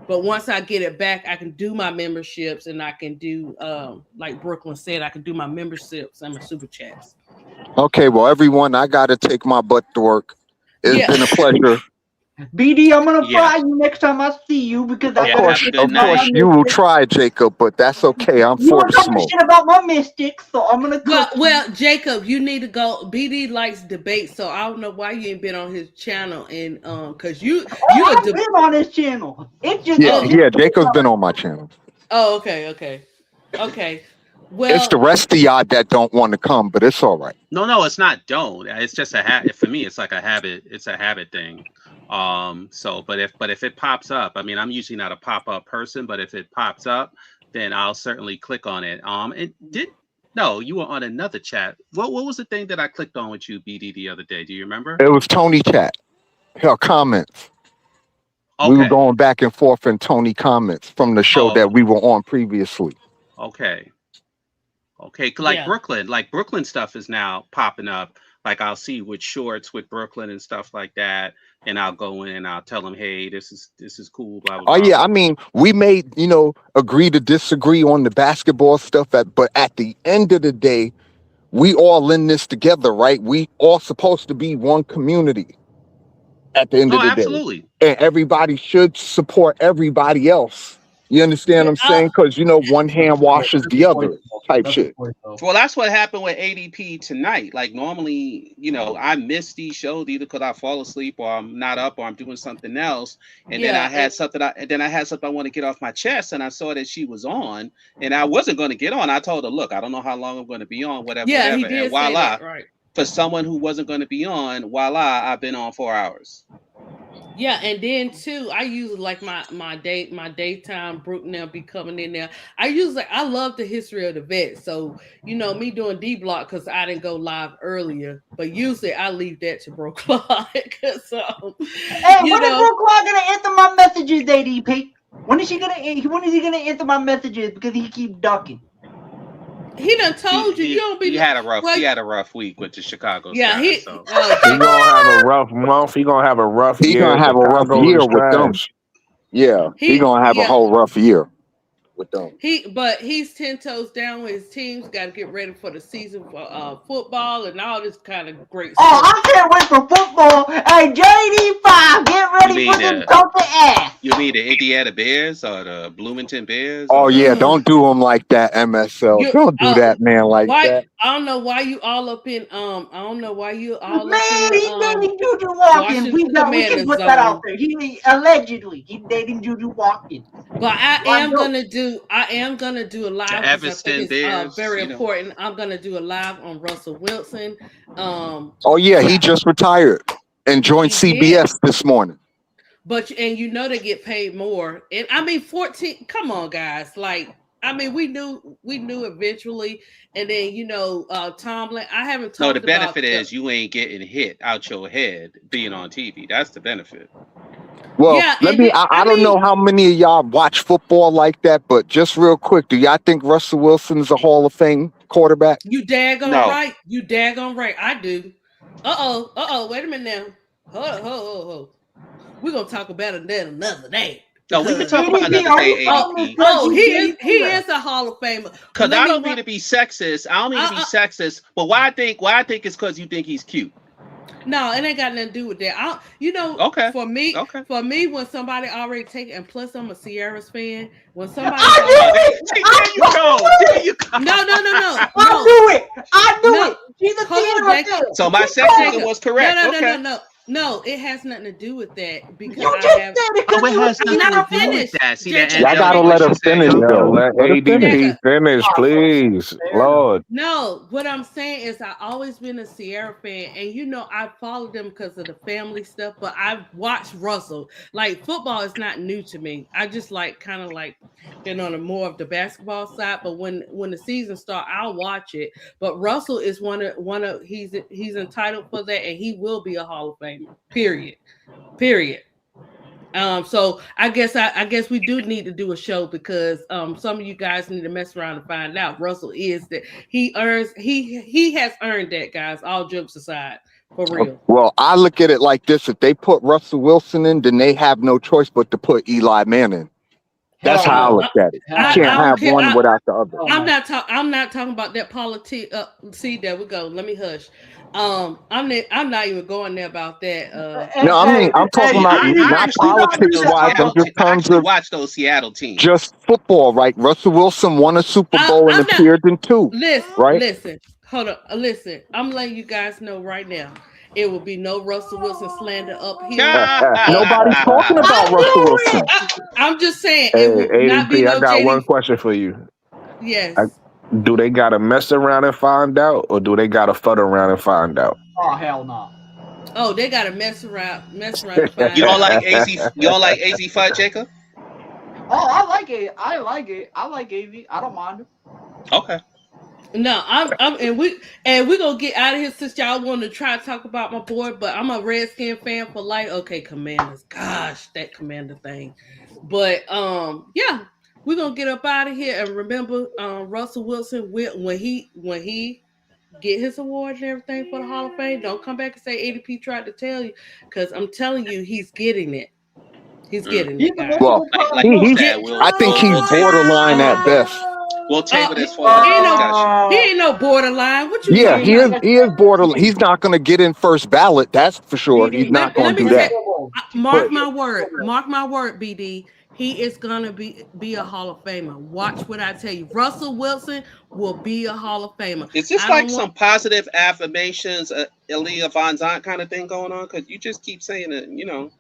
A: but once I get it back, I can do my memberships and I can do like Brooklyn said, I can do my memberships and my super chats.
H: Okay, well, everyone, I got to take my butt to work. It's
A: Yeah.
H: been a pleasure.
D: BD, I'm gonna
C: Yeah.
D: fry you next time I see you because I
G: Of
C: Yeah.
D: gotta
C: Have
G: course,
C: a
D: click
C: good
G: of
D: about my
G: course,
C: night.
H: You will
D: mystics.
H: try, Jacob, but that's okay. I'm
D: You
H: for
D: were
H: the
D: talking
H: smoke.
D: shit about my mystics, so I'm gonna
A: Well,
D: cook you.
A: well, Jacob, you need to go. BD likes debate, so I don't know why you ain't been on his channel, and cause you a
D: Oh, I've been on this channel. It's just
H: Yeah,
D: that
A: oh
D: this
H: yeah,
D: is
H: Jacob's
D: not
H: been
D: my
H: on my
D: channel.
H: channel.
A: oh okay.
H: It's the
A: Well,
H: rest of y'all that don't want to come, but it's all right.
C: No, no, it's not. Don't. It's just a for me. It's like a habit. It's a habit thing. So, but if it pops up, I mean, I'm usually not a pop up person, but if it pops up, then I'll certainly click on it. It did. No, you were on another chat. What was the thing that I clicked on with you, BD, the other day? Do you remember?
H: It was Tony chat. Hell, comments. We were
C: Okay.
H: going back and forth in Tony comments from the show
C: Oh,
H: that we were on previously.
C: okay. Okay,
A: yeah,
C: Like Brooklyn stuff is now popping up. Like I'll see with shorts with Brooklyn and stuff like that, and I'll go in and I'll tell them, hey, this is cool, blah blah
H: Oh
C: blah.
H: yeah, I
C: But
H: mean, we may, agree to disagree on the basketball stuff, but at the end of the day, we all in this together, right? We all supposed to be one community at the end
C: no,
H: of the day.
C: absolutely.
H: And everybody should support everybody else. You understand
A: yeah.
H: what I'm saying? Because one hand
D: Yeah,
H: washes
D: that's a
H: the
D: point,
H: other
D: though.
H: type
D: That's a
H: shit.
D: point, though.
C: Well, that's what happened with ADP tonight. Like normally, I miss these shows either because I fall asleep or I'm not up or I'm doing something else. And then
A: Yeah, and
C: I had something I want to get off my chest, and I saw that she was on, and I wasn't going to get on. I told her, look, I don't know how long I'm going to be on, whatever,
A: yeah, he
C: whatever. And
A: did say
C: voila,
A: that, right?
C: for someone who wasn't going to be on, voila, I've been on 4 hours.
A: Yeah, and then too, I use like my daytime Brook now be coming in there. I love the history of the vet. So me doing D block because I didn't go live earlier, but usually I leave that to Bro Clock. So
D: Hey,
A: you
D: when is
A: know
D: Brooklyn gonna answer my messages, ADP? When is he gonna answer my messages because he keep ducking?
A: he done
C: He
A: told you you
C: he
A: don't
C: he
A: be
C: had a rough
A: well.
C: he had a rough week with the Chicago
A: Yeah,
C: Sky.
A: he
C: So
G: he
A: Jacob.
G: gonna have a rough month. He gonna have a rough
H: He
G: year.
H: gonna have a rough
G: Chicago
H: year
G: is
H: with them.
G: trash.
H: Yeah, he
A: He
H: gonna have a
A: yeah
H: whole rough year. with them.
A: But he's 10 toes down with his teams. Got to get ready for the season for football and all this kind of great
D: Oh,
A: stuff.
D: I can't wait for football. Hey, JD5, get
C: You
D: ready for
C: mean
D: the
C: the
D: Delta ass.
C: you mean the Indiana Bears or the Bloomington Bears or
H: Oh yeah,
C: the
A: Mm.
H: don't do them like that, MSL.
A: You
H: Don't do that, man, like
A: why?
H: that.
A: I don't know why you all up in I don't know why you all up in
D: Man,
A: the
D: he's dating Juju Watkins.
A: Washington
D: We can
A: Commander
D: put that out
A: zone.
D: there. He allegedly he's dating Juju Watkins.
A: But
D: I know.
A: I am gonna do a
C: the
A: live because I think
C: Evanston
A: it's
C: Bears?
A: very
C: You know,
A: important. I'm gonna do a live on Russell Wilson.
H: Oh yeah, he
A: Yeah,
H: just retired and joined
A: he did.
H: CBS this morning.
A: But and you know they get paid more. And I mean 14. Come on, guys. Like I mean we knew eventually. And then Tomlin. I haven't
C: no. The
A: talked about
C: benefit
A: the
C: is you ain't getting hit out your head being on TV. That's the benefit.
H: Well,
A: yeah.
H: let
A: And
H: me.
A: then
H: I
A: I
H: don't know
A: mean
H: how many of y'all watch football like that, but just real quick, do y'all think Russell Wilson is a Hall of Fame quarterback?
A: you daggone
C: No,
A: right. You daggone right. I do. Wait a minute now. Hold. We're gonna talk about it then another day
C: no. We could
A: because
C: talk about
D: JDP,
C: another
D: are you
C: day,
A: oh
D: famous
C: ADP.
D: because
A: oh he
D: you
A: is
D: dating
A: he
D: Tira?
A: is a Hall of Famer. But
C: Cause
A: let
C: I
A: me
C: don't mean
A: run.
C: to be sexist. I don't mean to be
A: Uh,
C: sexist. But why I think it's because you think he's cute.
A: no, it ain't got nothing to do with that.
C: Okay,
A: For me,
C: okay.
A: when somebody already take and plus I'm a Sierra's fan. When somebody's
D: I
C: Oh,
A: already
D: knew
C: there,
D: it.
C: see,
D: I
C: there you go. There you go.
D: I knew it. I knew
A: no.
D: it. She's a
A: Hold on,
D: Tira
A: Jacob.
D: fan.
C: So my
D: She called
C: sexism
A: Jacob.
D: it.
C: was correct. Okay.
A: No. It has nothing to do with that because
D: You
A: I
D: just
A: have.
D: said it
C: Oh,
D: because
C: it
D: you're a
C: has
A: I'm
C: nothing
A: not
C: to
D: Tira
C: do
D: fan.
C: with
A: finished,
C: that. See that
A: Jacob.
H: Y'all gotta
C: angelic,
A: Jacob.
C: what
H: let
C: she
H: him
C: said,
H: finish
C: y'all.
H: though.
G: Yo, let
H: Let him finish.
G: ADP finish,
D: Oh, fuck.
G: please.
D: Fair enough.
G: Lord.
A: No, what I'm saying is I always been a Sierra fan, and I followed them because of the family stuff. But I've watched Russell. Like football is not new to me. I just like kind of like been on a more of the basketball side. But when the season start, I'll watch it. But Russell is one of he's entitled for that, and he will be a Hall of Famer. Period. Period. So I guess we do need to do a show because some of you guys need to mess around and find out. Russell is that he has earned that, guys. All jokes aside, for real.
H: Well, I look at it like this: if they put Russell Wilson in, then they have no choice but to put Eli Manning. That's
D: Hell
H: how I
A: Oh,
D: no.
H: look at it. You
D: Hell
A: I
H: can't
D: no.
A: don't
H: have
A: care.
H: one without the other.
D: Hell no.
A: I'm not talking about that politics. See, there we go. Let me hush. I'm not even going there about that.
D: Hey,
H: No, I mean
D: hey,
H: I'm talking
D: hey,
C: See,
H: about
C: I
H: not
C: actually
D: we
C: watch
D: don't
H: politics
D: do
C: those
D: that.
H: wise, but
C: Seattle.
H: just
C: I
H: terms
C: actually
H: of
C: watch those Seattle
H: just
C: teams.
H: football, right? Russell Wilson won a Super Bowl and
A: I'm not.
H: appeared in two, right?
A: Listen. Hold on. Listen. I'm letting you guys know right now. It will be no Russell Wilson slander up here. It.
H: Nobody's talking
D: I
H: about Russell
D: knew
H: Wilson.
D: it.
A: I'm just saying
G: Hey,
A: it will not be
G: ADP, I
A: no
G: got one
A: JD.
G: question for you. I,
A: Yes.
G: do they gotta mess around and find out, or do they gotta fuck around and find out?
D: Oh, hell no.
A: Oh, they gotta mess around and
C: You
A: find
C: don't
A: out.
C: like AZ? You don't like AZ Fudd, Jacob?
D: Oh, I like it. I like it. I like AV. I don't mind it.
C: Okay.
A: No, I'm and we gonna get out of here since y'all want to try to talk about my board, but I'm a Redskin fan for life. Okay, Commanders. Gosh, that Commander thing. But yeah, we're gonna get up out of here and remember Russell Wilson when he get his award and everything for the Hall of Fame. Don't come back and say ADP tried to tell you, because I'm telling you, he's getting it. He's
C: Mm.
A: getting
D: He's
A: it,
D: a
A: guys.
H: Well,
D: versatile
C: Like you
H: he's.
C: said,
A: Get
H: I think he's
C: we'll table this.
H: borderline at best.
C: We'll table this for
A: he
C: another
A: ain't no
C: discussion.
A: he ain't no borderline. What you
H: Yeah,
A: talking
D: BD,
A: about?
H: he is borderline. He's not going to get in first ballot. That's for sure. He's
D: BD,
H: not
A: Let
H: going
A: me
H: to do
A: say,
H: that.
A: mark
H: But
A: my word. Mark my word, BD. He is gonna be a Hall of Famer. Watch what I tell you. Russell Wilson will be a Hall of Famer.
C: Is this
A: I
C: like
A: don't want
C: some positive affirmations, Elia Von Zant kind of thing going on? Because you just keep saying it, you know.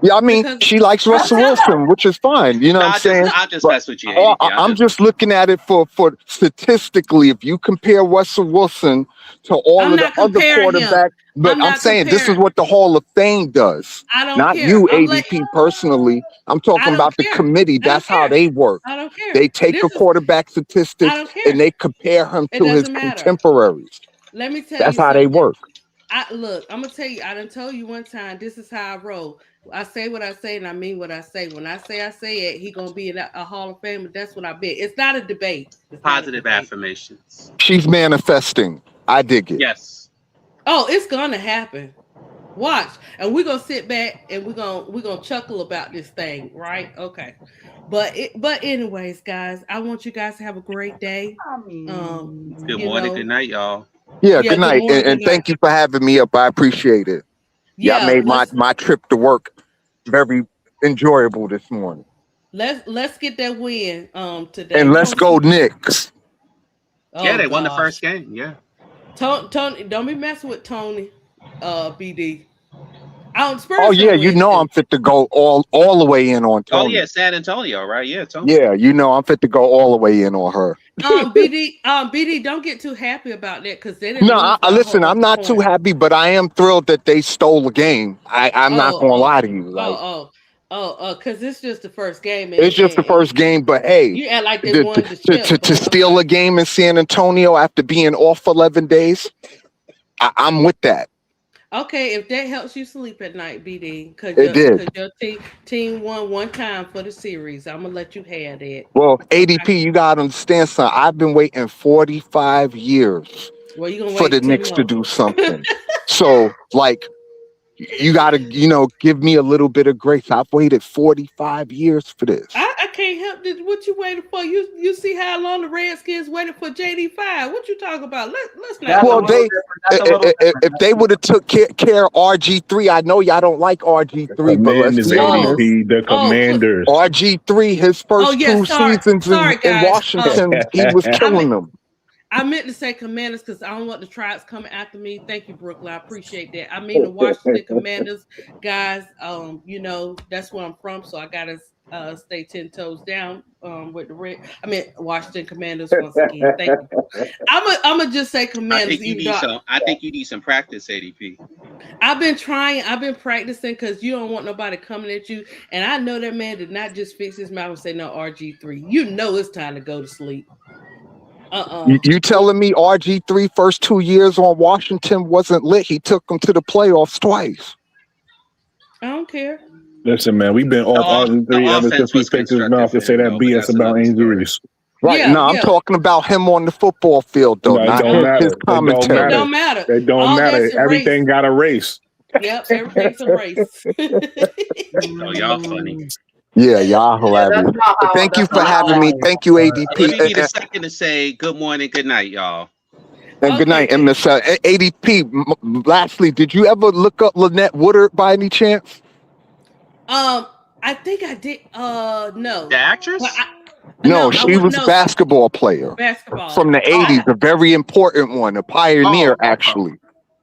H: yeah, I mean,
A: because
H: she likes
A: I'm
H: Russell
A: telling.
H: Wilson, which is fine. You know
C: No,
H: what I'm saying?
C: I just
H: But
C: mess with you, ADP.
H: I'm just looking at it for statistically. If you compare Russell Wilson to all
A: I'm
H: of the
A: not
H: other
A: comparing him.
H: quarterbacks, but
A: I'm
H: I'm
A: not
H: saying this is
A: comparing.
H: what the Hall of Fame does.
A: I don't
H: Not
A: care.
H: you, ADP, personally. I'm
A: I
H: talking
A: don't
H: about the
A: care.
H: committee.
A: I don't
H: That's how
A: care.
H: they work.
A: I don't care.
H: They take
A: This
H: a
A: is.
H: quarterback
A: I
H: statistics
A: don't
H: and
A: care.
H: they compare him
A: It
H: to his
A: doesn't matter.
H: contemporaries.
A: Let me tell
H: That's
A: you
H: how they
A: something.
H: work.
A: I look. I'm gonna tell you. I done told you one time. This is how I roll. I say what I say, and I mean what I say. When I say it, he gonna be a Hall of Famer. That's what I bet. It's not a debate. It's not a
C: positive
A: debate.
C: affirmations.
H: She's manifesting. I dig it.
C: Yes.
A: Oh, it's gonna happen. Watch, and we're gonna sit back and we're gonna chuckle about this thing, right? Okay. But anyways, guys, I want you guys to have a great day.
D: I
A: Um,
C: Good
A: you
D: mean,
C: morning, good
A: know,
C: night, y'all.
H: Yeah,
A: yeah.
H: good
A: Good
H: night,
A: morning, good
H: and
A: night.
H: thank you for having me up. I appreciate it. Y'all
A: Yeah,
H: made my trip to work very enjoyable this morning.
A: let's get that win today.
H: And
A: We
H: let's
A: don't
H: go
A: sleep.
H: Knicks.
C: Yeah,
A: Oh
C: they won the
A: gosh.
C: first game. Yeah.
A: Tony, don't be messing with Tony. BD.
H: Oh
A: Spurs
H: yeah,
A: gonna
H: you
A: win
H: know
A: too.
H: I'm fit to go all the way in on
C: Oh
H: Tony.
C: yeah, San Antonio, right? Yeah, Tony.
H: Yeah, you know I'm fit to go all the way in on her.
A: BD, don't get too happy about that because they didn't
H: No,
A: lose by a whole
H: listen, I'm
A: bunch of
H: not too
A: points.
H: happy, but I am thrilled that they stole the game. I'm not
A: Oh,
H: gonna
A: oh,
H: lie to you.
A: oh,
H: Like
A: oh, because it's just the first game,
H: it's just the
A: and
H: first game, but hey,
A: you act like they won the ship,
H: to
A: but
H: steal a
A: okay.
H: game in San Antonio after being off 11 days, I'm with that.
A: Okay, if that helps you sleep at night, BD,
H: It did.
A: cause your team won one time for the series, I'm gonna let you have that.
H: Well,
A: Okay.
H: ADP, you gotta understand something. I've been waiting 45 years
A: Well, you're gonna
H: for the
A: wait 10
H: Knicks to
A: more.
H: do something. So, like, you gotta, give me a little bit of grace. I've waited 45 years for this.
A: I can't help this. What you waiting for? You see how long the Redskins waited for JD5? What you talking about? Let's not
D: that's a
H: Well,
A: go
D: little
A: there.
D: different. That's a little different.
H: if they would have took care of RG3, I know y'all don't like RG3, but let's
G: Commanders,
H: be
A: Oh,
H: honest.
G: ADP, the
A: oh,
G: Commanders.
H: RG3, his
A: oh
H: first
A: yeah.
H: two seasons
A: Sorry,
H: in
A: guys.
H: Washington, he was
A: I mean,
H: killing them.
A: I meant to say Commanders because I don't want the tribes coming after me. Thank you, Brooklyn. I appreciate that. I mean the Washington Commanders, guys. That's where I'm from, so I gotta stay 10 toes down with the red. I mean Washington Commanders once again. Thank you. I'm gonna just say
C: I
A: Commanders,
C: think you
A: even
C: need
A: though
C: some. I think you need some practice, ADP.
A: I've been trying, I've been practicing because you don't want nobody coming at you. And I know that man did not just fix his mouth and say no RG3. You know it's time to go to sleep.
H: You,
A: Uh
H: you
A: uh
H: telling me RG3 first 2 years on Washington wasn't lit? He took them to the playoffs twice.
A: I don't care.
G: Listen, man, we've been off
C: The
G: RG3 ever since
C: offense
G: he
C: was
G: picked his
C: constructed
G: mouth to
C: for
G: say
C: him
G: that
C: though, but
G: BS
C: that's
G: about
C: another story.
G: injuries.
H: Right.
A: Yeah,
H: No, I'm
A: yeah.
H: talking about him on the football field, though,
G: No, it
H: not
G: don't
A: Uh,
H: his
G: matter. It don't
A: it
H: commentary.
G: matter.
A: don't matter.
G: It don't
A: All
G: matter.
A: that's erased.
G: Everything got a race.
A: Yep, everything's erased.
C: Oh, y'all funny.
H: Yeah, y'all
D: Yeah,
H: hilarious. But thank you
D: that's
H: for
D: not how
H: having me.
D: I
H: Thank you,
D: work.
C: Let
H: ADP.
C: me be the second to say good morning, good night, y'all.
H: And good
A: Okay,
H: night. And
A: good.
H: Miss ADP, lastly, did you ever look up Lynette Woodard by any chance?
A: Um, I think I did.
C: The
A: No, but
C: actress?
H: No,
A: I
H: she
A: would
H: was a
A: know
H: basketball player
A: basketball.
H: from the
C: Oh,
H: '80s, a very important one, a pioneer,
C: oh, okay,
H: actually.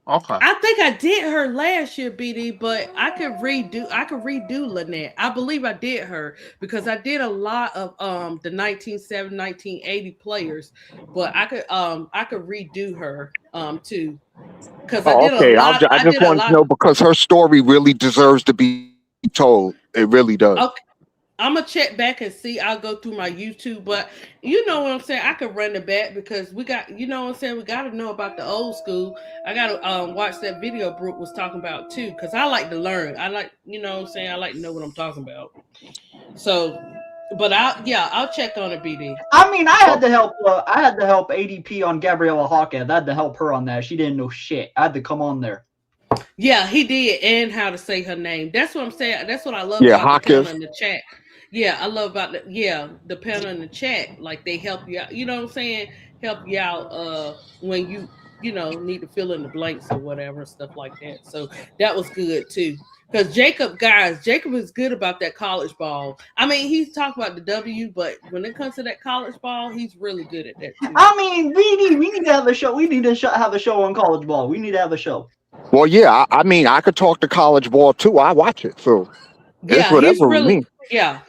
C: okay.
A: I think I did her last year, BD, but I could redo Lynette. I believe I did her because I did a lot of the 1970, 1980 players, but I could redo her too. Because
H: Oh, okay. I
A: I
H: just
A: did a
H: wanted to
A: lot.
H: know because her story really deserves to be told. It really does.
A: Okay, I'm gonna check back and see. I'll go through my YouTube, but you know what I'm saying. I could run it back because we got, you know what I'm saying. We got to know about the old school. I got to watch that video Brooke was talking about too, because I like to learn. I like, you know what I'm saying. I like to know what I'm talking about. So, but I'll check on it, BD.
D: I mean, I
H: Oh,
D: had to help. I had to help ADP on Gabriella Hawkins. I had to help her on that. She didn't know shit. I had to come on there.
A: Yeah, he did, and how to say her name. That's what I'm saying. That's what I love
H: yeah,
A: about the panel
H: Hawkins.
A: in the chat. Yeah, I love about the panel in the chat. Like they help you out. You know what I'm saying? Help you out when you need to fill in the blanks or whatever and stuff like that. So that was good too. Because Jacob is good about that college ball. I mean, he's talking about the W, but when it comes to that college ball, he's really good at that too.
D: I mean, we need to have a show. We need to have a show on college ball. We need to have a show.
H: Well, yeah. I mean, I could talk to college ball too. I watch it, so it's
A: Yeah,
H: whatever with me.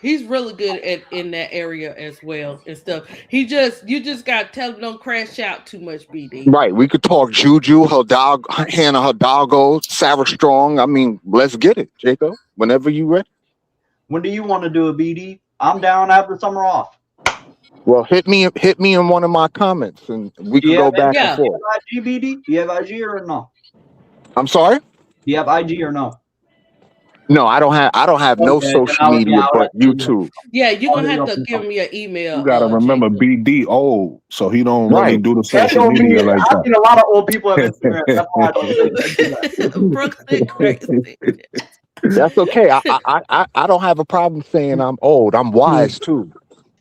A: he's really good at in that area as well and stuff. You just gotta tell him don't crash out too much, BD.
H: Right. We could talk Juju, Hidalgo, Hannah Hidalgo, Sarah Strong. I mean, let's get it, Jacob. Whenever you ready.
D: When do you want to do a BD? I'm down after summer off.
H: Well, hit me in one of my comments, and we
D: Do
H: could
D: you
H: go
D: have
H: back and
A: Yeah.
H: forth.
D: IG BD? Do you have IG or no?
H: I'm sorry.
D: Do you have IG or no?
H: No, I don't have no
D: Okay, then
H: social media
D: I'll
H: but
D: let you know.
H: YouTube.
A: Yeah, you're
D: I'll
A: gonna
D: hit it
A: have
D: up
A: to
D: and
A: give
D: talk.
A: me your
G: You
A: email,
G: gotta remember
A: Jacob.
G: BD old, so he don't really
H: Right.
G: do the
D: That
G: social
D: don't mean
G: media
D: it.
G: like
D: I've seen a lot of old people have Instagram. That's why I don't do that.
A: Brooklyn crazy.
H: That's okay. I don't have a problem saying I'm old. I'm wise too.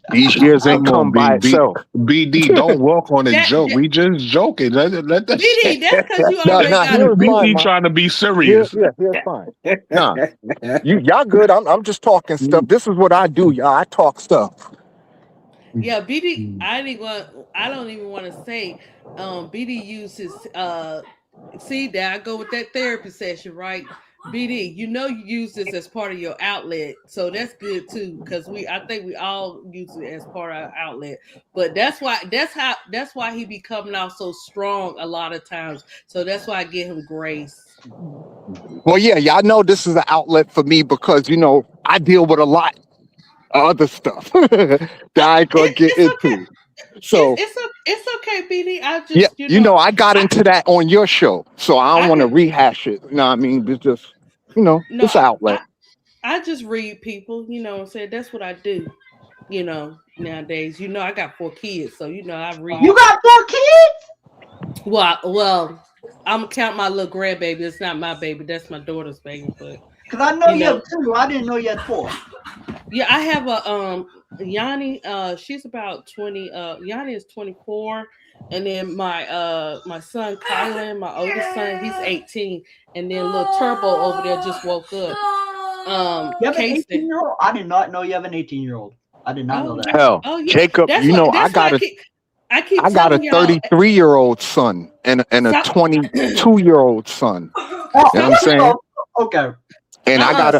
H: These years ain't
G: Come on,
H: come by itself.
G: BD. Don't walk on a
A: that,
G: joke.
A: that
G: We just joking. Let the
A: BD, that's because you
H: No,
A: always
H: no,
A: got a
H: here's fine,
G: BD
H: man.
G: trying to be
H: Here,
G: serious.
H: yeah, here's fine. Nah, y'all good. I'm just talking stuff. This is what I do, y'all. I talk stuff.
A: yeah, BD. I don't even want to say. BD uses. See, there I go with that therapy session, right? BD, you use this as part of your outlet, so that's good too. Because I think we all use it as part of our outlet. But that's why he be coming out so strong a lot of times. So that's why I give him grace.
H: Well, yeah, y'all know this is an outlet for me because I deal with a lot of other stuff that I ain't gonna get
A: It's okay.
H: into. So
A: It's okay, BD. I
H: yeah,
A: just
H: I got
A: I
H: into that on your show, so I don't
A: I
H: want to
A: can
H: rehash it. You know what I mean? It's just
A: no
H: it's an outlet.
A: I just read people. What I'm saying, that's what I do. Nowadays, I got 4 kids, so I
D: You
A: read.
D: got 4 kids?
A: Well, I'm gonna count my little grandbaby. It's not my baby. That's my daughter's baby. But
D: Because I know
A: you
D: you
A: know,
D: have 2. I didn't know you had 4.
A: yeah, I have a Yanni. She's about 20. Yanni is 24, and then my son Kylan, my oldest son, he's 18, and then little Turbo over there just woke up.
D: You have an
A: Casey.
D: 18-year-old? I did not know you have an 18-year-old. I did not know
A: Oh
D: that.
A: yeah.
H: Hell,
A: Oh yeah.
H: Jacob,
A: That's why I keep
H: I got a
A: telling y'all.
H: 33-year-old son and a
A: Stop.
H: 22-year-old son.
D: Oh,
H: You know what
A: Stop.
H: I'm saying?
D: okay.
H: And I
A: Uh.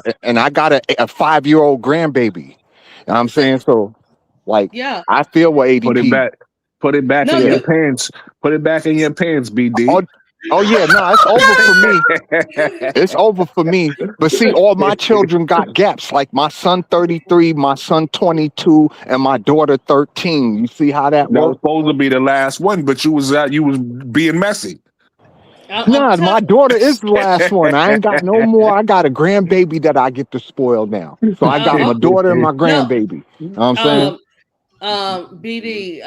H: got a 5-year-old grandbaby. You know what I'm saying? So like
A: Yeah.
H: I feel what
G: Put it
H: ADP.
G: back. Put it back
A: No,
G: in
H: Yeah.
G: your pants. Put it back in your pants,
H: Oh,
G: BD.
H: oh yeah, no, it's over for me. It's over for me. But see, all my children got gaps. Like my son 33, my son 22, and my daughter 13. You see how that
G: That was
H: works?
G: supposed to be the last one, but you was being messy.
A: I'm
H: Nah,
A: telling.
H: my daughter is the last one. I ain't got no more. I got a grandbaby that I get to spoil now. So I got my
A: Oh
H: daughter and my
A: no.
H: grandbaby. You know what I'm saying?
A: Um. BD,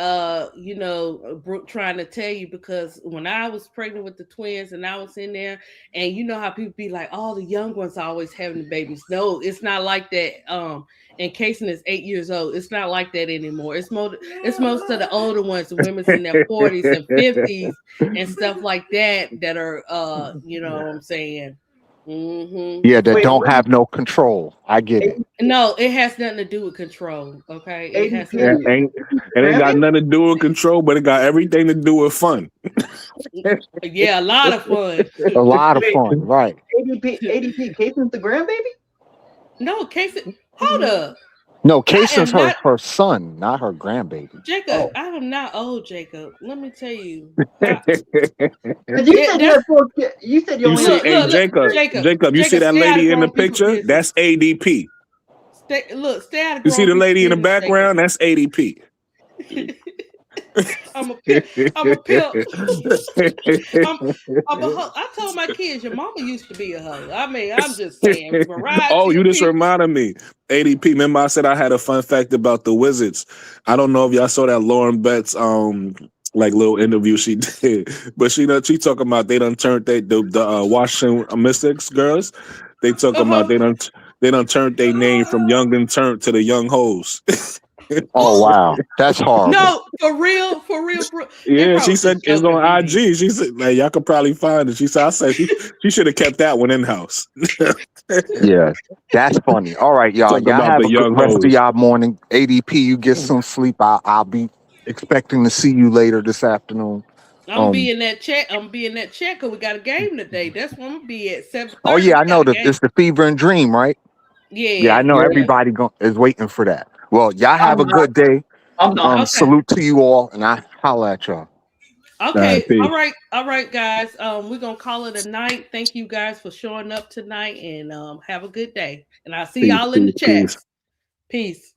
A: Brooke trying to tell you because when I was pregnant with the twins and I was in there, and you know how people be like, "Oh, the young ones always having the babies." No, it's not like that. And Kason is 8 years old. It's not like that anymore. It's most of the older ones, the women's in their 40s and 50s and stuff like that are what I'm saying. Mm-hmm.
H: Yeah, that
D: Wait,
H: don't
D: what
H: have no control. I get it.
A: No, it has nothing to do with control. Okay, it has
D: ADP?
G: it
A: nothing.
G: ain't it ain't got
D: Grandbaby?
G: nothing to do with control, but it got everything to do with fun.
A: Yeah, a lot of fun.
H: A lot of
D: Wait,
H: fun, right?
D: ADP, Cason's the grandbaby?
A: No, Casey, hold up.
H: No,
A: I
H: Kayson's
A: am not
H: her son, not her grandbaby.
A: Jacob.
D: Oh.
A: I am not old, Jacob. Let me tell you. I,
D: Because you said you
A: that's
D: had 4 kids. You said you
G: You
D: only had
G: see,
A: look,
G: hey
D: 2
A: look, look,
G: Jacob,
A: Jacob,
G: Jacob, you see
A: Jacob.
G: that
A: Stay out of
G: lady in the
A: grown people
G: picture?
A: business.
G: That's ADP.
A: Stay out of
G: You see
A: grown
G: the
A: people
G: lady in the
A: business, Jacob.
G: background? That's ADP.
A: I'm a pimp. I'm a pimp. I'm I'm a hoe. I told my kids your mama used to be a hoe. I mean, I'm just saying
G: Oh,
A: variety
G: you
A: of
G: just
A: people.
G: reminded me. ADP. Remember, I said I had a fun fact about the Wizards. I don't know if y'all saw that Lauren Betts like little interview she did, but she talking about they done turned the Washington Mystics girls. They talking about
A: Uh-huh.
G: they done turned their name from Young and Turnt to the Young Hoes.
H: Oh wow, that's horrible.
A: No, for real, bro. They
G: Yeah, she
A: probably
G: said
A: just
G: it's
A: joking,
G: on
A: BD.
G: IG. She said like y'all could probably find it. She said she should have kept that one in house.
H: Yeah, that's funny. All right, y'all.
G: Talk
H: Y'all
G: about
H: have
G: the
H: a good
G: young
H: rest of
G: hoes.
H: y'all morning. ADP, you get some sleep. I'll be expecting to see you later this afternoon.
A: I'm
H: Um.
A: being that check. I'm being that checker. We got a game today. That's when I'm gonna be at seven
H: Oh
A: thirty.
H: yeah,
A: We
H: I
A: got
H: know
A: a
H: that
A: game.
H: it's the fever and dream, right? Yeah, I
A: Yeah,
H: know
D: Yeah.
A: yeah.
H: everybody is waiting for that. Well, y'all have
D: I'm
H: a
D: not.
H: good day.
D: I'm not.
A: Okay.
H: Salute to you all, and I holla at y'all.
G: All right,
A: Okay.
G: peace,
A: All right, guys. We're gonna call it a night. Thank you guys for showing up tonight, and have a good day. And I'll see
G: peace,
A: y'all in the
G: peace, peace.
A: chats. Peace.